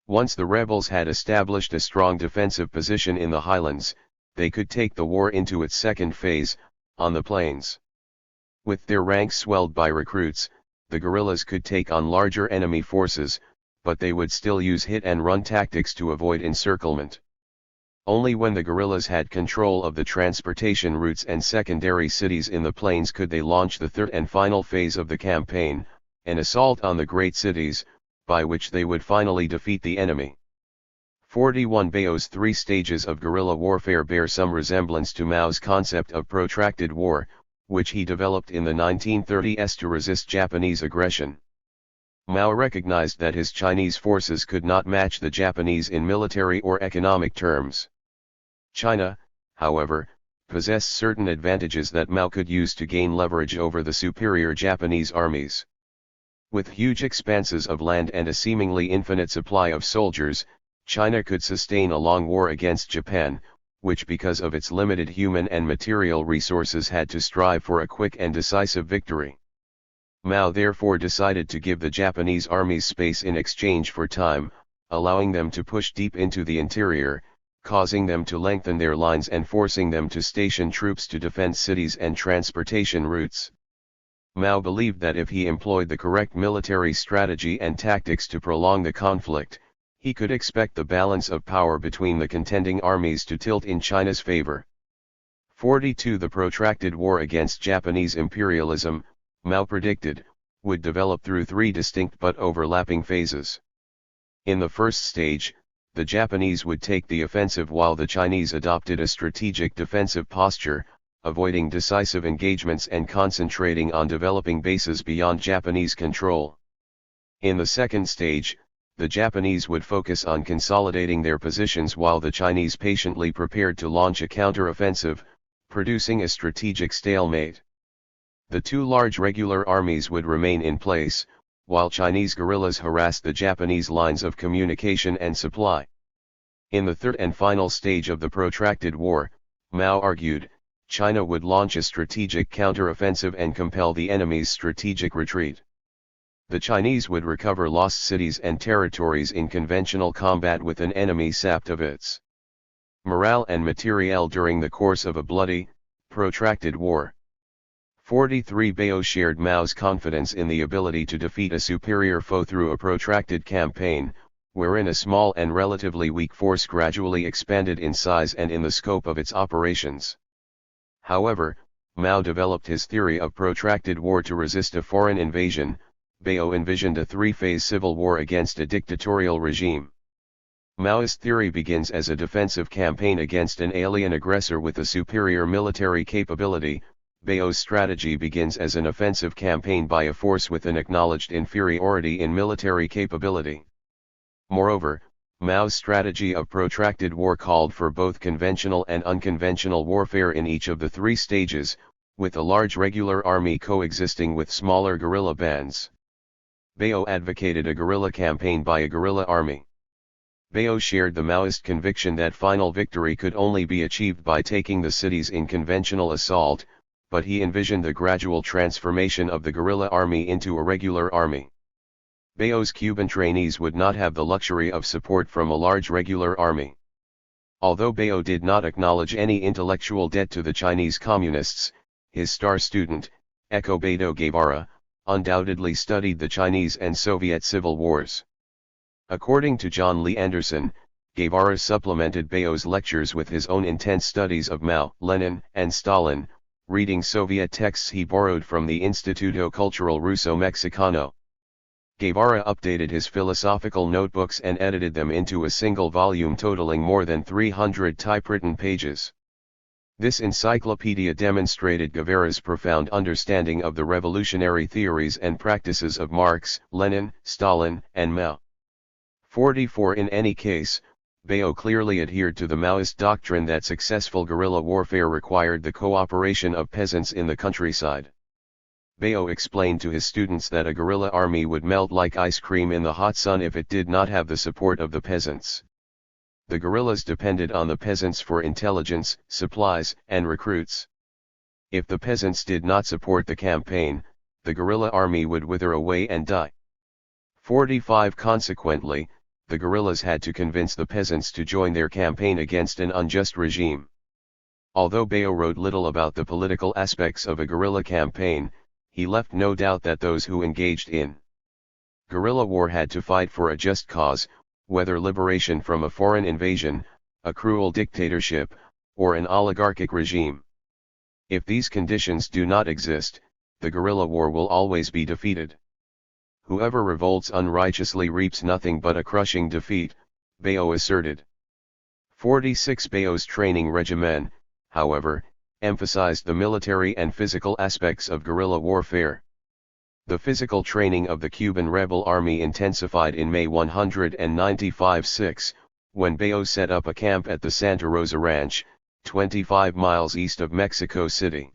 Once the rebels had established a strong defensive position in the highlands, they could take the war into its second phase, on the plains. With their ranks swelled by recruits, the guerrillas could take on larger enemy forces, but they would still use hit-and-run tactics to avoid encirclement. Only when the guerrillas had control of the transportation routes and secondary cities in the plains could they launch the third and final phase of the campaign, an assault on the great cities, by which they would finally defeat the enemy. 41 Bao's 3 stages of guerrilla warfare bear some resemblance to Mao's concept of protracted war, which he developed in the 1930s to resist Japanese aggression. Mao recognized that his Chinese forces could not match the Japanese in military or economic terms. China, however, possessed certain advantages that Mao could use to gain leverage over the superior Japanese armies. With huge expanses of land and a seemingly infinite supply of soldiers, China could sustain a long war against Japan, which because of its limited human and material resources had to strive for a quick and decisive victory. Mao therefore decided to give the Japanese armies space in exchange for time, allowing them to push deep into the interior, causing them to lengthen their lines and forcing them to station troops to defend cities and transportation routes. Mao believed that if he employed the correct military strategy and tactics to prolong the conflict, he could expect the balance of power between the contending armies to tilt in China's favor. 42 The protracted war against Japanese imperialism, Mao predicted, would develop through 3 distinct but overlapping phases. In the first stage, the Japanese would take the offensive while the Chinese adopted a strategic defensive posture, avoiding decisive engagements and concentrating on developing bases beyond Japanese control. In the second stage, the Japanese would focus on consolidating their positions while the Chinese patiently prepared to launch a counter-offensive, producing a strategic stalemate. The 2 large regular armies would remain in place, while Chinese guerrillas harassed the Japanese lines of communication and supply. In the third and final stage of the protracted war, Mao argued, China would launch a strategic counter-offensive and compel the enemy's strategic retreat. The Chinese would recover lost cities and territories in conventional combat with an enemy sapped of its morale and materiel during the course of a bloody, protracted war. 43 Bao shared Mao's confidence in the ability to defeat a superior foe through a protracted campaign, wherein a small and relatively weak force gradually expanded in size and in the scope of its operations. However, Mao developed his theory of protracted war to resist a foreign invasion. Bao envisioned a 3-phase civil war against a dictatorial regime. Maoist theory begins as a defensive campaign against an alien aggressor with a superior military capability. Bao's strategy begins as an offensive campaign by a force with an acknowledged inferiority in military capability. Moreover, Mao's strategy of protracted war called for both conventional and unconventional warfare in each of the 3 stages, with a large regular army coexisting with smaller guerrilla bands. Bao advocated a guerrilla campaign by a guerrilla army. Bao shared the Maoist conviction that final victory could only be achieved by taking the cities in conventional assault, but he envisioned the gradual transformation of the guerrilla army into a regular army. Bao's Cuban trainees would not have the luxury of support from a large regular army. Although Bao did not acknowledge any intellectual debt to the Chinese communists, his star student, Escobedo Guevara, undoubtedly studied the Chinese and Soviet civil wars. According to John Lee Anderson, Guevara supplemented Bayo's lectures with his own intense studies of Mao, Lenin, and Stalin, reading Soviet texts he borrowed from the Instituto Cultural Ruso-Mexicano. Guevara updated his philosophical notebooks and edited them into a single volume totaling more than 300 typewritten pages. This encyclopedia demonstrated Guevara's profound understanding of the revolutionary theories and practices of Marx, Lenin, Stalin, and Mao. 44 In any case, Bayo clearly adhered to the Maoist doctrine that successful guerrilla warfare required the cooperation of peasants in the countryside. Bayo explained to his students that a guerrilla army would melt like ice cream in the hot sun if it did not have the support of the peasants. The guerrillas depended on the peasants for intelligence, supplies, and recruits. If the peasants did not support the campaign, the guerrilla army would wither away and die. 45 Consequently, the guerrillas had to convince the peasants to join their campaign against an unjust regime. Although Bayo wrote little about the political aspects of a guerrilla campaign, he left no doubt that those who engaged in guerrilla war had to fight for a just cause, whether liberation from a foreign invasion, a cruel dictatorship, or an oligarchic regime. If these conditions do not exist, the guerrilla war will always be defeated. Whoever revolts unrighteously reaps nothing but a crushing defeat, Bayo asserted. 46 Bayo's training regimen, however, emphasized the military and physical aspects of guerrilla warfare. The physical training of the Cuban rebel army intensified in May 195-6, when Bayo set up a camp at the Santa Rosa Ranch, 25 miles east of Mexico City.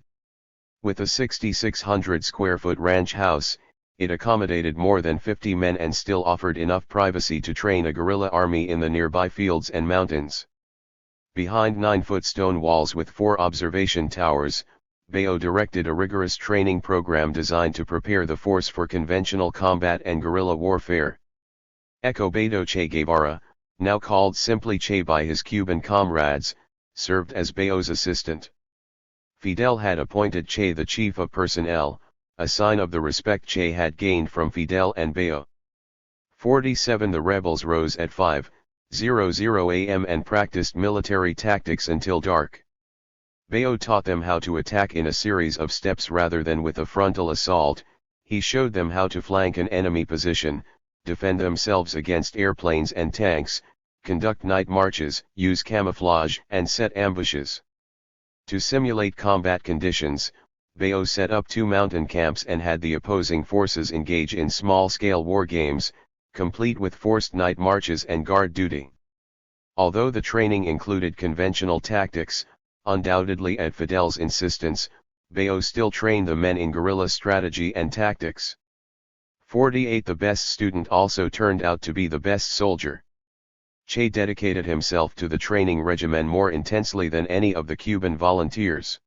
With a 6,600 square foot ranch house, it accommodated more than 50 men and still offered enough privacy to train a guerrilla army in the nearby fields and mountains. Behind 9-foot stone walls with 4 observation towers, Bayo directed a rigorous training program designed to prepare the force for conventional combat and guerrilla warfare. Escobedo Che Guevara, now called simply Che by his Cuban comrades, served as Bayo's assistant. Fidel had appointed Che the chief of personnel, a sign of the respect Che had gained from Fidel and Bayo. 47 The rebels rose at 5:00 a.m. and practiced military tactics until dark. Bayo taught them how to attack in a series of steps rather than with a frontal assault. He showed them how to flank an enemy position, defend themselves against airplanes and tanks, conduct night marches, use camouflage, and set ambushes. To simulate combat conditions, Bayo set up 2 mountain camps and had the opposing forces engage in small-scale war games, complete with forced night marches and guard duty. Although the training included conventional tactics, undoubtedly at Fidel's insistence, Bayo still trained the men in guerrilla strategy and tactics. 48 The best student also turned out to be the best soldier. Che dedicated himself to the training regimen more intensely than any of the Cuban volunteers.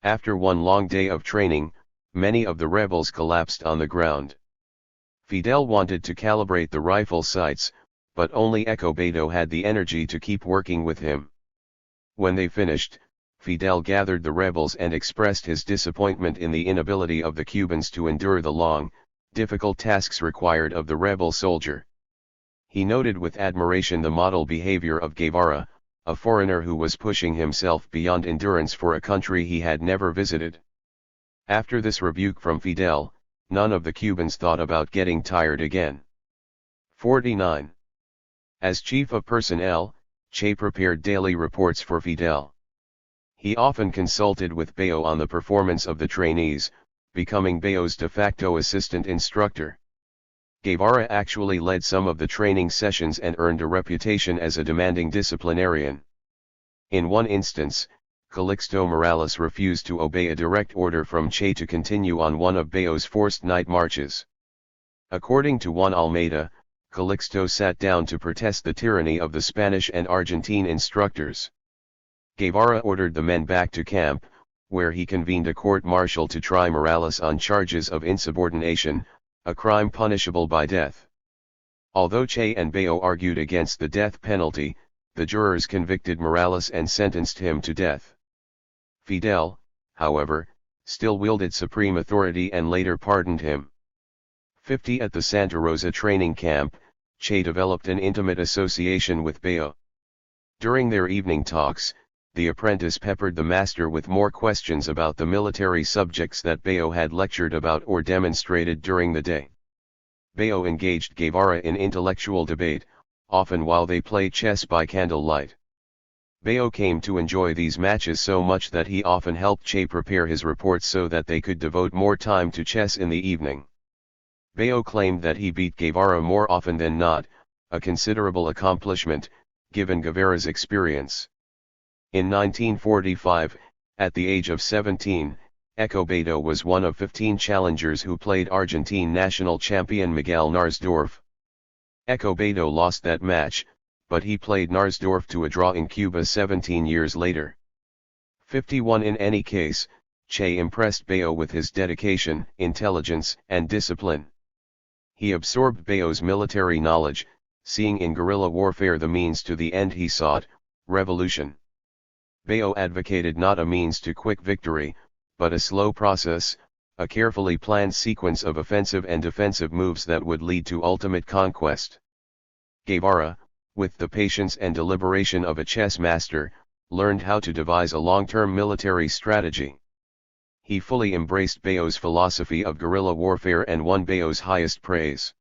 After one long day of training, many of the rebels collapsed on the ground. Fidel wanted to calibrate the rifle sights, but only Escobedo had the energy to keep working with him. When they finished, Fidel gathered the rebels and expressed his disappointment in the inability of the Cubans to endure the long, difficult tasks required of the rebel soldier. He noted with admiration the model behavior of Guevara, a foreigner who was pushing himself beyond endurance for a country he had never visited. After this rebuke from Fidel, none of the Cubans thought about getting tired again. 49. As chief of personnel, Che prepared daily reports for Fidel. He often consulted with Bayo on the performance of the trainees, becoming Bayo's de facto assistant instructor. Guevara actually led some of the training sessions and earned a reputation as a demanding disciplinarian. In one instance, Calixto Morales refused to obey a direct order from Che to continue on one of Bayo's forced night marches. According to Juan Almeida, Calixto sat down to protest the tyranny of the Spanish and Argentine instructors. Guevara ordered the men back to camp, where he convened a court-martial to try Morales on charges of insubordination, a crime punishable by death. Although Che and Bayo argued against the death penalty, the jurors convicted Morales and sentenced him to death. Fidel, however, still wielded supreme authority and later pardoned him. 50 At the Santa Rosa training camp, Che developed an intimate association with Bayo. During their evening talks, the apprentice peppered the master with more questions about the military subjects that Bayo had lectured about or demonstrated during the day. Bayo engaged Guevara in intellectual debate, often while they played chess by candlelight. Bayo came to enjoy these matches so much that he often helped Che prepare his reports so that they could devote more time to chess in the evening. Bayo claimed that he beat Guevara more often than not, a considerable accomplishment, given Guevara's experience. In 1945, at the age of 17, Escobedo was one of 15 challengers who played Argentine national champion Miguel Narsdorf. Escobedo lost that match, but he played Narsdorf to a draw in Cuba 17 years later. 51 In any case, Che impressed Bayo with his dedication, intelligence, and discipline. He absorbed Bayo's military knowledge, seeing in guerrilla warfare the means to the end he sought, revolution. Bayo advocated not a means to quick victory, but a slow process, a carefully planned sequence of offensive and defensive moves that would lead to ultimate conquest. Guevara, with the patience and deliberation of a chess master, learned how to devise a long-term military strategy. He fully embraced Bayo's philosophy of guerrilla warfare and won Bayo's highest praise.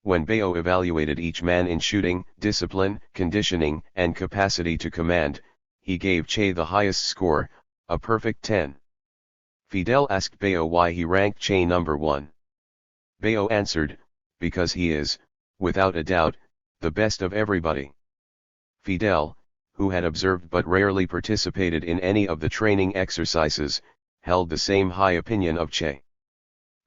When Bayo evaluated each man in shooting, discipline, conditioning, and capacity to command, he gave Che the highest score, a perfect 10. Fidel asked Bayo why he ranked Che number 1. Bayo answered, because he is, without a doubt, the best of everybody. Fidel, who had observed but rarely participated in any of the training exercises, held the same high opinion of Che.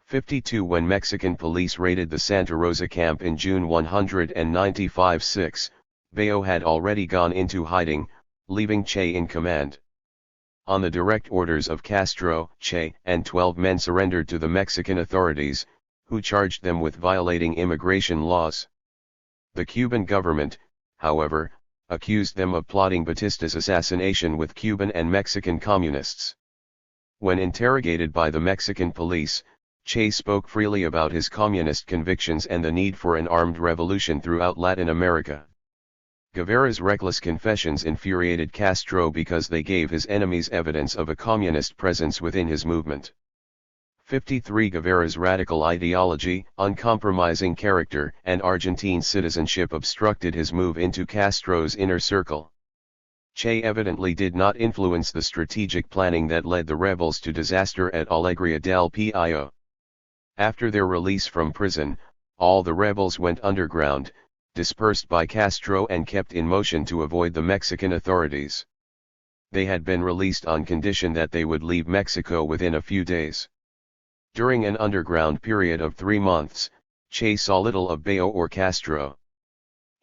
52 When Mexican police raided the Santa Rosa camp in June 195-6, Bayo had already gone into hiding, leaving Che in command. On the direct orders of Castro, Che and 12 men surrendered to the Mexican authorities, who charged them with violating immigration laws. The Cuban government, however, accused them of plotting Batista's assassination with Cuban and Mexican communists. When interrogated by the Mexican police, Che spoke freely about his communist convictions and the need for an armed revolution throughout Latin America. Guevara's reckless confessions infuriated Castro because they gave his enemies evidence of a communist presence within his movement. 53 Guevara's radical ideology, uncompromising character, and Argentine citizenship obstructed his move into Castro's inner circle. Che evidently did not influence the strategic planning that led the rebels to disaster at Alegria del Pio. After their release from prison, all the rebels went underground, dispersed by Castro and kept in motion to avoid the Mexican authorities. They had been released on condition that they would leave Mexico within a few days. During an underground period of 3 months, Che saw little of Bayo or Castro.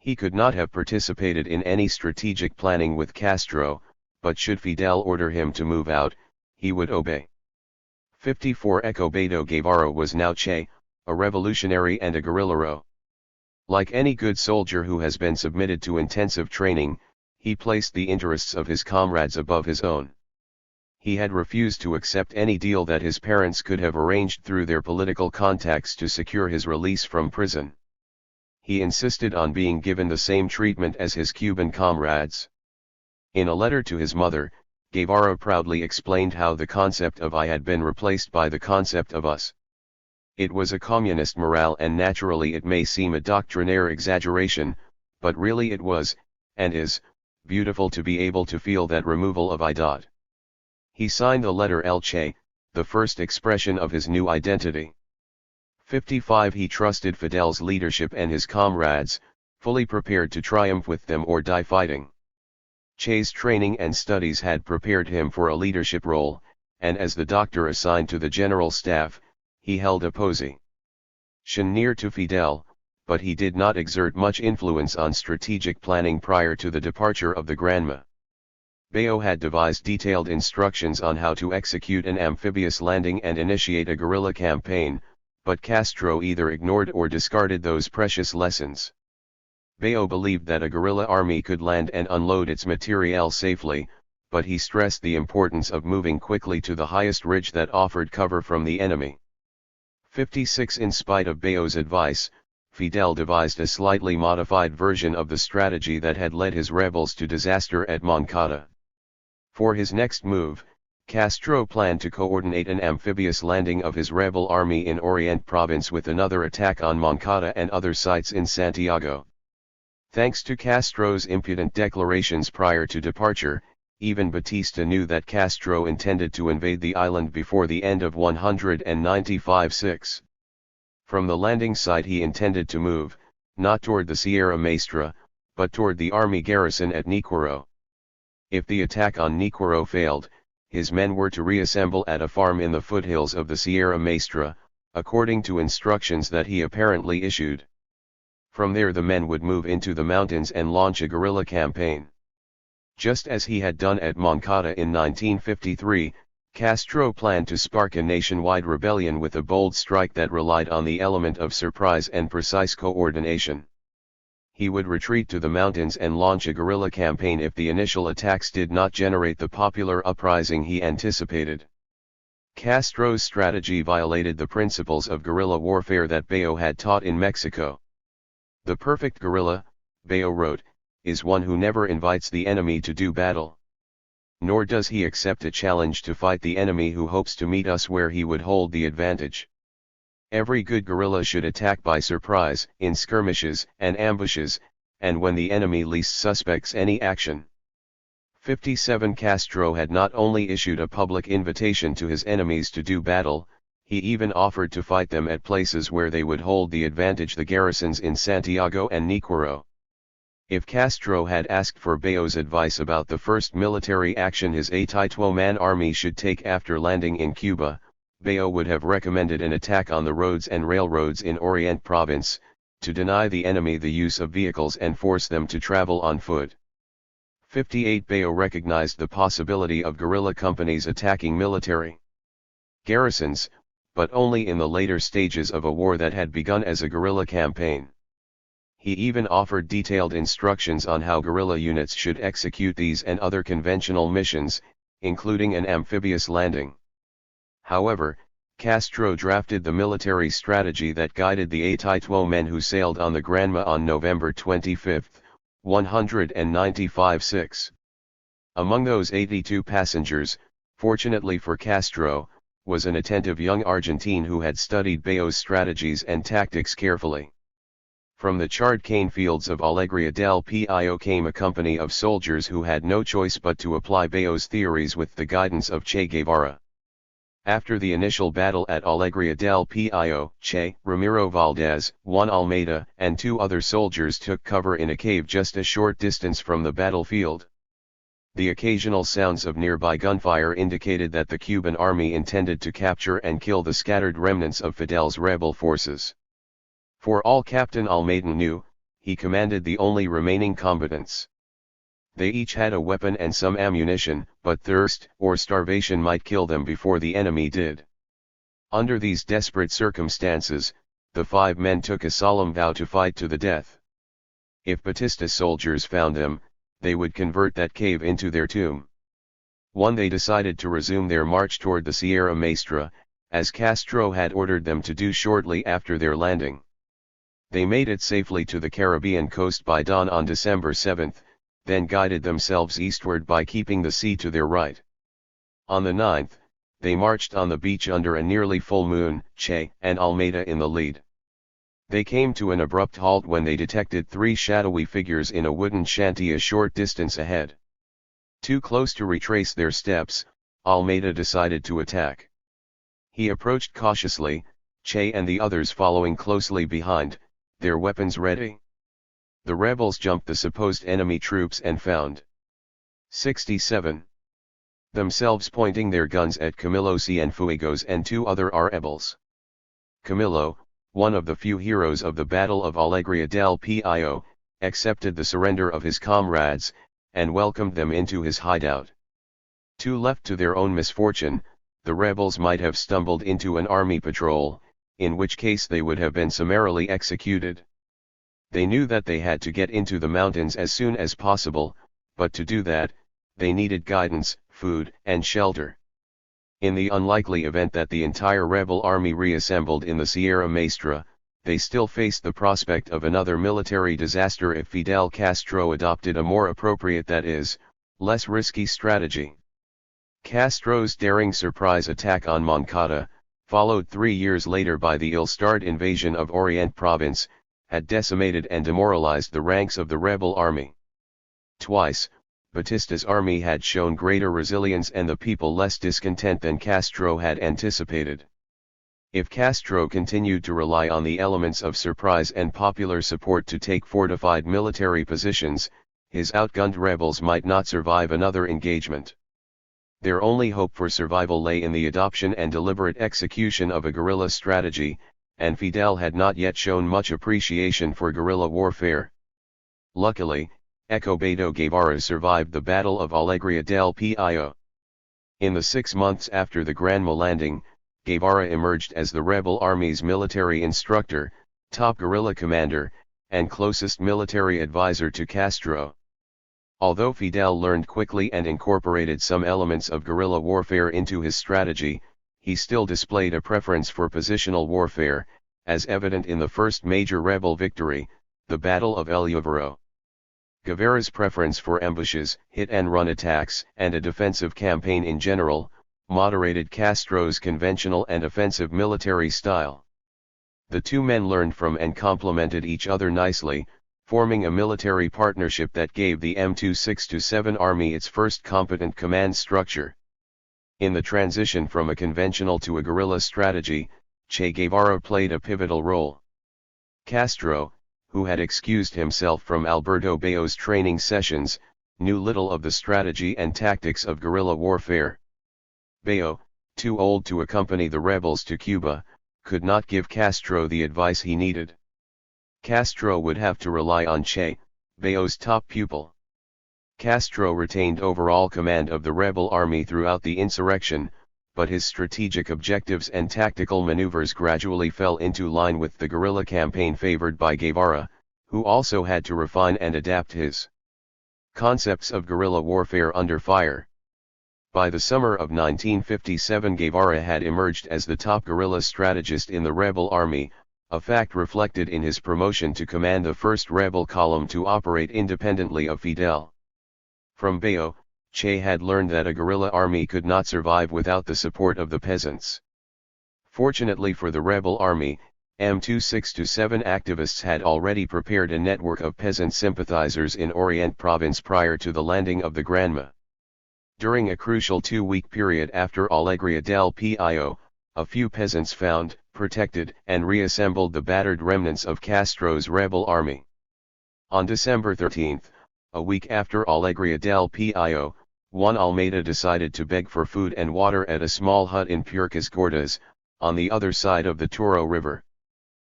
He could not have participated in any strategic planning with Castro, but should Fidel order him to move out, he would obey. 54 Escobedo Guevara was now Che, a revolutionary and a guerrillero. Like any good soldier who has been submitted to intensive training, he placed the interests of his comrades above his own. He had refused to accept any deal that his parents could have arranged through their political contacts to secure his release from prison. He insisted on being given the same treatment as his Cuban comrades. In a letter to his mother, Guevara proudly explained how the concept of I had been replaced by the concept of us. It was a communist morale, and naturally it may seem a doctrinaire exaggeration, but really it was, and is, beautiful to be able to feel that removal of I. He signed the letter El Che, the first expression of his new identity. 55 He trusted Fidel's leadership and his comrades, fully prepared to triumph with them or die fighting. Che's training and studies had prepared him for a leadership role, and as the doctor assigned to the general staff, he held a position near to Fidel, but he did not exert much influence on strategic planning prior to the departure of the Granma. Bayo had devised detailed instructions on how to execute an amphibious landing and initiate a guerrilla campaign, but Castro either ignored or discarded those precious lessons. Bayo believed that a guerrilla army could land and unload its materiel safely, but he stressed the importance of moving quickly to the highest ridge that offered cover from the enemy. 56 In spite of Bayo's advice, Fidel devised a slightly modified version of the strategy that had led his rebels to disaster at Moncada. For his next move, Castro planned to coordinate an amphibious landing of his rebel army in Orient Province with another attack on Moncada and other sites in Santiago. Thanks to Castro's impudent declarations prior to departure, even Batista knew that Castro intended to invade the island before the end of 195-6. From the landing site he intended to move, not toward the Sierra Maestra, but toward the army garrison at Niquero. If the attack on Niquero failed, his men were to reassemble at a farm in the foothills of the Sierra Maestra, according to instructions that he apparently issued. From there the men would move into the mountains and launch a guerrilla campaign. Just as he had done at Moncada in 1953, Castro planned to spark a nationwide rebellion with a bold strike that relied on the element of surprise and precise coordination. He would retreat to the mountains and launch a guerrilla campaign if the initial attacks did not generate the popular uprising he anticipated. Castro's strategy violated the principles of guerrilla warfare that Bayo had taught in Mexico. The perfect guerrilla, Bayo wrote, is one who never invites the enemy to do battle. Nor does he accept a challenge to fight the enemy who hopes to meet us where he would hold the advantage. Every good guerrilla should attack by surprise, in skirmishes and ambushes, and when the enemy least suspects any action. 57 Castro had not only issued a public invitation to his enemies to do battle, he even offered to fight them at places where they would hold the advantage, the garrisons in Santiago and Niquero. If Castro had asked for Bayo's advice about the first military action his 8-man army should take after landing in Cuba, Bayo would have recommended an attack on the roads and railroads in Orient Province, to deny the enemy the use of vehicles and force them to travel on foot. 58 Bayo recognized the possibility of guerrilla companies attacking military garrisons, but only in the later stages of a war that had begun as a guerrilla campaign. He even offered detailed instructions on how guerrilla units should execute these and other conventional missions, including an amphibious landing. However, Castro drafted the military strategy that guided the 8-men who sailed on the Granma on November 25, 195-6. Among those 82 passengers, fortunately for Castro, was an attentive young Argentine who had studied Bayo's strategies and tactics carefully. From the charred cane fields of Alegria del Pio came a company of soldiers who had no choice but to apply Bayo's theories with the guidance of Che Guevara. After the initial battle at Alegria del Pio, Che, Ramiro Valdez, Juan Almeida, and 2 other soldiers took cover in a cave just a short distance from the battlefield. The occasional sounds of nearby gunfire indicated that the Cuban army intended to capture and kill the scattered remnants of Fidel's rebel forces. For all Captain Almeida knew, he commanded the only remaining combatants. They each had a weapon and some ammunition, but thirst or starvation might kill them before the enemy did. Under these desperate circumstances, the 5 men took a solemn vow to fight to the death. If Batista's soldiers found them, they would convert that cave into their tomb. They decided to resume their march toward the Sierra Maestra, as Castro had ordered them to do shortly after their landing. They made it safely to the Caribbean coast by dawn on December 7, then guided themselves eastward by keeping the sea to their right. On the 9th, they marched on the beach under a nearly full moon, Che and Almeida in the lead. They came to an abrupt halt when they detected 3 shadowy figures in a wooden shanty a short distance ahead. Too close to retrace their steps, Almeida decided to attack. He approached cautiously, Che and the others following closely behind, their weapons ready. The rebels jumped the supposed enemy troops and found 67 themselves pointing their guns at Camilo Cienfuegos and 2 other rebels. Camilo, one of the few heroes of the Battle of Alegria del Pio, accepted the surrender of his comrades, and welcomed them into his hideout. 2 left to their own misfortune, the rebels might have stumbled into an army patrol, in which case they would have been summarily executed. They knew that they had to get into the mountains as soon as possible, but to do that, they needed guidance, food, and shelter. In the unlikely event that the entire rebel army reassembled in the Sierra Maestra, they still faced the prospect of another military disaster if Fidel Castro adopted a more appropriate, that is, less risky strategy. Castro's daring surprise attack on Moncada, followed 3 years later by the ill-starred invasion of Orient Province, had decimated and demoralized the ranks of the rebel army. Twice, Batista's army had shown greater resilience and the people less discontent than Castro had anticipated. If Castro continued to rely on the elements of surprise and popular support to take fortified military positions, his outgunned rebels might not survive another engagement. Their only hope for survival lay in the adoption and deliberate execution of a guerrilla strategy, and Fidel had not yet shown much appreciation for guerrilla warfare. Luckily, Escobedo Guevara survived the Battle of Alegría del Pio. In the 6 months after the Granma landing, Guevara emerged as the rebel army's military instructor, top guerrilla commander, and closest military advisor to Castro. Although Fidel learned quickly and incorporated some elements of guerrilla warfare into his strategy, he still displayed a preference for positional warfare, as evident in the first major rebel victory, the Battle of El Lluvero. Guevara's preference for ambushes, hit-and-run attacks, and a defensive campaign in general, moderated Castro's conventional and offensive military style. The two men learned from and complemented each other nicely, forming a military partnership that gave the M2627 Army its first competent command structure. In the transition from a conventional to a guerrilla strategy, Che Guevara played a pivotal role. Castro, who had excused himself from Alberto Bayo's training sessions, knew little of the strategy and tactics of guerrilla warfare. Bayo, too old to accompany the rebels to Cuba, could not give Castro the advice he needed. Castro would have to rely on Che, Bayo's top pupil. Castro retained overall command of the rebel army throughout the insurrection, but his strategic objectives and tactical maneuvers gradually fell into line with the guerrilla campaign favored by Guevara, who also had to refine and adapt his concepts of guerrilla warfare under fire. By the summer of 1957, Guevara had emerged as the top guerrilla strategist in the rebel army, a fact reflected in his promotion to command the first rebel column to operate independently of Fidel. From Bayo, Che had learned that a guerrilla army could not survive without the support of the peasants. Fortunately for the rebel army, M2627 activists had already prepared a network of peasant sympathizers in Orient Province prior to the landing of the Granma. During a crucial 2-week period after Alegría del Pio, a few peasants found, protected, and reassembled the battered remnants of Castro's rebel army. On December 13, a week after Alegría del Pio, Juan Almeida decided to beg for food and water at a small hut in Puercas Gordas, on the other side of the Toro River.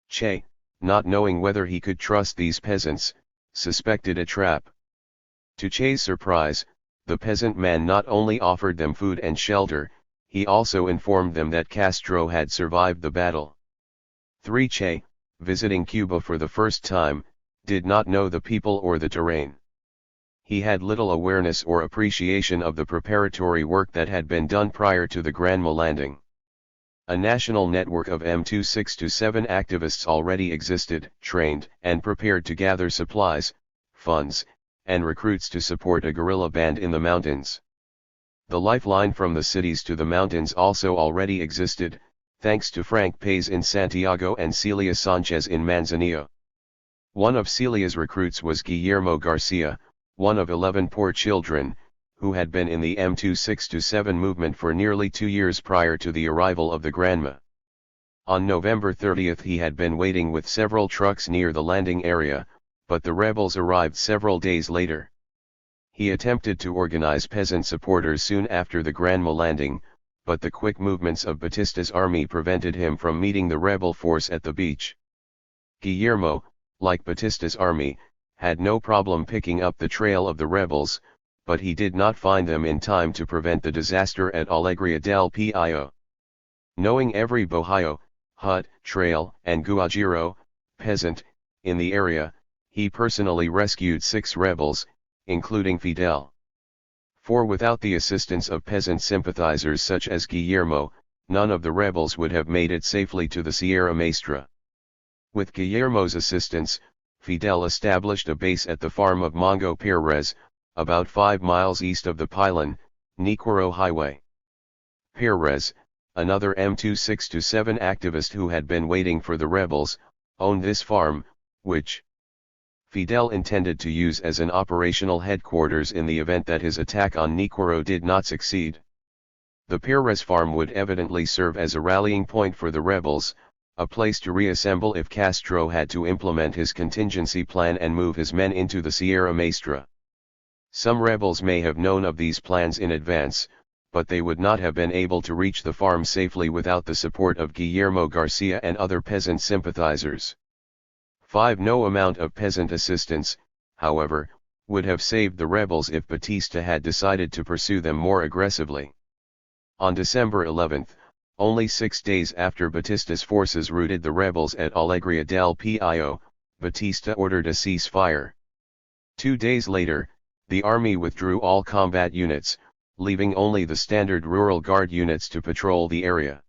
Che, not knowing whether he could trust these peasants, suspected a trap. To Che's surprise, the peasant man not only offered them food and shelter, he also informed them that Castro had survived the battle. 3. Che, visiting Cuba for the first time, did not know the people or the terrain. He had little awareness or appreciation of the preparatory work that had been done prior to the Granma landing. A national network of M2627 activists already existed, trained and prepared to gather supplies, funds, and recruits to support a guerrilla band in the mountains. The lifeline from the cities to the mountains also already existed, thanks to Frank Paez in Santiago and Celia Sanchez in Manzanillo. One of Celia's recruits was Guillermo Garcia, one of 11 poor children, who had been in the M2627 movement for nearly 2 years prior to the arrival of the Granma. On November 30 he had been waiting with several trucks near the landing area, but the rebels arrived several days later. He attempted to organize peasant supporters soon after the Granma landing, but the quick movements of Batista's army prevented him from meeting the rebel force at the beach. Guillermo, like Batista's army, had no problem picking up the trail of the rebels, but he did not find them in time to prevent the disaster at Alegría del Pio. Knowing every bohio, hut, trail, and guajiro, peasant, in the area, he personally rescued 6 rebels, including Fidel. For without the assistance of peasant sympathizers such as Guillermo, none of the rebels would have made it safely to the Sierra Maestra. With Guillermo's assistance, Fidel established a base at the farm of Mongo Pérez, about 5 miles east of the Pilon, Niquero Highway. Pérez, another M2627 activist who had been waiting for the rebels, owned this farm, which Fidel intended to use as an operational headquarters in the event that his attack on Niquero did not succeed. The Pérez farm would evidently serve as a rallying point for the rebels, a place to reassemble if Castro had to implement his contingency plan and move his men into the Sierra Maestra. Some rebels may have known of these plans in advance, but they would not have been able to reach the farm safely without the support of Guillermo Garcia and other peasant sympathizers. No amount of peasant assistance, however, would have saved the rebels if Batista had decided to pursue them more aggressively. On December 11, only 6 days after Batista's forces routed the rebels at Alegria del Pio, Batista ordered a ceasefire. 2 days later, the army withdrew all combat units, leaving only the standard rural guard units to patrol the area.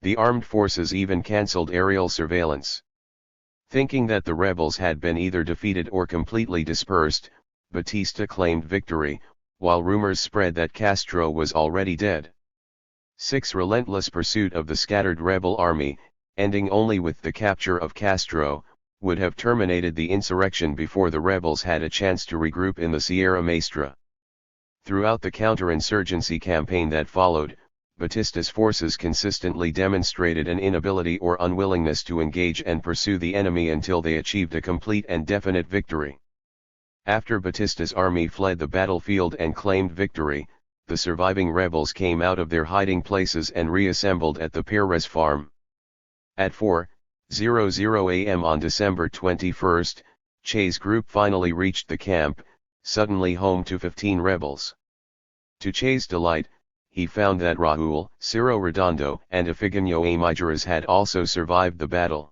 The armed forces even cancelled aerial surveillance. Thinking that the rebels had been either defeated or completely dispersed, Batista claimed victory, while rumors spread that Castro was already dead. Relentless pursuit of the scattered rebel army, ending only with the capture of Castro, would have terminated the insurrection before the rebels had a chance to regroup in the Sierra Maestra. Throughout the counterinsurgency campaign that followed, Batista's forces consistently demonstrated an inability or unwillingness to engage and pursue the enemy until they achieved a complete and definite victory. After Batista's army fled the battlefield and claimed victory, the surviving rebels came out of their hiding places and reassembled at the Pérez farm. At 4:00 a.m. on December 21, Che's group finally reached the camp, suddenly home to 15 rebels. To Che's delight, he found that Raúl, Ciro Redondo, and Ifigênio Amigeras had also survived the battle.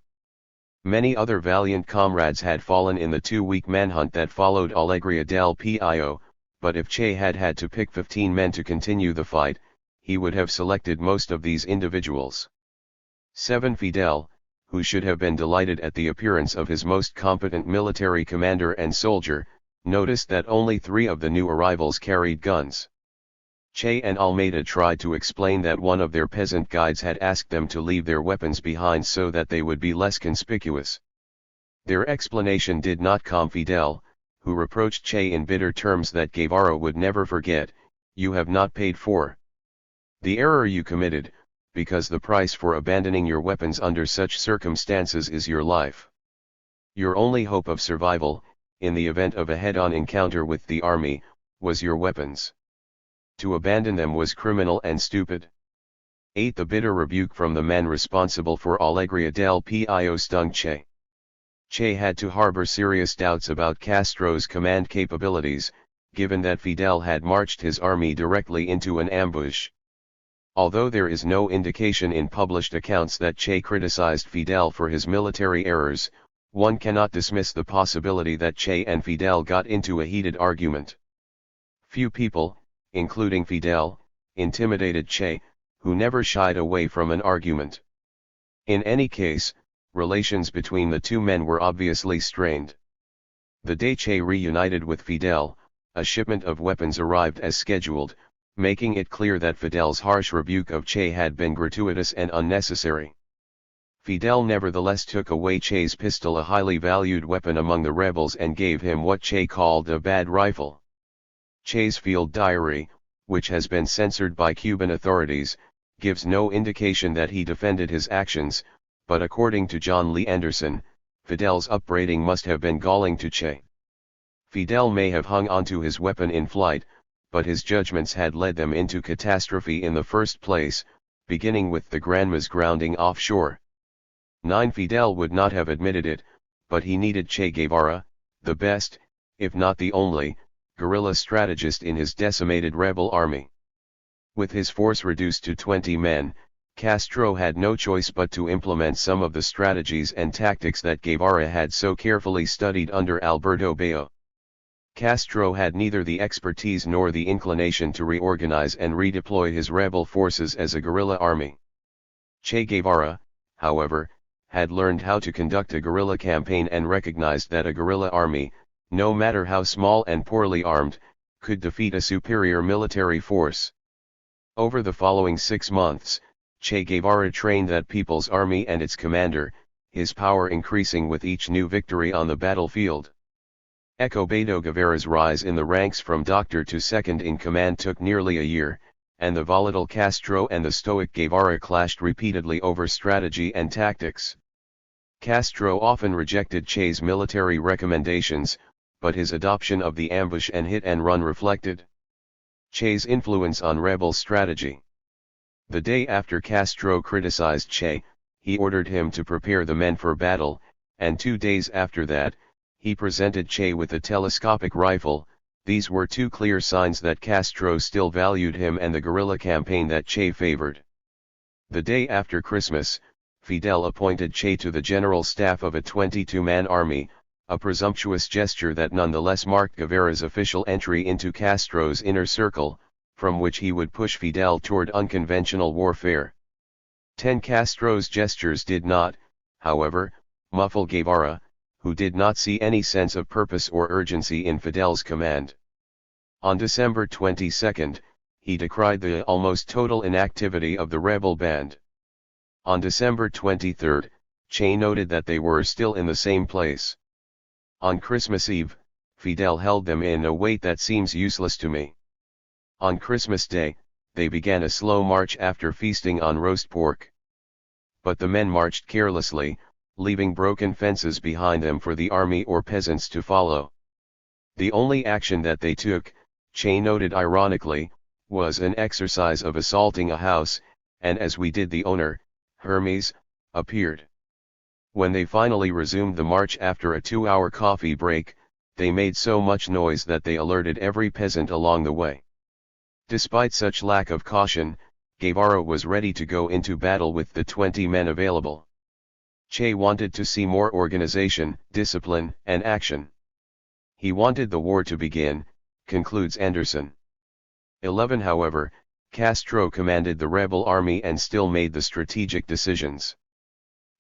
Many other valiant comrades had fallen in the 2-week manhunt that followed Alegria del Pio, but if Che had had to pick 15 men to continue the fight, he would have selected most of these individuals. Fidel, who should have been delighted at the appearance of his most competent military commander and soldier, noticed that only 3 of the new arrivals carried guns. Che and Almeida tried to explain that one of their peasant guides had asked them to leave their weapons behind so that they would be less conspicuous. Their explanation did not calm Fidel, who reproached Che in bitter terms that Guevara would never forget. "You have not paid for the error you committed, because the price for abandoning your weapons under such circumstances is your life. Your only hope of survival, in the event of a head-on encounter with the army, was your weapons. To abandon them was criminal and stupid." 8. The bitter rebuke from the men responsible for Alegria del Pio stung Che. Che had to harbor serious doubts about Castro's command capabilities, given that Fidel had marched his army directly into an ambush. Although there is no indication in published accounts that Che criticized Fidel for his military errors, one cannot dismiss the possibility that Che and Fidel got into a heated argument. Few people, including Fidel, intimidated Che, who never shied away from an argument. In any case, relations between the two men were obviously strained. The day Che reunited with Fidel, a shipment of weapons arrived as scheduled, making it clear that Fidel's harsh rebuke of Che had been gratuitous and unnecessary. Fidel nevertheless took away Che's pistol, a highly valued weapon among the rebels, and gave him what Che called a bad rifle. Che's field diary, which has been censored by Cuban authorities, gives no indication that he defended his actions, but according to John Lee Anderson, Fidel's upbraiding must have been galling to Che. Fidel may have hung onto his weapon in flight, but his judgments had led them into catastrophe in the first place, beginning with the Granma's grounding offshore. 9. Fidel would not have admitted it, but he needed Che Guevara, the best, if not the only, guerrilla strategist in his decimated rebel army. With his force reduced to 20 men, Castro had no choice but to implement some of the strategies and tactics that Guevara had so carefully studied under Alberto Bayo. Castro had neither the expertise nor the inclination to reorganize and redeploy his rebel forces as a guerrilla army. Che Guevara, however, had learned how to conduct a guerrilla campaign and recognized that a guerrilla army, no matter how small and poorly armed, could defeat a superior military force. Over the following 6 months, Che Guevara trained that people's army and its commander, his power increasing with each new victory on the battlefield. Escobedo Guevara's rise in the ranks from doctor to second in command took nearly a year, and the volatile Castro and the stoic Guevara clashed repeatedly over strategy and tactics. Castro often rejected Che's military recommendations, but his adoption of the ambush and hit and run reflected Che's influence on rebel strategy. The day after Castro criticized Che, he ordered him to prepare the men for battle, and 2 days after that, he presented Che with a telescopic rifle. These were 2 clear signs that Castro still valued him and the guerrilla campaign that Che favored. The day after Christmas, Fidel appointed Che to the general staff of a 22-man army, a presumptuous gesture that nonetheless marked Guevara's official entry into Castro's inner circle, from which he would push Fidel toward unconventional warfare. 10 Castro's gestures did not, however, muffle Guevara, who did not see any sense of purpose or urgency in Fidel's command. On December 22, he decried the almost total inactivity of the rebel band. On December 23, Che noted that they were still in the same place. On Christmas Eve, Fidel held them in a wait that seems useless to me. On Christmas Day, they began a slow march after feasting on roast pork. But the men marched carelessly, leaving broken fences behind them for the army or peasants to follow. The only action that they took, Che noted ironically, was an exercise of assaulting a house, and as we did the owner, Hermes, appeared. When they finally resumed the march after a 2-hour coffee break, they made so much noise that they alerted every peasant along the way. Despite such lack of caution, Guevara was ready to go into battle with the 20 men available. Che wanted to see more organization, discipline, and action. He wanted the war to begin, concludes Anderson. 11 However, Castro commanded the rebel army and still made the strategic decisions.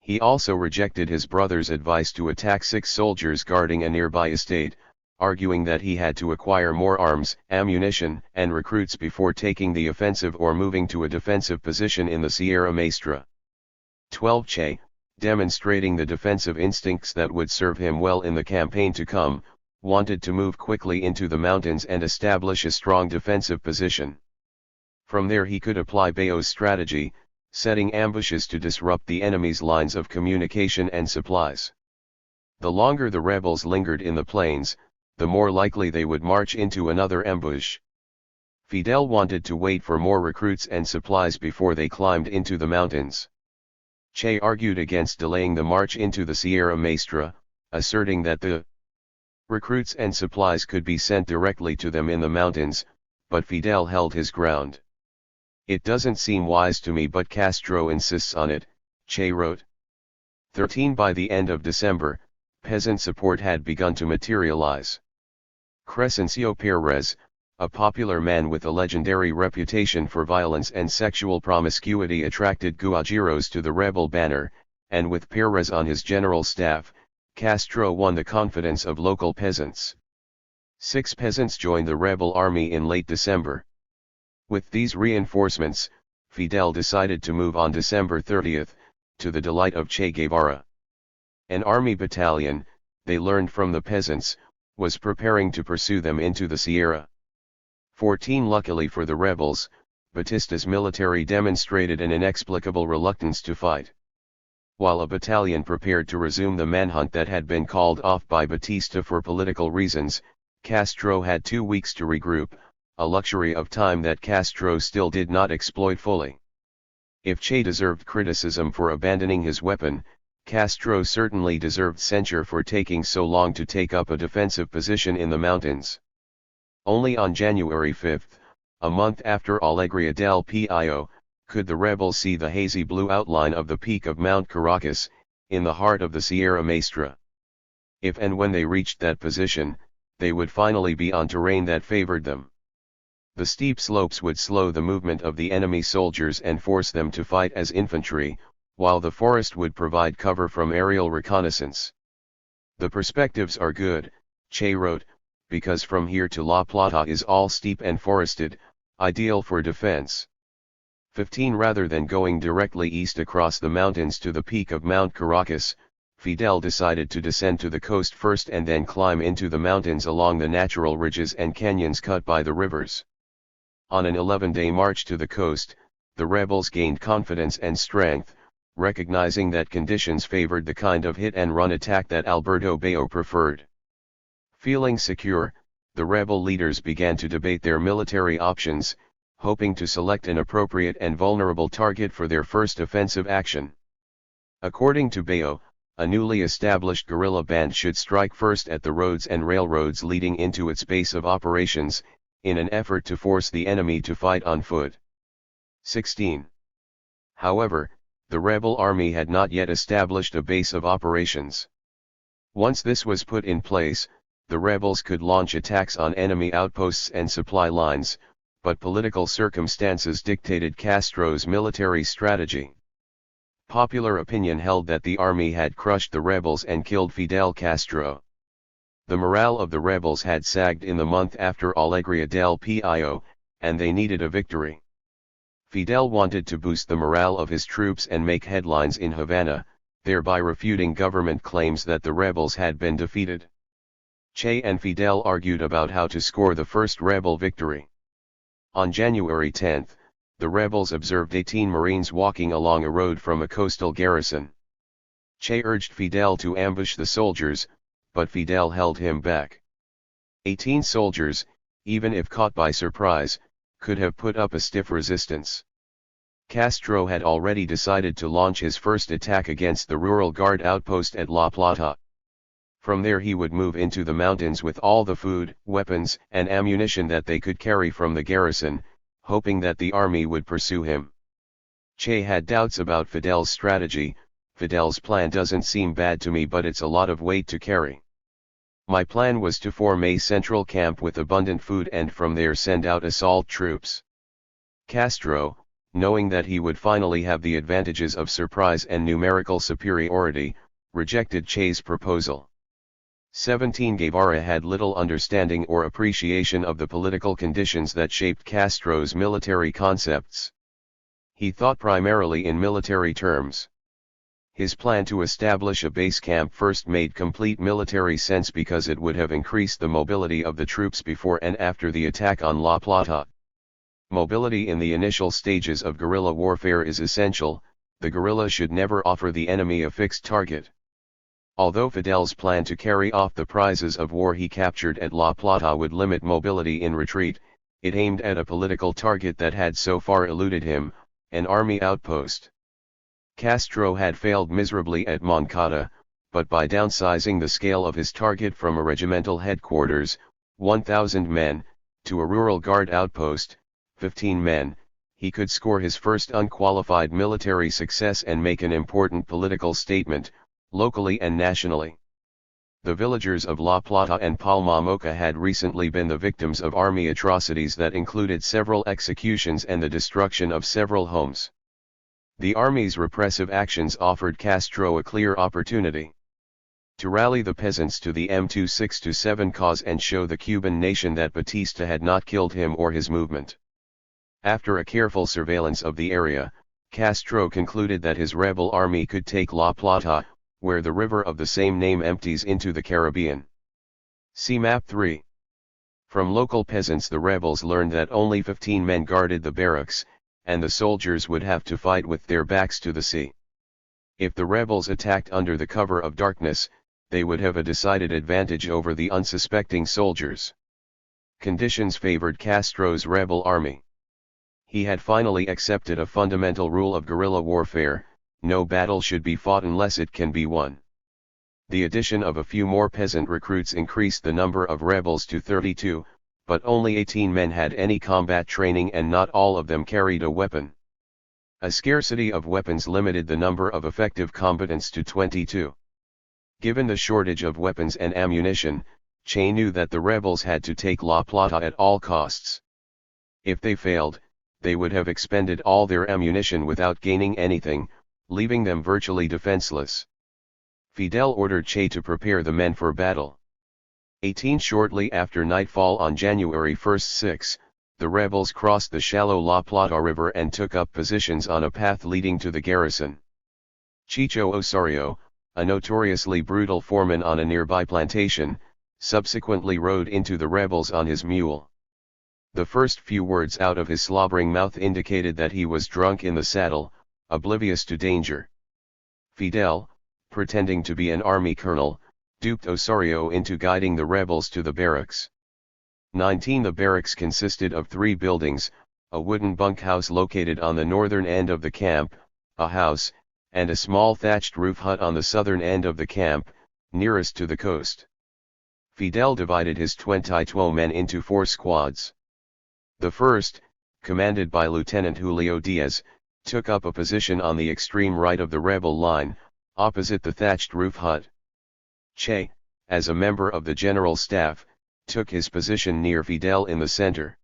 He also rejected his brother's advice to attack 6 soldiers guarding a nearby estate, arguing that he had to acquire more arms, ammunition, and recruits before taking the offensive or moving to a defensive position in the Sierra Maestra. 12 Che, demonstrating the defensive instincts that would serve him well in the campaign to come, wanted to move quickly into the mountains and establish a strong defensive position. From there he could apply Bayo's strategy, setting ambushes to disrupt the enemy's lines of communication and supplies. The longer the rebels lingered in the plains, the more likely they would march into another ambush. Fidel wanted to wait for more recruits and supplies before they climbed into the mountains. Che argued against delaying the march into the Sierra Maestra, asserting that the recruits and supplies could be sent directly to them in the mountains, but Fidel held his ground. "It doesn't seem wise to me, but Castro insists on it," Che wrote. 13 By the end of December, peasant support had begun to materialize. Crescencio Perez, a popular man with a legendary reputation for violence and sexual promiscuity, attracted Guajiros to the rebel banner, and with Perez on his general staff, Castro won the confidence of local peasants. 6 peasants joined the rebel army in late December. With these reinforcements, Fidel decided to move on December 30, to the delight of Che Guevara. An army battalion, they learned from the peasants, was preparing to pursue them into the Sierra. 14 Luckily for the rebels, Batista's military demonstrated an inexplicable reluctance to fight. While a battalion prepared to resume the manhunt that had been called off by Batista for political reasons, Castro had 2 weeks to regroup, a luxury of time that Castro still did not exploit fully. If Che deserved criticism for abandoning his weapon, Castro certainly deserved censure for taking so long to take up a defensive position in the mountains. Only on January 5, a month after Alegría del Pio, could the rebels see the hazy blue outline of the peak of Mount Caracas, in the heart of the Sierra Maestra. If and when they reached that position, they would finally be on terrain that favored them. The steep slopes would slow the movement of the enemy soldiers and force them to fight as infantry, while the forest would provide cover from aerial reconnaissance. The perspectives are good, Che wrote, because from here to La Plata is all steep and forested, ideal for defense. 15 Rather than going directly east across the mountains to the peak of Mount Caracas, Fidel decided to descend to the coast first and then climb into the mountains along the natural ridges and canyons cut by the rivers. On an 11-day march to the coast, the rebels gained confidence and strength, recognizing that conditions favored the kind of hit-and-run attack that Alberto Bayo preferred. Feeling secure, the rebel leaders began to debate their military options, hoping to select an appropriate and vulnerable target for their first offensive action. According to Bayo, a newly established guerrilla band should strike first at the roads and railroads leading into its base of operations, in an effort to force the enemy to fight on foot. 16. However, the rebel army had not yet established a base of operations. Once this was put in place, the rebels could launch attacks on enemy outposts and supply lines, but political circumstances dictated Castro's military strategy. Popular opinion held that the army had crushed the rebels and killed Fidel Castro. The morale of the rebels had sagged in the month after Alegría del Pio, and they needed a victory. Fidel wanted to boost the morale of his troops and make headlines in Havana, thereby refuting government claims that the rebels had been defeated. Che and Fidel argued about how to score the first rebel victory. On January 10, the rebels observed 18 Marines walking along a road from a coastal garrison. Che urged Fidel to ambush the soldiers, but Fidel held him back. 18 soldiers, even if caught by surprise, could have put up a stiff resistance. Castro had already decided to launch his first attack against the rural guard outpost at La Plata. From there he would move into the mountains with all the food, weapons, and ammunition that they could carry from the garrison, hoping that the army would pursue him. Che had doubts about Fidel's strategy. Fidel's plan doesn't seem bad to me, but it's a lot of weight to carry. My plan was to form a central camp with abundant food and from there send out assault troops. Castro, knowing that he would finally have the advantages of surprise and numerical superiority, rejected Che's proposal. 17 Guevara had little understanding or appreciation of the political conditions that shaped Castro's military concepts. He thought primarily in military terms. His plan to establish a base camp first made complete military sense because it would have increased the mobility of the troops before and after the attack on La Plata. Mobility in the initial stages of guerrilla warfare is essential. The guerrilla should never offer the enemy a fixed target. Although Fidel's plan to carry off the prizes of war he captured at La Plata would limit mobility in retreat, it aimed at a political target that had so far eluded him, an army outpost. Castro had failed miserably at Moncada, but by downsizing the scale of his target from a regimental headquarters, 1,000 men, to a rural guard outpost, 15 men, he could score his first unqualified military success and make an important political statement, locally and nationally. The villagers of La Plata and Palmamoca had recently been the victims of army atrocities that included several executions and the destruction of several homes. The army's repressive actions offered Castro a clear opportunity to rally the peasants to the M2627 cause and show the Cuban nation that Batista had not killed him or his movement. After a careful surveillance of the area, Castro concluded that his rebel army could take La Plata, where the river of the same name empties into the Caribbean. See Map 3. From local peasants the rebels learned that only 15 men guarded the barracks, and the soldiers would have to fight with their backs to the sea. If the rebels attacked under the cover of darkness, they would have a decided advantage over the unsuspecting soldiers. Conditions favored Castro's rebel army. He had finally accepted a fundamental rule of guerrilla warfare: no battle should be fought unless it can be won. The addition of a few more peasant recruits increased the number of rebels to 32, but only 18 men had any combat training and not all of them carried a weapon. A scarcity of weapons limited the number of effective combatants to 22. Given the shortage of weapons and ammunition, Che knew that the rebels had to take La Plata at all costs. If they failed, they would have expended all their ammunition without gaining anything, leaving them virtually defenseless. Fidel ordered Che to prepare the men for battle. 18 Shortly after nightfall on January 1, 6, the rebels crossed the shallow La Plata River and took up positions on a path leading to the garrison. Chicho Osorio, a notoriously brutal foreman on a nearby plantation, subsequently rode into the rebels on his mule. The first few words out of his slobbering mouth indicated that he was drunk in the saddle, oblivious to danger. Fidel, pretending to be an army colonel, duped Osorio into guiding the rebels to the barracks. 19 The barracks consisted of 3 buildings, a wooden bunkhouse located on the northern end of the camp, a house, and a small thatched roof hut on the southern end of the camp, nearest to the coast. Fidel divided his 22 men into 4 squads. The first, commanded by Lieutenant Julio Diaz, took up a position on the extreme right of the rebel line, opposite the thatched roof hut. Che, as a member of the general staff, took his position near Fidel in the center.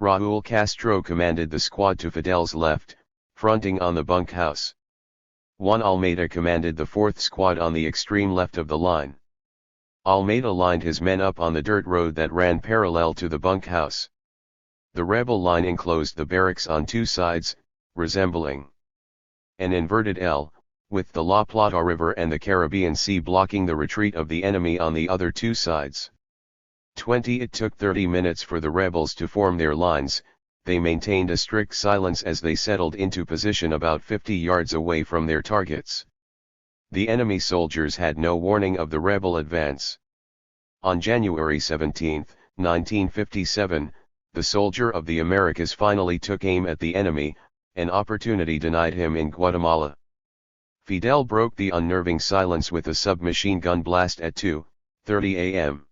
Raúl Castro commanded the squad to Fidel's left, fronting on the bunkhouse. Juan Almeida commanded the 4th squad on the extreme left of the line. Almeida lined his men up on the dirt road that ran parallel to the bunkhouse. The rebel line enclosed the barracks on 2 sides, resembling an inverted L, with the La Plata River and the Caribbean Sea blocking the retreat of the enemy on the other 2 sides. It took 30 minutes for the rebels to form their lines. They maintained a strict silence as they settled into position about 50 yards away from their targets. The enemy soldiers had no warning of the rebel advance. On January 17, 1957, the soldier of the Americas finally took aim at the enemy, an opportunity denied him in Guatemala. Fidel broke the unnerving silence with a submachine gun blast at 2:30 a.m.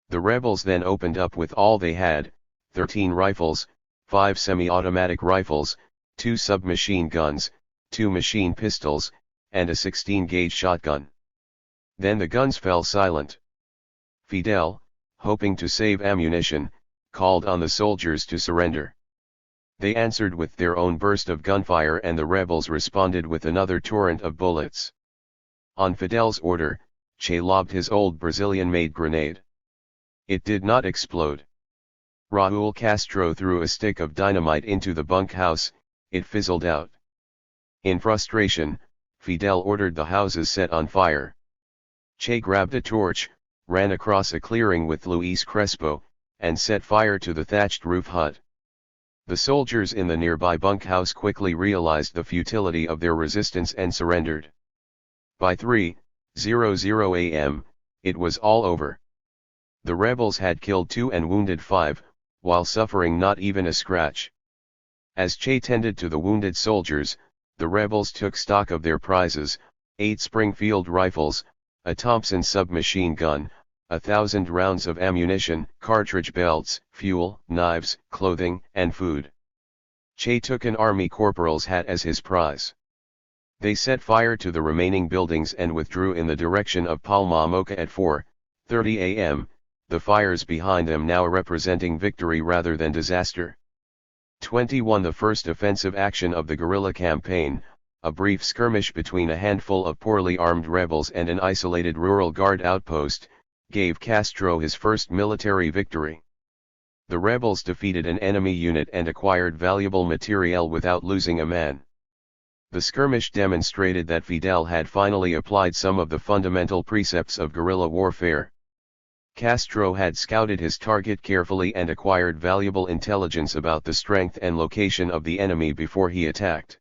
The rebels then opened up with all they had, 13 rifles, 5 semi-automatic rifles, 2 submachine guns, 2 machine pistols, and a 16-gauge shotgun. Then the guns fell silent. Fidel, hoping to save ammunition, called on the soldiers to surrender. They answered with their own burst of gunfire and the rebels responded with another torrent of bullets. On Fidel's order, Che lobbed his old Brazilian-made grenade. It did not explode. Raúl Castro threw a stick of dynamite into the bunkhouse, it fizzled out. In frustration, Fidel ordered the houses set on fire. Che grabbed a torch, ran across a clearing with Luis Crespo, and set fire to the thatched roof hut. The soldiers in the nearby bunkhouse quickly realized the futility of their resistance and surrendered. By 3:00 a.m., it was all over. The rebels had killed 2 and wounded 5, while suffering not even a scratch. As Che tended to the wounded soldiers, the rebels took stock of their prizes, 8 Springfield rifles, a Thompson submachine gun, 1,000 rounds of ammunition, cartridge belts, fuel, knives, clothing, and food. Che took an army corporal's hat as his prize. They set fire to the remaining buildings and withdrew in the direction of Palma Mocha at 4:30 a.m., the fires behind them now representing victory rather than disaster. 21 The first offensive action of the guerrilla campaign, a brief skirmish between a handful of poorly armed rebels and an isolated rural guard outpost, gave Castro his first military victory. The rebels defeated an enemy unit and acquired valuable materiel without losing a man. The skirmish demonstrated that Fidel had finally applied some of the fundamental precepts of guerrilla warfare. Castro had scouted his target carefully and acquired valuable intelligence about the strength and location of the enemy before he attacked.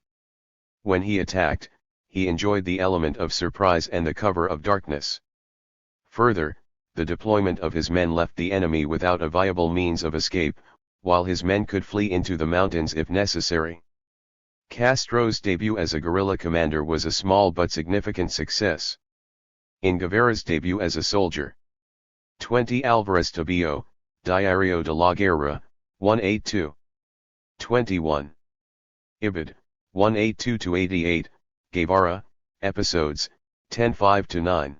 When he attacked, he enjoyed the element of surprise and the cover of darkness. Further, the deployment of his men left the enemy without a viable means of escape, while his men could flee into the mountains if necessary. Castro's debut as a guerrilla commander was a small but significant success. In Guevara's debut as a soldier. 20 Álvarez Tabillo, Diario de la Guerra, 182. 21. Ibid, 182-88, Guevara, Episodes, 10:5-9.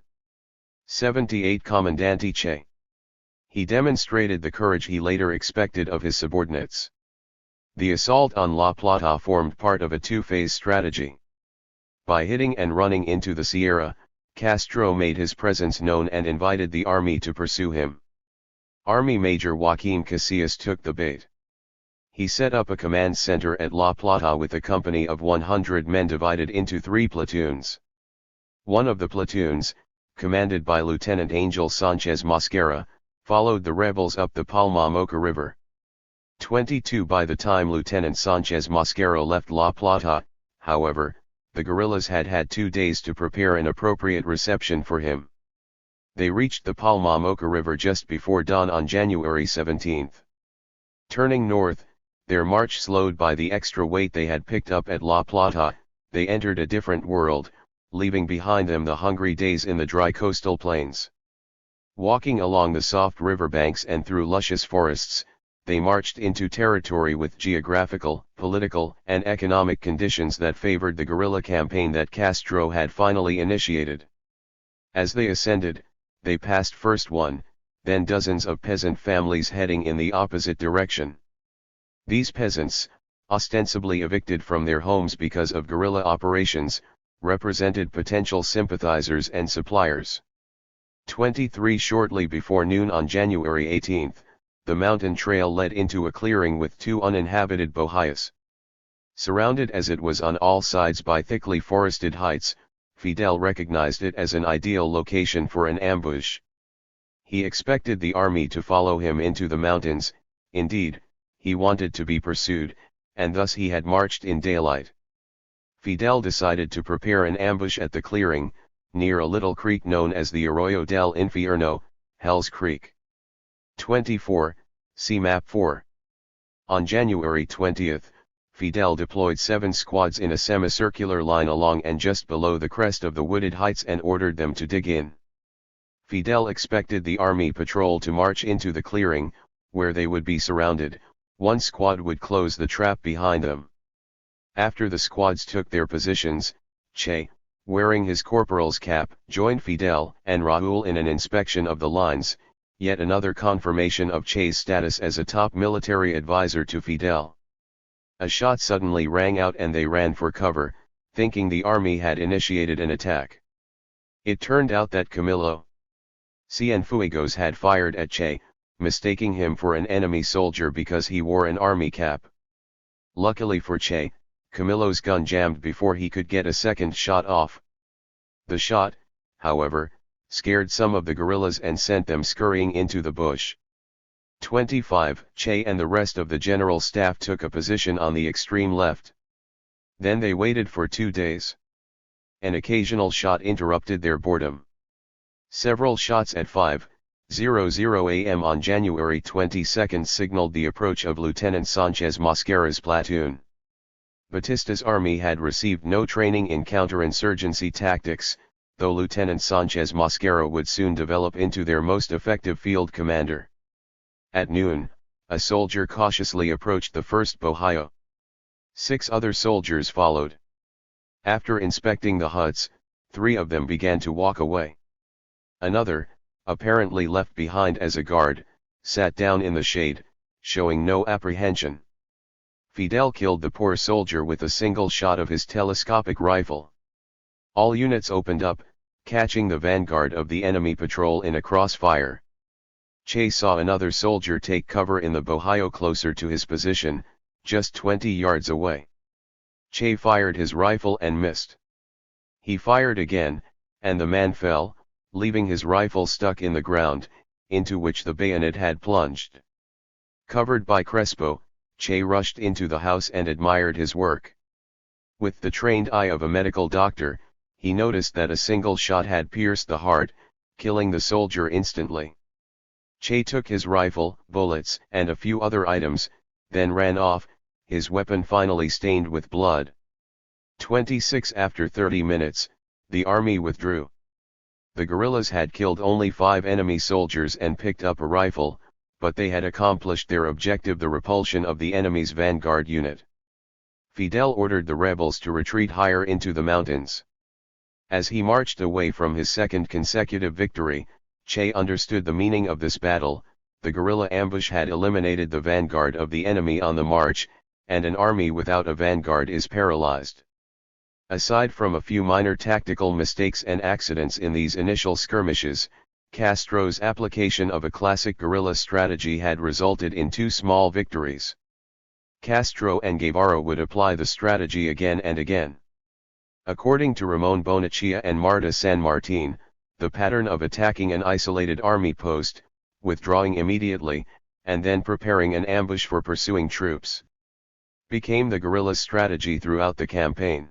78 Comandante Che. He demonstrated the courage he later expected of his subordinates. The assault on La Plata formed part of a 2-phase strategy. By hitting and running into the Sierra, Castro made his presence known and invited the army to pursue him. Army Major Joaquin Casillas took the bait. He set up a command center at La Plata with a company of 100 men divided into 3 platoons. One of the platoons, commanded by Lieutenant Angel Sanchez Mosquera, followed the rebels up the Palma Mocha River. 22 By the time Lieutenant Sanchez Mosquera left La Plata, however, the guerrillas had had 2 days to prepare an appropriate reception for him. They reached the Palma Mocha River just before dawn on January 17. Turning north, their march slowed by the extra weight they had picked up at La Plata, they entered a different world, leaving behind them the hungry days in the dry coastal plains. Walking along the soft riverbanks and through luscious forests, they marched into territory with geographical, political, and economic conditions that favored the guerrilla campaign that Castro had finally initiated. As they ascended, they passed first one, then dozens of peasant families heading in the opposite direction. These peasants, ostensibly evicted from their homes because of guerrilla operations, represented potential sympathizers and suppliers. 23 Shortly before noon on January 18, the mountain trail led into a clearing with 2 uninhabited bohías. Surrounded as it was on all sides by thickly forested heights, Fidel recognized it as an ideal location for an ambush. He expected the army to follow him into the mountains, indeed, he wanted to be pursued, and thus he had marched in daylight. Fidel decided to prepare an ambush at the clearing, near a little creek known as the Arroyo del Infierno, Hell's Creek. 24, see Map 4. On January 20, Fidel deployed 7 squads in a semicircular line along and just below the crest of the wooded heights and ordered them to dig in. Fidel expected the army patrol to march into the clearing, where they would be surrounded. One squad would close the trap behind them. After the squads took their positions, Che, wearing his corporal's cap, joined Fidel and Raúl in an inspection of the lines, yet another confirmation of Che's status as a top military advisor to Fidel. A shot suddenly rang out and they ran for cover, thinking the army had initiated an attack. It turned out that Camilo Cienfuegos had fired at Che, mistaking him for an enemy soldier because he wore an army cap. Luckily for Che, Camilo's gun jammed before he could get a second shot off. The shot, however, scared some of the guerrillas and sent them scurrying into the bush. 25 Che and the rest of the general staff took a position on the extreme left. Then they waited for 2 days. An occasional shot interrupted their boredom. Several shots at 5:00 a.m. on January 22 signaled the approach of Lieutenant Sanchez Mosquera's platoon. Batista's army had received no training in counterinsurgency tactics, though Lieutenant Sanchez Mosquera would soon develop into their most effective field commander. At noon, a soldier cautiously approached the first bohío. 6 other soldiers followed. After inspecting the huts, 3 of them began to walk away. Another, apparently left behind as a guard, sat down in the shade, showing no apprehension. Fidel killed the poor soldier with a single shot of his telescopic rifle. All units opened up, catching the vanguard of the enemy patrol in a crossfire. Che saw another soldier take cover in the bohío closer to his position, just 20 yards away. Che fired his rifle and missed. He fired again, and the man fell, leaving his rifle stuck in the ground, into which the bayonet had plunged. Covered by Crespo, Che rushed into the house and admired his work. With the trained eye of a medical doctor, he noticed that a single shot had pierced the heart, killing the soldier instantly. Che took his rifle, bullets, and a few other items, then ran off, his weapon finally stained with blood. 26 After 30 minutes, the army withdrew. The guerrillas had killed only 5 enemy soldiers and picked up a rifle, but they had accomplished their objective: the repulsion of the enemy's vanguard unit. Fidel ordered the rebels to retreat higher into the mountains. As he marched away from his second consecutive victory, Che understood the meaning of this battle. The guerrilla ambush had eliminated the vanguard of the enemy on the march, and an army without a vanguard is paralyzed. Aside from a few minor tactical mistakes and accidents in these initial skirmishes, Castro's application of a classic guerrilla strategy had resulted in 2 small victories. Castro and Guevara would apply the strategy again and again. According to Ramon Bonachia and Marta San Martin, the pattern of attacking an isolated army post, withdrawing immediately, and then preparing an ambush for pursuing troops, became the guerrilla strategy throughout the campaign.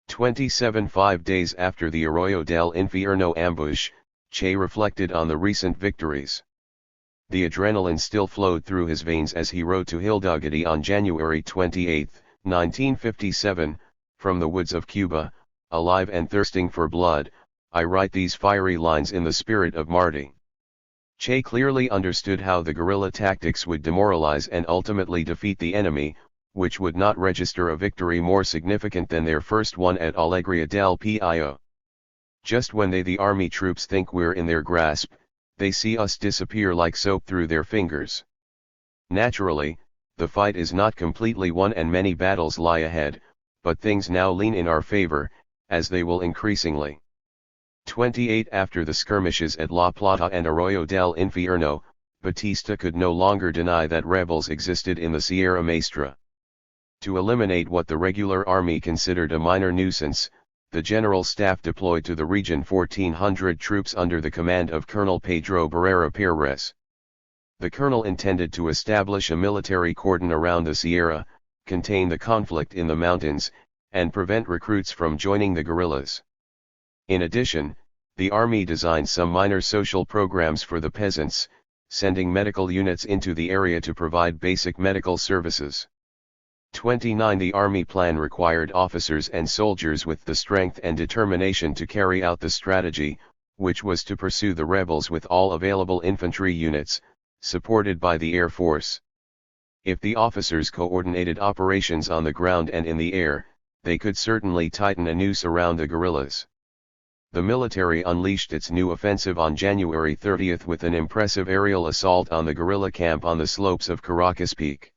5 days after the Arroyo del Infierno ambush, Che reflected on the recent victories. The adrenaline still flowed through his veins as he wrote to Hidalgo on January 28, 1957, "From the woods of Cuba, alive and thirsting for blood, I write these fiery lines in the spirit of Marty." Che clearly understood how the guerrilla tactics would demoralize and ultimately defeat the enemy, which would not register a victory more significant than their first one at Alegria del Pio. "Just when the army troops think we're in their grasp, they see us disappear like soap through their fingers. Naturally, the fight is not completely won and many battles lie ahead, but things now lean in our favor, as they will increasingly." 28 After the skirmishes at La Plata and Arroyo del Infierno, Batista could no longer deny that rebels existed in the Sierra Maestra. To eliminate what the regular army considered a minor nuisance, the General Staff deployed to the region 1,400 troops under the command of Colonel Pedro Barrera Perez. The colonel intended to establish a military cordon around the Sierra, contain the conflict in the mountains, and prevent recruits from joining the guerrillas. In addition, the army designed some minor social programs for the peasants, sending medical units into the area to provide basic medical services. 29 The army plan required officers and soldiers with the strength and determination to carry out the strategy, which was to pursue the rebels with all available infantry units, supported by the Air Force. If the officers coordinated operations on the ground and in the air, they could certainly tighten a noose around the guerrillas. The military unleashed its new offensive on January 30 with an impressive aerial assault on the guerrilla camp on the slopes of Caracas Peak.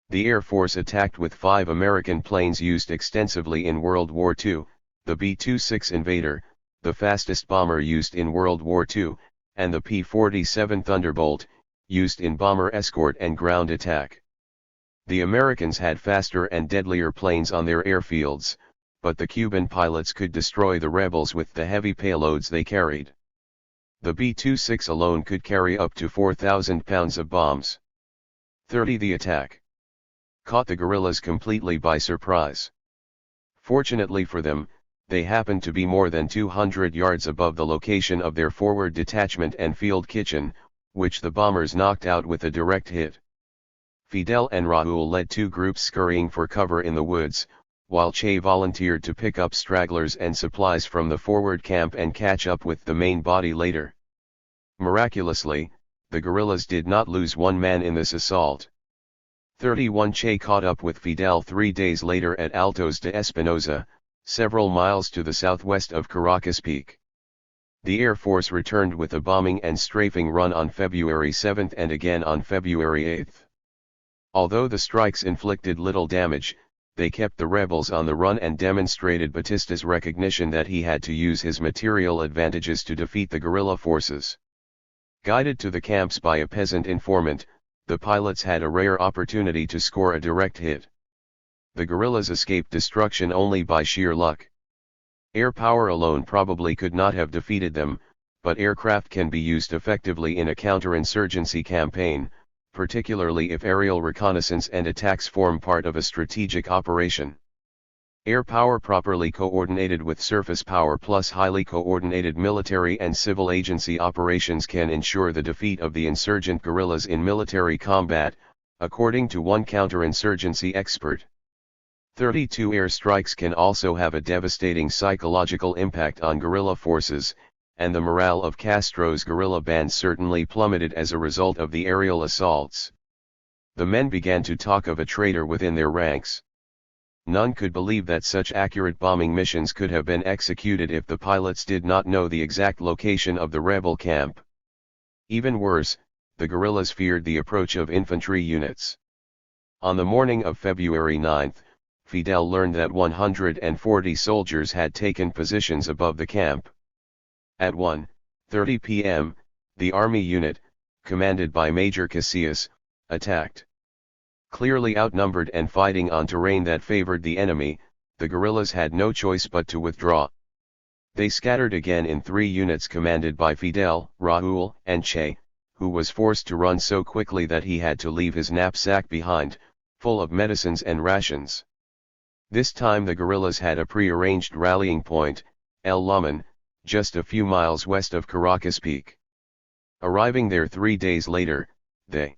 The Air Force attacked with 5 American planes used extensively in World War II, the B-26 Invader, the fastest bomber used in World War II, and the P-47 Thunderbolt, used in bomber escort and ground attack. The Americans had faster and deadlier planes on their airfields, but the Cuban pilots could destroy the rebels with the heavy payloads they carried. The B-26 alone could carry up to 4,000 pounds of bombs. 30 The attack caught the guerrillas completely by surprise. Fortunately for them, they happened to be more than 200 yards above the location of their forward detachment and field kitchen, which the bombers knocked out with a direct hit. Fidel and Raúl led 2 groups scurrying for cover in the woods, while Che volunteered to pick up stragglers and supplies from the forward camp and catch up with the main body later. Miraculously, the guerrillas did not lose one man in this assault. 31 Che caught up with Fidel 3 days later at Altos de Espinosa, several miles to the southwest of Caracas Peak. The Air Force returned with a bombing and strafing run on February 7 and again on February 8. Although the strikes inflicted little damage, they kept the rebels on the run and demonstrated Batista's recognition that he had to use his material advantages to defeat the guerrilla forces. Guided to the camps by a peasant informant, the pilots had a rare opportunity to score a direct hit. The guerrillas escaped destruction only by sheer luck. Air power alone probably could not have defeated them, but aircraft can be used effectively in a counterinsurgency campaign, particularly if aerial reconnaissance and attacks form part of a strategic operation. Air power properly coordinated with surface power plus highly coordinated military and civil agency operations can ensure the defeat of the insurgent guerrillas in military combat, according to one counterinsurgency expert. 32 Air strikes can also have a devastating psychological impact on guerrilla forces, and the morale of Castro's guerrilla bands certainly plummeted as a result of the aerial assaults. The men began to talk of a traitor within their ranks. None could believe that such accurate bombing missions could have been executed if the pilots did not know the exact location of the rebel camp. Even worse, the guerrillas feared the approach of infantry units. On the morning of February 9, Fidel learned that 140 soldiers had taken positions above the camp. At 1:30 p.m., the army unit, commanded by Major Casillas, attacked. Clearly outnumbered and fighting on terrain that favored the enemy, the guerrillas had no choice but to withdraw. They scattered again in 3 units commanded by Fidel, Raúl, and Che, who was forced to run so quickly that he had to leave his knapsack behind, full of medicines and rations. This time the guerrillas had a pre-arranged rallying point, El Laman, just a few miles west of Caracas Peak. Arriving there 3 days later, they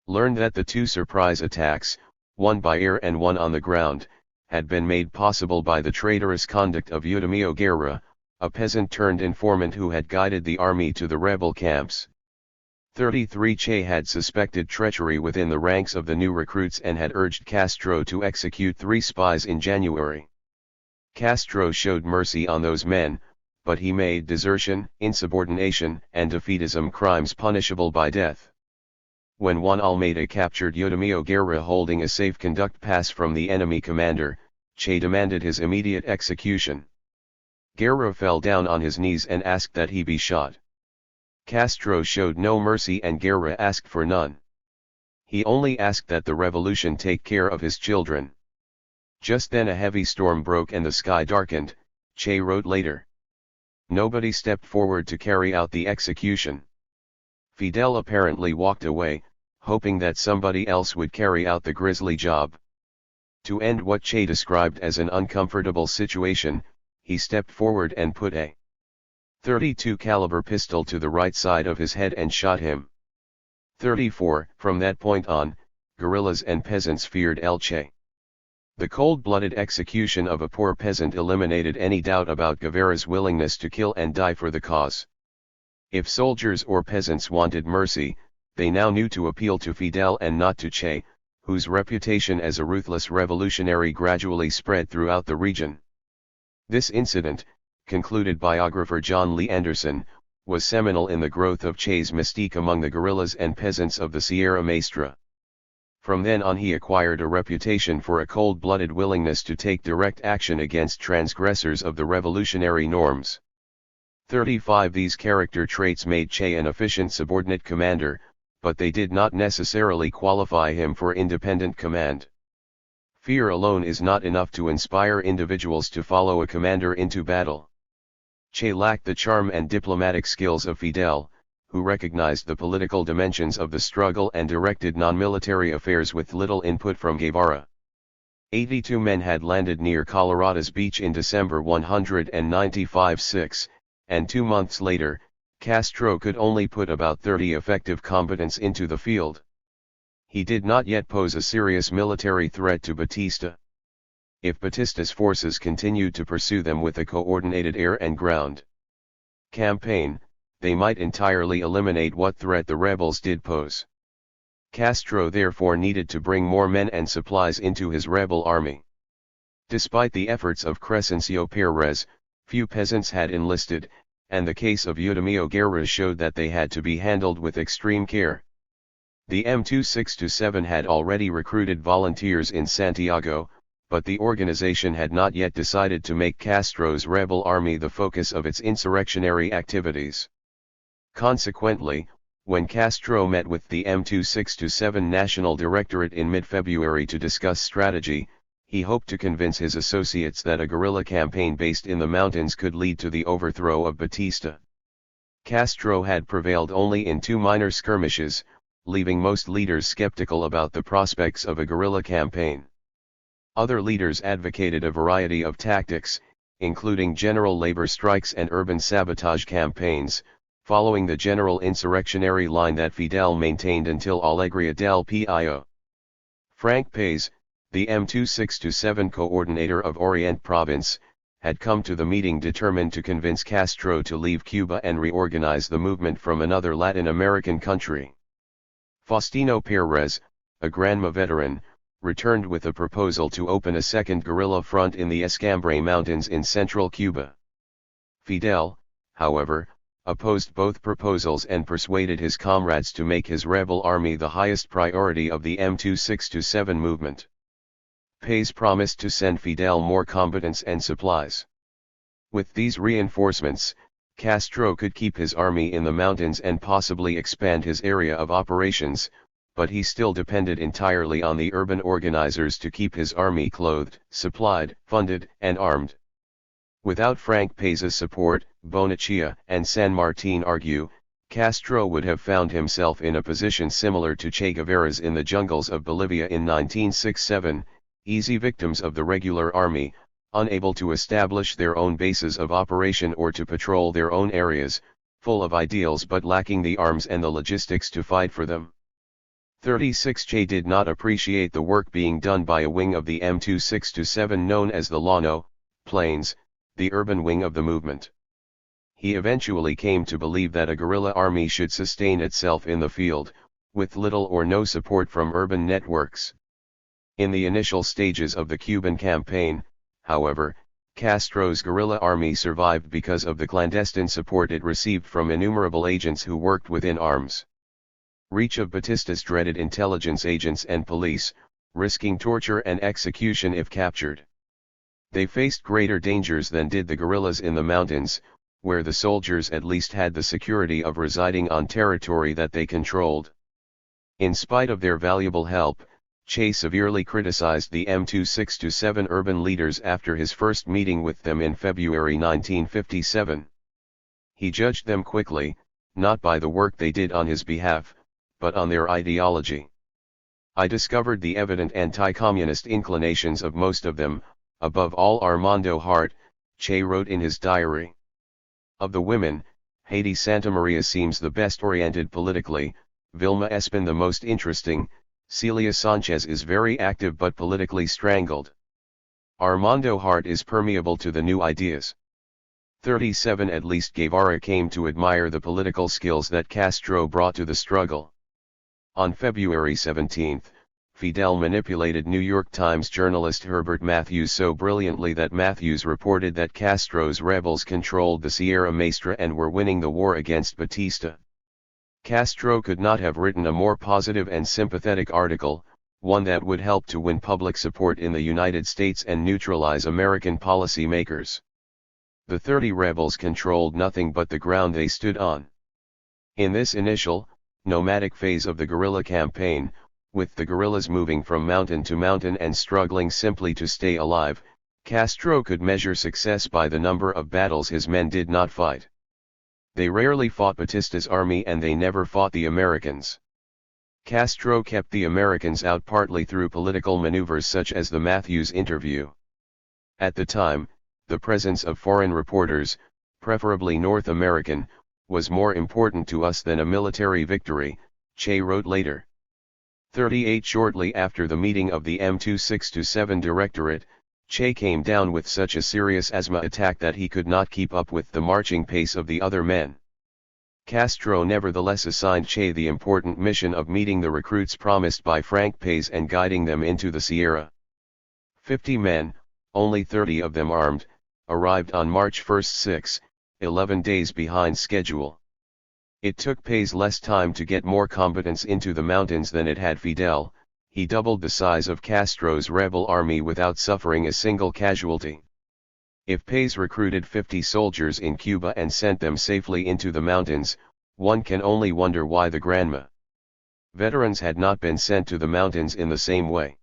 learned that the 2 surprise attacks, one by air and one on the ground, had been made possible by the traitorous conduct of Eudemio Guerra, a peasant-turned-informant who had guided the army to the rebel camps. 33 Che had suspected treachery within the ranks of the new recruits and had urged Castro to execute 3 spies in January. Castro showed mercy on those men, but he made desertion, insubordination, and defeatism crimes punishable by death. When Juan Almeida captured Eudemio Guerra holding a safe conduct pass from the enemy commander, Che demanded his immediate execution. Guerra fell down on his knees and asked that he be shot. Castro showed no mercy and Guerra asked for none. He only asked that the revolution take care of his children. Just then a heavy storm broke and the sky darkened, Che wrote later. Nobody stepped forward to carry out the execution. Fidel apparently walked away, hoping that somebody else would carry out the grisly job. To end what Che described as an uncomfortable situation, he stepped forward and put a .32 caliber pistol to the right side of his head and shot him. 34. From that point on, guerrillas and peasants feared El Che. The cold-blooded execution of a poor peasant eliminated any doubt about Guevara's willingness to kill and die for the cause. If soldiers or peasants wanted mercy, they now knew to appeal to Fidel and not to Che, whose reputation as a ruthless revolutionary gradually spread throughout the region. This incident, concluded biographer John Lee Anderson, was seminal in the growth of Che's mystique among the guerrillas and peasants of the Sierra Maestra. From then on he acquired a reputation for a cold-blooded willingness to take direct action against transgressors of the revolutionary norms. 35 These character traits made Che an efficient subordinate commander, but they did not necessarily qualify him for independent command. Fear alone is not enough to inspire individuals to follow a commander into battle. Che lacked the charm and diplomatic skills of Fidel, who recognized the political dimensions of the struggle and directed non-military affairs with little input from Guevara. 82 men had landed near Colorado's beach in December 195-6, and 2 months later, Castro could only put about 30 effective combatants into the field. He did not yet pose a serious military threat to Batista. If Batista's forces continued to pursue them with a coordinated air and ground campaign, they might entirely eliminate what threat the rebels did pose. Castro therefore needed to bring more men and supplies into his rebel army. Despite the efforts of Crescencio Perez, few peasants had enlisted, and the case of Eudemio Guerra showed that they had to be handled with extreme care. The M2627 had already recruited volunteers in Santiago, but the organization had not yet decided to make Castro's rebel army the focus of its insurrectionary activities. Consequently, when Castro met with the M2627 National Directorate in mid-February to discuss strategy, he hoped to convince his associates that a guerrilla campaign based in the mountains could lead to the overthrow of Batista. Castro had prevailed only in 2 minor skirmishes, leaving most leaders skeptical about the prospects of a guerrilla campaign. Other leaders advocated a variety of tactics, including general labor strikes and urban sabotage campaigns, following the general insurrectionary line that Fidel maintained until Alegría del Pio. Frank Paez, the M2627 coordinator of Orient Province, had come to the meeting determined to convince Castro to leave Cuba and reorganize the movement from another Latin American country. Faustino Perez, a Granma veteran, returned with a proposal to open a second guerrilla front in the Escambray Mountains in central Cuba. Fidel, however, opposed both proposals and persuaded his comrades to make his rebel army the highest priority of the M2627 movement. Páez promised to send Fidel more combatants and supplies. With these reinforcements, Castro could keep his army in the mountains and possibly expand his area of operations, but he still depended entirely on the urban organizers to keep his army clothed, supplied, funded, and armed. Without Frank Páez's support, Bonachia and San Martin argue, Castro would have found himself in a position similar to Che Guevara's in the jungles of Bolivia in 1967, easy victims of the regular army, unable to establish their own bases of operation or to patrol their own areas, full of ideals but lacking the arms and the logistics to fight for them. 36 Che did not appreciate the work being done by a wing of the M2627 known as the Llano, Plains, the urban wing of the movement. He eventually came to believe that a guerrilla army should sustain itself in the field, with little or no support from urban networks. In the initial stages of the Cuban campaign, however, Castro's guerrilla army survived because of the clandestine support it received from innumerable agents who worked within arms reach of Batista's dreaded intelligence agents and police, risking torture and execution if captured. They faced greater dangers than did the guerrillas in the mountains, where the soldiers at least had the security of residing on territory that they controlled. In spite of their valuable help, Che severely criticized the M2627 urban leaders after his first meeting with them in February 1957. He judged them quickly, not by the work they did on his behalf, but on their ideology. I discovered the evident anti-communist inclinations of most of them, above all Armando Hart, Che wrote in his diary. Of the women, Haiti Santamaria seems the best oriented politically, Vilma Espin the most interesting, Celia Sanchez is very active but politically strangled. Armando Hart is permeable to the new ideas. 37 At least Guevara came to admire the political skills that Castro brought to the struggle. On February 17, Fidel manipulated New York Times journalist Herbert Matthews so brilliantly that Matthews reported that Castro's rebels controlled the Sierra Maestra and were winning the war against Batista. Castro could not have written a more positive and sympathetic article, one that would help to win public support in the United States and neutralize American policymakers. The 30 rebels controlled nothing but the ground they stood on. In this initial, nomadic phase of the guerrilla campaign, with the guerrillas moving from mountain to mountain and struggling simply to stay alive, Castro could measure success by the number of battles his men did not fight. They rarely fought Batista's army and they never fought the Americans. Castro kept the Americans out partly through political maneuvers such as the Matthews interview. At the time, the presence of foreign reporters, preferably North American, was more important to us than a military victory, Che wrote later. 38 Shortly after the meeting of the M2627 Directorate, Che came down with such a serious asthma attack that he could not keep up with the marching pace of the other men. Castro nevertheless assigned Che the important mission of meeting the recruits promised by Frank Páez and guiding them into the Sierra. 50 men, only 30 of them armed, arrived on March 1, 11 days behind schedule. It took Páez less time to get more combatants into the mountains than it had Fidel. He doubled the size of Castro's rebel army without suffering a single casualty. If Páez recruited 50 soldiers in Cuba and sent them safely into the mountains, one can only wonder why the Granma veterans had not been sent to the mountains in the same way.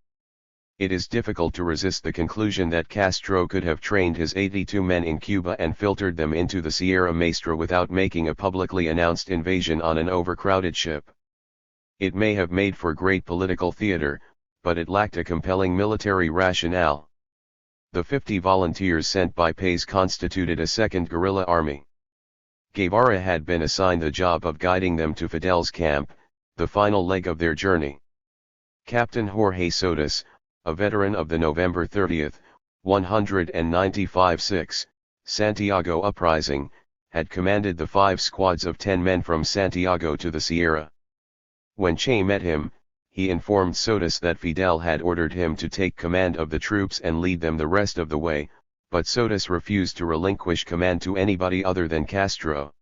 It is difficult to resist the conclusion that Castro could have trained his 82 men in Cuba and filtered them into the Sierra Maestra without making a publicly announced invasion on an overcrowded ship. It may have made for great political theater, but it lacked a compelling military rationale. The 50 volunteers sent by Páez constituted a second guerrilla army. Guevara had been assigned the job of guiding them to Fidel's camp, the final leg of their journey. Captain Jorge Sotis, a veteran of the November 30, 195-6, Santiago uprising, had commanded the 5 squads of 10 men from Santiago to the Sierra. When Che met him, he informed Sotis that Fidel had ordered him to take command of the troops and lead them the rest of the way, but Sotis refused to relinquish command to anybody other than Castro.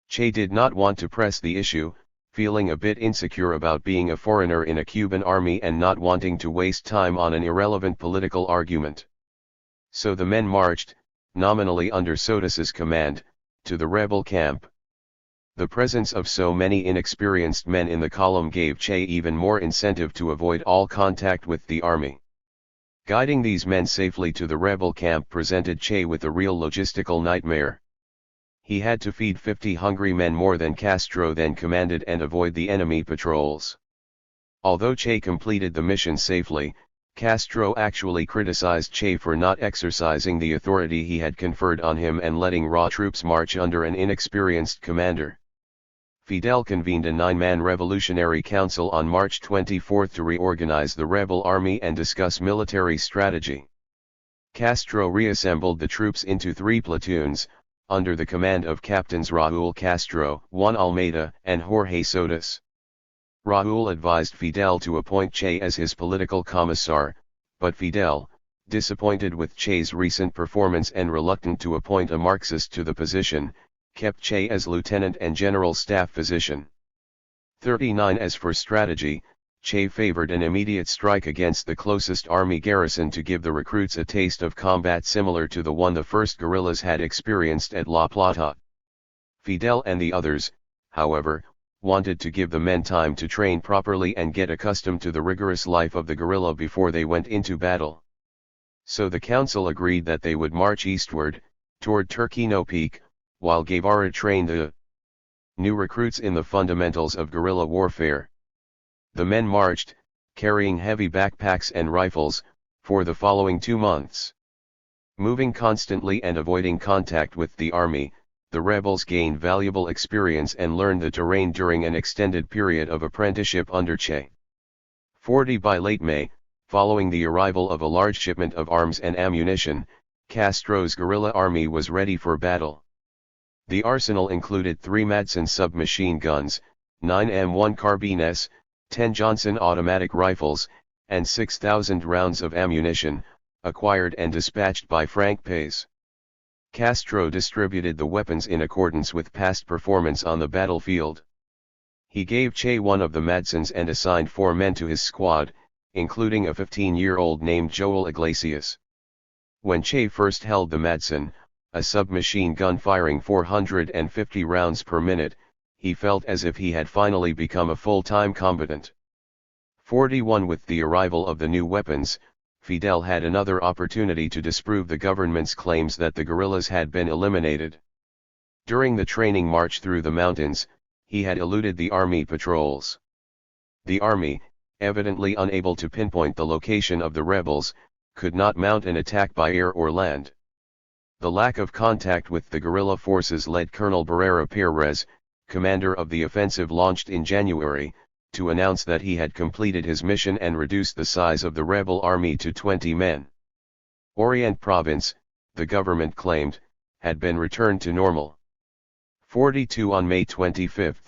Che did not want to press the issue, feeling a bit insecure about being a foreigner in a Cuban army and not wanting to waste time on an irrelevant political argument. So the men marched, nominally under Sotis's command, to the rebel camp. The presence of so many inexperienced men in the column gave Che even more incentive to avoid all contact with the army. Guiding these men safely to the rebel camp presented Che with a real logistical nightmare. He had to feed 50 hungry men more than Castro then commanded and avoid the enemy patrols. Although Che completed the mission safely, Castro actually criticized Che for not exercising the authority he had conferred on him and letting raw troops march under an inexperienced commander. Fidel convened a 9-man revolutionary council on March 24 to reorganize the rebel army and discuss military strategy. Castro reassembled the troops into 3 platoons, under the command of Captains Raúl Castro, Juan Almeida, and Jorge Sotis. Raúl advised Fidel to appoint Che as his political commissar, but Fidel, disappointed with Che's recent performance and reluctant to appoint a Marxist to the position, kept Che as lieutenant and general staff physician. 39 As for strategy, Che favored an immediate strike against the closest army garrison to give the recruits a taste of combat similar to the one the first guerrillas had experienced at La Plata. Fidel and the others, however, wanted to give the men time to train properly and get accustomed to the rigorous life of the guerrilla before they went into battle. So the council agreed that they would march eastward, toward Turquino Peak, while Guevara trained the new recruits in the fundamentals of guerrilla warfare. The men marched, carrying heavy backpacks and rifles, for the following 2 months. Moving constantly and avoiding contact with the army, the rebels gained valuable experience and learned the terrain during an extended period of apprenticeship under Che. 40 By late May, following the arrival of a large shipment of arms and ammunition, Castro's guerrilla army was ready for battle. The arsenal included 3 Madsen submachine guns, 9 M1 carbines, 10 Johnson automatic rifles, and 6,000 rounds of ammunition, acquired and dispatched by Frank Pace. Castro distributed the weapons in accordance with past performance on the battlefield. He gave Che one of the Madsens and assigned 4 men to his squad, including a 15-year-old named Joel Iglesias. When Che first held the Madsen, a submachine gun firing 450 rounds per minute, he felt as if he had finally become a full-time combatant. 41 With the arrival of the new weapons, Fidel had another opportunity to disprove the government's claims that the guerrillas had been eliminated. During the training march through the mountains, he had eluded the army patrols. The army, evidently unable to pinpoint the location of the rebels, could not mount an attack by air or land. The lack of contact with the guerrilla forces led Colonel Barrera Perez, commander of the offensive launched in January, to announce that he had completed his mission and reduced the size of the rebel army to 20 men. Orient Province, the government claimed, had been returned to normal. 42 On May 25,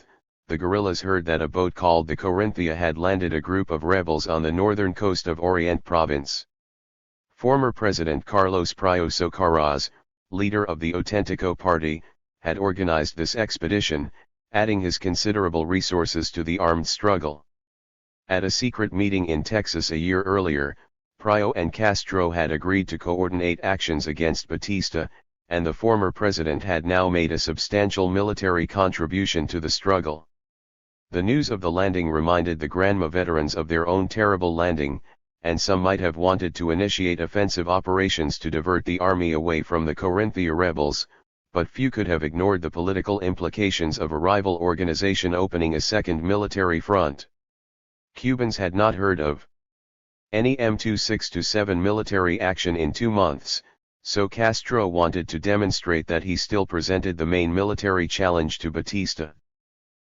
the guerrillas heard that a boat called the Corinthia had landed a group of rebels on the northern coast of Orient Province. Former President Carlos Prio Socarrás, leader of the Auténtico Party, had organized this expedition, adding his considerable resources to the armed struggle. At a secret meeting in Texas a year earlier, Prio and Castro had agreed to coordinate actions against Batista, and the former president had now made a substantial military contribution to the struggle. The news of the landing reminded the Granma veterans of their own terrible landing, and some might have wanted to initiate offensive operations to divert the army away from the Corinthia rebels, but few could have ignored the political implications of a rival organization opening a second military front. Cubans had not heard of any M26-7 military action in 2 months, so Castro wanted to demonstrate that he still presented the main military challenge to Batista.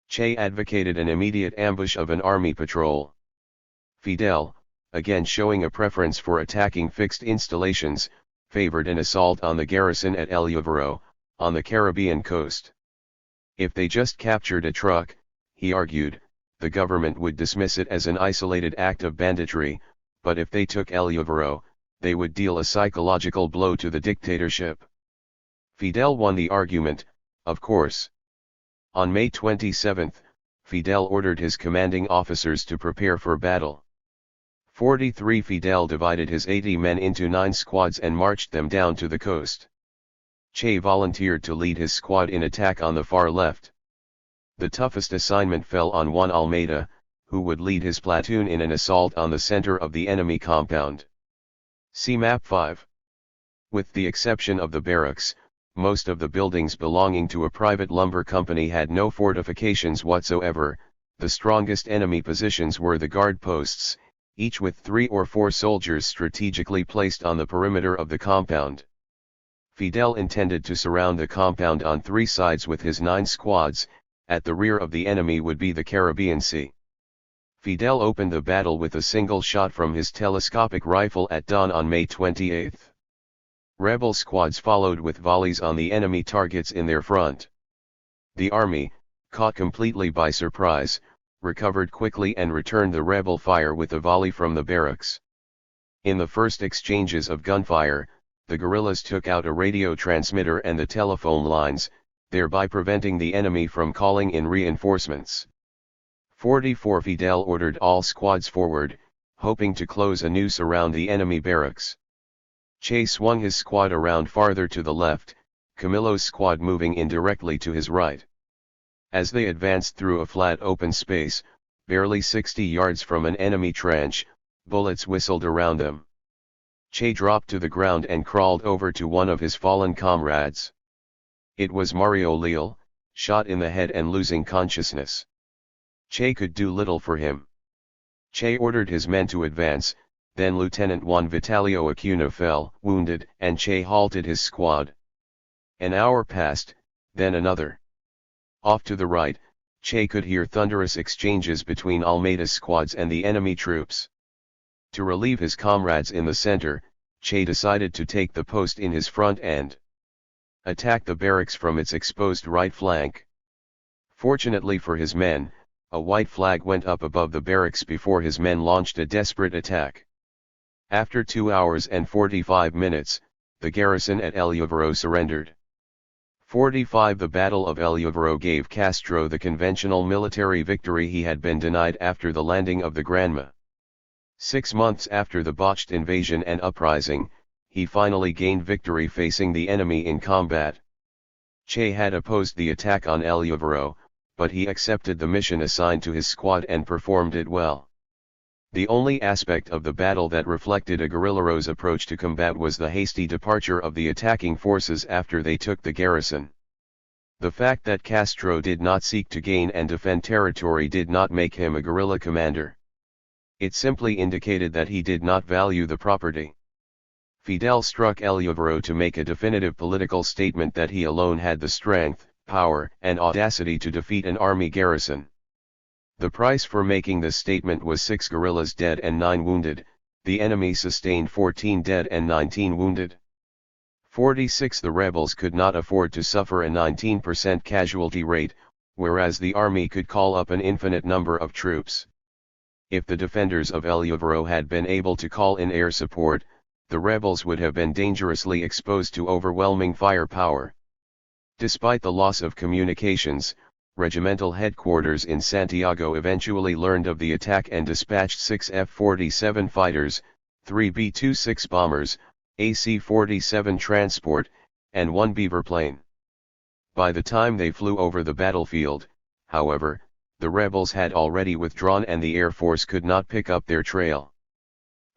Che advocated an immediate ambush of an army patrol. Fidel, again showing a preference for attacking fixed installations, favored an assault on the garrison at El Lluvero, on the Caribbean coast. If they just captured a truck, he argued, the government would dismiss it as an isolated act of banditry, but if they took El Lluvero, they would deal a psychological blow to the dictatorship. Fidel won the argument, of course. On May 27, Fidel ordered his commanding officers to prepare for battle. 43 Fidel divided his 80 men into 9 squads and marched them down to the coast. Che volunteered to lead his squad in attack on the far left. The toughest assignment fell on Juan Almeida, who would lead his platoon in an assault on the center of the enemy compound. See Map 5. With the exception of the barracks, most of the buildings belonging to a private lumber company had no fortifications whatsoever. The strongest enemy positions were the guard posts, each with 3 or 4 soldiers strategically placed on the perimeter of the compound. Fidel intended to surround the compound on 3 sides with his 9 squads. At the rear of the enemy would be the Caribbean Sea. Fidel opened the battle with a single shot from his telescopic rifle at dawn on May 28. Rebel squads followed with volleys on the enemy targets in their front. The army, caught completely by surprise, recovered quickly and returned the rebel fire with a volley from the barracks. In the first exchanges of gunfire, the guerrillas took out a radio transmitter and the telephone lines, thereby preventing the enemy from calling in reinforcements. 44 Fidel ordered all squads forward, hoping to close a noose around the enemy barracks. Che swung his squad around farther to the left, Camillo's squad moving in directly to his right. As they advanced through a flat open space, barely 60 yards from an enemy trench, bullets whistled around them. Che dropped to the ground and crawled over to one of his fallen comrades. It was Mario Leal, shot in the head and losing consciousness. Che could do little for him. Che ordered his men to advance, then Lieutenant Juan Vitalio Acuna fell, wounded, and Che halted his squad. An hour passed, then another. Off to the right, Che could hear thunderous exchanges between Almeida's squads and the enemy troops. To relieve his comrades in the center, Che decided to take the post in his front and attack the barracks from its exposed right flank. Fortunately for his men, a white flag went up above the barracks before his men launched a desperate attack. After 2 hours and 45 minutes, the garrison at El Lluvero surrendered. 45 The Battle of El Lluvero gave Castro the conventional military victory he had been denied after the landing of the Granma. 6 months after the botched invasion and uprising, he finally gained victory facing the enemy in combat. Che had opposed the attack on El Lluvero, but he accepted the mission assigned to his squad and performed it well. The only aspect of the battle that reflected a guerrillero's approach to combat was the hasty departure of the attacking forces after they took the garrison. The fact that Castro did not seek to gain and defend territory did not make him a guerrilla commander. It simply indicated that he did not value the property. Fidel struck El Lluvero to make a definitive political statement that he alone had the strength, power, and audacity to defeat an army garrison. The price for making this statement was 6 guerrillas dead and 9 wounded. The enemy sustained 14 dead and 19 wounded. 46 The rebels could not afford to suffer a 19% casualty rate, whereas the army could call up an infinite number of troops. If the defenders of El Lluvero had been able to call in air support, the rebels would have been dangerously exposed to overwhelming firepower. Despite the loss of communications, regimental headquarters in Santiago eventually learned of the attack and dispatched 6 F-47 fighters, 3 B-26 bombers, a C-47 transport, and 1 Beaver plane. By the time they flew over the battlefield, however, the rebels had already withdrawn and the Air Force could not pick up their trail.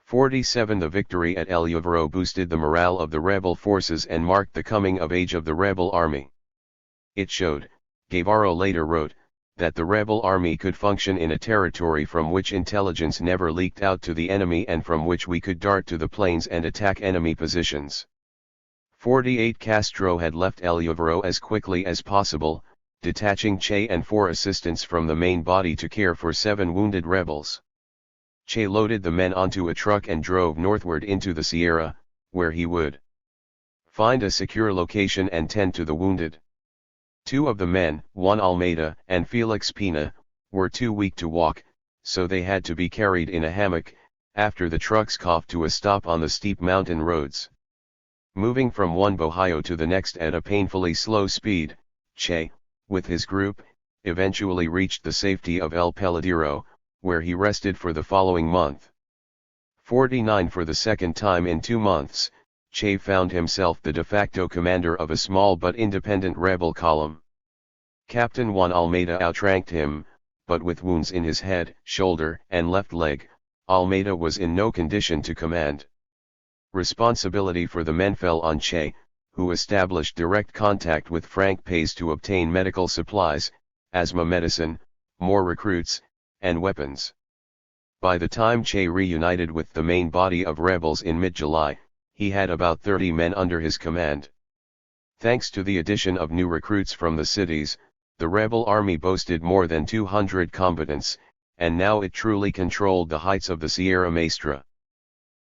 47 The victory at El Lluvero boosted the morale of the rebel forces and marked the coming of age of the rebel army. It showed, Guevara later wrote, that the rebel army could function in a territory from which intelligence never leaked out to the enemy and from which we could dart to the plains and attack enemy positions. 48 Castro had left El Lluvero as quickly as possible, detaching Che and 4 assistants from the main body to care for 7 wounded rebels. Che loaded the men onto a truck and drove northward into the Sierra, where he would find a secure location and tend to the wounded. 2 of the men, Juan Almeida and Felix Pina, were too weak to walk, so they had to be carried in a hammock, after the trucks coughed to a stop on the steep mountain roads. Moving from one bohío to the next at a painfully slow speed, Che, with his group, eventually reached the safety of El Peladero, where he rested for the following month. 49 For the second time in 2 months, Che found himself the de facto commander of a small but independent rebel column. Captain Juan Almeida outranked him, but with wounds in his head, shoulder, and left leg, Almeida was in no condition to command. Responsibility for the men fell on Che, who established direct contact with Frank Pace to obtain medical supplies, asthma medicine, more recruits, and weapons. By the time Che reunited with the main body of rebels in mid-July, he had about 30 men under his command. Thanks to the addition of new recruits from the cities, the rebel army boasted more than 200 combatants, and now it truly controlled the heights of the Sierra Maestra.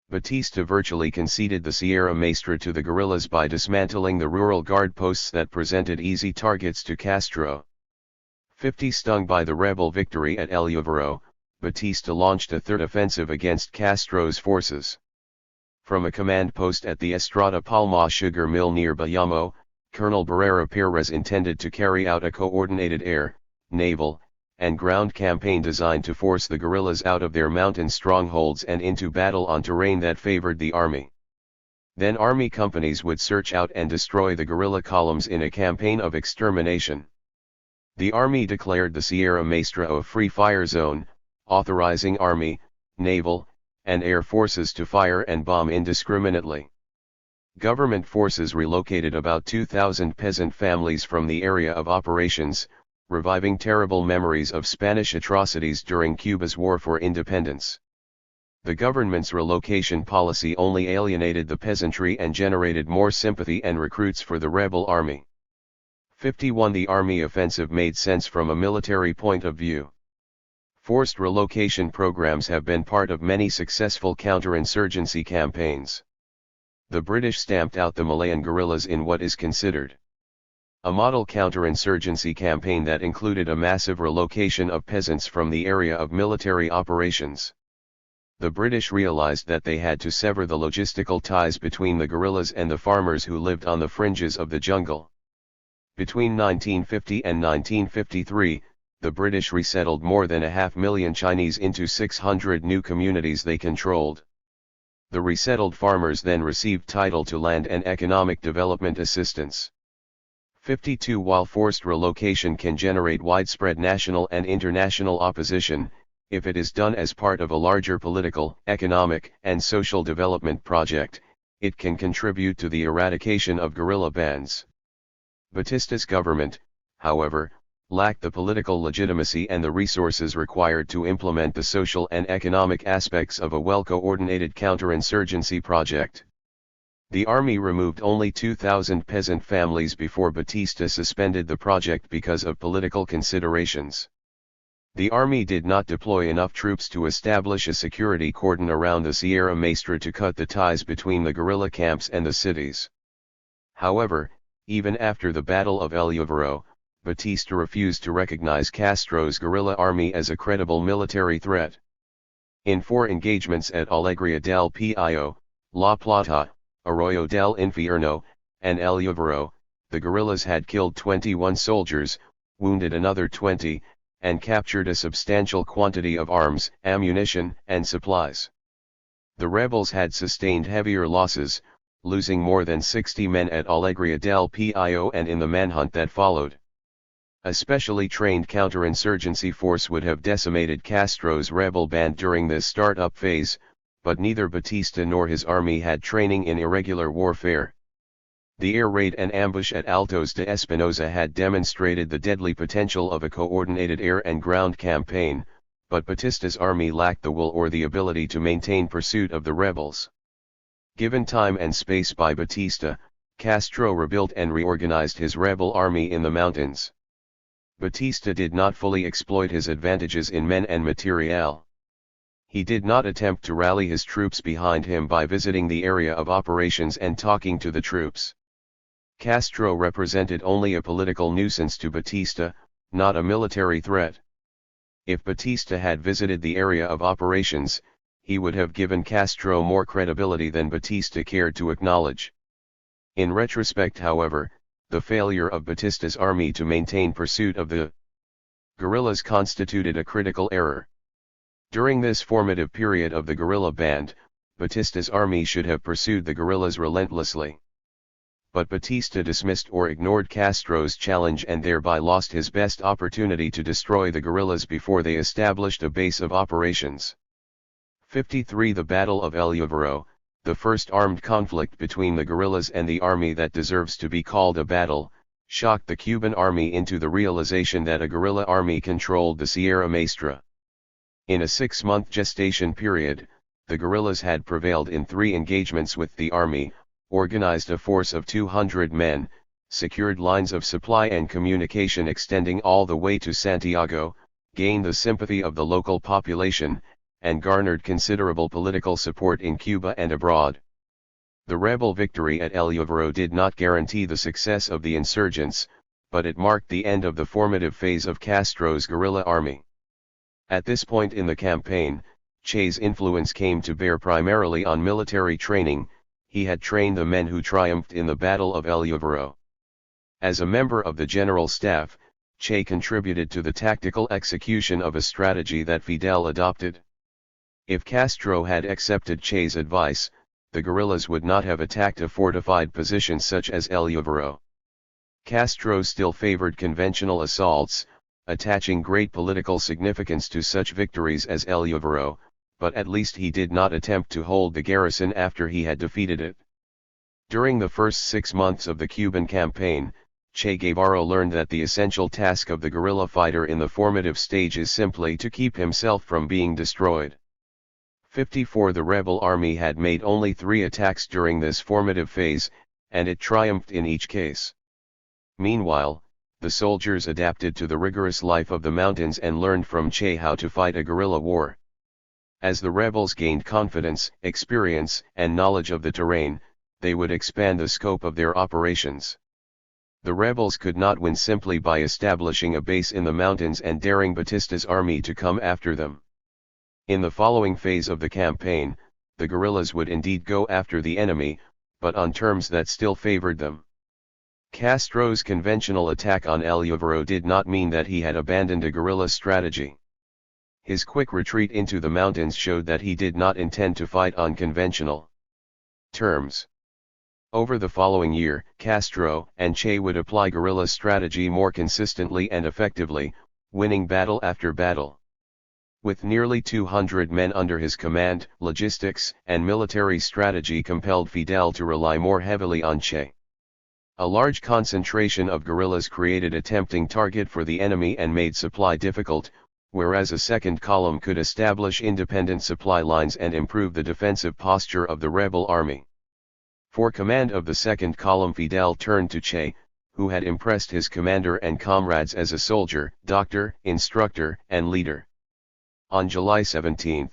Batista virtually conceded the Sierra Maestra to the guerrillas by dismantling the rural guard posts that presented easy targets to Castro. 50 Stung by the rebel victory at El Lluvero, Batista launched a third offensive against Castro's forces. From a command post at the Estrada Palma sugar mill near Bayamo, Colonel Barrera Perez intended to carry out a coordinated air, naval, and ground campaign designed to force the guerrillas out of their mountain strongholds and into battle on terrain that favored the army. Then army companies would search out and destroy the guerrilla columns in a campaign of extermination. The army declared the Sierra Maestra a free fire zone, authorizing army, naval, and air forces to fire and bomb indiscriminately. Government forces relocated about 2,000 peasant families from the area of operations, reviving terrible memories of Spanish atrocities during Cuba's War for Independence. The government's relocation policy only alienated the peasantry and generated more sympathy and recruits for the rebel army. 51 The army offensive made sense from a military point of view. Forced relocation programs have been part of many successful counterinsurgency campaigns. The British stamped out the Malayan guerrillas in what is considered a model counterinsurgency campaign that included a massive relocation of peasants from the area of military operations. The British realized that they had to sever the logistical ties between the guerrillas and the farmers who lived on the fringes of the jungle. Between 1950 and 1953, the British resettled more than 500,000 Chinese into 600 new communities they controlled. The resettled farmers then received title to land and economic development assistance. 52 While forced relocation can generate widespread national and international opposition, if it is done as part of a larger political, economic, and social development project, it can contribute to the eradication of guerrilla bands. Batista's government, however, lacked the political legitimacy and the resources required to implement the social and economic aspects of a well-coordinated counterinsurgency project. The army removed only 2,000 peasant families before Batista suspended the project because of political considerations. The army did not deploy enough troops to establish a security cordon around the Sierra Maestra to cut the ties between the guerrilla camps and the cities. However, even after the Battle of El Lluvero, Batista refused to recognize Castro's guerrilla army as a credible military threat. In 4 engagements at Alegría del Pio, La Plata, Arroyo del Infierno, and El Lluvero, the guerrillas had killed 21 soldiers, wounded another 20, and captured a substantial quantity of arms, ammunition, and supplies. The rebels had sustained heavier losses, losing more than 60 men at Alegría del Pio and in the manhunt that followed. A specially trained counterinsurgency force would have decimated Castro's rebel band during this start-up phase, but neither Batista nor his army had training in irregular warfare. The air raid and ambush at Altos de Espinosa had demonstrated the deadly potential of a coordinated air and ground campaign, but Batista's army lacked the will or the ability to maintain pursuit of the rebels. Given time and space by Batista, Castro rebuilt and reorganized his rebel army in the mountains. Batista did not fully exploit his advantages in men and materiel. He did not attempt to rally his troops behind him by visiting the area of operations and talking to the troops. Castro represented only a political nuisance to Batista, not a military threat. If Batista had visited the area of operations, he would have given Castro more credibility than Batista cared to acknowledge. In retrospect, however, the failure of Batista's army to maintain pursuit of the Guerrillas constituted a critical error. During this formative period of the guerrilla band, Batista's army should have pursued the guerrillas relentlessly. But Batista dismissed or ignored Castro's challenge and thereby lost his best opportunity to destroy the guerrillas before they established a base of operations. 53 The Battle of El Lluvero, the first armed conflict between the guerrillas and the army that deserves to be called a battle, shocked the Cuban army into the realization that a guerrilla army controlled the Sierra Maestra. In a 6-month gestation period, the guerrillas had prevailed in 3 engagements with the army, organized a force of 200 men, secured lines of supply and communication extending all the way to Santiago, gained the sympathy of the local population, and garnered considerable political support in Cuba and abroad. The rebel victory at El Lluvero did not guarantee the success of the insurgents, but it marked the end of the formative phase of Castro's guerrilla army. At this point in the campaign, Che's influence came to bear primarily on military training. He had trained the men who triumphed in the Battle of El Lluvero. As a member of the General Staff, Che contributed to the tactical execution of a strategy that Fidel adopted. If Castro had accepted Che's advice, the guerrillas would not have attacked a fortified position such as El Lluvero. Castro still favored conventional assaults, attaching great political significance to such victories as El Lluvero, but at least he did not attempt to hold the garrison after he had defeated it. During the first 6 months of the Cuban campaign, Che Guevara learned that the essential task of the guerrilla fighter in the formative stage is simply to keep himself from being destroyed. 54 The rebel army had made only 3 attacks during this formative phase, and it triumphed in each case. Meanwhile, the soldiers adapted to the rigorous life of the mountains and learned from Che how to fight a guerrilla war. As the rebels gained confidence, experience, and knowledge of the terrain, they would expand the scope of their operations. The rebels could not win simply by establishing a base in the mountains and daring Batista's army to come after them. In the following phase of the campaign, the guerrillas would indeed go after the enemy, but on terms that still favored them. Castro's conventional attack on El Lluvero did not mean that he had abandoned a guerrilla strategy. His quick retreat into the mountains showed that he did not intend to fight on conventional terms. Over the following year, Castro and Che would apply guerrilla strategy more consistently and effectively, winning battle after battle. With nearly 200 men under his command, logistics and military strategy compelled Fidel to rely more heavily on Che. A large concentration of guerrillas created a tempting target for the enemy and made supply difficult, whereas a second column could establish independent supply lines and improve the defensive posture of the rebel army. For command of the second column, Fidel turned to Che, who had impressed his commander and comrades as a soldier, doctor, instructor, and leader. On July 17,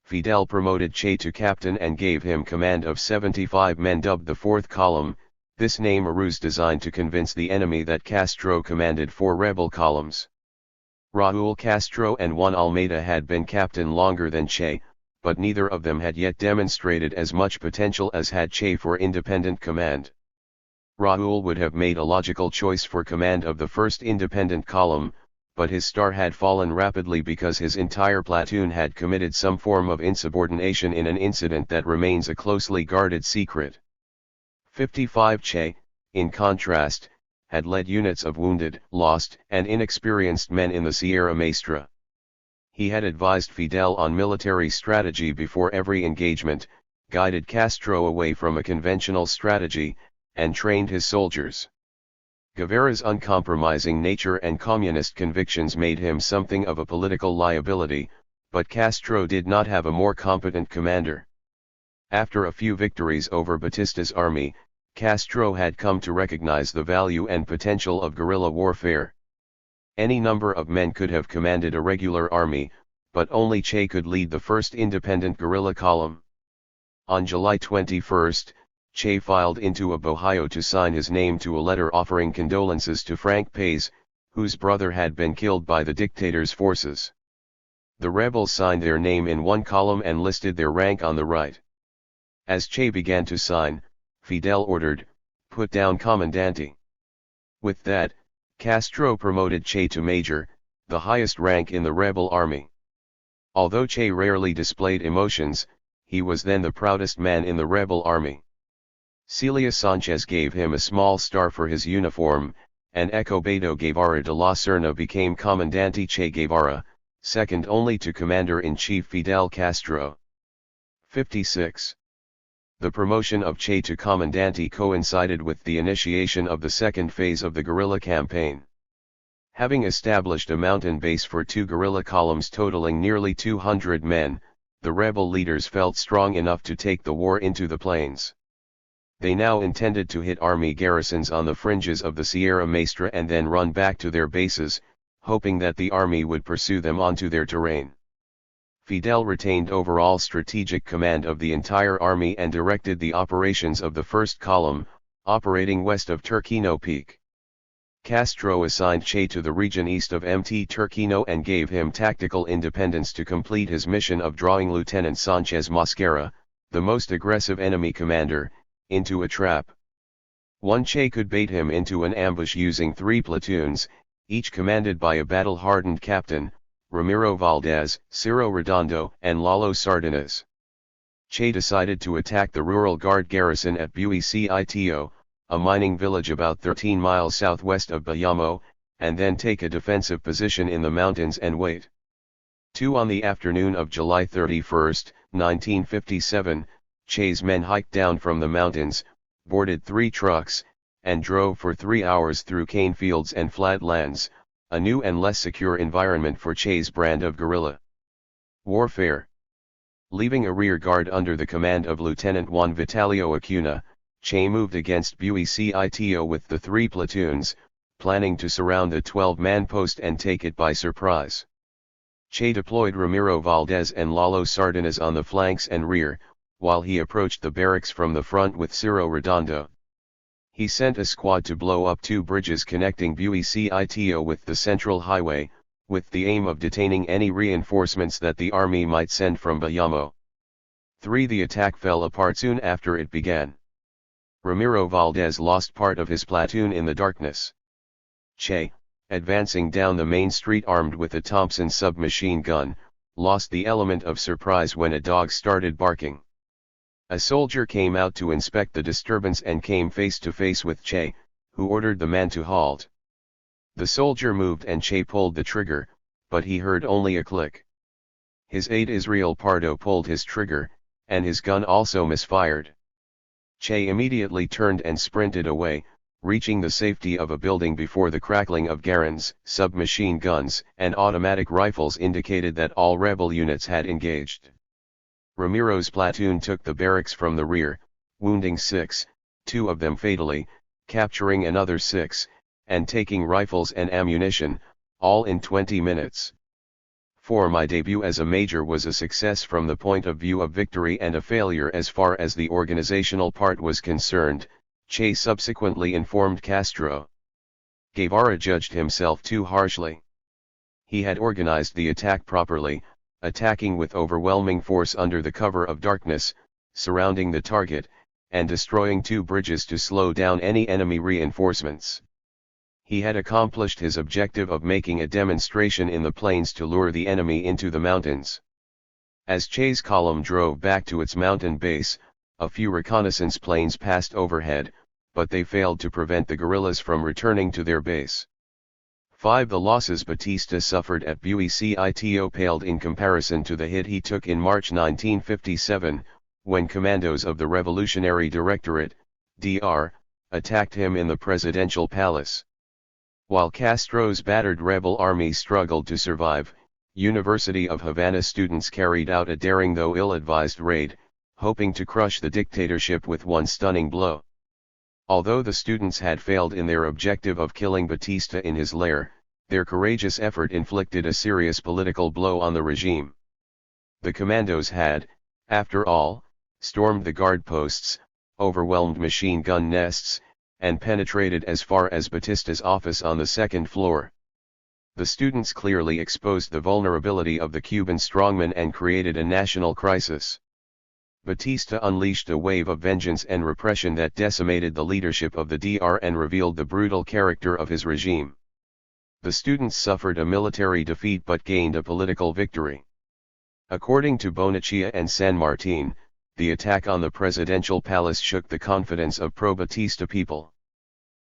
Fidel promoted Che to captain and gave him command of 75 men dubbed the Fourth Column, this name a ruse designed to convince the enemy that Castro commanded 4 rebel columns. Raúl Castro and Juan Almeida had been captain longer than Che, but neither of them had yet demonstrated as much potential as had Che for independent command. Raúl would have made a logical choice for command of the first independent column, but his star had fallen rapidly because his entire platoon had committed some form of insubordination in an incident that remains a closely guarded secret. 55 Che, in contrast, had led units of wounded, lost, and inexperienced men in the Sierra Maestra. He had advised Fidel on military strategy before every engagement, guided Castro away from a conventional strategy, and trained his soldiers. Guevara's uncompromising nature and communist convictions made him something of a political liability, but Castro did not have a more competent commander. After a few victories over Batista's army, Castro had come to recognize the value and potential of guerrilla warfare. Any number of men could have commanded a regular army, but only Che could lead the first independent guerrilla column. On July 21, Che filed into a bohío to sign his name to a letter offering condolences to Frank Paez, whose brother had been killed by the dictator's forces. The rebels signed their name in one column and listed their rank on the right. As Che began to sign, Fidel ordered, "Put down Comandante." With that, Castro promoted Che to major, the highest rank in the rebel army. Although Che rarely displayed emotions, he was then the proudest man in the rebel army. Celia Sanchez gave him a small star for his uniform, and Escobedo Guevara de la Serna became Comandante Che Guevara, second only to Commander-in-Chief Fidel Castro. 56. The promotion of Che to Comandante coincided with the initiation of the second phase of the guerrilla campaign. Having established a mountain base for 2 guerrilla columns totaling nearly 200 men, the rebel leaders felt strong enough to take the war into the plains. They now intended to hit army garrisons on the fringes of the Sierra Maestra and then run back to their bases, hoping that the army would pursue them onto their terrain. Fidel retained overall strategic command of the entire army and directed the operations of the first column, operating west of Turquino Peak. Castro assigned Che to the region east of Mt. Turquino and gave him tactical independence to complete his mission of drawing Lieutenant Sanchez Mosquera, the most aggressive enemy commander, into a trap. Che could bait him into an ambush using 3 platoons, each commanded by a battle-hardened captain, Ramiro Valdez, Ciro Redondo, and Lalo Sardinas. Che decided to attack the rural guard garrison at Buicito, a mining village about 13 miles southwest of Bayamo, and then take a defensive position in the mountains and wait. On the afternoon of July 31, 1957, Che's men hiked down from the mountains, boarded 3 trucks, and drove for 3 hours through cane fields and flatlands, a new and less secure environment for Che's brand of guerrilla warfare. Leaving a rear guard under the command of Lieutenant Juan Vitalio Acuna, Che moved against Buicito with the 3 platoons, planning to surround the 12-man post and take it by surprise. Che deployed Ramiro Valdez and Lalo Sardinas on the flanks and rear, while he approached the barracks from the front with Ciro Redondo. He sent a squad to blow up 2 bridges connecting Buicito with the central highway, with the aim of detaining any reinforcements that the army might send from Bayamo. The attack fell apart soon after it began. Ramiro Valdez lost part of his platoon in the darkness. Che, advancing down the main street armed with a Thompson submachine gun, lost the element of surprise when a dog started barking. A soldier came out to inspect the disturbance and came face to face with Che, who ordered the man to halt. The soldier moved and Che pulled the trigger, but he heard only a click. His aide Israel Pardo pulled his trigger, and his gun also misfired. Che immediately turned and sprinted away, reaching the safety of a building before the crackling of Garand's submachine guns and automatic rifles indicated that all rebel units had engaged. Ramiro's platoon took the barracks from the rear, wounding 6, 2 of them fatally, capturing another 6, and taking rifles and ammunition, all in 20 minutes. My debut as a major was a success from the point of view of victory and a failure as far as the organizational part was concerned, Che subsequently informed Castro. Guevara judged himself too harshly. He had organized the attack properly, attacking with overwhelming force under the cover of darkness, surrounding the target, and destroying 2 bridges to slow down any enemy reinforcements. He had accomplished his objective of making a demonstration in the plains to lure the enemy into the mountains. As Che's column drove back to its mountain base, a few reconnaissance planes passed overhead, but they failed to prevent the guerrillas from returning to their base. The losses Batista suffered at Buicito paled in comparison to the hit he took in March 1957, when commandos of the Revolutionary Directorate, DR, attacked him in the presidential palace. While Castro's battered rebel army struggled to survive, University of Havana students carried out a daring though ill-advised raid, hoping to crush the dictatorship with one stunning blow. Although the students had failed in their objective of killing Batista in his lair, their courageous effort inflicted a serious political blow on the regime. The commandos had, after all, stormed the guard posts, overwhelmed machine gun nests, and penetrated as far as Batista's office on the 2nd floor. The students clearly exposed the vulnerability of the Cuban strongman and created a national crisis. Batista unleashed a wave of vengeance and repression that decimated the leadership of the DR and revealed the brutal character of his regime. The students suffered a military defeat but gained a political victory. According to Bonaccia and San Martin, the attack on the presidential palace shook the confidence of pro-Batista people.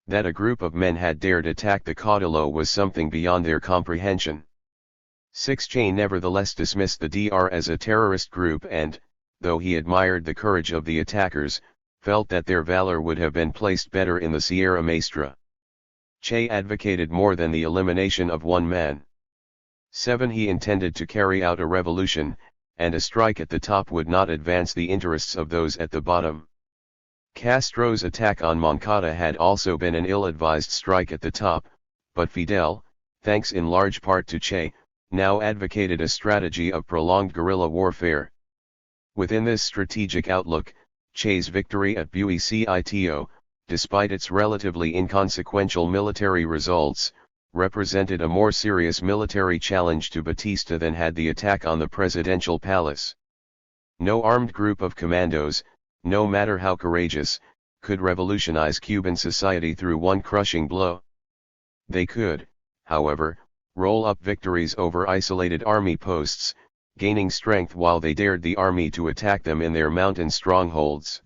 That a group of men had dared attack the Caudillo was something beyond their comprehension. 6. Che nevertheless dismissed the DR as a terrorist group and, though he admired the courage of the attackers, felt that their valor would have been placed better in the Sierra Maestra. Che advocated more than the elimination of one man. 7. He intended to carry out a revolution, and a strike at the top would not advance the interests of those at the bottom. Castro's attack on Moncada had also been an ill-advised strike at the top, but Fidel, thanks in large part to Che, now advocated a strategy of prolonged guerrilla warfare. Within this strategic outlook, Che's victory at Buenos, despite its relatively inconsequential military results, represented a more serious military challenge to Batista than had the attack on the presidential palace. No armed group of commandos, no matter how courageous, could revolutionize Cuban society through one crushing blow. They could, however, roll up victories over isolated army posts, gaining strength while they dared the army to attack them in their mountain strongholds.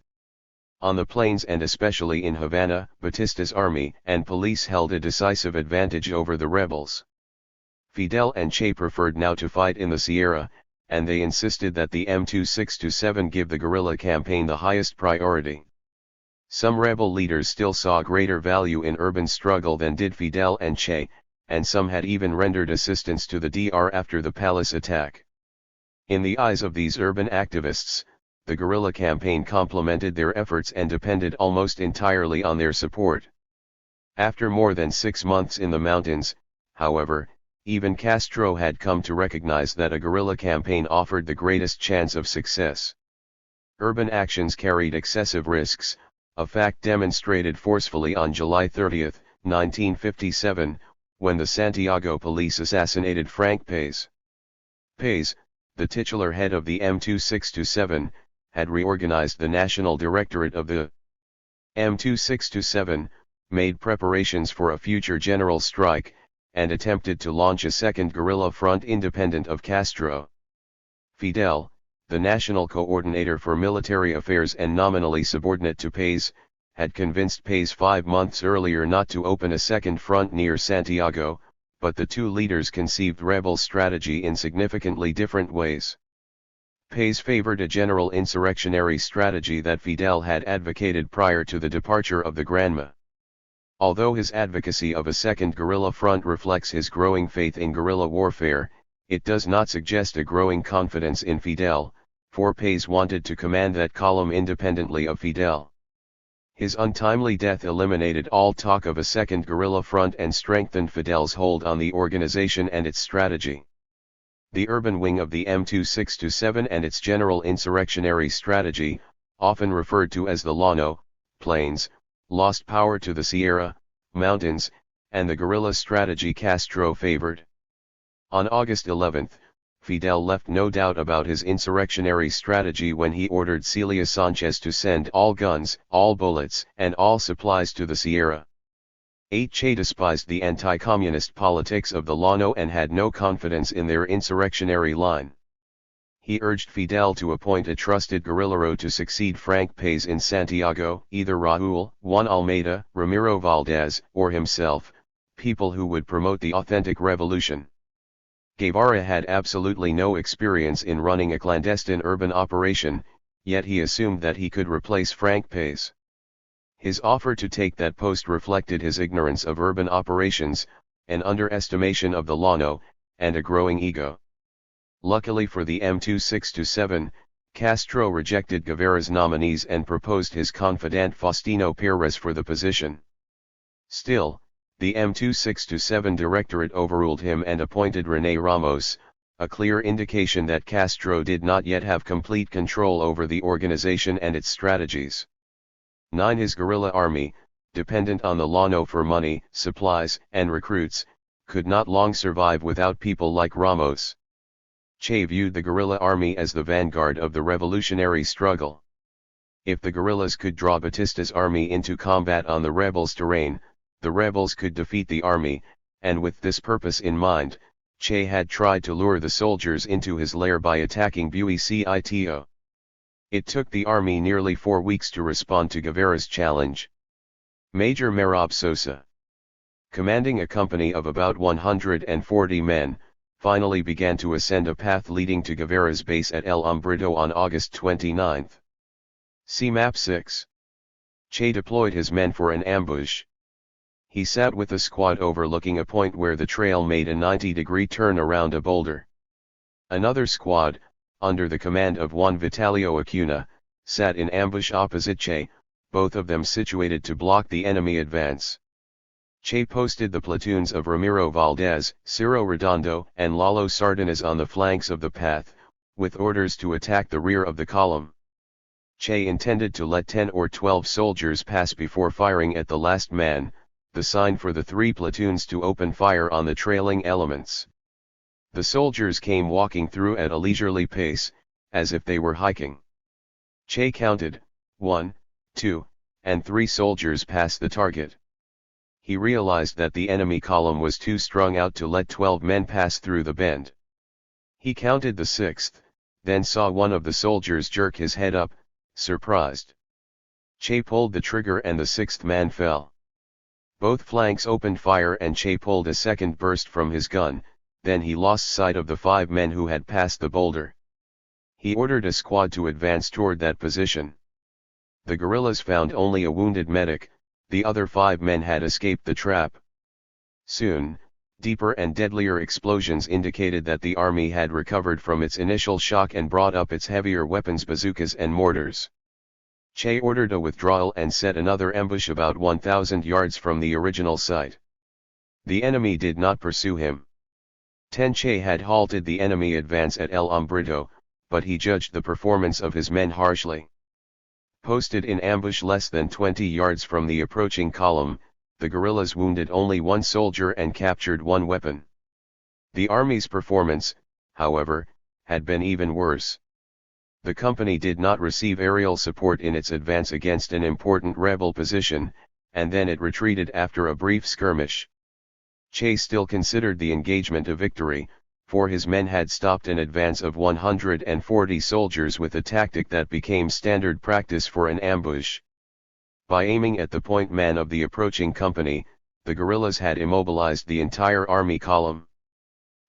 On the plains and especially in Havana, Batista's army and police held a decisive advantage over the rebels. Fidel and Che preferred now to fight in the Sierra, and they insisted that the M2627 give the guerrilla campaign the highest priority. Some rebel leaders still saw greater value in urban struggle than did Fidel and Che, and some had even rendered assistance to the DR after the palace attack. In the eyes of these urban activists, the guerrilla campaign complemented their efforts and depended almost entirely on their support. After more than 6 months in the mountains, however, even Castro had come to recognize that a guerrilla campaign offered the greatest chance of success. Urban actions carried excessive risks, a fact demonstrated forcefully on July 30, 1957, when the Santiago police assassinated Frank Paez. Paez, the titular head of the M2627, had reorganized the National Directorate of the M2627, made preparations for a future general strike, and attempted to launch a second guerrilla front independent of Castro. Fidel, the national coordinator for military affairs and nominally subordinate to Paez, had convinced Paez 5 months earlier not to open a second front near Santiago, but the two leaders conceived rebel strategy in significantly different ways. Paez favored a general insurrectionary strategy that Fidel had advocated prior to the departure of the Granma. Although his advocacy of a second guerrilla front reflects his growing faith in guerrilla warfare, it does not suggest a growing confidence in Fidel, for Paez wanted to command that column independently of Fidel. His untimely death eliminated all talk of a second guerrilla front and strengthened Fidel's hold on the organization and its strategy. The urban wing of the M2627 and its general insurrectionary strategy, often referred to as the Llano, Plains, lost power to the Sierra, Mountains, and the guerrilla strategy Castro favored. On August 11, Fidel left no doubt about his insurrectionary strategy when he ordered Celia Sanchez to send all guns, all bullets, and all supplies to the Sierra. 8. Che despised the anti-communist politics of the Llano and had no confidence in their insurrectionary line. He urged Fidel to appoint a trusted guerrillero to succeed Frank Paez in Santiago, either Raúl, Juan Almeida, Ramiro Valdez, or himself, people who would promote the authentic revolution. Guevara had absolutely no experience in running a clandestine urban operation, yet he assumed that he could replace Frank Paez. His offer to take that post reflected his ignorance of urban operations, an underestimation of the Llano, and a growing ego. Luckily for the M2627, Castro rejected Guevara's nominees and proposed his confidant Faustino Perez for the position. Still, the M2627 directorate overruled him and appointed René Ramos, a clear indication that Castro did not yet have complete control over the organization and its strategies. 9. His guerrilla army, dependent on the Llano for money, supplies, and recruits, could not long survive without people like Ramos. Che viewed the guerrilla army as the vanguard of the revolutionary struggle. If the guerrillas could draw Batista's army into combat on the rebels' terrain, the rebels could defeat the army, and with this purpose in mind, Che had tried to lure the soldiers into his lair by attacking Buecito. It took the army nearly 4 weeks to respond to Guevara's challenge. Major Merab Sosa, commanding a company of about 140 men, finally began to ascend a path leading to Guevara's base at El Hombrito on August 29. See Map 6. Che deployed his men for an ambush. He sat with the squad overlooking a point where the trail made a 90-degree turn around a boulder. Another squad, under the command of Juan Vitalio Acuna, sat in ambush opposite Che, both of them situated to block the enemy advance. Che posted the platoons of Ramiro Valdez, Ciro Redondo, and Lalo Sardinas on the flanks of the path, with orders to attack the rear of the column. Che intended to let 10 or 12 soldiers pass before firing at the last man, the sign for the 3 platoons to open fire on the trailing elements. The soldiers came walking through at a leisurely pace, as if they were hiking. Che counted, 1, 2, and 3 soldiers pass the target. He realized that the enemy column was too strung out to let 12 men pass through the bend. He counted the 6th, then saw one of the soldiers jerk his head up, surprised. Che pulled the trigger and the 6th man fell. Both flanks opened fire and Che pulled a second burst from his gun, then he lost sight of the 5 men who had passed the boulder. He ordered a squad to advance toward that position. The guerrillas found only a wounded medic, the other 5 men had escaped the trap. Soon, deeper and deadlier explosions indicated that the army had recovered from its initial shock and brought up its heavier weapons, bazookas and mortars. Che ordered a withdrawal and set another ambush about 1,000 yards from the original site. The enemy did not pursue him. Che had halted the enemy advance at El Hombrito, but he judged the performance of his men harshly. Posted in ambush less than 20 yards from the approaching column, the guerrillas wounded only 1 soldier and captured 1 weapon. The army's performance, however, had been even worse. The company did not receive aerial support in its advance against an important rebel position, and then it retreated after a brief skirmish. Che still considered the engagement a victory, for his men had stopped an advance of 140 soldiers with a tactic that became standard practice for an ambush. By aiming at the point man of the approaching company, the guerrillas had immobilized the entire army column.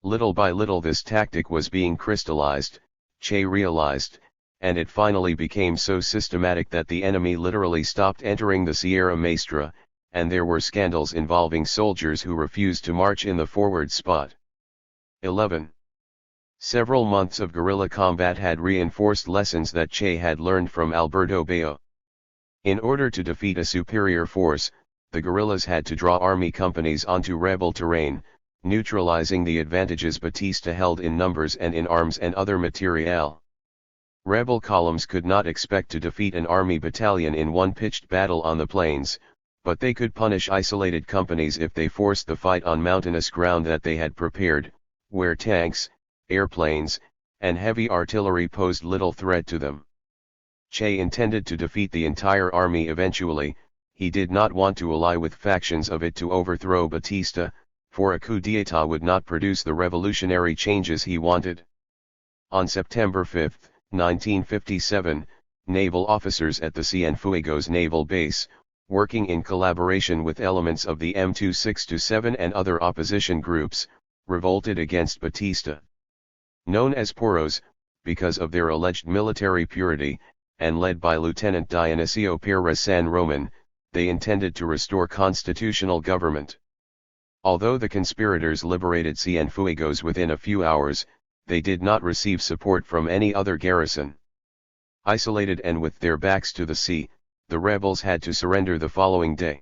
Little by little this tactic was being crystallized, Che realized, and it finally became so systematic that the enemy literally stopped entering the Sierra Maestra, and there were scandals involving soldiers who refused to march in the forward spot. 11. Several months of guerrilla combat had reinforced lessons that Che had learned from Alberto Bayo. In order to defeat a superior force, the guerrillas had to draw army companies onto rebel terrain, neutralizing the advantages Batista held in numbers and in arms and other materiel. Rebel columns could not expect to defeat an army battalion in one pitched battle on the plains, but they could punish isolated companies if they forced the fight on mountainous ground that they had prepared, where tanks, airplanes, and heavy artillery posed little threat to them. Che intended to defeat the entire army eventually. He did not want to ally with factions of it to overthrow Batista, for a coup d'état would not produce the revolutionary changes he wanted. On September 5, 1957, naval officers at the Cienfuegos naval base, working in collaboration with elements of the M2627 and other opposition groups, revolted against Batista. Known as Poros, because of their alleged military purity, and led by Lieutenant Dionisio Pérez San Roman, they intended to restore constitutional government. Although the conspirators liberated Cienfuegos within a few hours, they did not receive support from any other garrison. Isolated and with their backs to the sea, the rebels had to surrender the following day.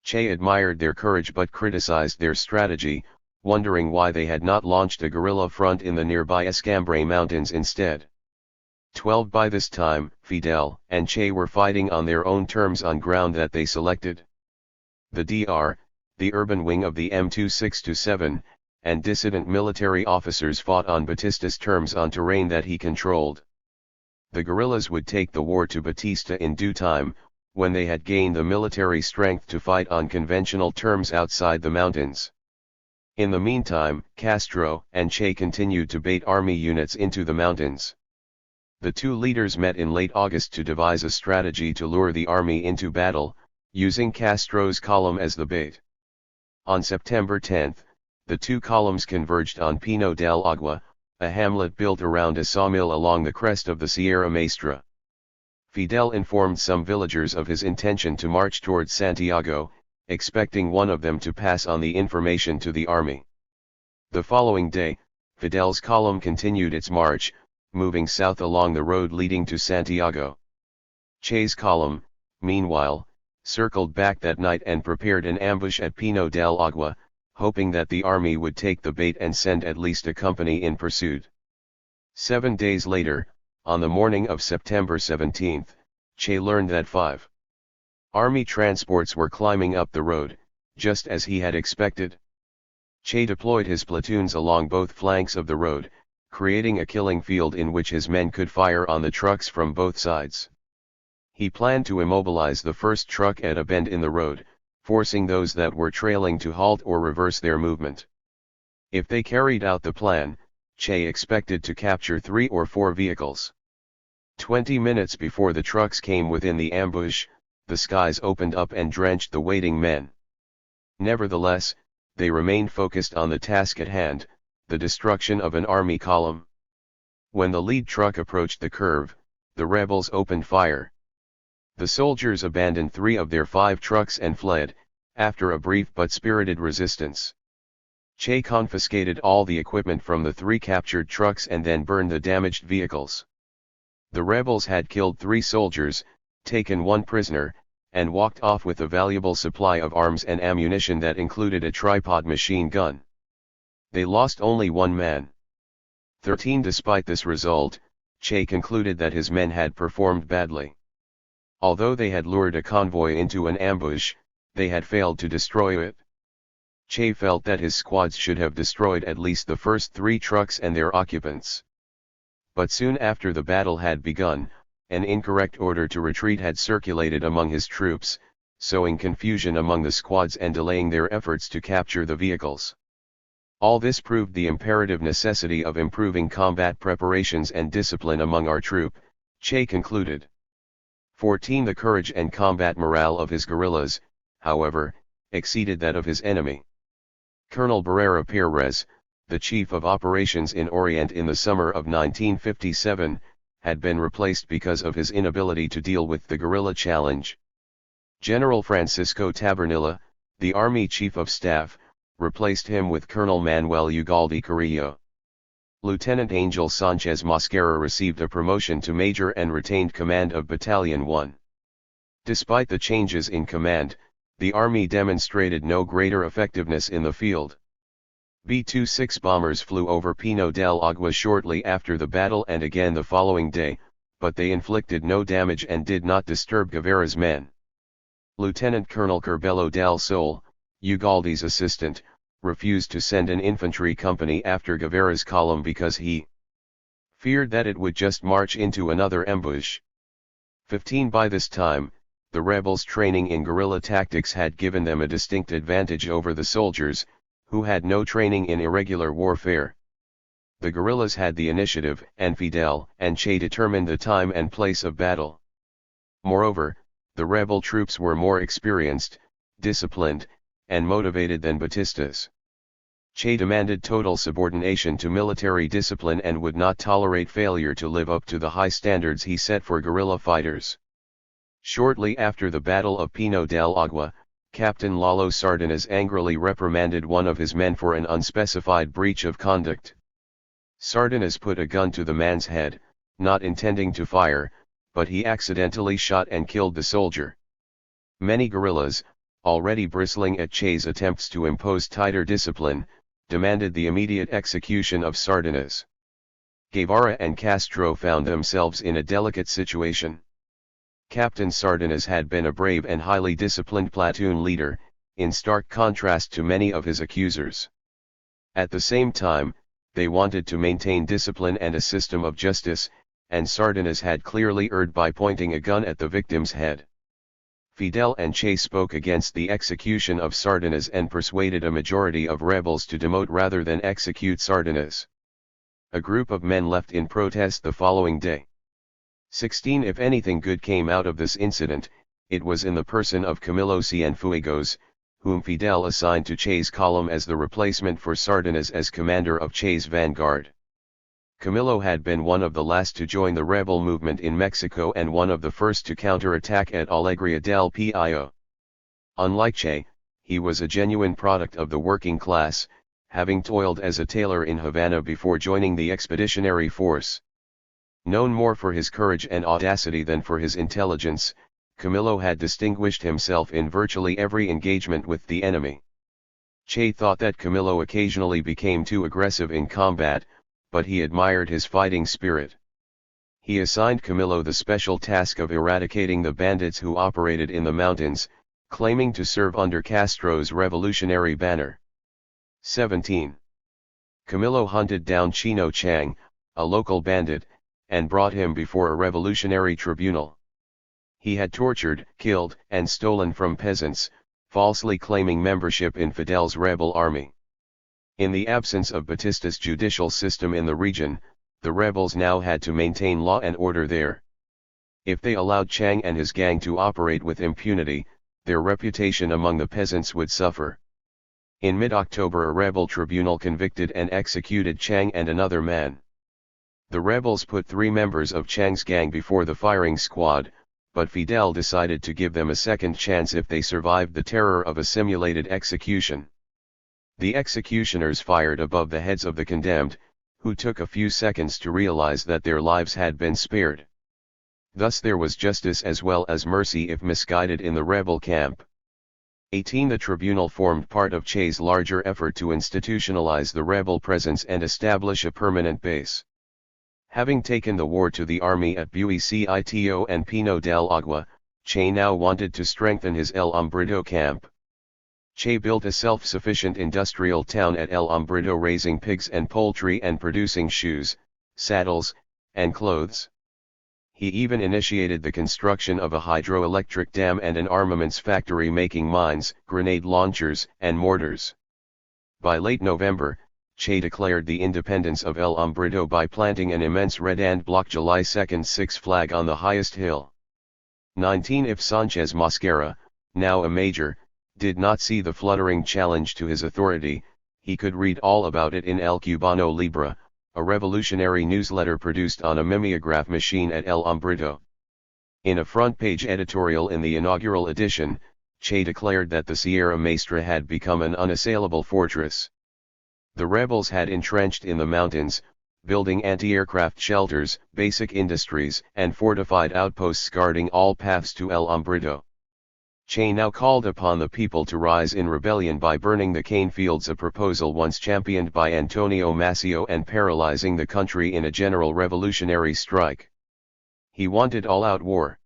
Che admired their courage but criticized their strategy, wondering why they had not launched a guerrilla front in the nearby Escambray Mountains instead. 12 By this time, Fidel and Che were fighting on their own terms on ground that they selected. The DR, the urban wing of the M2627, and dissident military officers fought on Batista's terms on terrain that he controlled. The guerrillas would take the war to Batista in due time, when they had gained the military strength to fight on conventional terms outside the mountains. In the meantime, Castro and Che continued to bait army units into the mountains. The two leaders met in late August to devise a strategy to lure the army into battle, using Castro's column as the bait. On September 10, the two columns converged on Pino del Agua, a hamlet built around a sawmill along the crest of the Sierra Maestra. Fidel informed some villagers of his intention to march towards Santiago, expecting one of them to pass on the information to the army. The following day, Fidel's column continued its march, moving south along the road leading to Santiago. Che's column, meanwhile, circled back that night and prepared an ambush at Pino del Agua, hoping that the army would take the bait and send at least a company in pursuit. 7 days later, on the morning of September 17, Che learned that 5 army transports were climbing up the road, just as he had expected. Che deployed his platoons along both flanks of the road, creating a killing field in which his men could fire on the trucks from both sides. He planned to immobilize the first truck at a bend in the road, forcing those that were trailing to halt or reverse their movement. If they carried out the plan, Che expected to capture 3 or 4 vehicles. 20 minutes before the trucks came within the ambush, the skies opened up and drenched the waiting men. Nevertheless, they remained focused on the task at hand, the destruction of an army column. When the lead truck approached the curve, the rebels opened fire. The soldiers abandoned 3 of their 5 trucks and fled, after a brief but spirited resistance. Che confiscated all the equipment from the 3 captured trucks and then burned the damaged vehicles. The rebels had killed 3 soldiers, taken 1 prisoner, and walked off with a valuable supply of arms and ammunition that included a tripod machine gun. They lost only 1 man. 13. Despite this result, Che concluded that his men had performed badly. Although they had lured a convoy into an ambush, they had failed to destroy it. Che felt that his squads should have destroyed at least the first 3 trucks and their occupants. But soon after the battle had begun, an incorrect order to retreat had circulated among his troops, sowing confusion among the squads and delaying their efforts to capture the vehicles. All this proved the imperative necessity of improving combat preparations and discipline among our troop, Che concluded. 14. The courage and combat morale of his guerrillas, however, exceeded that of his enemy. Colonel Barrera Perez, the chief of operations in Orient in the summer of 1957, had been replaced because of his inability to deal with the guerrilla challenge. General Francisco Tabernilla, the Army Chief of Staff, replaced him with Colonel Manuel Ugalde Carrillo. Lieutenant Angel Sanchez Mosquera received a promotion to major and retained command of Battalion 1. Despite the changes in command, the Army demonstrated no greater effectiveness in the field. B-26 bombers flew over Pino del Agua shortly after the battle and again the following day, but they inflicted no damage and did not disturb Guevara's men. Lieutenant Colonel Curbelo del Sol, Ugalde's assistant, refused to send an infantry company after Guevara's column because he feared that it would just march into another ambush. 15. By this time, the rebels' training in guerrilla tactics had given them a distinct advantage over the soldiers, who had no training in irregular warfare. The guerrillas had the initiative, and Fidel and Che determined the time and place of battle. Moreover, the rebel troops were more experienced, disciplined, and motivated than Batistas. Che demanded total subordination to military discipline and would not tolerate failure to live up to the high standards he set for guerrilla fighters. Shortly after the Battle of Pino del Agua, Captain Lalo Sardinas angrily reprimanded one of his men for an unspecified breach of conduct. Sardinas put a gun to the man's head, not intending to fire, but he accidentally shot and killed the soldier. Many guerrillas, already bristling at Che's attempts to impose tighter discipline, demanded the immediate execution of Sardinas. Guevara and Castro found themselves in a delicate situation. Captain Sardinas had been a brave and highly disciplined platoon leader, in stark contrast to many of his accusers. At the same time, they wanted to maintain discipline and a system of justice, and Sardinas had clearly erred by pointing a gun at the victim's head. Fidel and Che spoke against the execution of Sardinas and persuaded a majority of rebels to demote rather than execute Sardinas. A group of men left in protest the following day. 16 If anything good came out of this incident, it was in the person of Camilo Cienfuegos, whom Fidel assigned to Che's column as the replacement for Sardinas as commander of Che's vanguard. Camilo had been one of the last to join the rebel movement in Mexico and one of the first to counterattack at Alegria del Pio. Unlike Che, he was a genuine product of the working class, having toiled as a tailor in Havana before joining the expeditionary force. Known more for his courage and audacity than for his intelligence, Camilo had distinguished himself in virtually every engagement with the enemy. Che thought that Camilo occasionally became too aggressive in combat, but he admired his fighting spirit. He assigned Camilo the special task of eradicating the bandits who operated in the mountains, claiming to serve under Castro's revolutionary banner. 17. Camilo hunted down Chino Chang, a local bandit, and brought him before a revolutionary tribunal. He had tortured, killed, and stolen from peasants, falsely claiming membership in Fidel's rebel army. In the absence of Batista's judicial system in the region, the rebels now had to maintain law and order there. If they allowed Chang and his gang to operate with impunity, their reputation among the peasants would suffer. In mid-October a rebel tribunal convicted and executed Chang and another man. The rebels put 3 members of Chang's gang before the firing squad, but Fidel decided to give them a second chance if they survived the terror of a simulated execution. The executioners fired above the heads of the condemned, who took a few seconds to realize that their lives had been spared. Thus there was justice as well as mercy if misguided in the rebel camp. 18 The tribunal formed part of Che's larger effort to institutionalize the rebel presence and establish a permanent base. Having taken the war to the army at Buenos and Pino del Agua, Che now wanted to strengthen his El Hombrito camp. Che built a self-sufficient industrial town at El Hombrito, raising pigs and poultry and producing shoes, saddles, and clothes. He even initiated the construction of a hydroelectric dam and an armaments factory making mines, grenade launchers, and mortars. By late November, Che declared the independence of El Hombrito by planting an immense red and block July 2 6 flag on the highest hill. 19 If Sanchez Mosquera, now a major, did not see the fluttering challenge to his authority, he could read all about it in El Cubano Libre, a revolutionary newsletter produced on a mimeograph machine at El Hombrito. In a front-page editorial in the inaugural edition, Che declared that the Sierra Maestra had become an unassailable fortress. The rebels had entrenched in the mountains, building anti-aircraft shelters, basic industries, and fortified outposts guarding all paths to El Hombrito. Che now called upon the people to rise in rebellion by burning the cane fields, a proposal once championed by Antonio Maceo, and paralyzing the country in a general revolutionary strike. He wanted all-out war.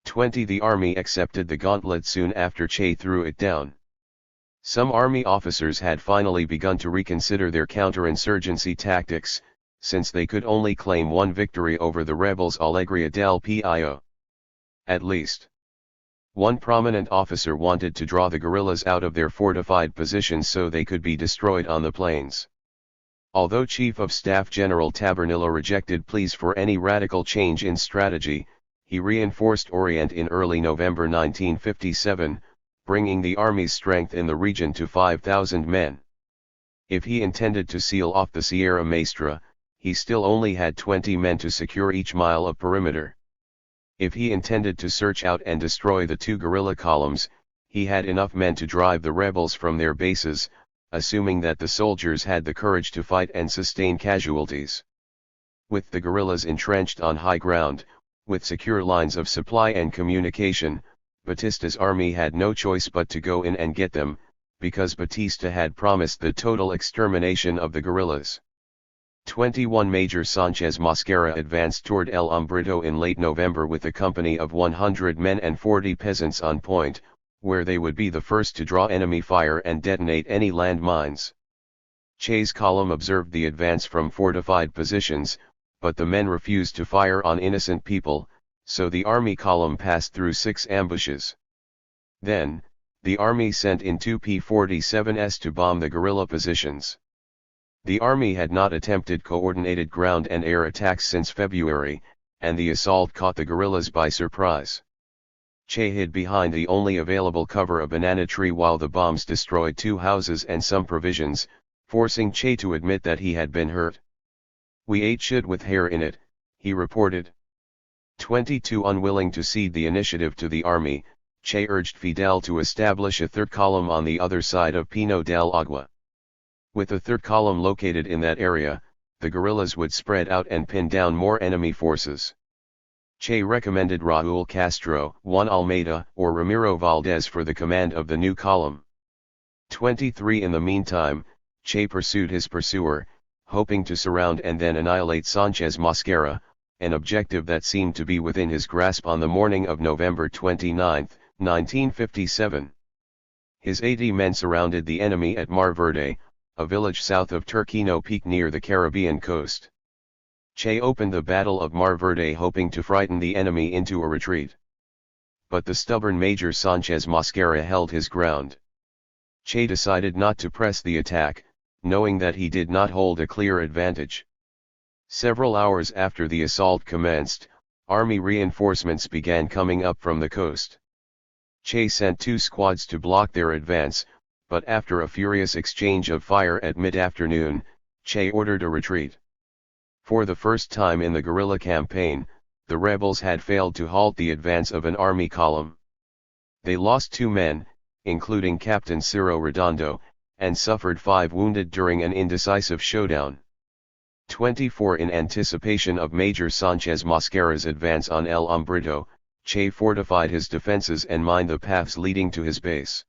20 The army accepted the gauntlet soon after Che threw it down. Some army officers had finally begun to reconsider their counterinsurgency tactics, since they could only claim one victory over the rebels Alegria del Pio. At least one prominent officer wanted to draw the guerrillas out of their fortified positions so they could be destroyed on the plains. Although Chief of Staff General Tabernillo rejected pleas for any radical change in strategy, he reinforced Orient in early November 1957, bringing the army's strength in the region to 5,000 men. If he intended to seal off the Sierra Maestra, he still only had 20 men to secure each mile of perimeter. If he intended to search out and destroy the 2 guerrilla columns, he had enough men to drive the rebels from their bases, assuming that the soldiers had the courage to fight and sustain casualties. With the guerrillas entrenched on high ground, with secure lines of supply and communication, Batista's army had no choice but to go in and get them, because Batista had promised the total extermination of the guerrillas. 21 Major Sanchez Mosquera advanced toward El Hombrito in late November with a company of 100 men and 40 peasants on point, where they would be the first to draw enemy fire and detonate any land mines. Che's column observed the advance from fortified positions, but the men refused to fire on innocent people, so the army column passed through 6 ambushes. Then, the army sent in two P-47s to bomb the guerrilla positions. The army had not attempted coordinated ground and air attacks since February, and the assault caught the guerrillas by surprise. Che hid behind the only available cover, a banana tree, while the bombs destroyed two houses and some provisions, forcing Che to admit that he had been hurt. "We ate shit with hair in it," he reported. 22 Unwilling to cede the initiative to the army, Che urged Fidel to establish a third column on the other side of Pino del Agua. With a third column located in that area, the guerrillas would spread out and pin down more enemy forces. Che recommended Raúl Castro, Juan Almeida, or Ramiro Valdez for the command of the new column. 23 In the meantime, Che pursued his pursuer, hoping to surround and then annihilate Sánchez Mosquera, an objective that seemed to be within his grasp on the morning of November 29, 1957. His 80 men surrounded the enemy at Mar Verde, a village south of Turquino Peak near the Caribbean coast. Che opened the Battle of Mar Verde hoping to frighten the enemy into a retreat. But the stubborn Major Sánchez Mosquera held his ground. Che decided not to press the attack, knowing that he did not hold a clear advantage. Several hours after the assault commenced, army reinforcements began coming up from the coast. Che sent two squads to block their advance, but after a furious exchange of fire at mid-afternoon, Che ordered a retreat. For the first time in the guerrilla campaign, the rebels had failed to halt the advance of an army column. They lost 2 men, including Captain Ciro Redondo, and suffered 5 wounded during an indecisive showdown. 24 In anticipation of Major Sánchez Mosquera's advance on El Hombrito, Che fortified his defenses and mined the paths leading to his base.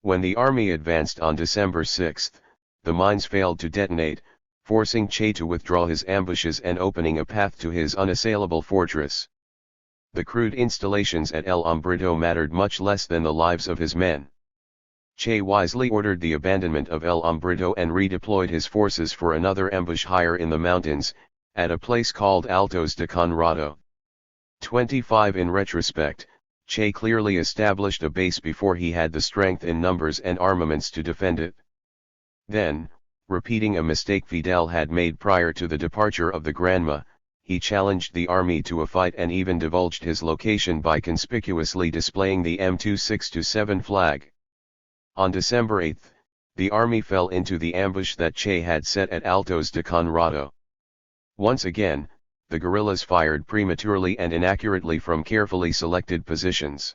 When the army advanced on December 6, the mines failed to detonate, forcing Che to withdraw his ambushes and opening a path to his unassailable fortress. The crude installations at El Hombrito mattered much less than the lives of his men. Che wisely ordered the abandonment of El Hombrito and redeployed his forces for another ambush higher in the mountains, at a place called Altos de Conrado. 25 In retrospect, Che clearly established a base before he had the strength in numbers and armaments to defend it. Then, repeating a mistake Fidel had made prior to the departure of the Granma, he challenged the army to a fight and even divulged his location by conspicuously displaying the M2627 flag. On December 8, the army fell into the ambush that Che had set at Altos de Conrado. Once again, the guerrillas fired prematurely and inaccurately from carefully selected positions.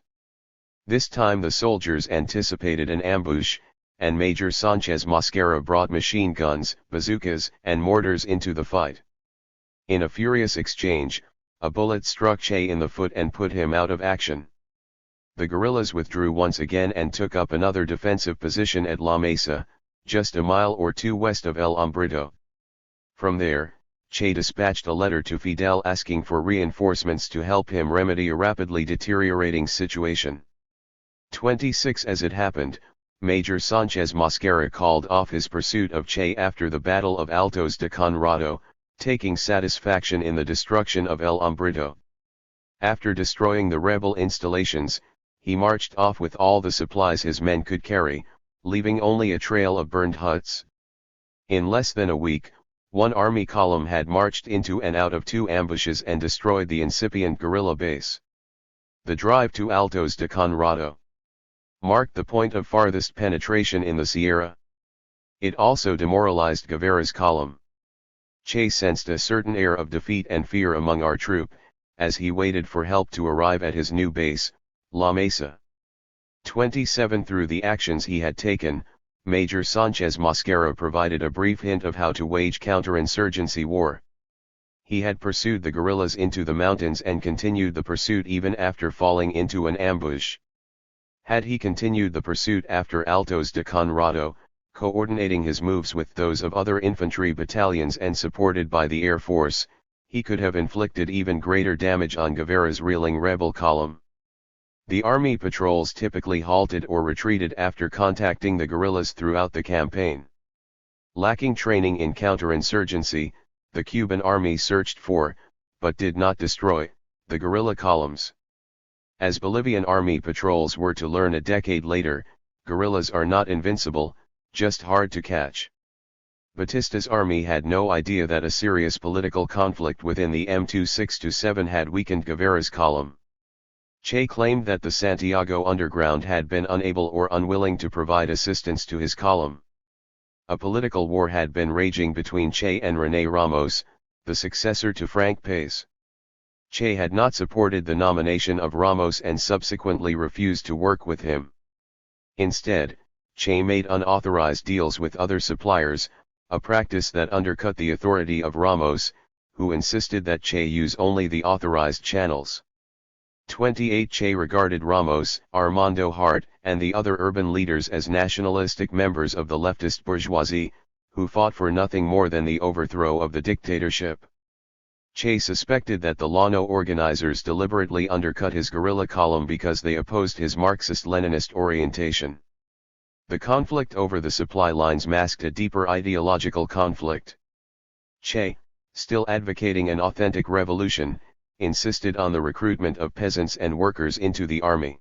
This time the soldiers anticipated an ambush, and Major Sánchez Mosquera brought machine guns, bazookas, and mortars into the fight. In a furious exchange, a bullet struck Che in the foot and put him out of action. The guerrillas withdrew once again and took up another defensive position at La Mesa, just a mile or 2 west of El Hombrito. From there, Che dispatched a letter to Fidel asking for reinforcements to help him remedy a rapidly deteriorating situation. 26 As it happened, Major Sánchez Mosquera called off his pursuit of Che after the Battle of Altos de Conrado, taking satisfaction in the destruction of El Hombrito. After destroying the rebel installations, he marched off with all the supplies his men could carry, leaving only a trail of burned huts. In less than a week, one army column had marched into and out of 2 ambushes and destroyed the incipient guerrilla base. The drive to Altos de Conrado marked the point of farthest penetration in the Sierra. It also demoralized Guevara's column. Che sensed a certain air of defeat and fear among our troop, as he waited for help to arrive at his new base, La Mesa. 27 Through the actions he had taken, Major Sánchez Mosquera provided a brief hint of how to wage counterinsurgency war. He had pursued the guerrillas into the mountains and continued the pursuit even after falling into an ambush. Had he continued the pursuit after Altos de Conrado, coordinating his moves with those of other infantry battalions and supported by the Air Force, he could have inflicted even greater damage on Guevara's reeling rebel column. The army patrols typically halted or retreated after contacting the guerrillas throughout the campaign. Lacking training in counterinsurgency, the Cuban army searched for, but did not destroy, the guerrilla columns. As Bolivian army patrols were to learn a decade later, guerrillas are not invincible, just hard to catch. Batista's army had no idea that a serious political conflict within the M2627 had weakened Guevara's column. Che claimed that the Santiago underground had been unable or unwilling to provide assistance to his column. A political war had been raging between Che and René Ramos, the successor to Frank Pace. Che had not supported the nomination of Ramos and subsequently refused to work with him. Instead, Che made unauthorized deals with other suppliers, a practice that undercut the authority of Ramos, who insisted that Che use only the authorized channels. 28 Che regarded Ramos, Armando Hart, and the other urban leaders as nationalistic members of the leftist bourgeoisie, who fought for nothing more than the overthrow of the dictatorship. Che suspected that the Llano organizers deliberately undercut his guerrilla column because they opposed his Marxist-Leninist orientation. The conflict over the supply lines masked a deeper ideological conflict. Che, still advocating an authentic revolution, insisted on the recruitment of peasants and workers into the army.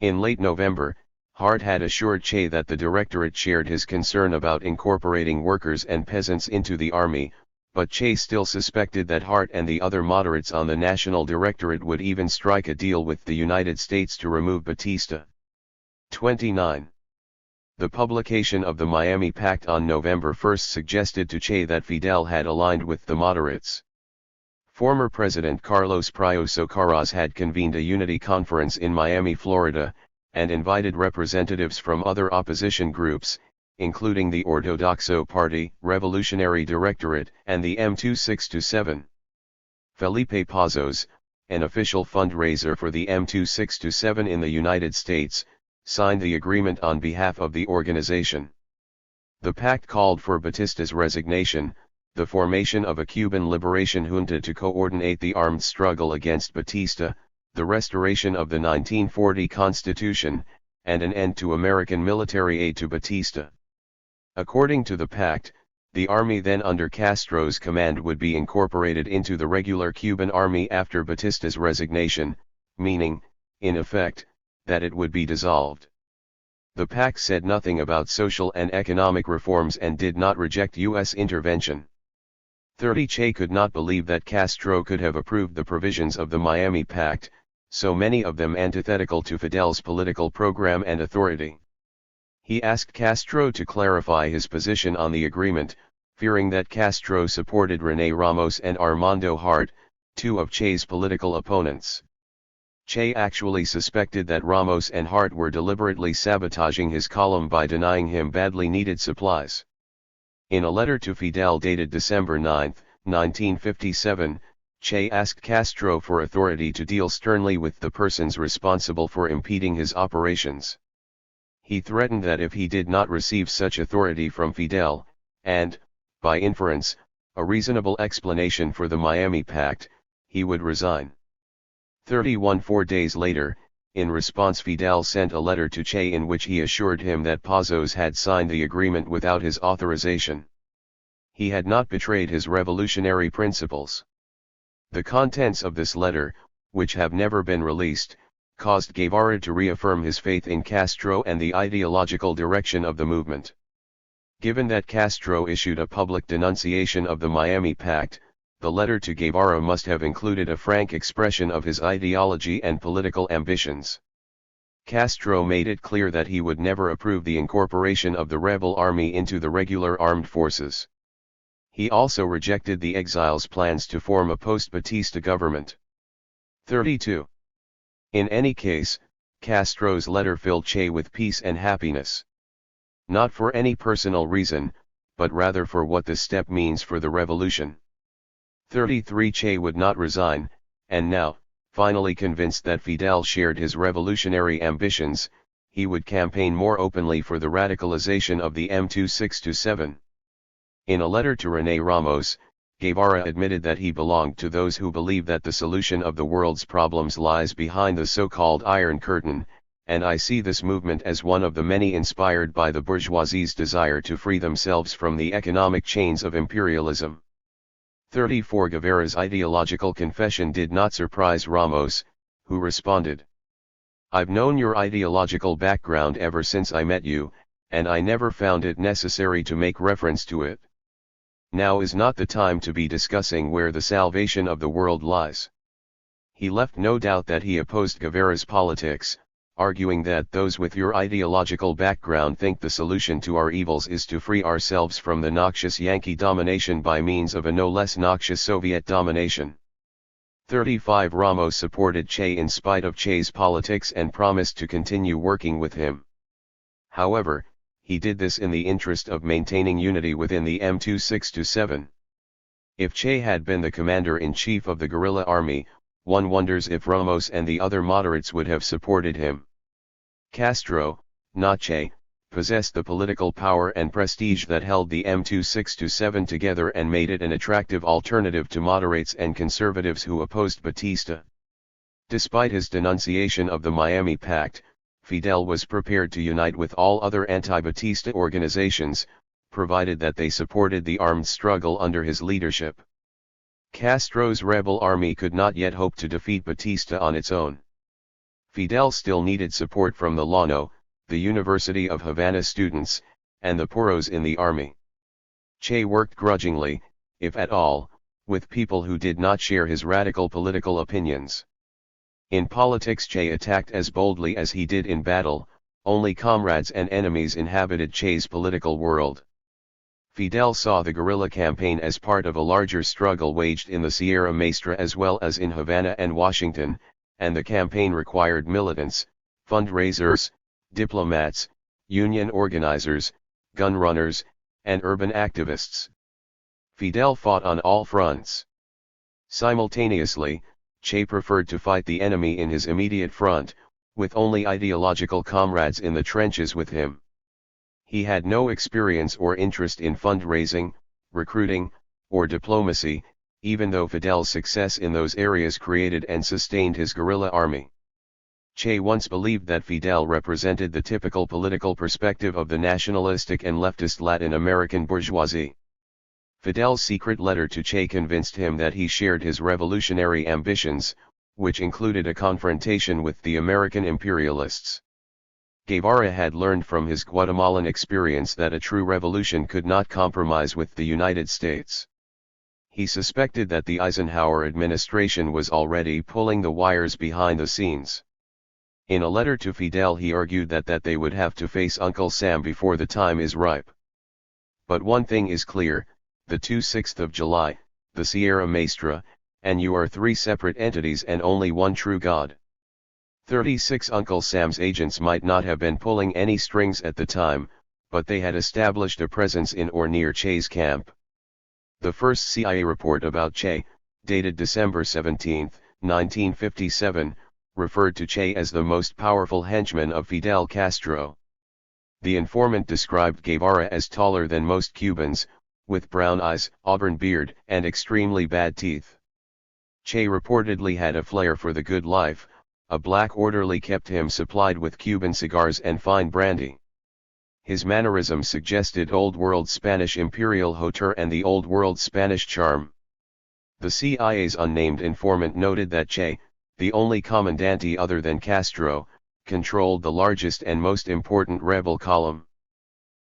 In late November, Hart had assured Che that the Directorate shared his concern about incorporating workers and peasants into the army, but Che still suspected that Hart and the other moderates on the National Directorate would even strike a deal with the United States to remove Batista. 29. The publication of the Miami Pact on November 1 suggested to Che that Fidel had aligned with the moderates. Former President Carlos Prio Socarrás had convened a unity conference in Miami, Florida, and invited representatives from other opposition groups, including the Ortodoxo Party, Revolutionary Directorate, and the M2627. Felipe Pazos, an official fundraiser for the M2627 in the United States, signed the agreement on behalf of the organization. The pact called for Batista's resignation, the formation of a Cuban liberation junta to coordinate the armed struggle against Batista, the restoration of the 1940 Constitution, and an end to American military aid to Batista. According to the pact, the army then under Castro's command would be incorporated into the regular Cuban army after Batista's resignation, meaning, in effect, that it would be dissolved. The pact said nothing about social and economic reforms and did not reject U.S. intervention. 30 Che could not believe that Castro could have approved the provisions of the Miami Pact, so many of them antithetical to Fidel's political program and authority. He asked Castro to clarify his position on the agreement, fearing that Castro supported René Ramos and Armando Hart, two of Che's political opponents. Che actually suspected that Ramos and Hart were deliberately sabotaging his column by denying him badly needed supplies. In a letter to Fidel dated December 9, 1957, Che asked Castro for authority to deal sternly with the persons responsible for impeding his operations. He threatened that if he did not receive such authority from Fidel, and, by inference, a reasonable explanation for the Miami Pact, he would resign. 4 days later, in response Fidel sent a letter to Che in which he assured him that Pazos had signed the agreement without his authorization. He had not betrayed his revolutionary principles. The contents of this letter, which have never been released, caused Guevara to reaffirm his faith in Castro and the ideological direction of the movement. Given that Castro issued a public denunciation of the Miami Pact, the letter to Guevara must have included a frank expression of his ideology and political ambitions. Castro made it clear that he would never approve the incorporation of the rebel army into the regular armed forces. He also rejected the exiles' plans to form a post-Batista government. 32. In any case, Castro's letter filled Che with peace and happiness. Not for any personal reason, but rather for what this step means for the revolution. 33 Che would not resign, and now, finally convinced that Fidel shared his revolutionary ambitions, he would campaign more openly for the radicalization of the M2627. In a letter to René Ramos, Guevara admitted that he belonged to those who believe that the solution of the world's problems lies behind the so-called Iron Curtain, and I see this movement as one of the many inspired by the bourgeoisie's desire to free themselves from the economic chains of imperialism. 34 Guevara's ideological confession did not surprise Ramos, who responded, "I've known your ideological background ever since I met you, and I never found it necessary to make reference to it. Now is not the time to be discussing where the salvation of the world lies." He left no doubt that he opposed Guevara's politics, arguing that those with your ideological background think the solution to our evils is to free ourselves from the noxious Yankee domination by means of a no less noxious Soviet domination. 35 Ramos supported Che in spite of Che's politics and promised to continue working with him. However, he did this in the interest of maintaining unity within the M2627. If Che had been the commander-in-chief of the guerrilla army, one wonders if Ramos and the other moderates would have supported him. Castro, not Che, possessed the political power and prestige that held the M2627 together and made it an attractive alternative to moderates and conservatives who opposed Batista. Despite his denunciation of the Miami Pact, Fidel was prepared to unite with all other anti-Batista organizations, provided that they supported the armed struggle under his leadership. Castro's rebel army could not yet hope to defeat Batista on its own. Fidel still needed support from the Llano, the University of Havana students, and the Puros in the army. Che worked grudgingly, if at all, with people who did not share his radical political opinions. In politics Che attacked as boldly as he did in battle, only comrades and enemies inhabited Che's political world. Fidel saw the guerrilla campaign as part of a larger struggle waged in the Sierra Maestra as well as in Havana and Washington, and the campaign required militants, fundraisers, diplomats, union organizers, gun runners, and urban activists. Fidel fought on all fronts. Simultaneously, Che preferred to fight the enemy in his immediate front, with only ideological comrades in the trenches with him. He had no experience or interest in fundraising, recruiting, or diplomacy, even though Fidel's success in those areas created and sustained his guerrilla army. Che once believed that Fidel represented the typical political perspective of the nationalistic and leftist Latin American bourgeoisie. Fidel's secret letter to Che convinced him that he shared his revolutionary ambitions, which included a confrontation with the American imperialists. Guevara had learned from his Guatemalan experience that a true revolution could not compromise with the United States. He suspected that the Eisenhower administration was already pulling the wires behind the scenes. In a letter to Fidel he argued that they would have to face Uncle Sam before the time is ripe. But one thing is clear, the 26th of July, the Sierra Maestra, and you are three separate entities and only one true God. 36 Uncle Sam's agents might not have been pulling any strings at the time, but they had established a presence in or near Che's camp. The first CIA report about Che, dated December 17, 1957, referred to Che as the most powerful henchman of Fidel Castro. The informant described Guevara as taller than most Cubans, with brown eyes, auburn beard, and extremely bad teeth. Che reportedly had a flair for the good life. A black orderly kept him supplied with Cuban cigars and fine brandy. His mannerisms suggested Old World Spanish imperial hauteur and the Old World Spanish charm. The CIA's unnamed informant noted that Che, the only Comandante other than Castro, controlled the largest and most important rebel column.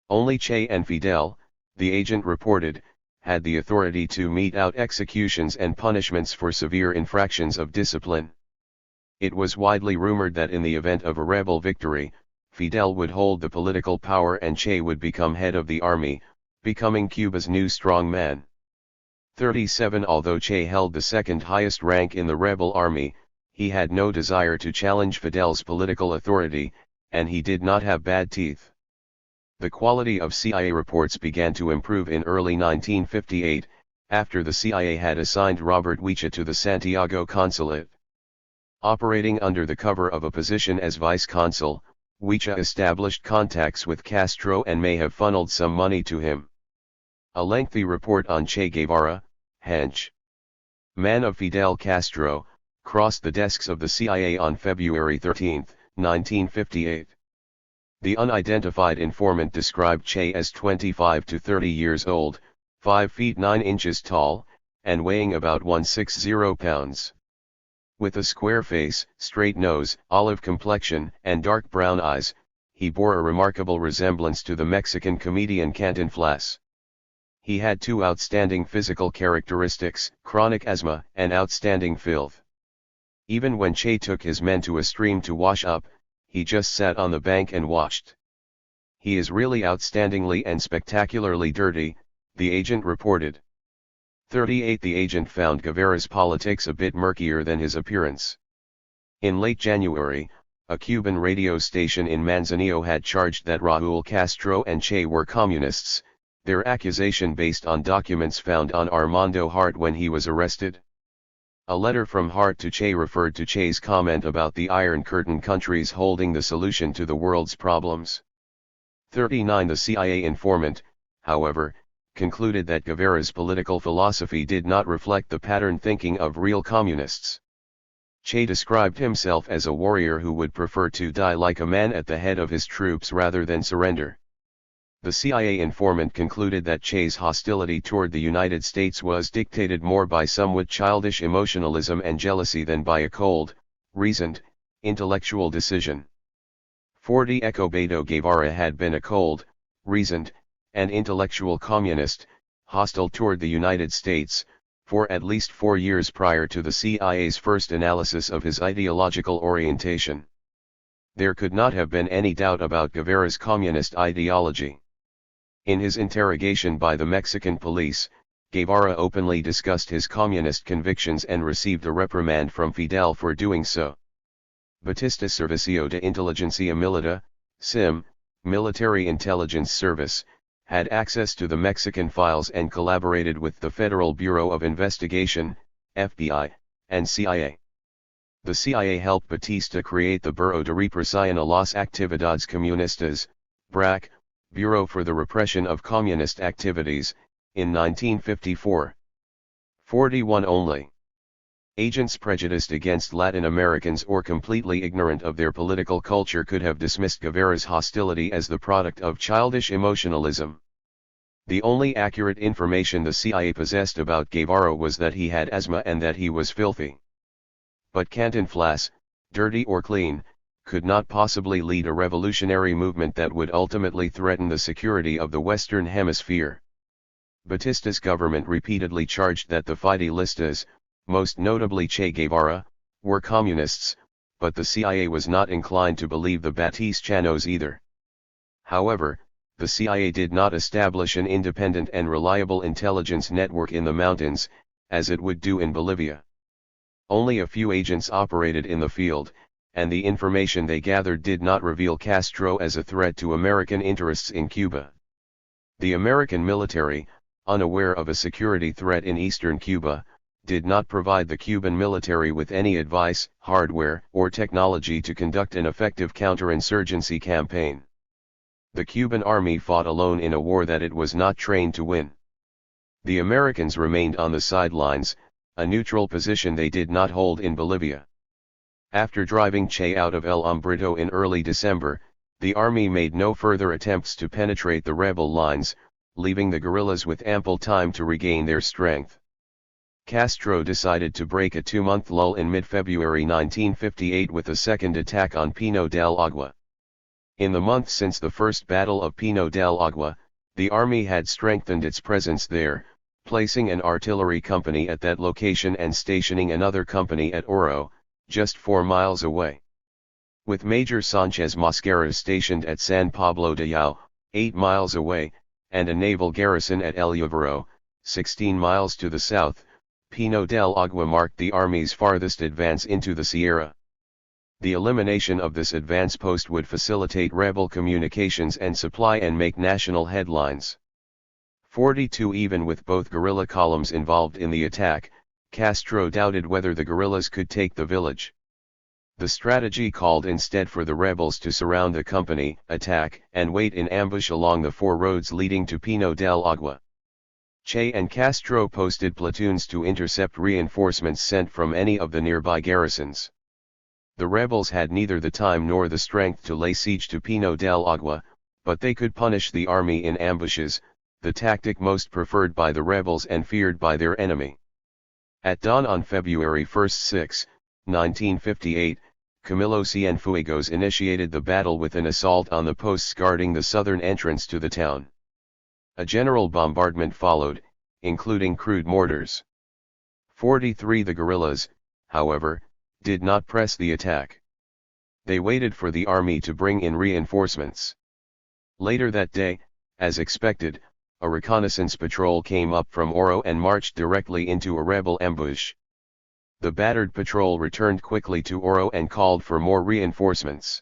Only Che and Fidel, the agent reported, had the authority to mete out executions and punishments for severe infractions of discipline. It was widely rumored that in the event of a rebel victory, Fidel would hold the political power and Che would become head of the army, becoming Cuba's new strong man. 37 Although Che held the second highest rank in the rebel army, he had no desire to challenge Fidel's political authority, and he did not have bad teeth. The quality of CIA reports began to improve in early 1958, after the CIA had assigned Robert Huicha to the Santiago consulate. Operating under the cover of a position as vice consul, Huicha established contacts with Castro and may have funneled some money to him. A lengthy report on Che Guevara, hench man of Fidel Castro, crossed the desks of the CIA on February 13, 1958. The unidentified informant described Che as 25 to 30 years old, 5 feet 9 inches tall, and weighing about 160 pounds. With a square face, straight nose, olive complexion, and dark brown eyes, he bore a remarkable resemblance to the Mexican comedian Cantinflas. He had two outstanding physical characteristics, chronic asthma and outstanding filth. Even when Che took his men to a stream to wash up, he just sat on the bank and watched. He is really outstandingly and spectacularly dirty, the agent reported. 38 The agent found Guevara's politics a bit murkier than his appearance. In late January, a Cuban radio station in Manzanillo had charged that Raúl Castro and Che were communists, their accusation based on documents found on Armando Hart when he was arrested. A letter from Hart to Che referred to Che's comment about the Iron Curtain countries holding the solution to the world's problems. 39 The CIA informant, however, concluded that Guevara's political philosophy did not reflect the pattern thinking of real communists. Che described himself as a warrior who would prefer to die like a man at the head of his troops rather than surrender. The CIA informant concluded that Che's hostility toward the United States was dictated more by somewhat childish emotionalism and jealousy than by a cold, reasoned, intellectual decision. 40 Escobedo Guevara had been a cold, reasoned, and intellectual communist, hostile toward the United States, for at least 4 years prior to the CIA's first analysis of his ideological orientation. There could not have been any doubt about Guevara's communist ideology. In his interrogation by the Mexican police, Guevara openly discussed his communist convictions and received a reprimand from Fidel for doing so. Batista Servicio de Inteligencia Militar, SIM, Military Intelligence Service, had access to the Mexican files and collaborated with the Federal Bureau of Investigation, FBI, and CIA. The CIA helped Batista create the Bureau de Represión a las Actividades Comunistas, BRAC, Bureau for the Repression of Communist Activities, in 1954. 41 Only agents prejudiced against Latin Americans or completely ignorant of their political culture could have dismissed Guevara's hostility as the product of childish emotionalism. The only accurate information the CIA possessed about Guevara was that he had asthma and that he was filthy. But Cantinflas, dirty or clean, could not possibly lead a revolutionary movement that would ultimately threaten the security of the Western Hemisphere. Batista's government repeatedly charged that the Fidelistas, most notably Che Guevara, were communists, but the CIA was not inclined to believe the Batistanos either. However, the CIA did not establish an independent and reliable intelligence network in the mountains, as it would do in Bolivia. Only a few agents operated in the field, and the information they gathered did not reveal Castro as a threat to American interests in Cuba. The American military, unaware of a security threat in eastern Cuba, did not provide the Cuban military with any advice, hardware, or technology to conduct an effective counterinsurgency campaign. The Cuban army fought alone in a war that it was not trained to win. The Americans remained on the sidelines, a neutral position they did not hold in Bolivia. After driving Che out of El Hombrito in early December, the army made no further attempts to penetrate the rebel lines, leaving the guerrillas with ample time to regain their strength. Castro decided to break a 2-month lull in mid-February 1958 with a second attack on Pino del Agua. In the month since the first Battle of Pino del Agua, the army had strengthened its presence there, placing an artillery company at that location and stationing another company at Oro, just 4 miles away. With Major Sanchez Mosquera stationed at San Pablo de Yao, 8 miles away, and a naval garrison at El Llavero, 16 miles to the south, Pino del Agua marked the army's farthest advance into the Sierra. The elimination of this advance post would facilitate rebel communications and supply and make national headlines. 42 Even with both guerrilla columns involved in the attack, Castro doubted whether the guerrillas could take the village. The strategy called instead for the rebels to surround the company, attack, and wait in ambush along the 4 roads leading to Pino del Agua. Che and Castro posted platoons to intercept reinforcements sent from any of the nearby garrisons. The rebels had neither the time nor the strength to lay siege to Pino del Agua, but they could punish the army in ambushes, the tactic most preferred by the rebels and feared by their enemy. At dawn on February 1, 6, 1958, Camilo Cienfuegos initiated the battle with an assault on the posts guarding the southern entrance to the town. A general bombardment followed, including crude mortars. 43 The guerrillas, however, did not press the attack. They waited for the army to bring in reinforcements. Later that day, as expected, a reconnaissance patrol came up from Oro and marched directly into a rebel ambush. The battered patrol returned quickly to Oro and called for more reinforcements.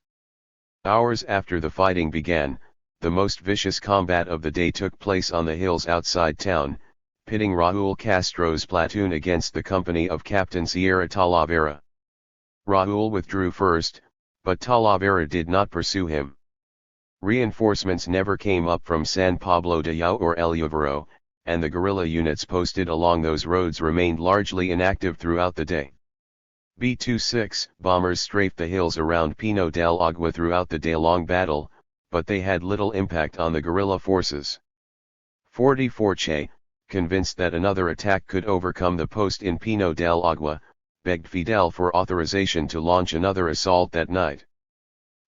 Hours after the fighting began, the most vicious combat of the day took place on the hills outside town, pitting Raúl Castro's platoon against the company of Captain Sierra Talavera. Raúl withdrew first, but Talavera did not pursue him. Reinforcements never came up from San Pablo de Yao or El Lluvero, and the guerrilla units posted along those roads remained largely inactive throughout the day. B-26 bombers strafed the hills around Pino del Agua throughout the day-long battle, but they had little impact on the guerrilla forces. 44 Che, convinced that another attack could overcome the post in Pino del Agua, begged Fidel for authorization to launch another assault that night.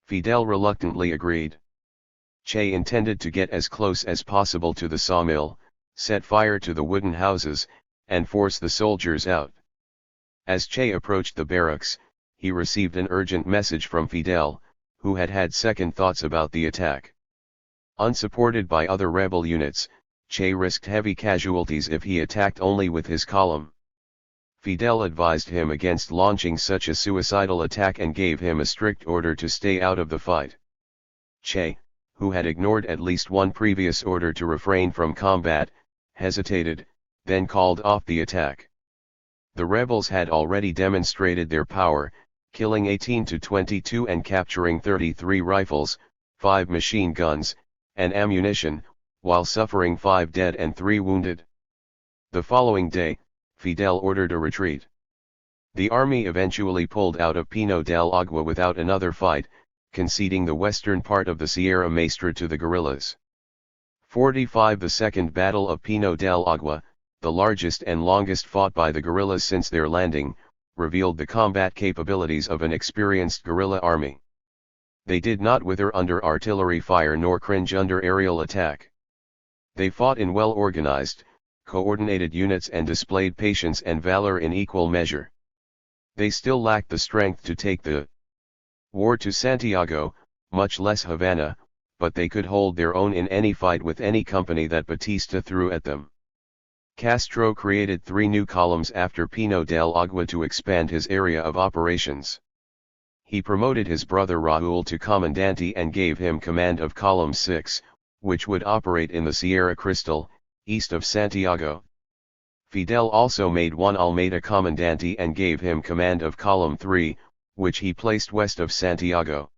Fidel reluctantly agreed. Che intended to get as close as possible to the sawmill, set fire to the wooden houses, and force the soldiers out. As Che approached the barracks, he received an urgent message from Fidel, who had had second thoughts about the attack. Unsupported by other rebel units, Che risked heavy casualties if he attacked only with his column. Fidel advised him against launching such a suicidal attack and gave him a strict order to stay out of the fight. Che, who had ignored at least one previous order to refrain from combat, hesitated, then called off the attack. The rebels had already demonstrated their power, killing 18 to 22 and capturing 33 rifles, 5 machine guns, and ammunition, while suffering 5 dead and 3 wounded. The following day, Fidel ordered a retreat. The army eventually pulled out of Pino del Agua without another fight, conceding the western part of the Sierra Maestra to the guerrillas. 45 The Second Battle of Pino del Agua, the largest and longest fought by the guerrillas since their landing, revealed the combat capabilities of an experienced guerrilla army. They did not wither under artillery fire nor cringe under aerial attack. They fought in well-organized, coordinated units and displayed patience and valor in equal measure. They still lacked the strength to take the war to Santiago, much less Havana, but they could hold their own in any fight with any company that Batista threw at them. Castro created 3 new columns after Pino del Agua to expand his area of operations. He promoted his brother Raúl to Comandante and gave him command of Column 6, which would operate in the Sierra Cristal, east of Santiago. Fidel also made Juan Almeida Comandante and gave him command of Column 3, which he placed west of Santiago.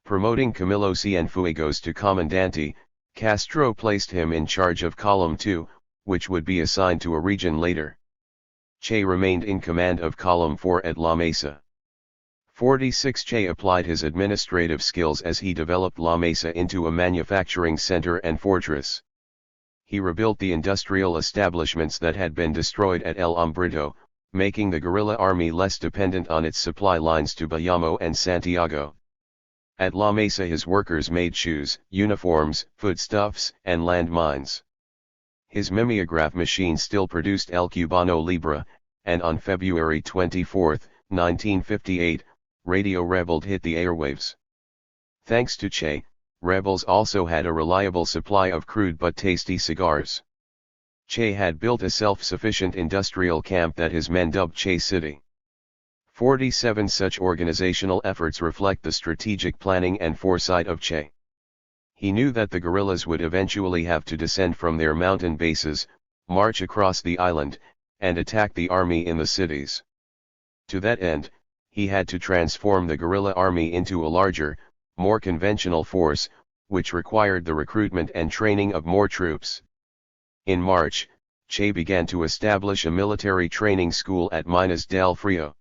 Promoting Camilo Cienfuegos to Comandante, Castro placed him in charge of Column 2, which would be assigned to a region later. Che remained in command of Column 4 at La Mesa. 46 Che applied his administrative skills as he developed La Mesa into a manufacturing center and fortress. He rebuilt the industrial establishments that had been destroyed at El Hombrito, making the guerrilla army less dependent on its supply lines to Bayamo and Santiago. At La Mesa his workers made shoes, uniforms, foodstuffs, and landmines. His mimeograph machine still produced El Cubano Libre, and on February 24, 1958, Radio Rebel hit the airwaves. Thanks to Che, rebels also had a reliable supply of crude but tasty cigars. Che had built a self-sufficient industrial camp that his men dubbed Che City. 47 Such organizational efforts reflect the strategic planning and foresight of Che. He knew that the guerrillas would eventually have to descend from their mountain bases, march across the island, and attack the army in the cities. To that end, he had to transform the guerrilla army into a larger, more conventional force, which required the recruitment and training of more troops. In March, Che began to establish a military training school at Minas del Frio.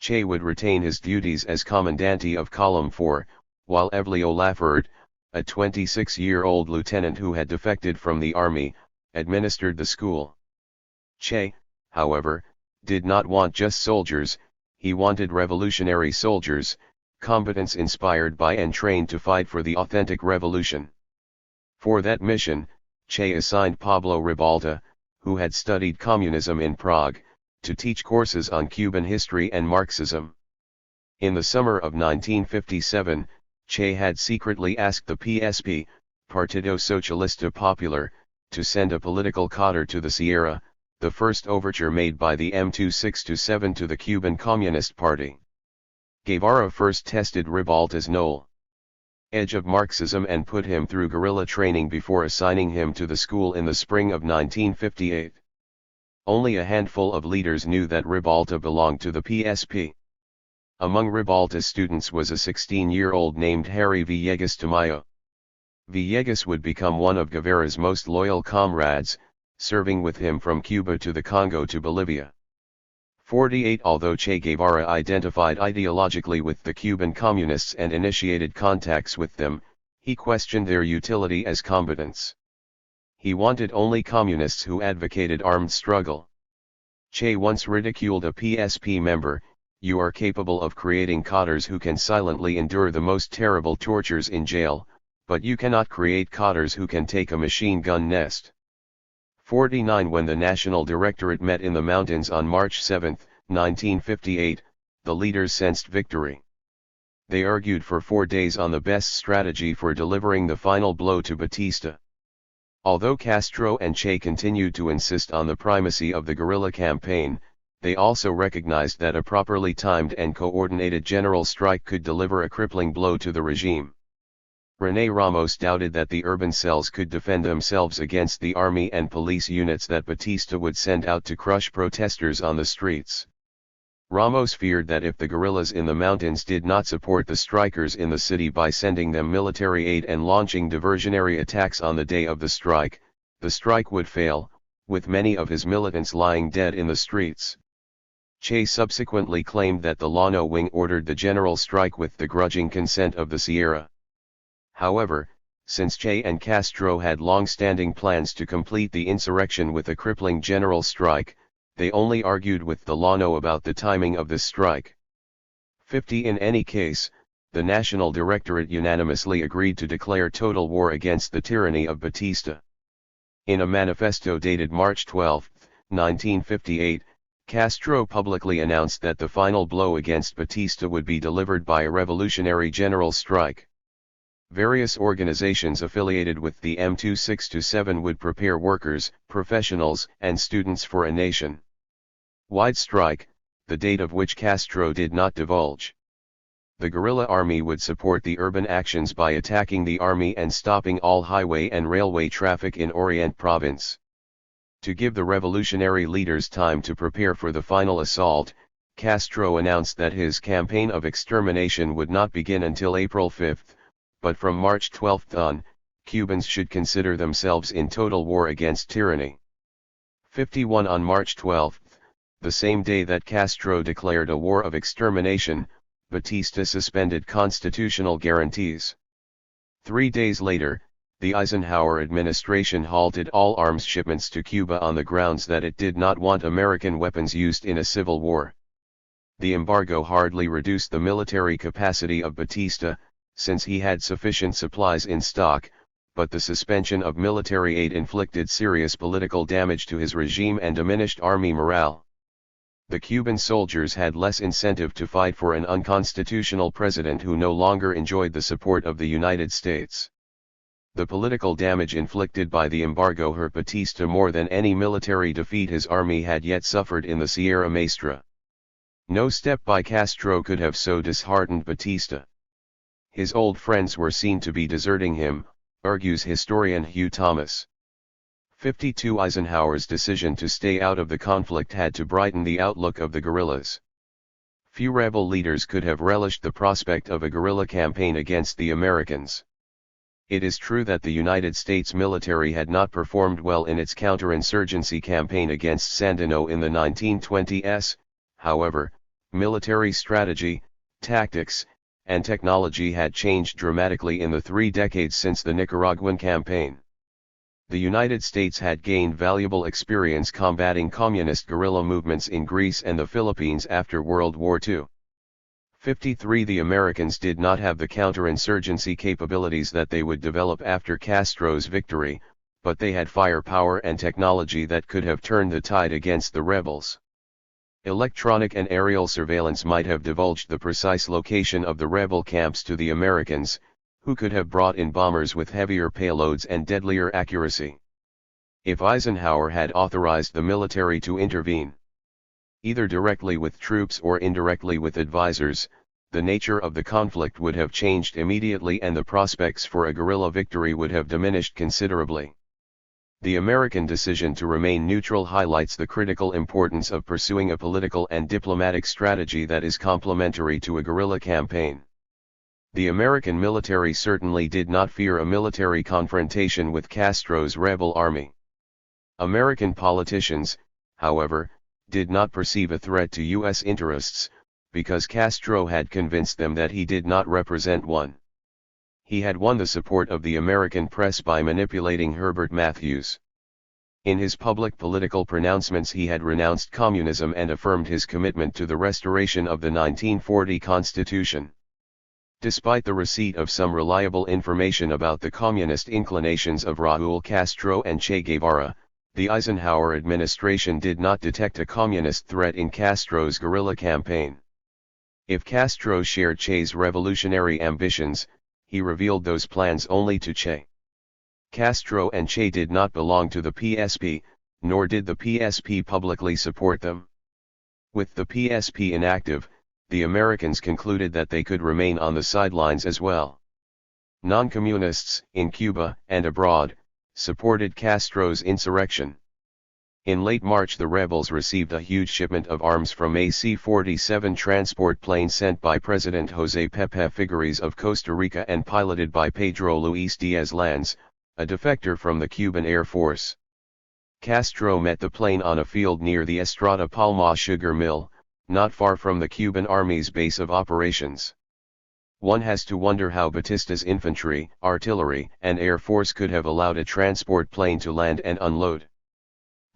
Che would retain his duties as Comandante of Column 4, while Evelio Laferd, a 26-year-old lieutenant who had defected from the army, administered the school. Che, however, did not want just soldiers. he wanted revolutionary soldiers, combatants inspired by and trained to fight for the authentic revolution. For that mission, Che assigned Pablo Ribalta, who had studied communism in Prague, to teach courses on Cuban history and Marxism. In the summer of 1957, Che had secretly asked the PSP, Partido Socialista Popular, to send a political cadre to the Sierra, the first overture made by the M2627 to the Cuban Communist Party. Guevara first tested Ribalta's knowledge of Marxism and put him through guerrilla training before assigning him to the school in the spring of 1958. Only a handful of leaders knew that Ribalta belonged to the PSP. Among Ribalta's students was a 16-year-old named Harry Villegas Tamayo. Villegas would become one of Guevara's most loyal comrades, serving with him from Cuba to the Congo to Bolivia. 48 Although Che Guevara identified ideologically with the Cuban communists and initiated contacts with them, he questioned their utility as combatants. He wanted only communists who advocated armed struggle. Che once ridiculed a PSP member, "You are capable of creating cadres who can silently endure the most terrible tortures in jail, but you cannot create cadres who can take a machine gun nest." 49 When the National Directorate met in the mountains on March 7, 1958, the leaders sensed victory. They argued for 4 days on the best strategy for delivering the final blow to Batista. Although Castro and Che continued to insist on the primacy of the guerrilla campaign, they also recognized that a properly timed and coordinated general strike could deliver a crippling blow to the regime. René Ramos doubted that the urban cells could defend themselves against the army and police units that Batista would send out to crush protesters on the streets. Ramos feared that if the guerrillas in the mountains did not support the strikers in the city by sending them military aid and launching diversionary attacks on the day of the strike would fail, with many of his militants lying dead in the streets. Che subsequently claimed that the Llano wing ordered the general strike with the grudging consent of the Sierra. However, since Che and Castro had long-standing plans to complete the insurrection with a crippling general strike, they only argued with the Llano about the timing of this strike. 50 In any case, the National Directorate unanimously agreed to declare total war against the tyranny of Batista. In a manifesto dated March 12, 1958, Castro publicly announced that the final blow against Batista would be delivered by a revolutionary general strike. Various organizations affiliated with the M2627 would prepare workers, professionals, and students for a nation-wide strike, the date of which Castro did not divulge. The guerrilla army would support the urban actions by attacking the army and stopping all highway and railway traffic in Orient Province. To give the revolutionary leaders time to prepare for the final assault, Castro announced that his campaign of extermination would not begin until April 5. But from March 12 on, Cubans should consider themselves in total war against tyranny. 51 On March 12, the same day that Castro declared a war of extermination, Batista suspended constitutional guarantees. 3 days later, the Eisenhower administration halted all arms shipments to Cuba on the grounds that it did not want American weapons used in a civil war. The embargo hardly reduced the military capacity of Batista, since he had sufficient supplies in stock, but the suspension of military aid inflicted serious political damage to his regime and diminished army morale. The Cuban soldiers had less incentive to fight for an unconstitutional president who no longer enjoyed the support of the United States. The political damage inflicted by the embargo hurt Batista more than any military defeat his army had yet suffered in the Sierra Maestra. No step by Castro could have so disheartened Batista. His old friends were seen to be deserting him, argues historian Hugh Thomas. 52 Eisenhower's decision to stay out of the conflict had to brighten the outlook of the guerrillas. Few rebel leaders could have relished the prospect of a guerrilla campaign against the Americans. It is true that the United States military had not performed well in its counterinsurgency campaign against Sandino in the 1920s, however, military strategy, tactics, and technology had changed dramatically in the 3 decades since the Nicaraguan campaign. The United States had gained valuable experience combating communist guerrilla movements in Greece and the Philippines after World War II. 53. The Americans did not have the counterinsurgency capabilities that they would develop after Castro's victory, but they had firepower and technology that could have turned the tide against the rebels. Electronic and aerial surveillance might have divulged the precise location of the rebel camps to the Americans, who could have brought in bombers with heavier payloads and deadlier accuracy. If Eisenhower had authorized the military to intervene, either directly with troops or indirectly with advisors, the nature of the conflict would have changed immediately and the prospects for a guerrilla victory would have diminished considerably. The American decision to remain neutral highlights the critical importance of pursuing a political and diplomatic strategy that is complementary to a guerrilla campaign. The American military certainly did not fear a military confrontation with Castro's rebel army. American politicians, however, did not perceive a threat to U.S. interests, because Castro had convinced them that he did not represent one. He had won the support of the American press by manipulating Herbert Matthews. In his public political pronouncements he had renounced communism and affirmed his commitment to the restoration of the 1940 Constitution. Despite the receipt of some reliable information about the communist inclinations of Raúl Castro and Che Guevara, the Eisenhower administration did not detect a communist threat in Castro's guerrilla campaign. If Castro shared Che's revolutionary ambitions, he revealed those plans only to Che. Castro and Che did not belong to the PSP, nor did the PSP publicly support them. With the PSP inactive, the Americans concluded that they could remain on the sidelines as well. Non-communists, in Cuba and abroad, supported Castro's insurrection. In late March the rebels received a huge shipment of arms from a C-47 transport plane sent by President José Pepe Figueres of Costa Rica and piloted by Pedro Luis Diaz-Lanz, a defector from the Cuban Air Force. Castro met the plane on a field near the Estrada Palma sugar mill, not far from the Cuban Army's base of operations. One has to wonder how Batista's infantry, artillery, and air force could have allowed a transport plane to land and unload.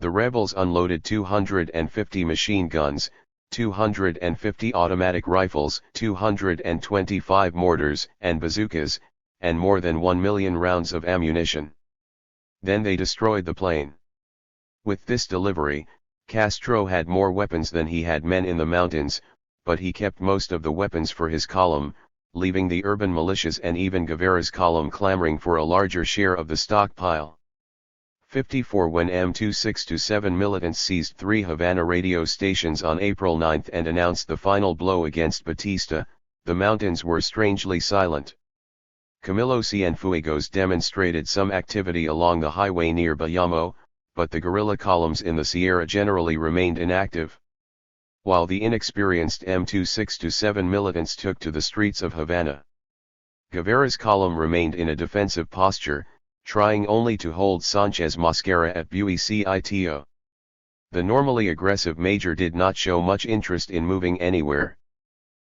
The rebels unloaded 250 machine guns, 250 automatic rifles, 225 mortars and bazookas, and more than 1 million rounds of ammunition. Then they destroyed the plane. With this delivery, Castro had more weapons than he had men in the mountains, but he kept most of the weapons for his column, leaving the urban militias and even Guevara's column clamoring for a larger share of the stockpile. 54 When M2627 militants seized 3 Havana radio stations on April 9 and announced the final blow against Batista, the mountains were strangely silent. Camilo Cienfuegos demonstrated some activity along the highway near Bayamo, but the guerrilla columns in the Sierra generally remained inactive. While the inexperienced M2627 militants took to the streets of Havana, Guevara's column remained in a defensive posture, trying only to hold Sanchez Mosquera at Buenos. The normally aggressive major did not show much interest in moving anywhere.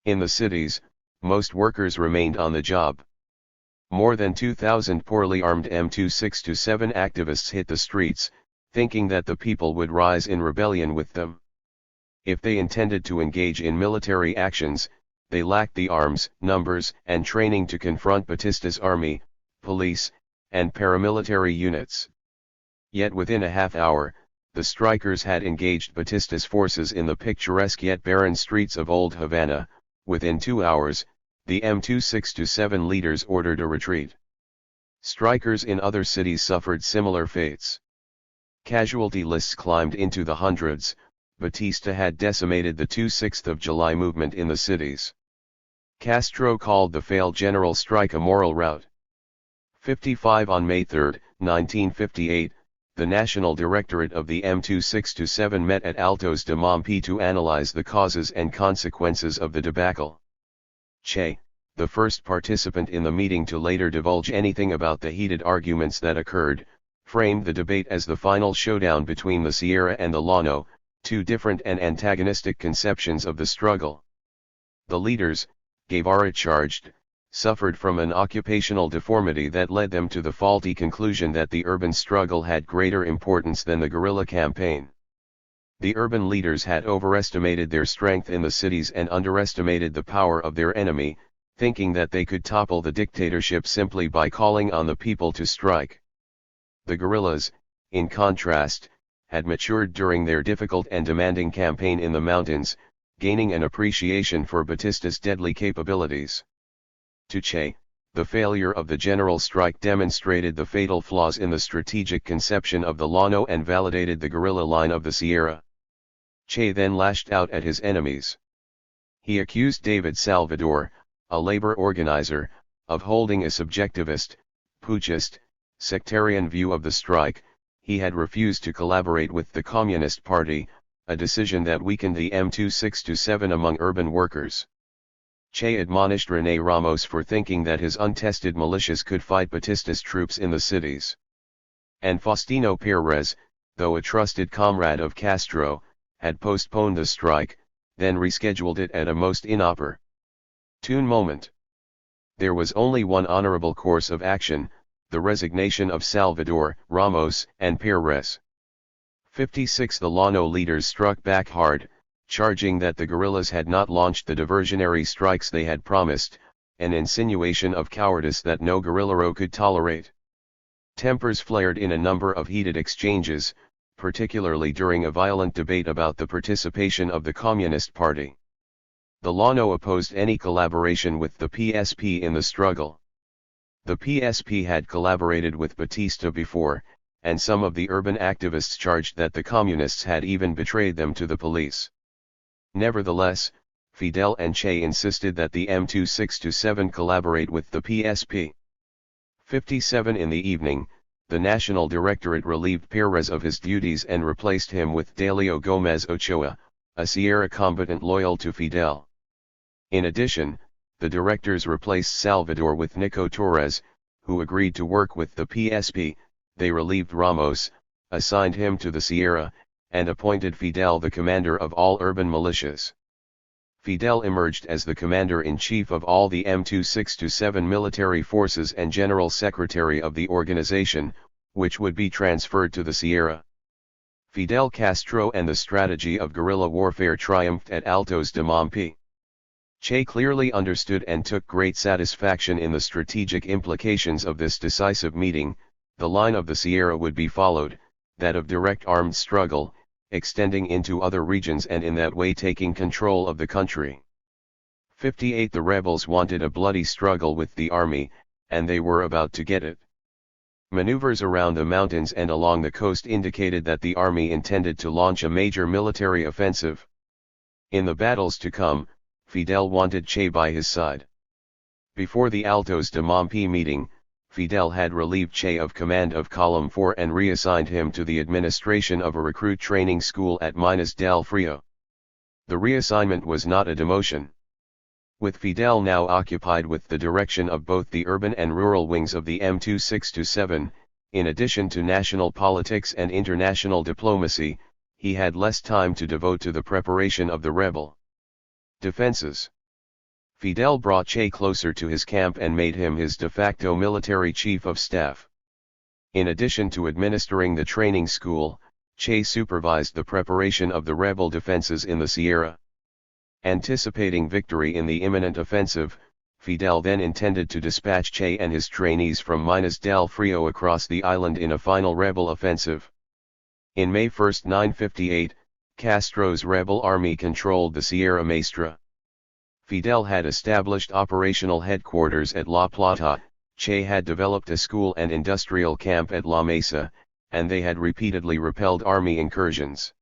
In the cities, most workers remained on the job. More than 2,000 poorly armed M2627 activists hit the streets, thinking that the people would rise in rebellion with them. If they intended to engage in military actions, they lacked the arms, numbers, and training to confront Batista's army, police, and paramilitary units. Yet within a half hour, the strikers had engaged Batista's forces in the picturesque yet barren streets of Old Havana. Within 2 hours, the M2627 leaders ordered a retreat. Strikers in other cities suffered similar fates. Casualty lists climbed into the hundreds. Batista had decimated the 26th of July movement in the cities. Castro called the failed general strike a moral rout. 55 On May 3, 1958, the National Directorate of the M2627 met at Altos de Mompi to analyze the causes and consequences of the debacle. Che, the first participant in the meeting to later divulge anything about the heated arguments that occurred, framed the debate as the final showdown between the Sierra and the Llano, 2 different and antagonistic conceptions of the struggle. The leaders, Guevara charged, suffered from an occupational deformity that led them to the faulty conclusion that the urban struggle had greater importance than the guerrilla campaign. The urban leaders had overestimated their strength in the cities and underestimated the power of their enemy, thinking that they could topple the dictatorship simply by calling on the people to strike. The guerrillas, in contrast, had matured during their difficult and demanding campaign in the mountains, gaining an appreciation for Batista's deadly capabilities. To Che, the failure of the general strike demonstrated the fatal flaws in the strategic conception of the Llano and validated the guerrilla line of the Sierra. Che then lashed out at his enemies. He accused David Salvador, a labor organizer, of holding a subjectivist, putschist, sectarian view of the strike. He had refused to collaborate with the Communist Party, a decision that weakened the M2627 among urban workers. Che admonished René Ramos for thinking that his untested militias could fight Batista's troops in the cities. And Faustino Pérez, though a trusted comrade of Castro, had postponed the strike, then rescheduled it at a most inopportune moment. There was only one honorable course of action, the resignation of Salvador, Ramos, and Pérez. 56 The Llano leaders struck back hard, charging that the guerrillas had not launched the diversionary strikes they had promised, an insinuation of cowardice that no guerrillero could tolerate. Tempers flared in a number of heated exchanges, particularly during a violent debate about the participation of the Communist Party. The Llano opposed any collaboration with the PSP in the struggle. The PSP had collaborated with Batista before, and some of the urban activists charged that the Communists had even betrayed them to the police. Nevertheless, Fidel and Che insisted that the M2627 collaborate with the PSP. 57 In the evening, the National Directorate relieved Pérez of his duties and replaced him with Delio Gómez Ochoa, a Sierra combatant loyal to Fidel. In addition, the directors replaced Salvador with Nico Torres, who agreed to work with the PSP. They relieved Ramos, assigned him to the Sierra, and appointed Fidel the commander of all urban militias. Fidel emerged as the commander-in-chief of all the M2627 military forces and general secretary of the organization, which would be transferred to the Sierra. Fidel Castro and the strategy of guerrilla warfare triumphed at Altos de Mompi. Che clearly understood and took great satisfaction in the strategic implications of this decisive meeting. The line of the Sierra would be followed, that of direct armed struggle, extending into other regions and in that way taking control of the country. 58 The rebels wanted a bloody struggle with the army, and they were about to get it. Maneuvers around the mountains and along the coast indicated that the army intended to launch a major military offensive. In the battles to come, Fidel wanted Che by his side. Before the Altos de Mompi meeting, Fidel had relieved Che of command of Column 4 and reassigned him to the administration of a recruit training school at Minas del Frio. The reassignment was not a demotion. With Fidel now occupied with the direction of both the urban and rural wings of the M2627, in addition to national politics and international diplomacy, he had less time to devote to the preparation of the rebel defenses. Fidel brought Che closer to his camp and made him his de facto military chief of staff. In addition to administering the training school, Che supervised the preparation of the rebel defenses in the Sierra. Anticipating victory in the imminent offensive, Fidel then intended to dispatch Che and his trainees from Minas del Frio across the island in a final rebel offensive. In May 1, 958, Castro's rebel army controlled the Sierra Maestra. Fidel had established operational headquarters at La Plata, Che had developed a school and industrial camp at La Mesa, and they had repeatedly repelled army incursions.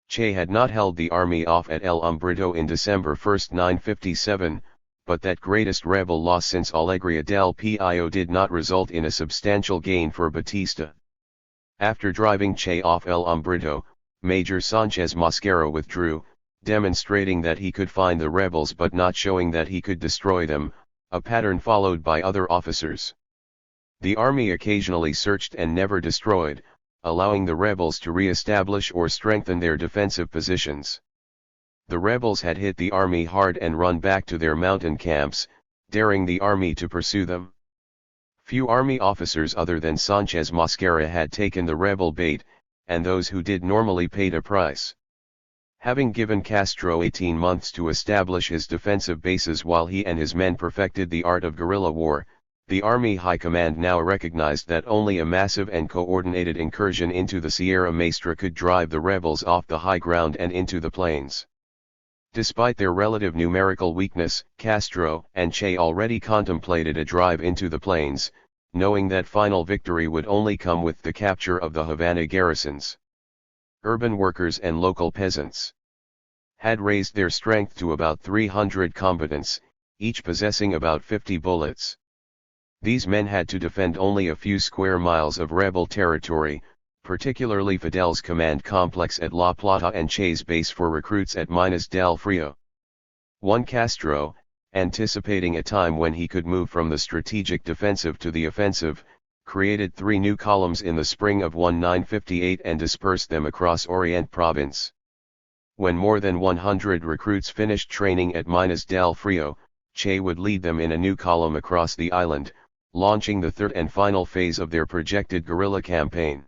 Che had not held the army off at El Umbrito in December 1, 957, but that greatest rebel loss since Alegria del Pio did not result in a substantial gain for Batista. After driving Che off El Umbrito, Major Sanchez Mosquera withdrew, demonstrating that he could find the rebels but not showing that he could destroy them, a pattern followed by other officers. The army occasionally searched and never destroyed, allowing the rebels to re-establish or strengthen their defensive positions. The rebels had hit the army hard and run back to their mountain camps, daring the army to pursue them. Few army officers other than Sanchez Mosquera had taken the rebel bait, and those who did normally paid a price. Having given Castro 18 months to establish his defensive bases while he and his men perfected the art of guerrilla war, the Army High Command now recognized that only a massive and coordinated incursion into the Sierra Maestra could drive the rebels off the high ground and into the plains. Despite their relative numerical weakness, Castro and Che already contemplated a drive into the plains, knowing that final victory would only come with the capture of the Havana garrisons. Urban workers and local peasants had raised their strength to about 300 combatants, each possessing about 50 bullets. These men had to defend only a few square miles of rebel territory, particularly Fidel's command complex at La Plata and Che's base for recruits at Minas del Frio. Juan Castro, anticipating a time when he could move from the strategic defensive to the offensive, created 3 new columns in the spring of 1958 and dispersed them across Orient province. When more than 100 recruits finished training at Minas del Frio, Che would lead them in a new column across the island, launching the third and final phase of their projected guerrilla campaign.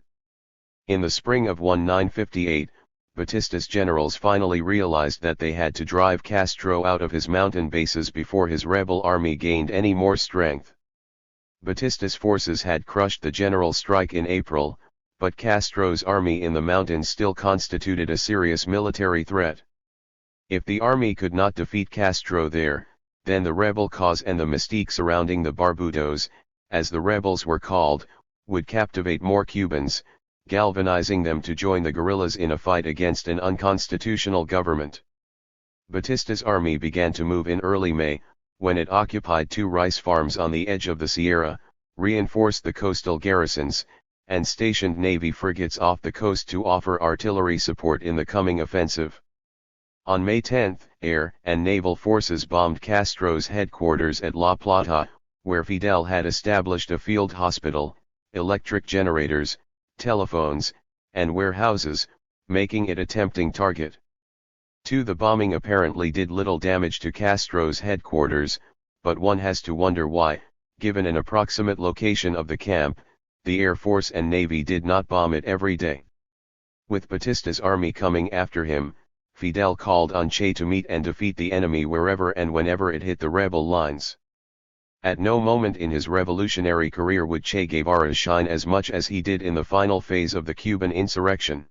In the spring of 1958, Batista's generals finally realized that they had to drive Castro out of his mountain bases before his rebel army gained any more strength. Batista's forces had crushed the general strike in April, but Castro's army in the mountains still constituted a serious military threat. If the army could not defeat Castro there, then the rebel cause and the mystique surrounding the Barbudos, as the rebels were called, would captivate more Cubans, galvanizing them to join the guerrillas in a fight against an unconstitutional government. Batista's army began to move in early May, when it occupied 2 rice farms on the edge of the Sierra, reinforced the coastal garrisons, and stationed Navy frigates off the coast to offer artillery support in the coming offensive. On May 10, air and naval forces bombed Castro's headquarters at La Plata, where Fidel had established a field hospital, electric generators, telephones, and warehouses, making it a tempting target. The bombing apparently did little damage to Castro's headquarters, but one has to wonder why, given an approximate location of the camp, the Air Force and Navy did not bomb it every day. With Batista's army coming after him, Fidel called on Che to meet and defeat the enemy wherever and whenever it hit the rebel lines. At no moment in his revolutionary career would Che Guevara shine as much as he did in the final phase of the Cuban insurrection.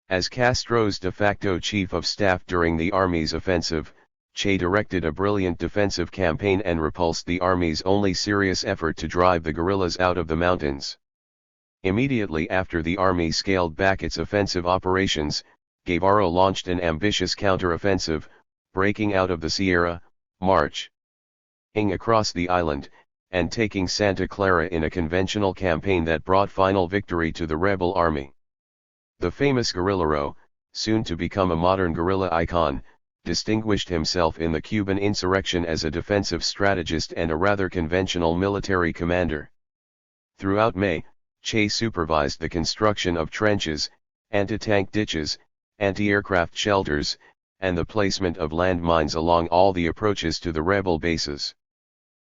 As Castro's de facto chief of staff during the army's offensive, Che directed a brilliant defensive campaign and repulsed the army's only serious effort to drive the guerrillas out of the mountains. Immediately after the army scaled back its offensive operations, Guevara launched an ambitious counter-offensive, breaking out of the Sierra, marching across the island, and taking Santa Clara in a conventional campaign that brought final victory to the rebel army. The famous guerrillero, soon to become a modern guerrilla icon, distinguished himself in the Cuban insurrection as a defensive strategist and a rather conventional military commander. Throughout May, Che supervised the construction of trenches, anti-tank ditches, anti-aircraft shelters, and the placement of landmines along all the approaches to the rebel bases.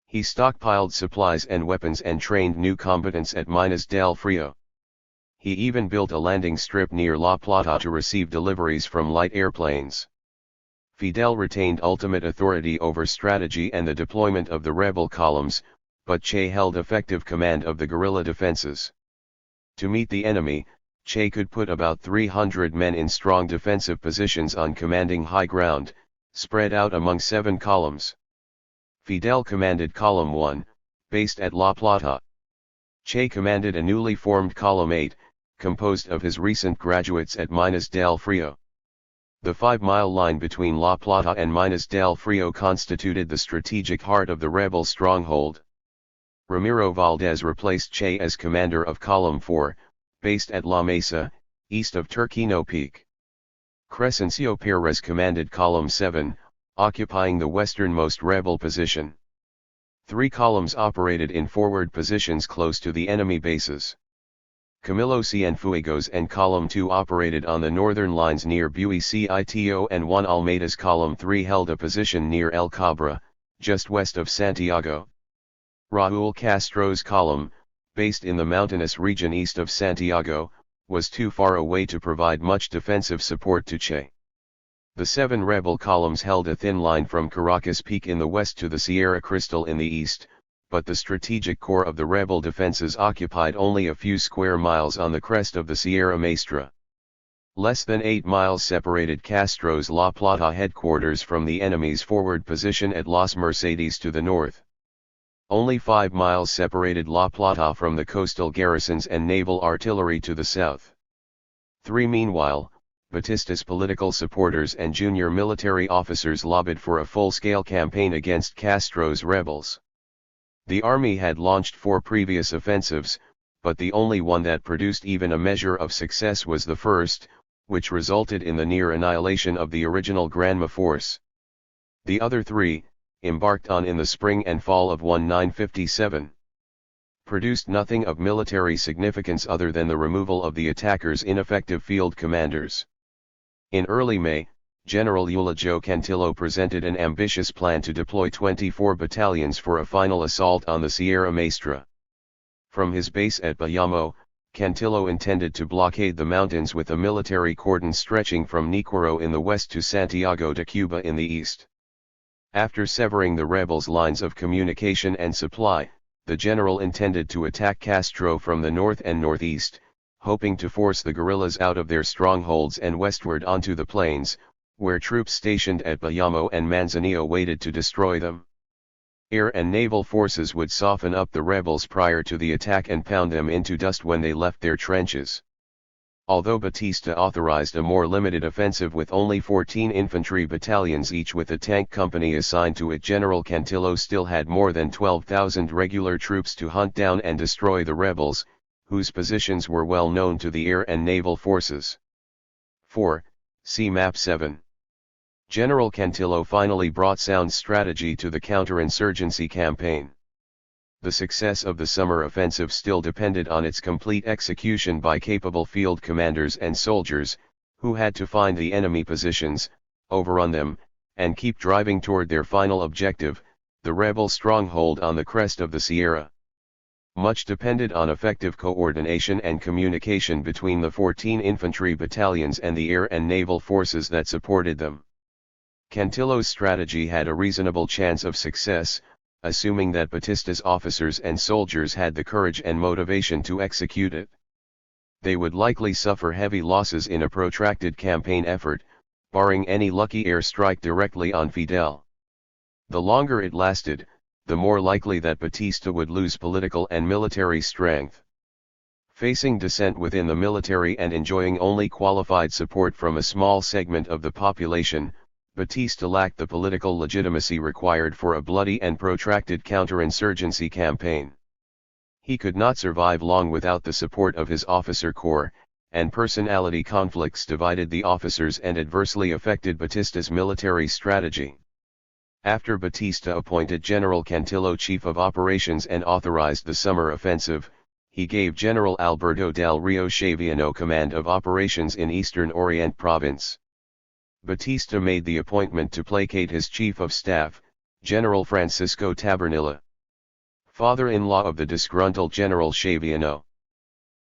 He stockpiled supplies and weapons and trained new combatants at Minas del Frio. He even built a landing strip near La Plata to receive deliveries from light airplanes. Fidel retained ultimate authority over strategy and the deployment of the rebel columns, but Che held effective command of the guerrilla defenses. To meet the enemy, Che could put about 300 men in strong defensive positions on commanding high ground, spread out among 7 columns. Fidel commanded Column 1, based at La Plata. Che commanded a newly formed Column 8, composed of his recent graduates at Minas del Frio. The 5-mile line between La Plata and Minas del Frio constituted the strategic heart of the rebel stronghold. Ramiro Valdez replaced Che as commander of Column 4, based at La Mesa, east of Turquino Peak. Crescencio Perez commanded Column 7, occupying the westernmost rebel position. 3 columns operated in forward positions close to the enemy bases. Camilo Cienfuegos and Column 2 operated on the northern lines near Buey Cito and Juan Almeida's Column 3 held a position near El Cabra, just west of Santiago. Raúl Castro's column, based in the mountainous region east of Santiago, was too far away to provide much defensive support to Che. The 7 rebel columns held a thin line from Caracas Peak in the west to the Sierra Crystal in the east, but the strategic core of the rebel defenses occupied only a few square miles on the crest of the Sierra Maestra. Less than 8 miles separated Castro's La Plata headquarters from the enemy's forward position at Las Mercedes to the north. Only 5 miles separated La Plata from the coastal garrisons and naval artillery to the south. 3 Meanwhile, Batista's political supporters and junior military officers lobbied for a full-scale campaign against Castro's rebels. The army had launched 4 previous offensives, but the only one that produced even a measure of success was the first, which resulted in the near annihilation of the original Granma force. The other 3, embarked on in the spring and fall of 1957, produced nothing of military significance other than the removal of the attackers' ineffective field commanders. In early May, General Euligio Cantillo presented an ambitious plan to deploy 24 battalions for a final assault on the Sierra Maestra. From his base at Bayamo, Cantillo intended to blockade the mountains with a military cordon stretching from Niquero in the west to Santiago de Cuba in the east. After severing the rebels' lines of communication and supply, the general intended to attack Castro from the north and northeast, hoping to force the guerrillas out of their strongholds and westward onto the plains, where troops stationed at Bayamo and Manzanillo waited to destroy them. Air and naval forces would soften up the rebels prior to the attack and pound them into dust when they left their trenches. Although Batista authorized a more limited offensive with only 14 infantry battalions each with a tank company assigned to it, General Cantillo still had more than 12,000 regular troops to hunt down and destroy the rebels, whose positions were well known to the air and naval forces. 4. See Map 7. General Cantillo finally brought sound strategy to the counterinsurgency campaign. The success of the summer offensive still depended on its complete execution by capable field commanders and soldiers, who had to find the enemy positions, overrun them, and keep driving toward their final objective, the rebel stronghold on the crest of the Sierra. Much depended on effective coordination and communication between the 14 infantry battalions and the air and naval forces that supported them. Cantillo's strategy had a reasonable chance of success, assuming that Batista's officers and soldiers had the courage and motivation to execute it. They would likely suffer heavy losses in a protracted campaign effort, barring any lucky air strike directly on Fidel. The longer it lasted, the more likely that Batista would lose political and military strength. Facing dissent within the military and enjoying only qualified support from a small segment of the population, Batista lacked the political legitimacy required for a bloody and protracted counterinsurgency campaign. He could not survive long without the support of his officer corps, and personality conflicts divided the officers and adversely affected Batista's military strategy. After Batista appointed General Cantillo chief of operations and authorized the summer offensive, he gave General Alberto del Rio Chaviano command of operations in Eastern Orient Province. Batista made the appointment to placate his chief of staff, General Francisco Tabernilla, father-in-law of the disgruntled General Chaviano.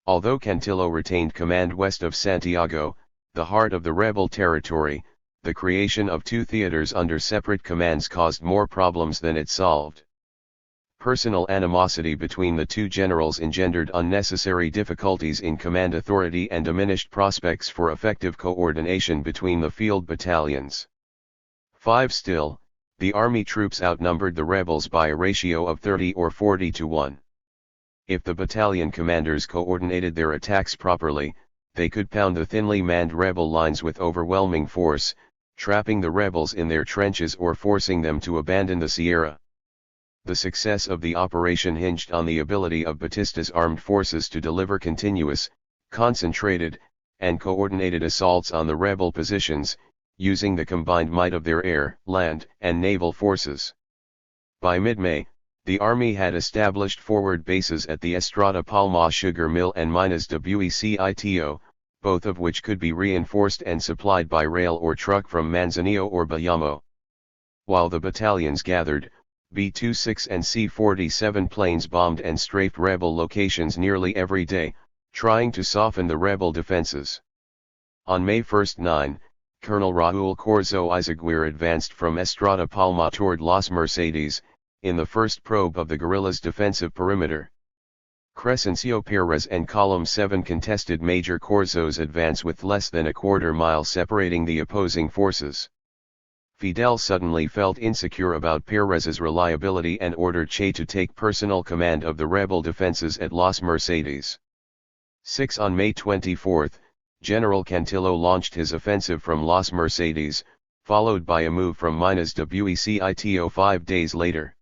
Although Cantillo retained command west of Santiago, the heart of the rebel territory, the creation of 2 theaters under separate commands caused more problems than it solved. Personal animosity between the 2 generals engendered unnecessary difficulties in command authority and diminished prospects for effective coordination between the field battalions. 5 Still, the army troops outnumbered the rebels by a ratio of 30 or 40 to 1. If the battalion commanders coordinated their attacks properly, they could pound the thinly manned rebel lines with overwhelming force, trapping the rebels in their trenches or forcing them to abandon the Sierra. The success of the operation hinged on the ability of Batista's armed forces to deliver continuous, concentrated, and coordinated assaults on the rebel positions, using the combined might of their air, land, and naval forces. By mid-May, the army had established forward bases at the Estrada Palma sugar mill and Minas de Buicito, both of which could be reinforced and supplied by rail or truck from Manzanillo or Bayamo. While the battalions gathered, B-26 and C-47 planes bombed and strafed rebel locations nearly every day, trying to soften the rebel defenses. On May 1, 9, Colonel Raúl Corzo Izaguirre advanced from Estrada Palma toward Las Mercedes, in the first probe of the guerrillas' defensive perimeter. Crescencio Pérez and Column 7 contested Major Corzo's advance with less than a quarter mile separating the opposing forces. Fidel suddenly felt insecure about Pérez's reliability and ordered Che to take personal command of the rebel defenses at Las Mercedes. 6 On May 24, General Cantillo launched his offensive from Las Mercedes, followed by a move from Buecito 5 days later.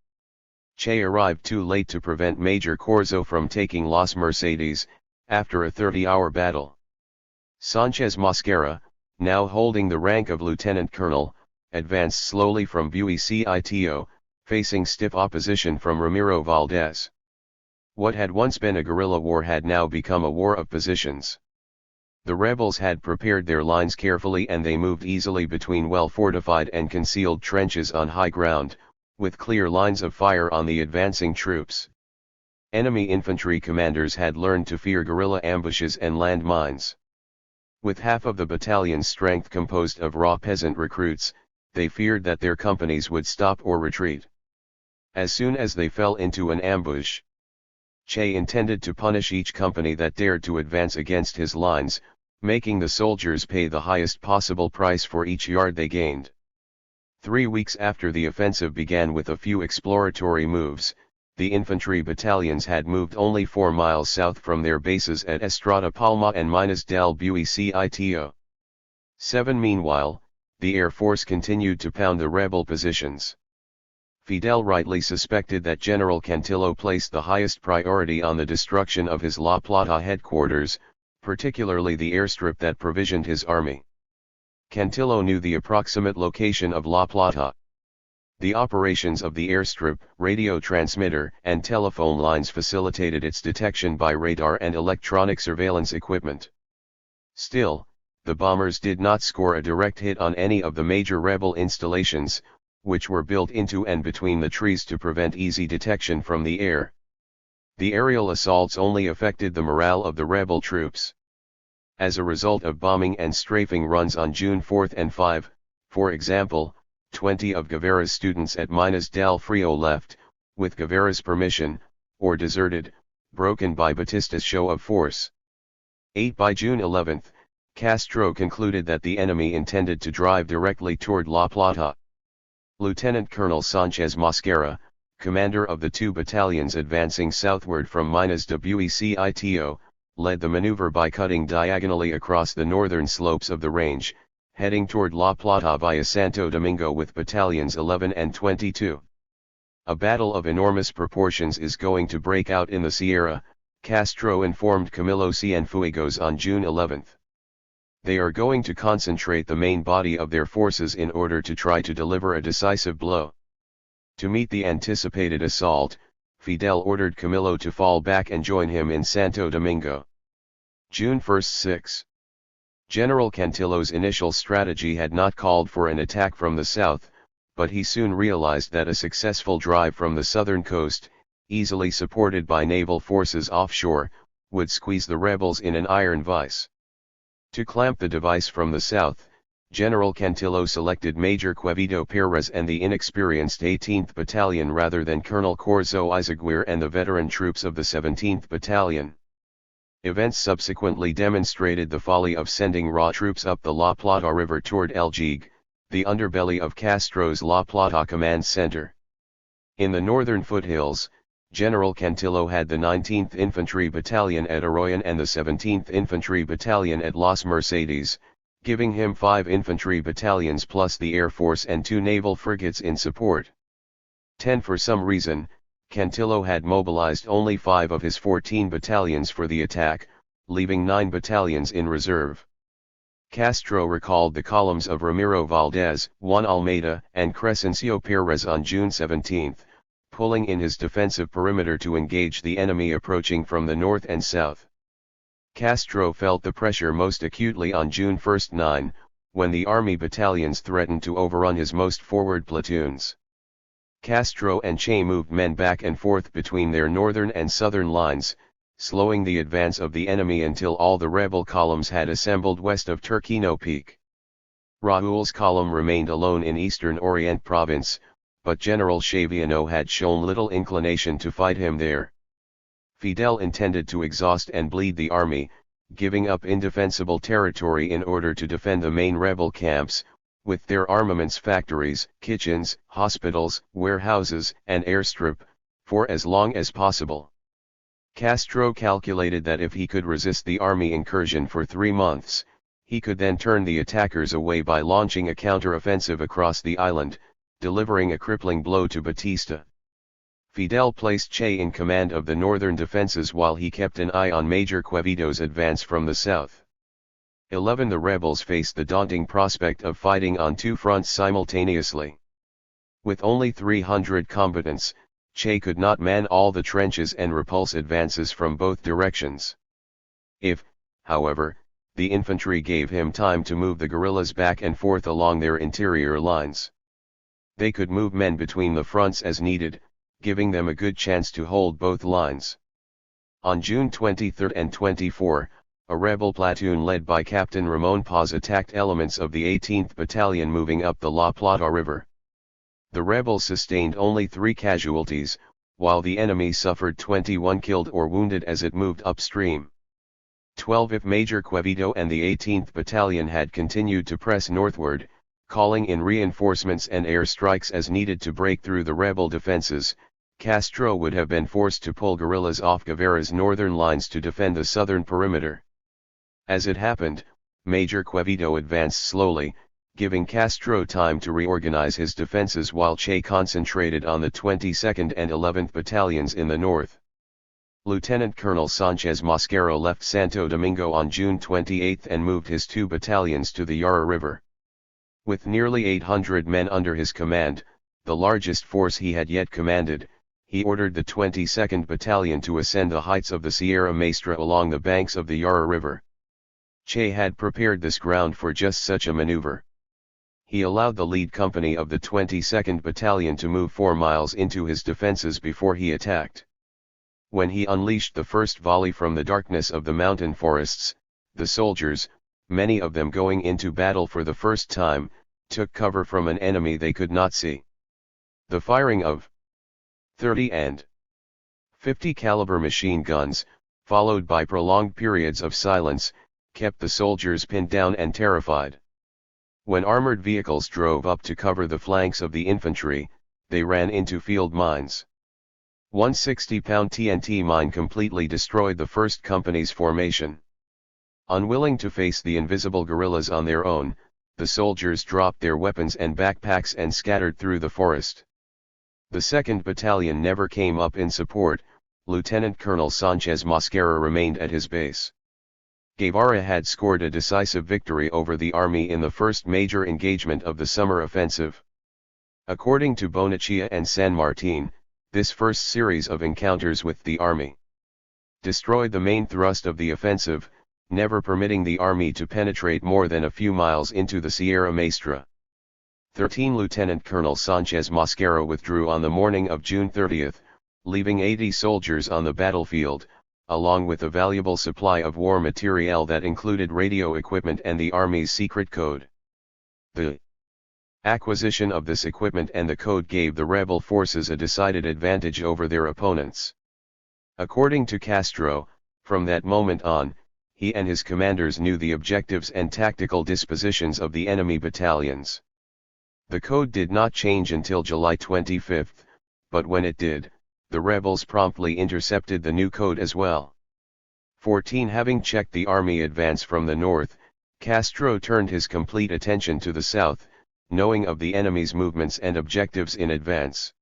Che arrived too late to prevent Major Corzo from taking Las Mercedes, after a 30-hour battle. Sánchez Mosquera, now holding the rank of lieutenant colonel, advanced slowly from Buecito, facing stiff opposition from Ramiro Valdez. What had once been a guerrilla war had now become a war of positions. The rebels had prepared their lines carefully and they moved easily between well-fortified and concealed trenches on high ground, with clear lines of fire on the advancing troops. Enemy infantry commanders had learned to fear guerrilla ambushes and land mines. With half of the battalion's strength composed of raw peasant recruits, they feared that their companies would stop or retreat. As soon as they fell into an ambush, Che intended to punish each company that dared to advance against his lines, making the soldiers pay the highest possible price for each yard they gained. 3 weeks after the offensive began with a few exploratory moves, the infantry battalions had moved only 4 miles south from their bases at Estrada Palma and Minas del Buecito. 7 Meanwhile, the Air Force continued to pound the rebel positions. Fidel rightly suspected that General Cantillo placed the highest priority on the destruction of his La Plata headquarters, particularly the airstrip that provisioned his army. Cantillo knew the approximate location of La Plata. The operations of the airstrip, radio transmitter, and telephone lines facilitated its detection by radar and electronic surveillance equipment. Still, the bombers did not score a direct hit on any of the major rebel installations, which were built into and between the trees to prevent easy detection from the air. The aerial assaults only affected the morale of the rebel troops. As a result of bombing and strafing runs on June 4 and 5, for example, 20 of Guevara's students at Minas del Frio left, with Guevara's permission, or deserted, broken by Batista's show of force. 8 By June 11, Castro concluded that the enemy intended to drive directly toward La Plata. Lieutenant Colonel Sánchez Mosquera, commander of the 2 battalions advancing southward from Minas de Buecito, led the maneuver by cutting diagonally across the northern slopes of the range, heading toward La Plata via Santo Domingo with battalions 11 and 22. A battle of enormous proportions is going to break out in the Sierra, Castro informed Camilo Cienfuegos on June 11. They are going to concentrate the main body of their forces in order to try to deliver a decisive blow. To meet the anticipated assault, Fidel ordered Camilo to fall back and join him in Santo Domingo. June 1, 6. General Cantillo's initial strategy had not called for an attack from the south, but he soon realized that a successful drive from the southern coast, easily supported by naval forces offshore, would squeeze the rebels in an iron vice. To clamp the device from the south, General Cantillo selected Major Quevito Pérez and the inexperienced 18th Battalion rather than Colonel Corzo Izaguirre and the veteran troops of the 17th Battalion. Events subsequently demonstrated the folly of sending raw troops up the La Plata River toward El Jigue, the underbelly of Castro's La Plata command center. In the northern foothills, General Cantillo had the 19th Infantry Battalion at Arroyon and the 17th Infantry Battalion at Las Mercedes, giving him 5 infantry battalions plus the Air Force and 2 naval frigates in support. 10 For some reason, Cantillo had mobilized only 5 of his 14 battalions for the attack, leaving 9 battalions in reserve. Castro recalled the columns of Ramiro Valdez, Juan Almeida, and Crescencio Pérez on June 17, pulling in his defensive perimeter to engage the enemy approaching from the north and south. Castro felt the pressure most acutely on June 1, 9, when the army battalions threatened to overrun his most forward platoons. Castro and Che moved men back and forth between their northern and southern lines, slowing the advance of the enemy until all the rebel columns had assembled west of Turquino Peak. Raúl's column remained alone in eastern Orient province, but General Chaviano had shown little inclination to fight him there. Fidel intended to exhaust and bleed the army, giving up indefensible territory in order to defend the main rebel camps, with their armaments factories, kitchens, hospitals, warehouses, and airstrip, for as long as possible. Castro calculated that if he could resist the army incursion for 3 months, he could then turn the attackers away by launching a counter-offensive across the island, delivering a crippling blow to Batista. Fidel placed Che in command of the northern defenses while he kept an eye on Major Quevito's advance from the south. 11. The rebels faced the daunting prospect of fighting on 2 fronts simultaneously. With only 300 combatants, Che could not man all the trenches and repulse advances from both directions. If, however, the infantry gave him time to move the guerrillas back and forth along their interior lines, they could move men between the fronts as needed, giving them a good chance to hold both lines. On June 23 and 24, a rebel platoon led by Captain Ramon Paz attacked elements of the 18th Battalion moving up the La Plata River. The rebels sustained only 3 casualties, while the enemy suffered 21 killed or wounded as it moved upstream. 12. If Major Quevito and the 18th Battalion had continued to press northward, calling in reinforcements and air strikes as needed to break through the rebel defenses, Castro would have been forced to pull guerrillas off Guevara's northern lines to defend the southern perimeter. As it happened, Major Quevito advanced slowly, giving Castro time to reorganize his defenses while Che concentrated on the 22nd and 11th Battalions in the north. Lieutenant Colonel Sanchez Mosquero left Santo Domingo on June 28 and moved his 2 battalions to the Yara River. With nearly 800 men under his command, the largest force he had yet commanded, he ordered the 22nd Battalion to ascend the heights of the Sierra Maestra along the banks of the Yara River. Che had prepared this ground for just such a maneuver. He allowed the lead company of the 22nd Battalion to move 4 miles into his defenses before he attacked. When he unleashed the first volley from the darkness of the mountain forests, the soldiers, many of them going into battle for the first time, took cover from an enemy they could not see. The firing of 30 and 50 caliber machine guns, followed by prolonged periods of silence, kept the soldiers pinned down and terrified. When armored vehicles drove up to cover the flanks of the infantry, they ran into field mines. One 60-pound TNT mine completely destroyed the 1st Company's formation. Unwilling to face the invisible guerrillas on their own, the soldiers dropped their weapons and backpacks and scattered through the forest. The 2nd Battalion never came up in support. Lieutenant Colonel Sanchez Mosquera remained at his base. Guevara had scored a decisive victory over the army in the first major engagement of the summer offensive. According to Bonachia and San Martin, this first series of encounters with the army destroyed the main thrust of the offensive, never permitting the army to penetrate more than a few miles into the Sierra Maestra. 13. Lieutenant Colonel Sanchez Mosquera withdrew on the morning of June 30, leaving 80 soldiers on the battlefield, along with a valuable supply of war materiel that included radio equipment and the Army's secret code. The acquisition of this equipment and the code gave the rebel forces a decided advantage over their opponents. According to Castro, from that moment on, he and his commanders knew the objectives and tactical dispositions of the enemy battalions. The code did not change until July 25, but when it did, the rebels promptly intercepted the new code as well. 14. Having checked the army advance from the north, Castro turned his complete attention to the south, knowing of the enemy's movements and objectives in advance.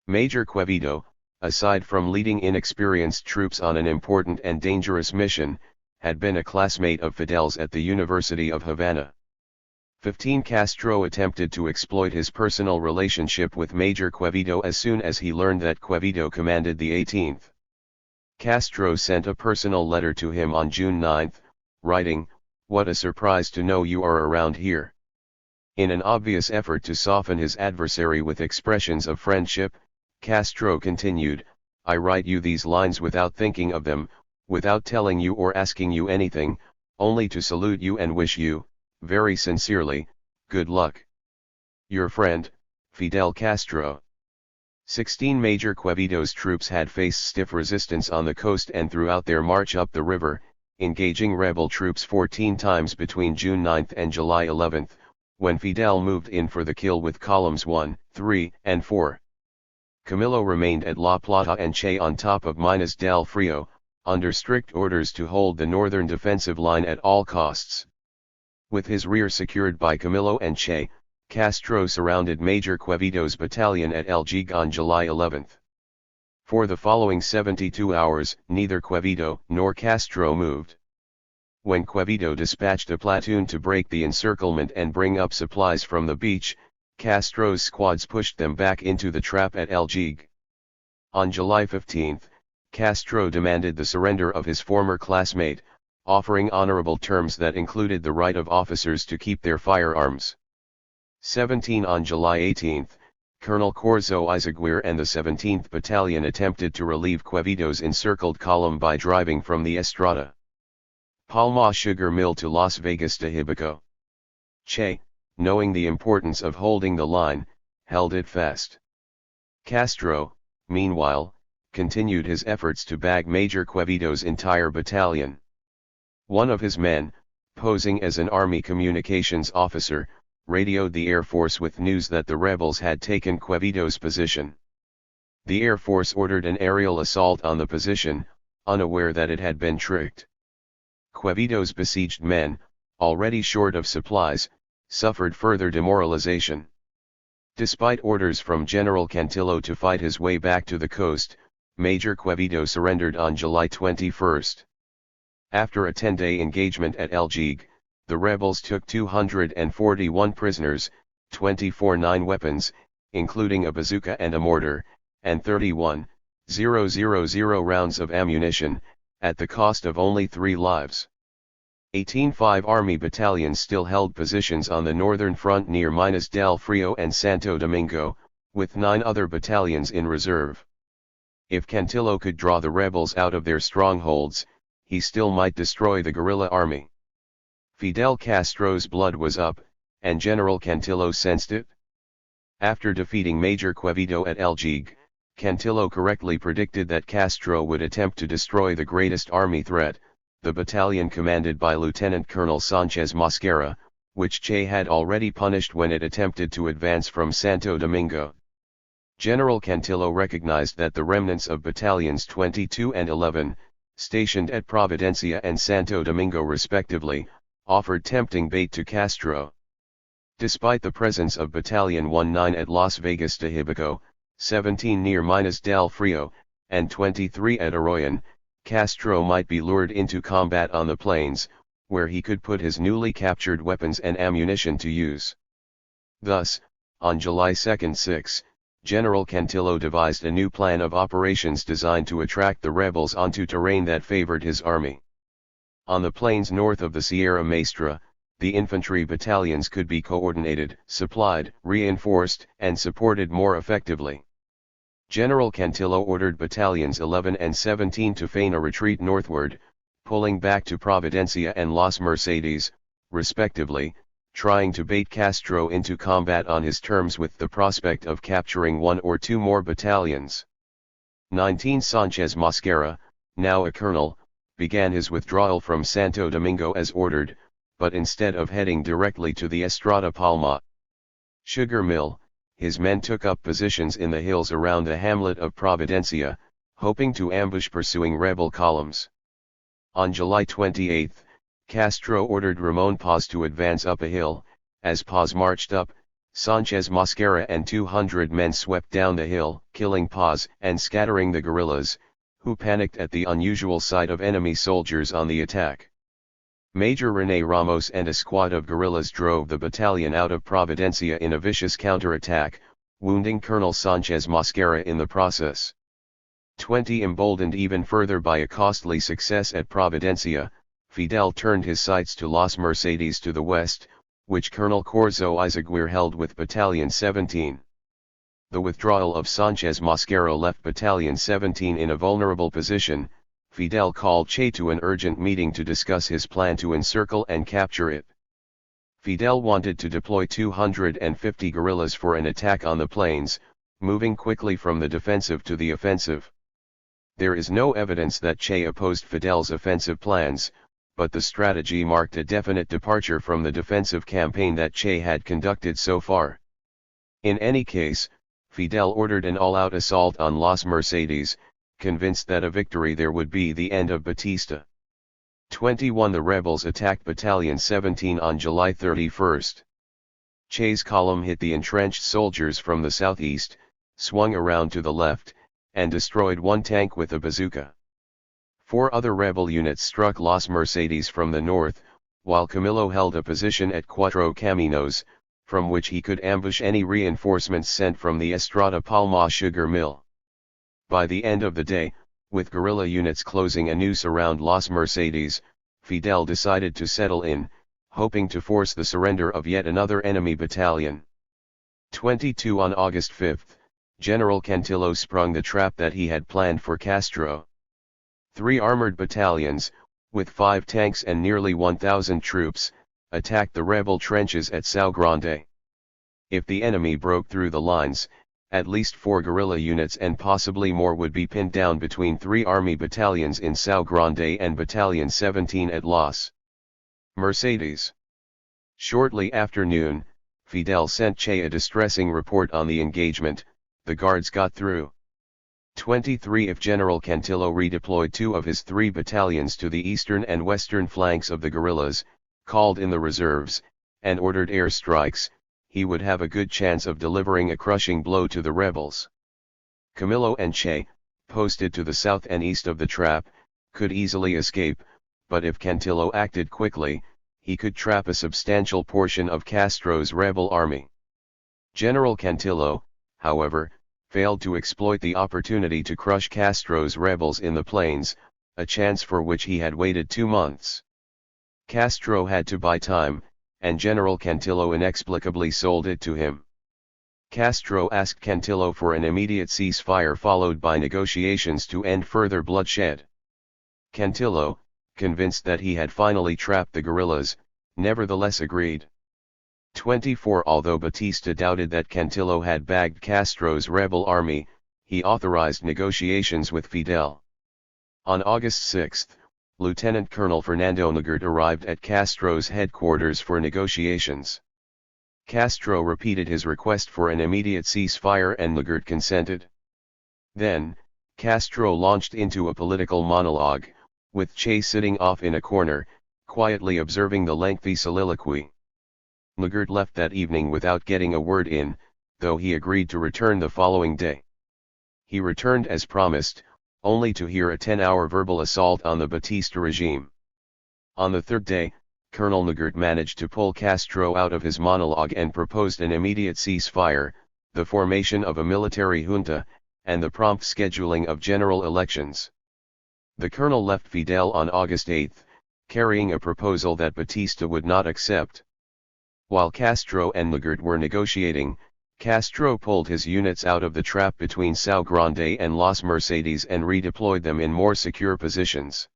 Major Quevito, aside from leading inexperienced troops on an important and dangerous mission, had been a classmate of Fidel's at the University of Havana. 15. Castro attempted to exploit his personal relationship with Major Quevito as soon as he learned that Quevito commanded the 18th. Castro sent a personal letter to him on June 9, writing, "What a surprise to know you are around here. In an obvious effort to soften his adversary with expressions of friendship, Castro continued, "I write you these lines without thinking of them, without telling you or asking you anything, only to salute you and wish you, very sincerely, good luck. Your friend, Fidel Castro." 16 Major Quevito's troops had faced stiff resistance on the coast and throughout their march up the river, engaging rebel troops 14 times between June 9 and July 11, when Fidel moved in for the kill with columns 1, 3, and 4. Camilo remained at La Plata and Che on top of Minas del Frio, under strict orders to hold the northern defensive line at all costs. With his rear secured by Camilo and Che, Castro surrounded Major Quevito's battalion at El Jig on July 11. For the following 72 hours, neither Quevito nor Castro moved. When Quevito dispatched a platoon to break the encirclement and bring up supplies from the beach, Castro's squads pushed them back into the trap at El Jig. On July 15, Castro demanded the surrender of his former classmate, offering honorable terms that included the right of officers to keep their firearms. 17 On July 18, Colonel Corzo Izaguirre and the 17th Battalion attempted to relieve Quevito's encircled column by driving from the Estrada Palma sugar mill to Las Vegas de Hibico. Che, knowing the importance of holding the line, held it fast. Castro, meanwhile, continued his efforts to bag Major Quevito's entire battalion. One of his men, posing as an Army communications officer, radioed the Air Force with news that the rebels had taken Quevito's position. The Air Force ordered an aerial assault on the position, unaware that it had been tricked. Quevito's besieged men, already short of supplies, suffered further demoralization. Despite orders from General Cantillo to fight his way back to the coast, Major Quevito surrendered on July 21. After a 10-day engagement at El Jig, the rebels took 241 prisoners, 24 9 weapons, including a bazooka and a mortar, and 31,000 rounds of ammunition, at the cost of only 3 lives. 5 Army battalions still held positions on the northern front near Minas del Frio and Santo Domingo, with 9 other battalions in reserve. If Cantillo could draw the rebels out of their strongholds, he still might destroy the guerrilla army. Fidel Castro's blood was up, and General Cantillo sensed it. After defeating Major Quevito at El Jig, Cantillo correctly predicted that Castro would attempt to destroy the greatest army threat, the battalion commanded by Lieutenant Colonel Sanchez Mosquera, which Che had already punished when it attempted to advance from Santo Domingo. General Cantillo recognized that the remnants of battalions 22 and 11, stationed at Providencia and Santo Domingo respectively, offered tempting bait to Castro. Despite the presence of Battalion 19 at Las Vegas de Hibico, 17 near Minas del Frio, and 23 at Arroyon, Castro might be lured into combat on the plains, where he could put his newly captured weapons and ammunition to use. Thus, on July 2-6, General Cantillo devised a new plan of operations designed to attract the rebels onto terrain that favored his army. On the plains north of the Sierra Maestra, the infantry battalions could be coordinated, supplied, reinforced, and supported more effectively. General Cantillo ordered battalions 11 and 17 to feign a retreat northward, pulling back to Providencia and Las Mercedes, respectively, trying to bait Castro into combat on his terms with the prospect of capturing 1 or 2 more battalions. 19 Sanchez Mosquera, now a colonel, began his withdrawal from Santo Domingo as ordered, but instead of heading directly to the Estrada Palma sugar mill, his men took up positions in the hills around the hamlet of Providencia, hoping to ambush pursuing rebel columns. On July 28, Castro ordered Ramon Paz to advance up a hill. As Paz marched up, Sanchez Mosquera and 200 men swept down the hill, killing Paz and scattering the guerrillas, who panicked at the unusual sight of enemy soldiers on the attack. Major René Ramos and a squad of guerrillas drove the battalion out of Providencia in a vicious counterattack, wounding Colonel Sanchez Mosquera in the process. 20 Emboldened even further by a costly success at Providencia, Fidel turned his sights to Las Mercedes to the west, which Colonel Corzo Izaguirre held with Battalion 17. The withdrawal of Sanchez Mosquero left Battalion 17 in a vulnerable position. Fidel called Che to an urgent meeting to discuss his plan to encircle and capture it. Fidel wanted to deploy 250 guerrillas for an attack on the plains, moving quickly from the defensive to the offensive. There is no evidence that Che opposed Fidel's offensive plans, but the strategy marked a definite departure from the defensive campaign that Che had conducted so far. In any case, Fidel ordered an all-out assault on Las Mercedes, convinced that a victory there would be the end of Batista. 21 The rebels attacked Battalion 17 on July 31. Che's column hit the entrenched soldiers from the southeast, swung around to the left, and destroyed one tank with a bazooka. 4 other rebel units struck Las Mercedes from the north, while Camilo held a position at Cuatro Caminos, from which he could ambush any reinforcements sent from the Estrada Palma sugar mill. By the end of the day, with guerrilla units closing a noose around Las Mercedes, Fidel decided to settle in, hoping to force the surrender of yet another enemy battalion. 22 On August 5, General Cantillo sprung the trap that he had planned for Castro. 3 armored battalions, with 5 tanks and nearly 1,000 troops, attacked the rebel trenches at Sao Grande. If the enemy broke through the lines, at least 4 guerrilla units and possibly more would be pinned down between 3 army battalions in Sao Grande and Battalion 17 at Las Mercedes. Shortly after noon, Fidel sent Che a distressing report on the engagement. The guards got through. 23 If General Cantillo redeployed 2 of his 3 battalions to the eastern and western flanks of the guerrillas, called in the reserves, and ordered airstrikes, he would have a good chance of delivering a crushing blow to the rebels. Camilo and Che, posted to the south and east of the trap, could easily escape, but if Cantillo acted quickly, he could trap a substantial portion of Castro's rebel army. General Cantillo, however, failed to exploit the opportunity to crush Castro's rebels in the plains, a chance for which he had waited 2 months. Castro had to buy time, and General Cantillo inexplicably sold it to him. Castro asked Cantillo for an immediate ceasefire followed by negotiations to end further bloodshed. Cantillo, convinced that he had finally trapped the guerrillas, nevertheless agreed. 24 Although Batista doubted that Cantillo had bagged Castro's rebel army, he authorized negotiations with Fidel. On August 6, Lieutenant Colonel Fernando Nagurt arrived at Castro's headquarters for negotiations. Castro repeated his request for an immediate ceasefire and Nagurt consented. Then, Castro launched into a political monologue, with Che sitting off in a corner, quietly observing the lengthy soliloquy. Nagurt left that evening without getting a word in, though he agreed to return the following day. He returned as promised, only to hear a 10-hour verbal assault on the Batista regime. On the third day, Colonel Nagurt managed to pull Castro out of his monologue and proposed an immediate ceasefire, the formation of a military junta, and the prompt scheduling of general elections. The colonel left Fidel on August 8, carrying a proposal that Batista would not accept. While Castro and Nagurt were negotiating, Castro pulled his units out of the trap between Sao Grande and Las Mercedes and redeployed them in more secure positions.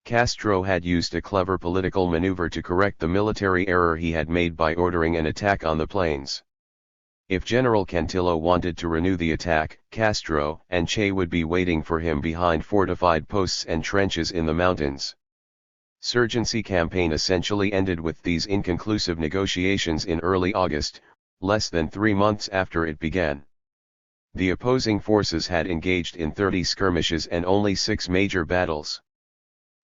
Castro had used a clever political maneuver to correct the military error he had made by ordering an attack on the plains. If General Cantillo wanted to renew the attack, Castro and Che would be waiting for him behind fortified posts and trenches in the mountains. Surgency campaign essentially ended with these inconclusive negotiations in early August, less than 3 months after it began. The opposing forces had engaged in 30 skirmishes and only 6 major battles.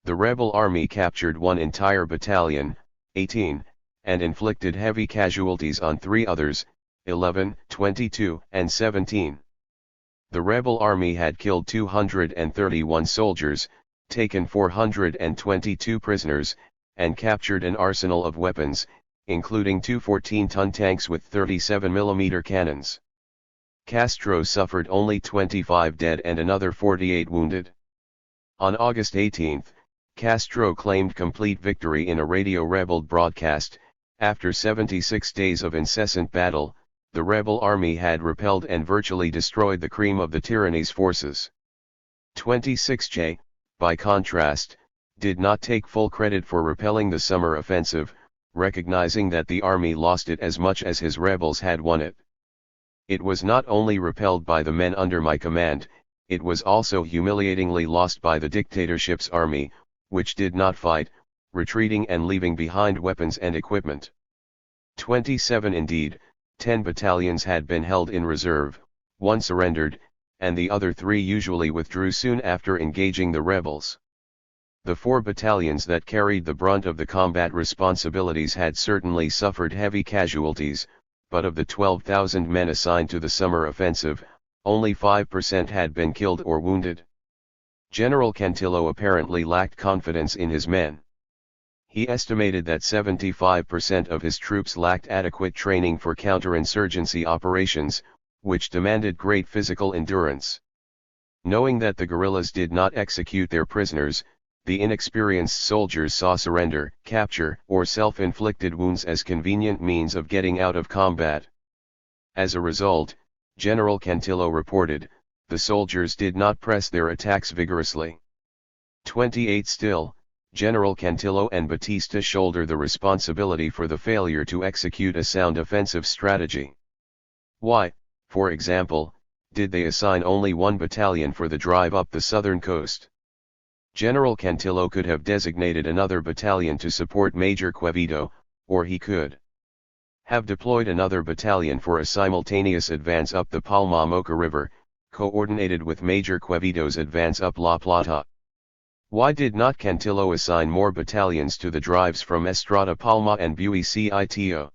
The rebel army captured 1 entire battalion, 18, and inflicted heavy casualties on 3 others, 11, 22, and 17. The rebel army had killed 231 soldiers, taken 422 prisoners, and captured an arsenal of weapons, including 2 14-ton tanks with 37mm cannons. Castro suffered only 25 dead and another 48 wounded. On August 18, Castro claimed complete victory in a radio rebel broadcast, After 76 days of incessant battle, the rebel army had repelled and virtually destroyed the cream of the tyranny's forces. 26J, by contrast, did not take full credit for repelling the summer offensive, recognizing that the army lost it as much as his rebels had won it. It was not only repelled by the men under my command, it was also humiliatingly lost by the dictatorship's army, which did not fight, retreating and leaving behind weapons and equipment. 27 Indeed, 10 battalions had been held in reserve, 1 surrendered, and the other 3 usually withdrew soon after engaging the rebels. The 4 battalions that carried the brunt of the combat responsibilities had certainly suffered heavy casualties, but of the 12,000 men assigned to the summer offensive, only 5% had been killed or wounded. General Cantillo apparently lacked confidence in his men. He estimated that 75% of his troops lacked adequate training for counterinsurgency operations, which demanded great physical endurance. Knowing that the guerrillas did not execute their prisoners, the inexperienced soldiers saw surrender, capture, or self-inflicted wounds as convenient means of getting out of combat. As a result, General Cantillo reported, the soldiers did not press their attacks vigorously. 28 Still, General Cantillo and Batista shoulder the responsibility for the failure to execute a sound offensive strategy. Why, for example, did they assign only 1 battalion for the drive up the southern coast? General Cantillo could have designated another battalion to support Major Quevedo, or he could have deployed another battalion for a simultaneous advance up the Palma Mocha River, coordinated with Major Quevedo's advance up La Plata. Why did not Cantillo assign more battalions to the drives from Estrada Palma and Buicito?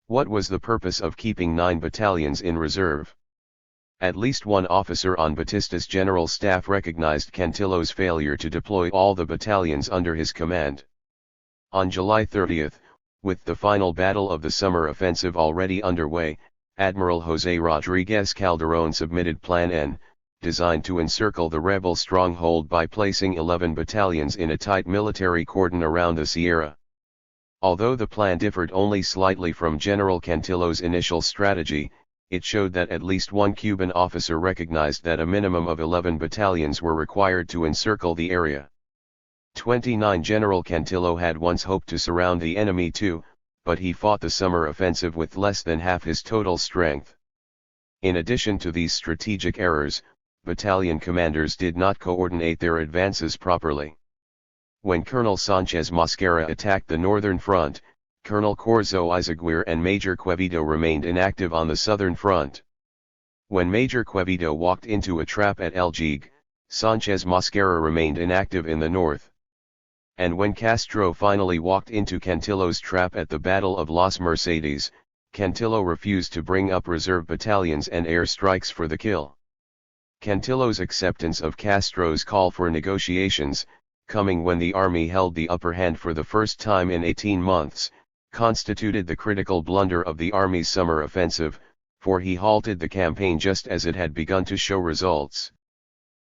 What was the purpose of keeping 9 battalions in reserve? At least one officer on Batista's general staff recognized Cantillo's failure to deploy all the battalions under his command. On July 30, with the final battle of the summer offensive already underway, Admiral José Rodríguez Calderón submitted Plan N, designed to encircle the rebel stronghold by placing 11 battalions in a tight military cordon around the Sierra. Although the plan differed only slightly from General Cantillo's initial strategy, it showed that at least one Cuban officer recognized that a minimum of 11 battalions were required to encircle the area. 29 General Cantillo had once hoped to surround the enemy too, but he fought the summer offensive with less than half his total strength. In addition to these strategic errors, battalion commanders did not coordinate their advances properly. When Colonel Sanchez Mosquera attacked the northern front, Colonel Corzo Izaguirre and Major Quevedo remained inactive on the southern front. When Major Quevedo walked into a trap at El Jig, Sanchez Mosquera remained inactive in the north. And when Castro finally walked into Cantillo's trap at the Battle of Las Mercedes, Cantillo refused to bring up reserve battalions and air strikes for the kill. Cantillo's acceptance of Castro's call for negotiations, coming when the army held the upper hand for the first time in 18 months, constituted the critical blunder of the army's summer offensive, for he halted the campaign just as it had begun to show results.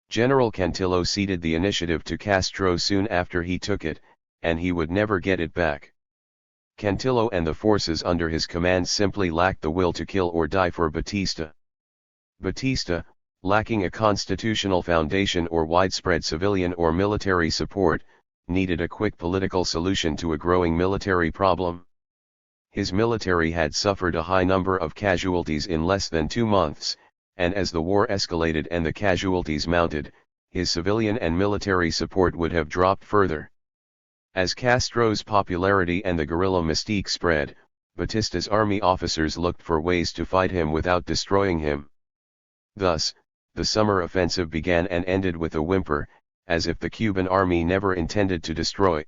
General Cantillo ceded the initiative to Castro soon after he took it, and he would never get it back. Cantillo and the forces under his command simply lacked the will to kill or die for Batista. Batista, lacking a constitutional foundation or widespread civilian or military support, needed a quick political solution to a growing military problem. His military had suffered a high number of casualties in less than 2 months, and as the war escalated and the casualties mounted, his civilian and military support would have dropped further. As Castro's popularity and the guerrilla mystique spread, Batista's army officers looked for ways to fight him without destroying him. Thus, the summer offensive began and ended with a whimper, as if the Cuban army never intended to destroy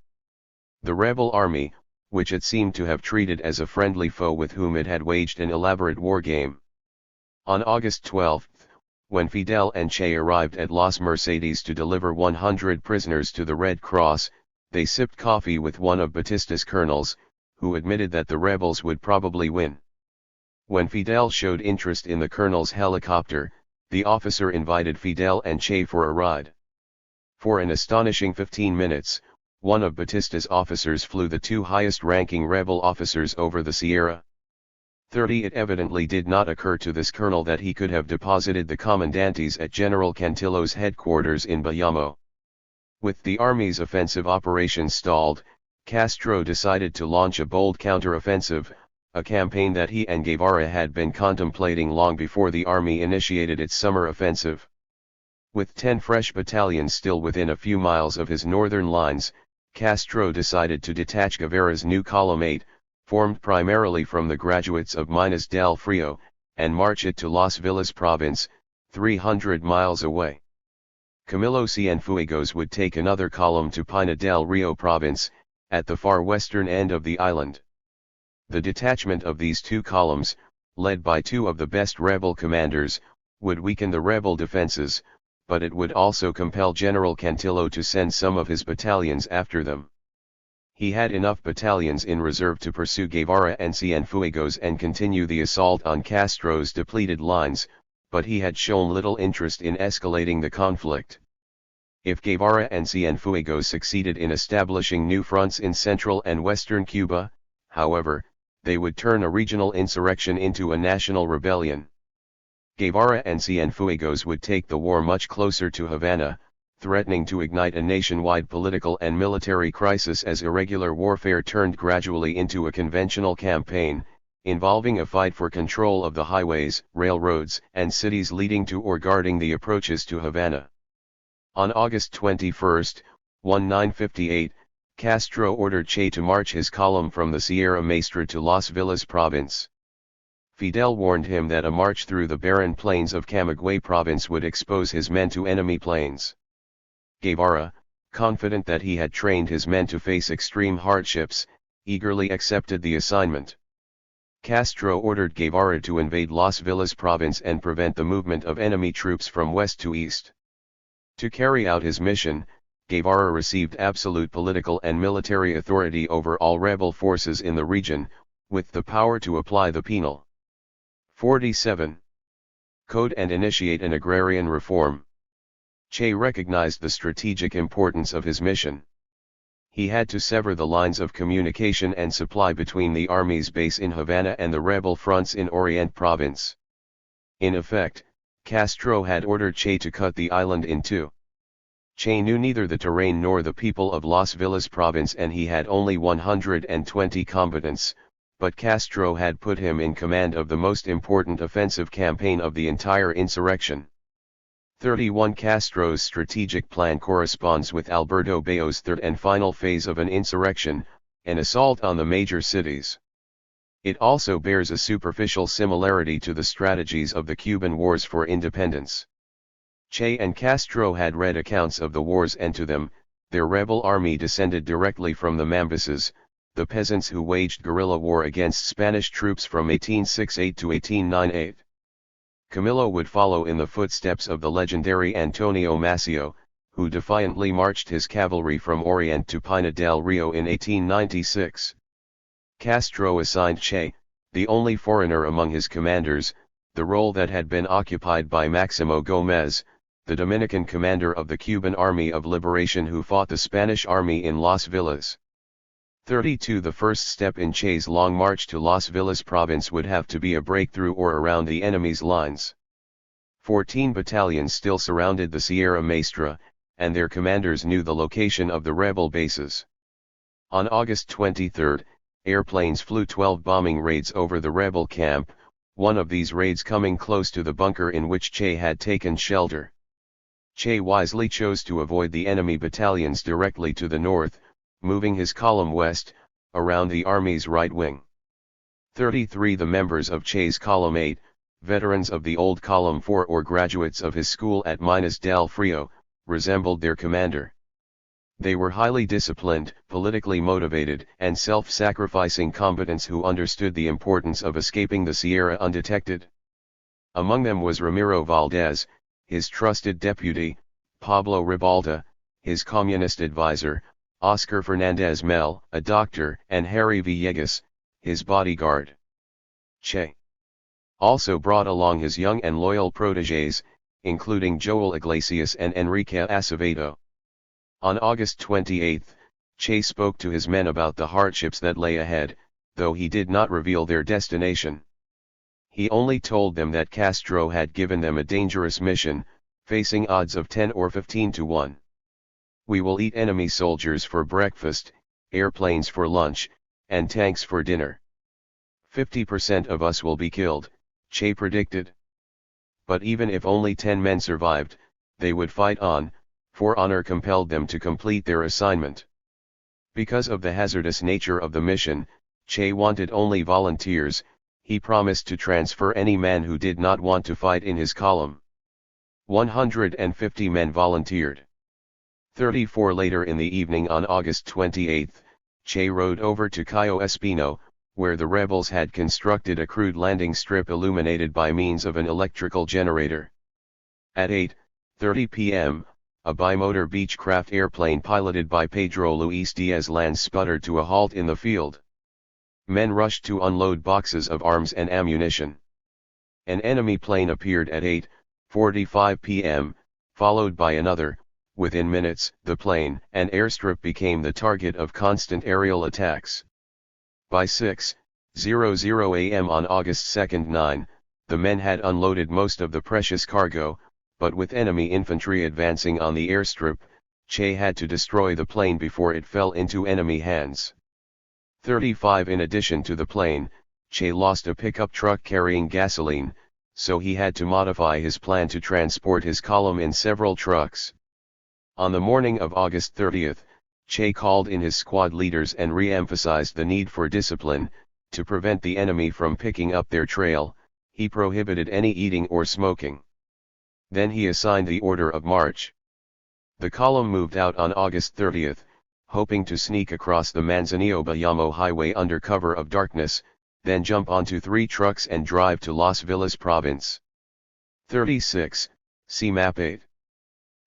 the rebel army, which it seemed to have treated as a friendly foe with whom it had waged an elaborate war game. On August 12, when Fidel and Che arrived at Las Mercedes to deliver 100 prisoners to the Red Cross, they sipped coffee with one of Batista's colonels, who admitted that the rebels would probably win. When Fidel showed interest in the colonel's helicopter, the officer invited Fidel and Che for a ride. For an astonishing 15 minutes, one of Batista's officers flew the two highest-ranking rebel officers over the Sierra. 30. It evidently did not occur to this colonel that he could have deposited the commandantes at General Cantillo's headquarters in Bayamo. With the army's offensive operations stalled, Castro decided to launch a bold counter-offensive, a campaign that he and Guevara had been contemplating long before the army initiated its summer offensive. With 10 fresh battalions still within a few miles of his northern lines, Castro decided to detach Guevara's new Column 8, formed primarily from the graduates of Minas del Frio, and march it to Las Villas province, 300 miles away. Camilo Cienfuegos would take another column to Pina del Rio province, at the far western end of the island. The detachment of these two columns, led by two of the best rebel commanders, would weaken the rebel defenses, but it would also compel General Cantillo to send some of his battalions after them. He had enough battalions in reserve to pursue Guevara and Cienfuegos and continue the assault on Castro's depleted lines, but he had shown little interest in escalating the conflict. If Guevara and Cienfuegos succeeded in establishing new fronts in central and western Cuba, however, they would turn a regional insurrection into a national rebellion. Guevara and Cienfuegos would take the war much closer to Havana, threatening to ignite a nationwide political and military crisis as irregular warfare turned gradually into a conventional campaign, involving a fight for control of the highways, railroads, and cities leading to or guarding the approaches to Havana. On August 21, 1958, Castro ordered Che to march his column from the Sierra Maestra to Las Villas province. Fidel warned him that a march through the barren plains of Camagüey province would expose his men to enemy planes. Guevara, confident that he had trained his men to face extreme hardships, eagerly accepted the assignment. Castro ordered Guevara to invade Las Villas province and prevent the movement of enemy troops from west to east. To carry out his mission, Guevara received absolute political and military authority over all rebel forces in the region, with the power to apply the penal 47 code and initiate an agrarian reform. Che recognized the strategic importance of his mission. He had to sever the lines of communication and supply between the army's base in Havana and the rebel fronts in Oriente province. In effect, Castro had ordered Che to cut the island in two. Che knew neither the terrain nor the people of Las Villas province and he had only 120 combatants, but Castro had put him in command of the most important offensive campaign of the entire insurrection. 31 Castro's strategic plan corresponds with Alberto Bayo's third and final phase of an insurrection, an assault on the major cities. It also bears a superficial similarity to the strategies of the Cuban Wars for Independence. Che and Castro had read accounts of the wars and to them, their rebel army descended directly from the Mambises, the peasants who waged guerrilla war against Spanish troops from 1868 to 1898. Camilo would follow in the footsteps of the legendary Antonio Maceo, who defiantly marched his cavalry from Oriente to Pina del Rio in 1896. Castro assigned Che, the only foreigner among his commanders, the role that had been occupied by Maximo Gómez, the Dominican commander of the Cuban Army of Liberation who fought the Spanish army in Las Villas. 32 The first step in Che's long march to Las Villas province would have to be a breakthrough or around the enemy's lines. 14 battalions still surrounded the Sierra Maestra, and their commanders knew the location of the rebel bases. On August 23, airplanes flew 12 bombing raids over the rebel camp, one of these raids coming close to the bunker in which Che had taken shelter. Che wisely chose to avoid the enemy battalions directly to the north, moving his column west, around the army's right wing. 33 The members of Che's Column 8, veterans of the old Column 4 or graduates of his school at Minas del Frio, resembled their commander. They were highly disciplined, politically motivated, and self-sacrificing combatants who understood the importance of escaping the Sierra undetected. Among them was Ramiro Valdez, his trusted deputy, Pablo Ribalta, his communist advisor, Oscar Fernandez Mel, a doctor, and Harry Villegas, his bodyguard. Che also brought along his young and loyal protégés, including Joel Iglesias and Enrique Acevedo. On August 28, Che spoke to his men about the hardships that lay ahead, though he did not reveal their destination. He only told them that Castro had given them a dangerous mission, facing odds of 10 or 15 to 1. "We will eat enemy soldiers for breakfast, airplanes for lunch, and tanks for dinner. 50% of us will be killed," Che predicted. But even if only 10 men survived, they would fight on, for honor compelled them to complete their assignment. Because of the hazardous nature of the mission, Che wanted only volunteers. He promised to transfer any man who did not want to fight in his column. 150 men volunteered. 34 later in the evening on August 28, Che rode over to Cayo Espino, where the rebels had constructed a crude landing strip illuminated by means of an electrical generator. At 8:30 p.m., a bimotor Beechcraft airplane piloted by Pedro Luis Diaz-Lanz sputtered to a halt in the field. Men rushed to unload boxes of arms and ammunition. An enemy plane appeared at 8:45 p.m., followed by another. Within minutes, the plane and airstrip became the target of constant aerial attacks. By 6:00 a.m. on August 2, the men had unloaded most of the precious cargo, but with enemy infantry advancing on the airstrip, Che had to destroy the plane before it fell into enemy hands. 35 In addition to the plane, Che lost a pickup truck carrying gasoline, so he had to modify his plan to transport his column in several trucks. On the morning of August 30, Che called in his squad leaders and re-emphasized the need for discipline. To prevent the enemy from picking up their trail, he prohibited any eating or smoking. Then he assigned the order of march. The column moved out on August 30, hoping to sneak across the Manzanillo-Bayamo highway under cover of darkness, then jump onto 3 trucks and drive to Las Villas province. 36, see Map 8.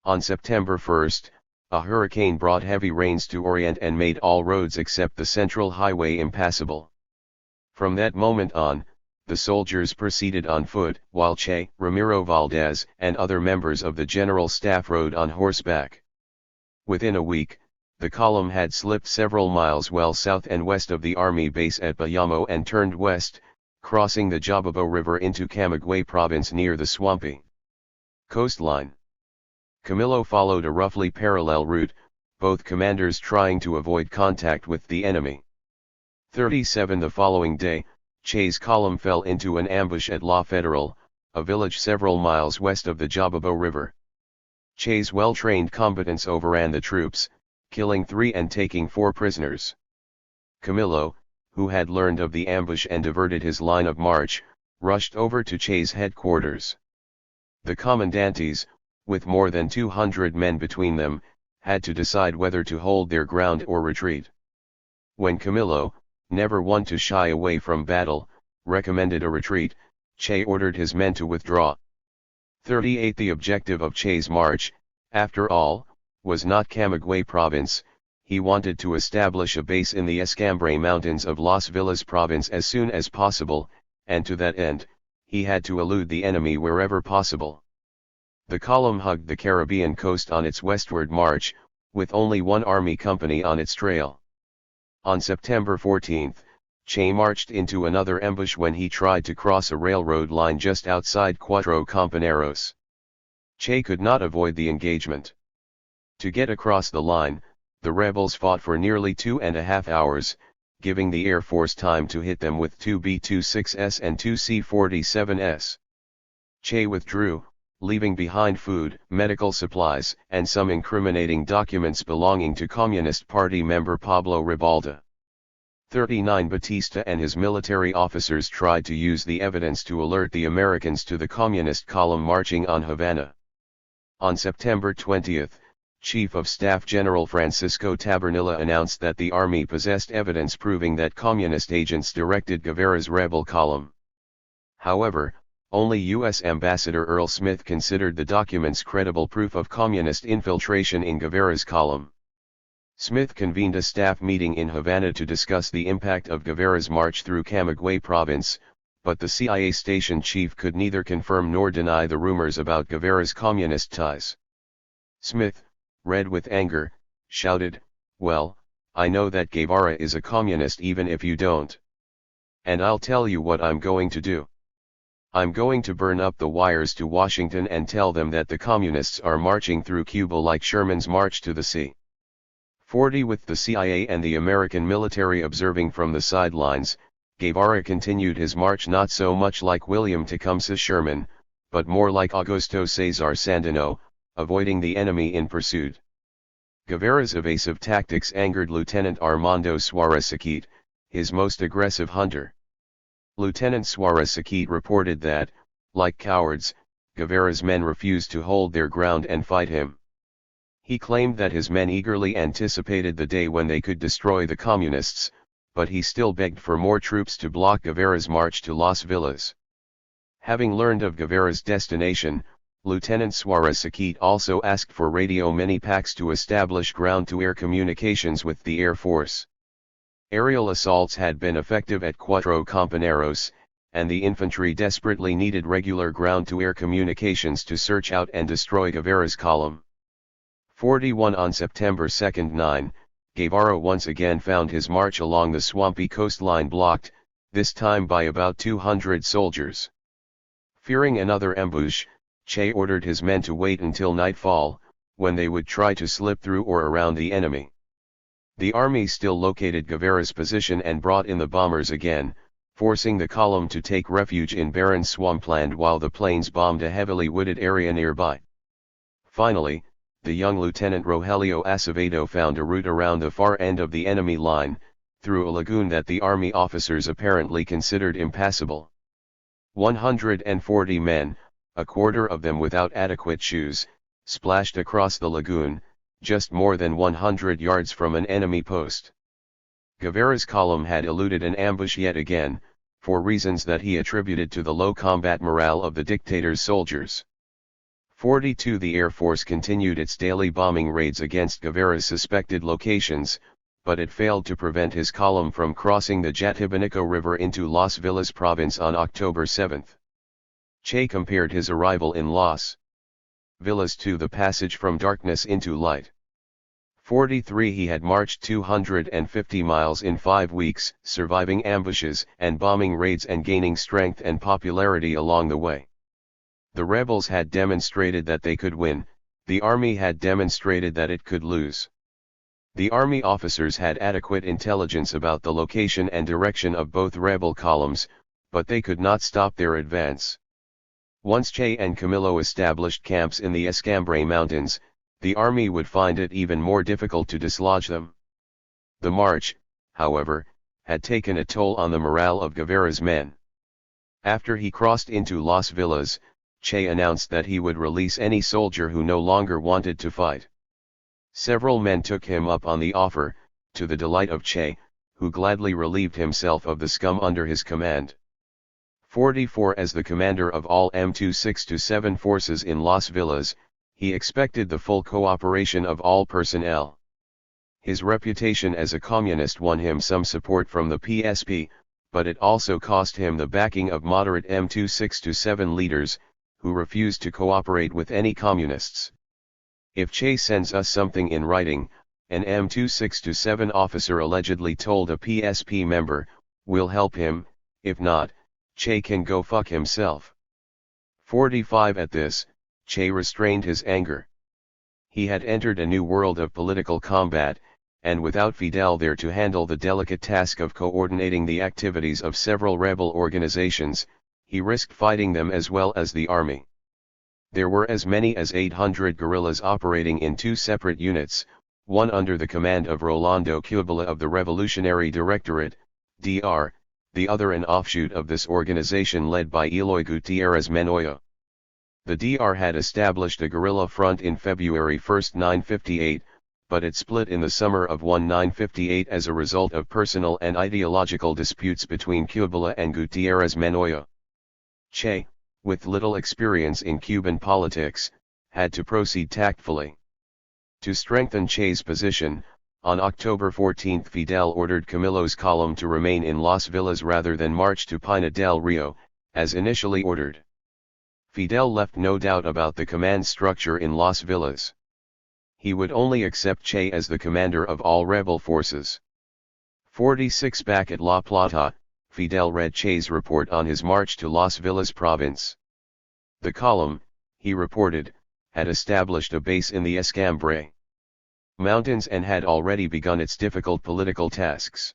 On September 1, a hurricane brought heavy rains to Orient and made all roads except the central highway impassable. From that moment on, the soldiers proceeded on foot, while Che, Ramiro Valdez, and other members of the general staff rode on horseback. Within a week, the column had slipped several miles well south and west of the army base at Bayamo and turned west, crossing the Jababo River into Camagüey province near the swampy coastline. Camilo followed a roughly parallel route, both commanders trying to avoid contact with the enemy. 37 The following day, Che's column fell into an ambush at La Federal, a village several miles west of the Jababo River. Che's well-trained combatants overran the troops, killing 3 and taking 4 prisoners. Camilo, who had learned of the ambush and diverted his line of march, rushed over to Che's headquarters. The commandantes, with more than 200 men between them, had to decide whether to hold their ground or retreat. When Camilo, never one to shy away from battle, recommended a retreat, Che ordered his men to withdraw. 38 The objective of Che's march, after all, was not Camagüey province. He wanted to establish a base in the Escambray Mountains of Las Villas province as soon as possible, and to that end, he had to elude the enemy wherever possible. The column hugged the Caribbean coast on its westward march, with only 1 army company on its trail. On September 14, Che marched into another ambush when he tried to cross a railroad line just outside Cuatro Compañeros. Che could not avoid the engagement. To get across the line, the rebels fought for nearly 2.5 hours, giving the Air Force time to hit them with 2 B-26s and 2 C-47s. Che withdrew, leaving behind food, medical supplies, and some incriminating documents belonging to Communist Party member Pablo Ribalta. 39 Batista and his military officers tried to use the evidence to alert the Americans to the Communist column marching on Havana. On September 20, Chief of Staff General Francisco Tabernilla announced that the army possessed evidence proving that Communist agents directed Guevara's rebel column. However, only U.S. Ambassador Earl Smith considered the documents credible proof of Communist infiltration in Guevara's column. Smith convened a staff meeting in Havana to discuss the impact of Guevara's march through Camagüey province, but the CIA station chief could neither confirm nor deny the rumors about Guevara's communist ties. Smith, red with anger, shouted, "Well, I know that Guevara is a communist even if you don't. And I'll tell you what I'm going to do. I'm going to burn up the wires to Washington and tell them that the communists are marching through Cuba like Sherman's march to the sea. 40 With the CIA and the American military observing from the sidelines, Guevara continued his march not so much like William Tecumseh Sherman, but more like Augusto Cesar Sandino, avoiding the enemy in pursuit. Guevara's evasive tactics angered Lieutenant Armando Suarez Saquit, his most aggressive hunter. Lieutenant Suarez Saquit reported that, like cowards, Guevara's men refused to hold their ground and fight him. He claimed that his men eagerly anticipated the day when they could destroy the communists, but he still begged for more troops to block Guevara's march to Las Villas. Having learned of Guevara's destination, Lieutenant Suarez Saquit also asked for radio mini-packs to establish ground-to-air communications with the Air Force. Aerial assaults had been effective at Cuatro Companeros, and the infantry desperately needed regular ground-to-air communications to search out and destroy Guevara's column. 41 On September 2, 9, Guevara once again found his march along the swampy coastline blocked, this time by about 200 soldiers. Fearing another ambush, Che ordered his men to wait until nightfall, when they would try to slip through or around the enemy. The army still located Guevara's position and brought in the bombers again, forcing the column to take refuge in barren swampland while the planes bombed a heavily wooded area nearby. Finally, the young Lieutenant Rogelio Acevedo found a route around the far end of the enemy line, through a lagoon that the army officers apparently considered impassable. 140 men, a quarter of them without adequate shoes, splashed across the lagoon, just more than 100 yards from an enemy post. Guevara's column had eluded an ambush yet again, for reasons that he attributed to the low combat morale of the dictator's soldiers. 42 The Air Force continued its daily bombing raids against Guevara's suspected locations, but it failed to prevent his column from crossing the Jatibanico River into Las Villas province on October 7. Che compared his arrival in Las Villas to the passage from darkness into light. 43 He had marched 250 miles in 5 weeks, surviving ambushes and bombing raids and gaining strength and popularity along the way. The rebels had demonstrated that they could win, the army had demonstrated that it could lose. The army officers had adequate intelligence about the location and direction of both rebel columns, but they could not stop their advance. Once Che and Camilo established camps in the Escambray Mountains, the army would find it even more difficult to dislodge them. The march, however, had taken a toll on the morale of Guevara's men. After he crossed into Las Villas, Che announced that he would release any soldier who no longer wanted to fight. Several men took him up on the offer, to the delight of Che, who gladly relieved himself of the scum under his command. 44 As the commander of all M26-7 forces in Las Villas, he expected the full cooperation of all personnel. His reputation as a communist won him some support from the PSP, but it also cost him the backing of moderate M26-7 leaders, who refused to cooperate with any communists. If Che sends us something in writing, an M26-7 officer allegedly told a PSP member, we'll help him, if not, Che can go fuck himself. 45 At this, Che restrained his anger. He had entered a new world of political combat, and without Fidel there to handle the delicate task of coordinating the activities of several rebel organizations, he risked fighting them as well as the army. There were as many as 800 guerrillas operating in 2 separate units, one under the command of Rolando Cubala of the Revolutionary Directorate, DR, the other an offshoot of this organization led by Eloy Gutierrez Menoyo. The DR had established a guerrilla front in February 1, 958, but it split in the summer of 1958 as a result of personal and ideological disputes between Cubala and Gutierrez Menoyo. Che, with little experience in Cuban politics, had to proceed tactfully. To strengthen Che's position, on October 14 Fidel ordered Camilo's column to remain in Las Villas rather than march to Pina del Rio, as initially ordered. Fidel left no doubt about the command structure in Las Villas. he would only accept Che as the commander of all rebel forces. 46 Back at La Plata, Fidel read Che's report on his march to Las Villas province. The column, he reported, had established a base in the Escambray Mountains and had already begun its difficult political tasks.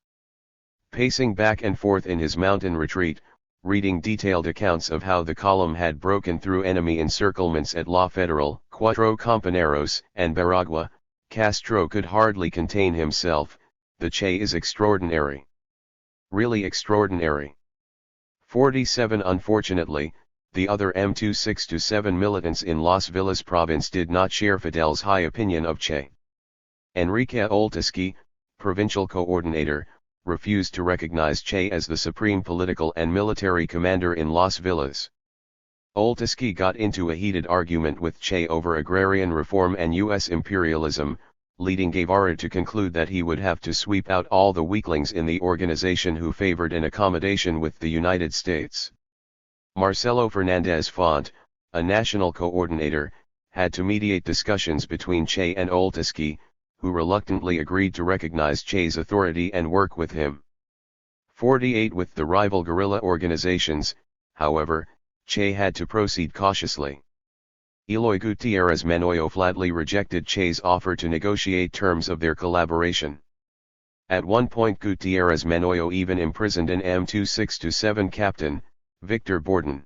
Pacing back and forth in his mountain retreat, reading detailed accounts of how the column had broken through enemy encirclements at La Federal, Cuatro Companeros, and Baragua, Castro could hardly contain himself. The Che is extraordinary. Really extraordinary. 47 Unfortunately, the other M26-7 militants in Las Villas province did not share Fidel's high opinion of Che. Enrique Oltiski, provincial coordinator, refused to recognize Che as the supreme political and military commander in Las Villas. Oltiski got into a heated argument with Che over agrarian reform and U.S. imperialism, leading Guevara to conclude that he would have to sweep out all the weaklings in the organization who favored an accommodation with the United States. Marcelo Fernandez Font, a national coordinator, had to mediate discussions between Che and Oltiski, who reluctantly agreed to recognize Che's authority and work with him. 48 With the rival guerrilla organizations, however, Che had to proceed cautiously. Eloy Gutierrez Menoyo flatly rejected Che's offer to negotiate terms of their collaboration. At one point Gutierrez Menoyo even imprisoned an M26-7 captain, Victor Borden.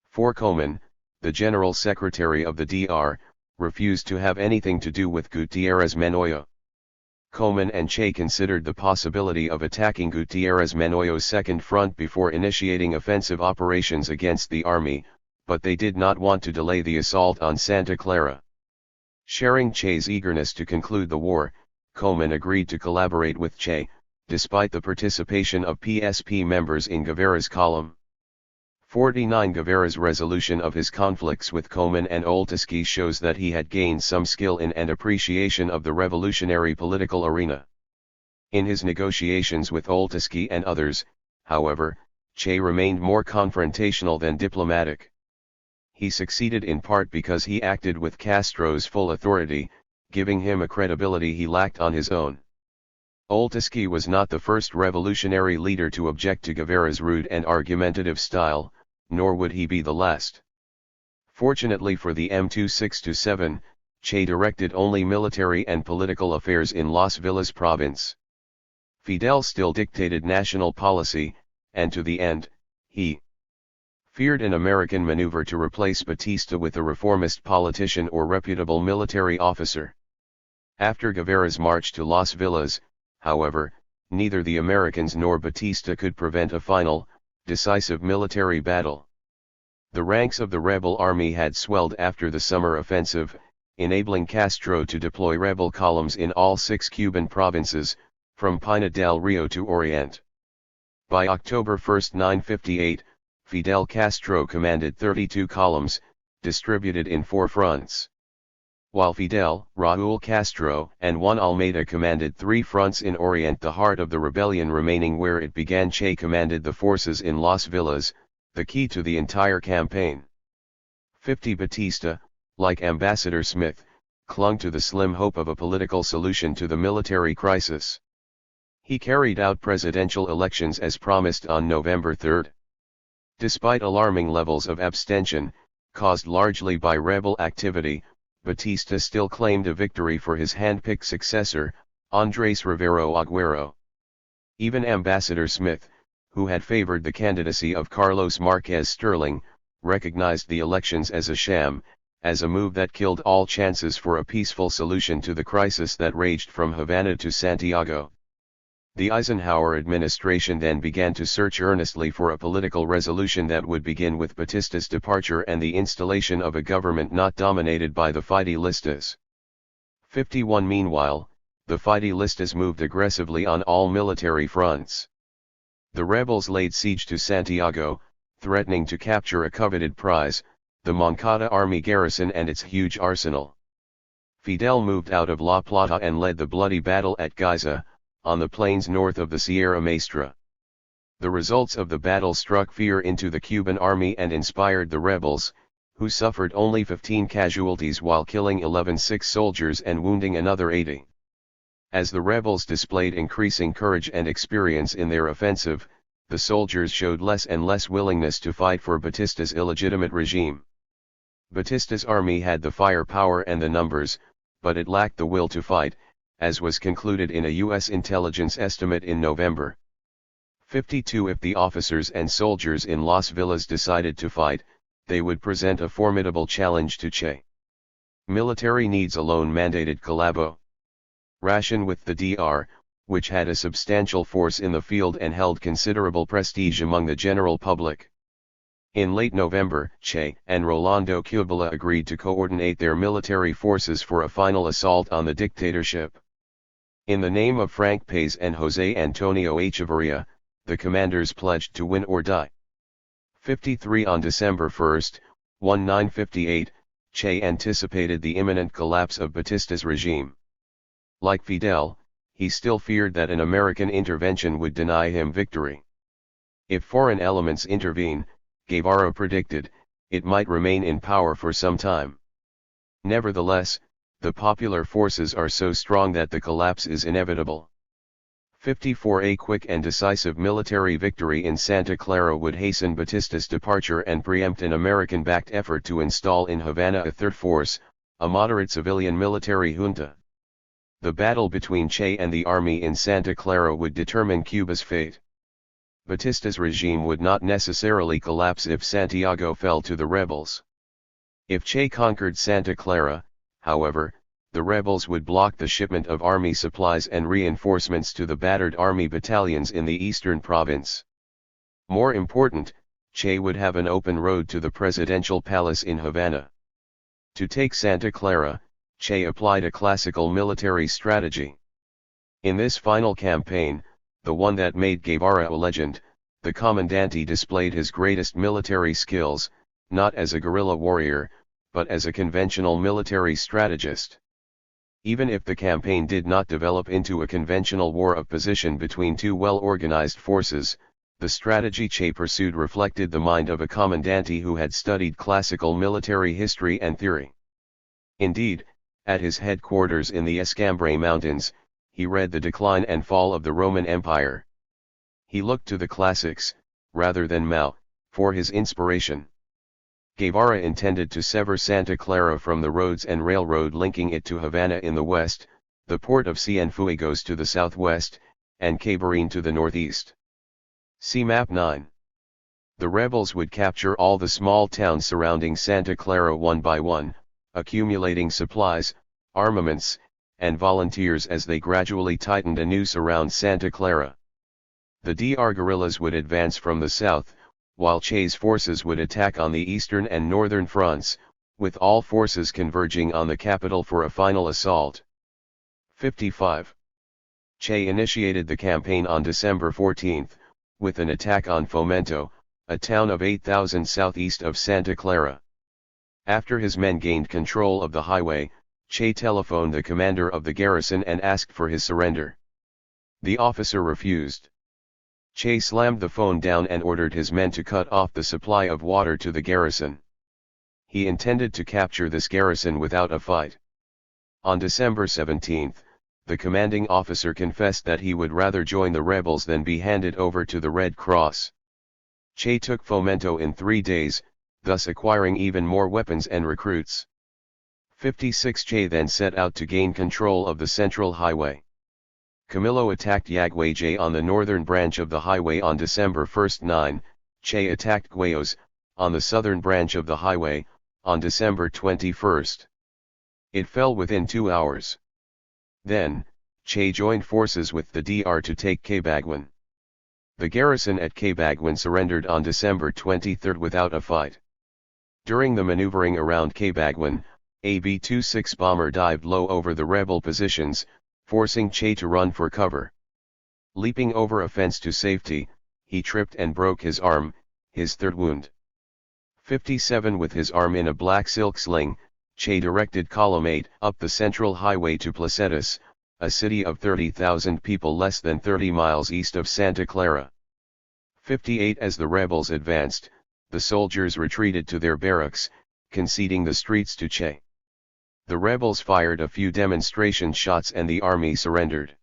4 Coman, the general secretary of the DR, refused to have anything to do with Gutierrez Menoyo. Coman and Che considered the possibility of attacking Gutierrez Menoyo's second front before initiating offensive operations against the army, but they did not want to delay the assault on Santa Clara. Sharing Che's eagerness to conclude the war, Coman agreed to collaborate with Che, despite the participation of PSP members in Guevara's column. 49 Guevara's resolution of his conflicts with Coman and Oltiski shows that he had gained some skill in and appreciation of the revolutionary political arena. In his negotiations with Oltiski and others, however, Che remained more confrontational than diplomatic. He succeeded in part because he acted with Castro's full authority, giving him a credibility he lacked on his own. Oltiski was not the first revolutionary leader to object to Guevara's rude and argumentative style, nor would he be the last. Fortunately for the M26-7, Che directed only military and political affairs in Las Villas province. Fidel still dictated national policy, and to the end, he feared an American maneuver to replace Batista with a reformist politician or reputable military officer. After Guevara's march to Las Villas, however, neither the Americans nor Batista could prevent a final, decisive military battle. The ranks of the rebel army had swelled after the summer offensive, enabling Castro to deploy rebel columns in all 6 Cuban provinces, from Pina del Rio to Orient. By October 1, 958, Fidel Castro commanded 32 columns, distributed in 4 fronts. While Fidel, Raúl Castro, and Juan Almeida commanded 3 fronts in Orient, the heart of the rebellion remaining where it began, Che commanded the forces in Las Villas, the key to the entire campaign. 50 Batista, like Ambassador Smith, clung to the slim hope of a political solution to the military crisis. He carried out presidential elections as promised on November 3. Despite alarming levels of abstention, caused largely by rebel activity, Batista still claimed a victory for his hand-picked successor, Andrés Rivero Agüero. Even Ambassador Smith, who had favored the candidacy of Carlos Marquez Sterling, recognized the elections as a sham, as a move that killed all chances for a peaceful solution to the crisis that raged from Havana to Santiago. The Eisenhower administration then began to search earnestly for a political resolution that would begin with Batista's departure and the installation of a government not dominated by the Fidelistas. 51 Meanwhile, the Fidelistas moved aggressively on all military fronts. The rebels laid siege to Santiago, threatening to capture a coveted prize, the Moncada army garrison and its huge arsenal. Fidel moved out of La Plata and led the bloody battle at Giza, on the plains north of the Sierra Maestra. The results of the battle struck fear into the Cuban army and inspired the rebels, who suffered only 15 casualties while killing 11 sick soldiers and wounding another 80. As the rebels displayed increasing courage and experience in their offensive, the soldiers showed less and less willingness to fight for Batista's illegitimate regime. Batista's army had the firepower and the numbers, but it lacked the will to fight, as was concluded in a U.S. intelligence estimate in November 52. If the officers and soldiers in Las Villas decided to fight, they would present a formidable challenge to Che. Military needs alone mandated collaboration with the DR, which had a substantial force in the field and held considerable prestige among the general public. In late November, Che and Rolando Cubala agreed to coordinate their military forces for a final assault on the dictatorship. In the name of Frank Paez and José Antonio Echeverría, the commanders pledged to win or die. 53. On December 1, 1958, Che anticipated the imminent collapse of Batista's regime. Like Fidel, he still feared that an American intervention would deny him victory. If foreign elements intervene, Guevara predicted, it might remain in power for some time. Nevertheless, the popular forces are so strong that the collapse is inevitable. 54. A quick and decisive military victory in Santa Clara would hasten Batista's departure and preempt an American-backed effort to install in Havana a third force, a moderate civilian military junta. The battle between Che and the army in Santa Clara would determine Cuba's fate. Batista's regime would not necessarily collapse if Santiago fell to the rebels. If Che conquered Santa Clara, however, the rebels would block the shipment of army supplies and reinforcements to the battered army battalions in the eastern province. More important, Che would have an open road to the presidential palace in Havana. To take Santa Clara, Che applied a classical military strategy. In this final campaign, the one that made Guevara a legend, the Comandante displayed his greatest military skills, not as a guerrilla warrior, but as a conventional military strategist. Even if the campaign did not develop into a conventional war of position between two well-organized forces, the strategy Che pursued reflected the mind of a Comandante who had studied classical military history and theory. Indeed, at his headquarters in the Escambray Mountains, he read the decline and fall of the Roman Empire. He looked to the classics, rather than Mao, for his inspiration. Guevara intended to sever Santa Clara from the roads and railroad linking it to Havana in the west, the port of Cienfuegos to the southwest, and Cabarín to the northeast. See Map 9. The rebels would capture all the small towns surrounding Santa Clara one by one, accumulating supplies, armaments, and volunteers as they gradually tightened a noose around Santa Clara. The DR guerrillas would advance from the south, while Che's forces would attack on the eastern and northern fronts, with all forces converging on the capital for a final assault. 55. Che initiated the campaign on December 14, with an attack on Fomento, a town of 8,000 southeast of Santa Clara. After his men gained control of the highway, Che telephoned the commander of the garrison and asked for his surrender. The officer refused. Che slammed the phone down and ordered his men to cut off the supply of water to the garrison. He intended to capture this garrison without a fight. On December 17, the commanding officer confessed that he would rather join the rebels than be handed over to the Red Cross. Che took Fomento in 3 days, thus acquiring even more weapons and recruits. 56. Che then set out to gain control of the Central Highway. Camilo attacked Yaguaje on the northern branch of the highway on December 1. 9, Che attacked Guayos, on the southern branch of the highway, on December 21. It fell within 2 hours. Then, Che joined forces with the DR to take Cabaguan. The garrison at Cabaguan surrendered on December 23 without a fight. During the maneuvering around Cabaguan, a B-26 bomber dived low over the rebel positions, forcing Che to run for cover. Leaping over a fence to safety, he tripped and broke his arm, his third wound. 57. With his arm in a black silk sling, Che directed Column 8 up the Central Highway to Placetas, a city of 30,000 people less than 30 miles east of Santa Clara. 58. As the rebels advanced, the soldiers retreated to their barracks, conceding the streets to Che. The rebels fired a few demonstration shots and the army surrendered.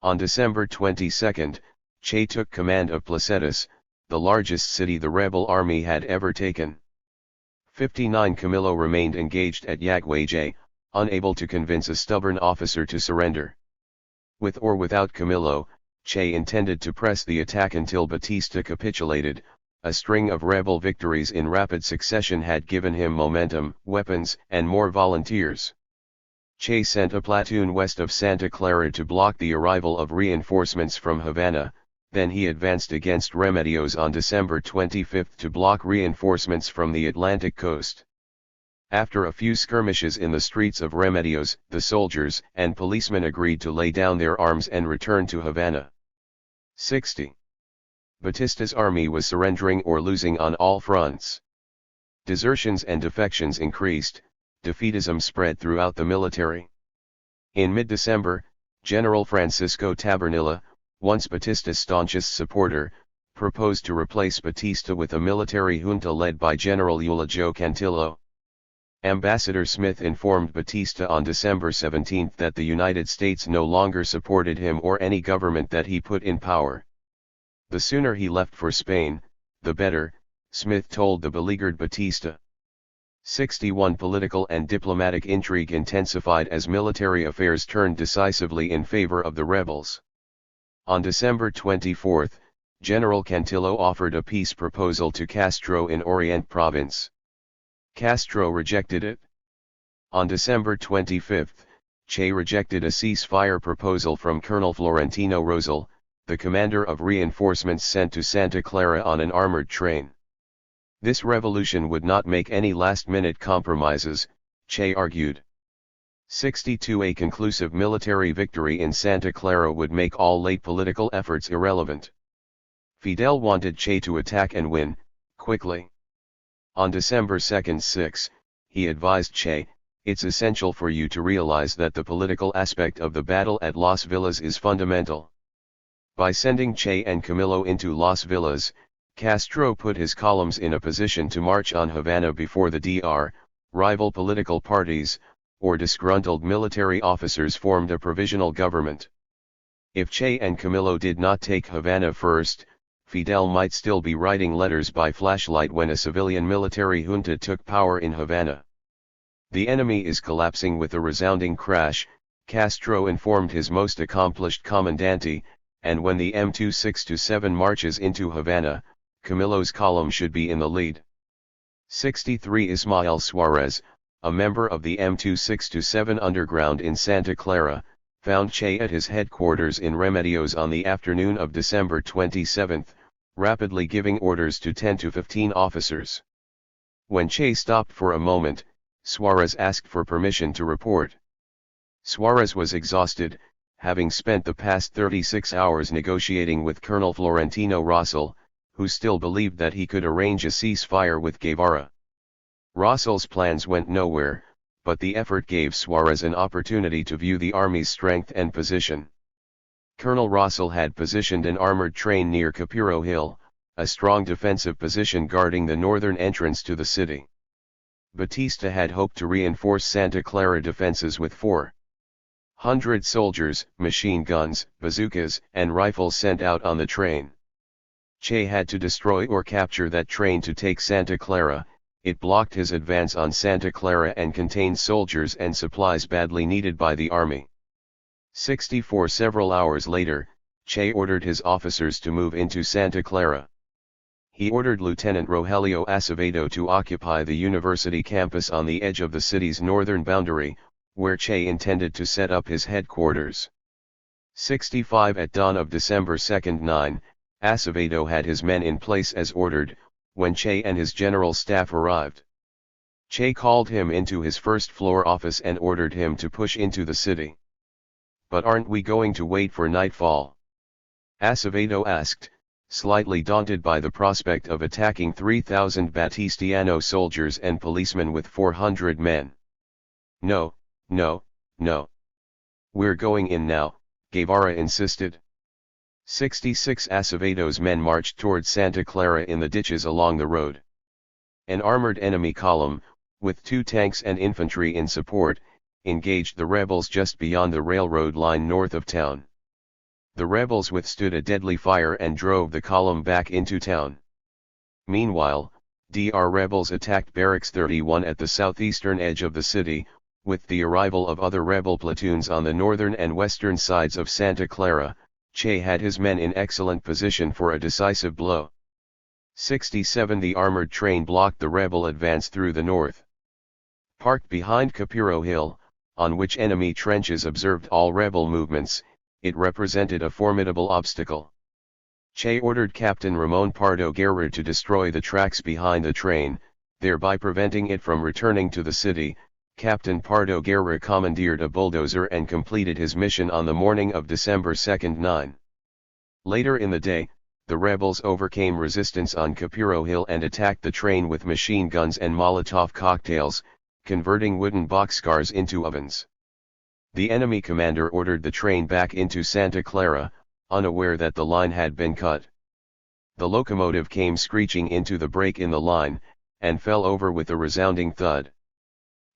On December 22, Che took command of Placetas, the largest city the rebel army had ever taken. 59 Camilo remained engaged at Yaguaje, unable to convince a stubborn officer to surrender. With or without Camilo, Che intended to press the attack until Batista capitulated. A string of rebel victories in rapid succession had given him momentum, weapons, and more volunteers. Che sent a platoon west of Santa Clara to block the arrival of reinforcements from Havana, then he advanced against Remedios on December 25 to block reinforcements from the Atlantic coast. After a few skirmishes in the streets of Remedios, the soldiers and policemen agreed to lay down their arms and return to Havana. 60. Batista's army was surrendering or losing on all fronts. Desertions and defections increased, defeatism spread throughout the military. In mid-December, General Francisco Tabernilla, once Batista's staunchest supporter, proposed to replace Batista with a military junta led by General Euligio Cantillo. Ambassador Smith informed Batista on December 17 that the United States no longer supported him or any government that he put in power. The sooner he left for Spain, the better, Smith told the beleaguered Batista. 61 Political and diplomatic intrigue intensified as military affairs turned decisively in favor of the rebels. On December 24, General Cantillo offered a peace proposal to Castro in Orient Province. Castro rejected it. On December 25, Che rejected a ceasefire proposal from Colonel Florentino Rosal, the commander of reinforcements sent to Santa Clara on an armored train. This revolution would not make any last-minute compromises, Che argued. 62 A conclusive military victory in Santa Clara would make all late political efforts irrelevant. Fidel wanted Che to attack and win, quickly. On December 2, he advised Che, "It's essential for you to realize that the political aspect of the battle at Las Villas is fundamental." By sending Che and Camilo into Las Villas, Castro put his columns in a position to march on Havana before the DR, rival political parties, or disgruntled military officers formed a provisional government. If Che and Camilo did not take Havana first, Fidel might still be writing letters by flashlight when a civilian military junta took power in Havana. "The enemy is collapsing with a resounding crash," Castro informed his most accomplished Comandante, and when the M2627 marches into Havana, Camilo's column should be in the lead. 63 Ismael Suarez, a member of the M2627 underground in Santa Clara, found Che at his headquarters in Remedios on the afternoon of December 27, rapidly giving orders to 10 to 15 officers. When Che stopped for a moment, Suarez asked for permission to report. Suarez was exhausted, having spent the past 36 hours negotiating with Colonel Florentino Rosal, who still believed that he could arrange a ceasefire with Guevara. Rosal's plans went nowhere, but the effort gave Suarez an opportunity to view the army's strength and position. Colonel Rosal had positioned an armored train near Capiro Hill, a strong defensive position guarding the northern entrance to the city. Batista had hoped to reinforce Santa Clara defenses with 400 soldiers, machine guns, bazookas, and rifles sent out on the train. Che had to destroy or capture that train to take Santa Clara. It blocked his advance on Santa Clara and contained soldiers and supplies badly needed by the army. 64 Several hours later, Che ordered his officers to move into Santa Clara. He ordered Lieutenant Rogelio Acevedo to occupy the university campus on the edge of the city's northern boundary, where Che intended to set up his headquarters. 65 At dawn of December 2, 9, Acevedo had his men in place as ordered, when Che and his general staff arrived. Che called him into his first-floor office and ordered him to push into the city. "But aren't we going to wait for nightfall?" Acevedo asked, slightly daunted by the prospect of attacking 3,000 Batistiano soldiers and policemen with 400 men. No. "We're going in now," Guevara insisted. 66 Acevedo's men marched toward Santa Clara in the ditches along the road. An armored enemy column, with 2 tanks and infantry in support, engaged the rebels just beyond the railroad line north of town. The rebels withstood a deadly fire and drove the column back into town. Meanwhile, DR rebels attacked Barracks 31 at the southeastern edge of the city, with the arrival of other rebel platoons on the northern and western sides of Santa Clara. Che had his men in excellent position for a decisive blow. 67 The armored train blocked the rebel advance through the north. Parked behind Capiro Hill, on which enemy trenches observed all rebel movements, it represented a formidable obstacle. Che ordered Captain Ramon Pardo Guerrero to destroy the tracks behind the train, thereby preventing it from returning to the city. Captain Pardo Guerrero commandeered a bulldozer and completed his mission on the morning of December 2, 9. Later in the day, the rebels overcame resistance on Capiro Hill and attacked the train with machine guns and Molotov cocktails, converting wooden boxcars into ovens. The enemy commander ordered the train back into Santa Clara, unaware that the line had been cut. The locomotive came screeching into the break in the line, and fell over with a resounding thud.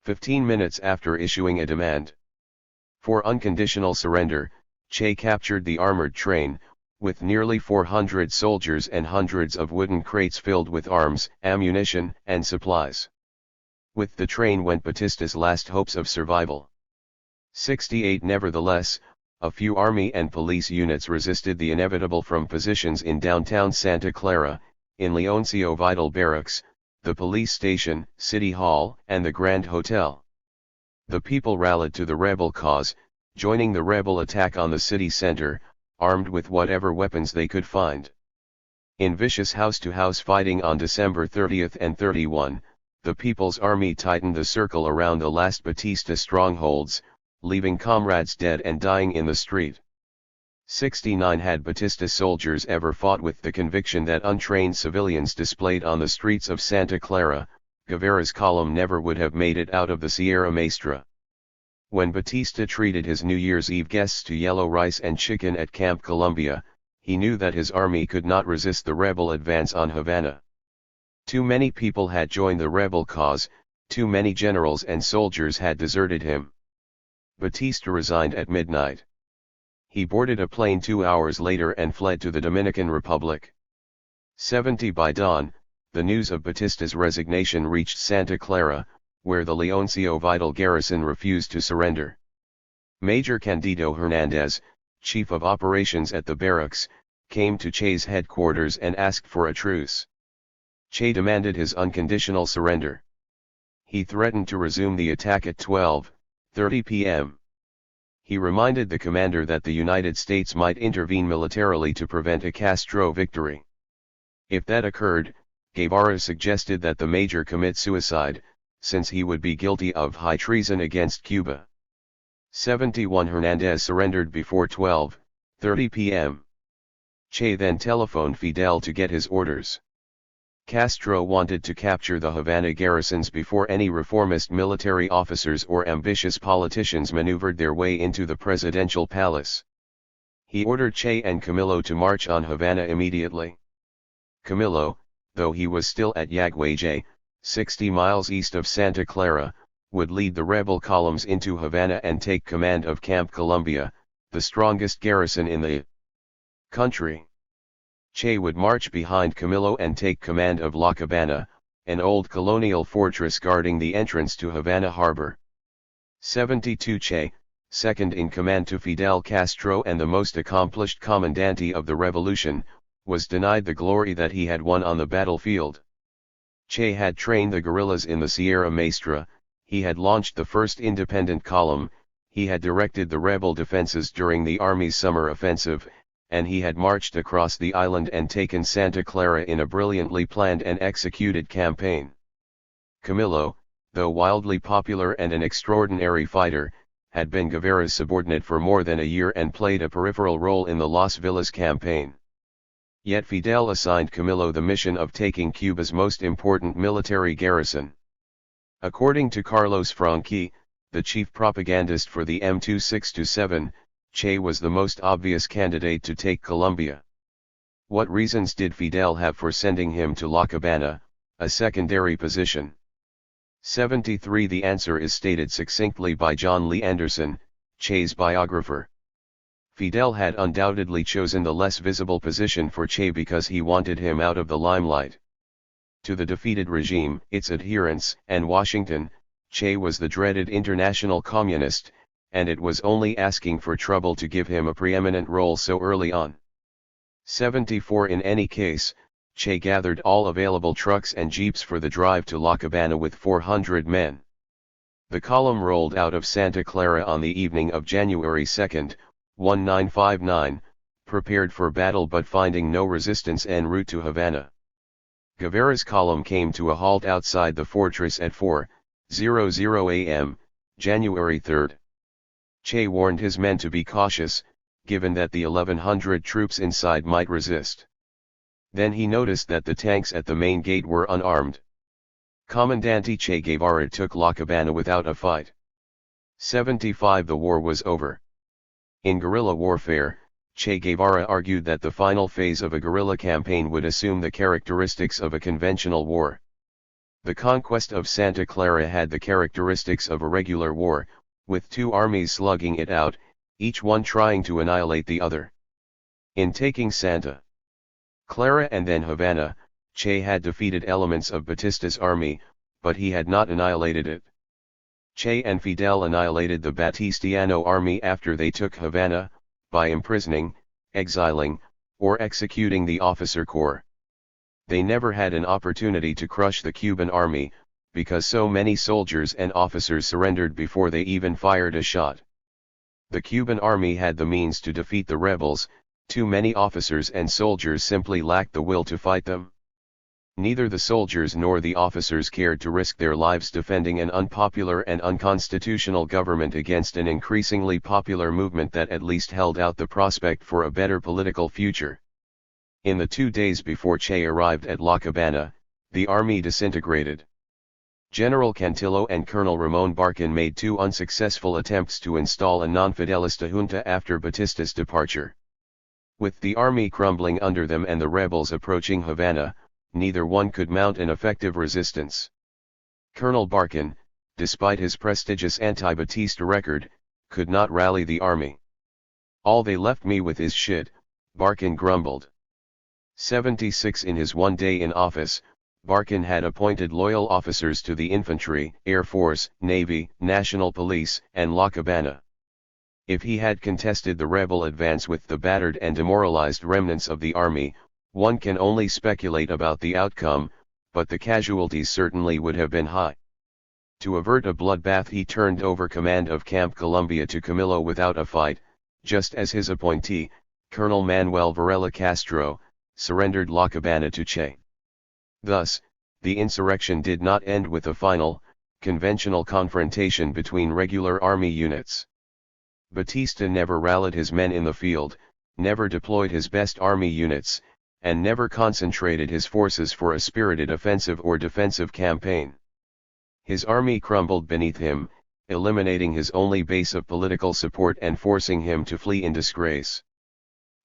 15 minutes after issuing a demand for unconditional surrender, Che captured the armored train, with nearly 400 soldiers and hundreds of wooden crates filled with arms, ammunition, and supplies. With the train went Batista's last hopes of survival. 68 Nevertheless, a few army and police units resisted the inevitable from positions in downtown Santa Clara, in Leoncio Vidal Barracks, the police station, City Hall, and the Grand Hotel. The people rallied to the rebel cause, joining the rebel attack on the city center, armed with whatever weapons they could find. In vicious house-to-house fighting on December 30 and 31, the People's Army tightened the circle around the last Batista strongholds, leaving comrades dead and dying in the street. 69 Had Batista soldiers ever fought with the conviction that untrained civilians displayed on the streets of Santa Clara, Guevara's column never would have made it out of the Sierra Maestra. When Batista treated his New Year's Eve guests to yellow rice and chicken at Camp Columbia, he knew that his army could not resist the rebel advance on Havana. Too many people had joined the rebel cause, too many generals and soldiers had deserted him. Batista resigned at midnight. He boarded a plane 2 hours later and fled to the Dominican Republic. 70 By dawn, the news of Batista's resignation reached Santa Clara, where the Leoncio Vidal garrison refused to surrender. Major Candido Hernandez, chief of operations at the barracks, came to Che's headquarters and asked for a truce. Che demanded his unconditional surrender. He threatened to resume the attack at 12:30 p.m. He reminded the commander that the United States might intervene militarily to prevent a Castro victory. If that occurred, Guevara suggested that the major commit suicide, since he would be guilty of high treason against Cuba. 71 Hernandez surrendered before 12:30 p.m. Che then telephoned Fidel to get his orders. Castro wanted to capture the Havana garrisons before any reformist military officers or ambitious politicians maneuvered their way into the presidential palace. He ordered Che and Camilo to march on Havana immediately. Camilo, though he was still at Yaguaje, 60 miles east of Santa Clara, would lead the rebel columns into Havana and take command of Camp Columbia, the strongest garrison in the country. Che would march behind Camilo and take command of La Cabana, an old colonial fortress guarding the entrance to Havana harbor. 72 Che, second in command to Fidel Castro and the most accomplished Comandante of the revolution, was denied the glory that he had won on the battlefield. Che had trained the guerrillas in the Sierra Maestra, he had launched the first independent column, he had directed the rebel defenses during the Army's summer offensive, and he had marched across the island and taken Santa Clara in a brilliantly planned and executed campaign. Camilo, though wildly popular and an extraordinary fighter, had been Guevara's subordinate for more than a year and played a peripheral role in the Las Villas campaign. Yet Fidel assigned Camilo the mission of taking Cuba's most important military garrison. According to Carlos Franqui, the chief propagandist for the M2627, Che was the most obvious candidate to take Colombia. What reasons did Fidel have for sending him to La Cabana, a secondary position? 73. The answer is stated succinctly by John Lee Anderson, Che's biographer. Fidel had undoubtedly chosen the less visible position for Che because he wanted him out of the limelight. To the defeated regime, its adherents, and Washington, Che was the dreaded international communist, and it was only asking for trouble to give him a preeminent role so early on. 74. In any case, Che gathered all available trucks and jeeps for the drive to La Habana with 400 men. The column rolled out of Santa Clara on the evening of January 2, 1959, prepared for battle but finding no resistance en route to Havana. Guevara's column came to a halt outside the fortress at 4:00 a.m., January 3. Che warned his men to be cautious, given that the 1,100 troops inside might resist. Then he noticed that the tanks at the main gate were unarmed. Comandante Che Guevara took La Habana without a fight. 75. The war was over. In guerrilla warfare, Che Guevara argued that the final phase of a guerrilla campaign would assume the characteristics of a conventional war. The conquest of Santa Clara had the characteristics of a regular war, with two armies slugging it out, each one trying to annihilate the other. In taking Santa Clara and then Havana, Che had defeated elements of Batista's army, but he had not annihilated it. Che and Fidel annihilated the Batistiano army after they took Havana, by imprisoning, exiling, or executing the officer corps. They never had an opportunity to crush the Cuban army, because so many soldiers and officers surrendered before they even fired a shot. The Cuban army had the means to defeat the rebels, too many officers and soldiers simply lacked the will to fight them. Neither the soldiers nor the officers cared to risk their lives defending an unpopular and unconstitutional government against an increasingly popular movement that at least held out the prospect for a better political future. In the 2 days before Che arrived at La Habana, the army disintegrated. General Cantillo and Colonel Ramon Barcan made 2 unsuccessful attempts to install a non-Fidelista junta after Batista's departure. With the army crumbling under them and the rebels approaching Havana, neither one could mount an effective resistance. Colonel Barcan, despite his prestigious anti-Batista record, could not rally the army. "All they left me with is shit," Barcan grumbled. 76. In his 1 day in office, Barcan had appointed loyal officers to the infantry, Air Force, Navy, National Police, and La Habana. If he had contested the rebel advance with the battered and demoralized remnants of the army, one can only speculate about the outcome, but the casualties certainly would have been high. To avert a bloodbath, he turned over command of Camp Colombia to Camilo without a fight, just as his appointee, Colonel Manuel Varela Castro, surrendered La Habana to Che. Thus, the insurrection did not end with a final, conventional confrontation between regular army units. Batista never rallied his men in the field, never deployed his best army units, and never concentrated his forces for a spirited offensive or defensive campaign. His army crumbled beneath him, eliminating his only base of political support and forcing him to flee in disgrace.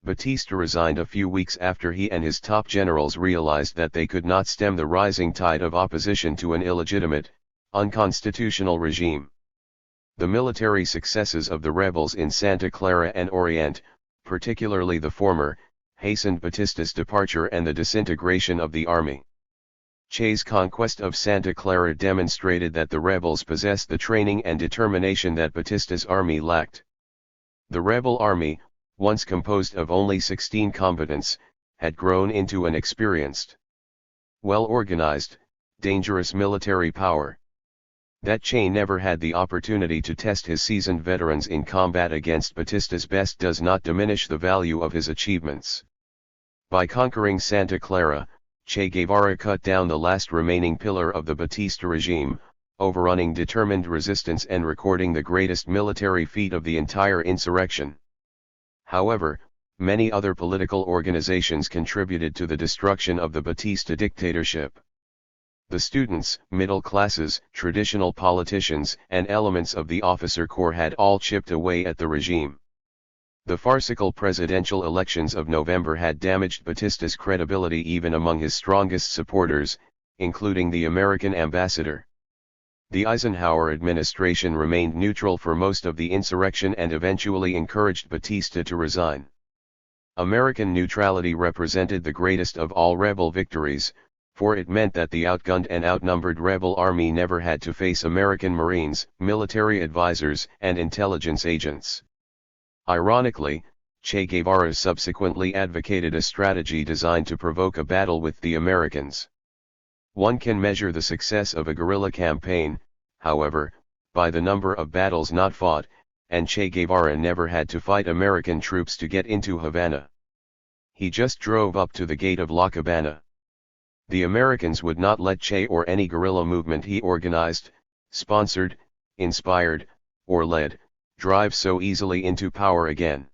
Batista resigned a few weeks after he and his top generals realized that they could not stem the rising tide of opposition to an illegitimate, unconstitutional regime. The military successes of the rebels in Santa Clara and Orient, particularly the former, hastened Batista's departure and the disintegration of the army. Che's conquest of Santa Clara demonstrated that the rebels possessed the training and determination that Batista's army lacked. The rebel army, once composed of only 16 combatants, had grown into an experienced, well-organized, dangerous military power. That Che never had the opportunity to test his seasoned veterans in combat against Batista's best does not diminish the value of his achievements. By conquering Santa Clara, Che Guevara cut down the last remaining pillar of the Batista regime, overrunning determined resistance and recording the greatest military feat of the entire insurrection. However, many other political organizations contributed to the destruction of the Batista dictatorship. The students, middle classes, traditional politicians, and elements of the officer corps had all chipped away at the regime. The farcical presidential elections of November had damaged Batista's credibility even among his strongest supporters, including the American ambassador. The Eisenhower administration remained neutral for most of the insurrection and eventually encouraged Batista to resign. American neutrality represented the greatest of all rebel victories, for it meant that the outgunned and outnumbered rebel army never had to face American Marines, military advisors, and intelligence agents. Ironically, Che Guevara subsequently advocated a strategy designed to provoke a battle with the Americans. One can measure the success of a guerrilla campaign, however, by the number of battles not fought, and Che Guevara never had to fight American troops to get into Havana. He just drove up to the gate of La Cabana. The Americans would not let Che or any guerrilla movement he organized, sponsored, inspired, or led, drive so easily into power again.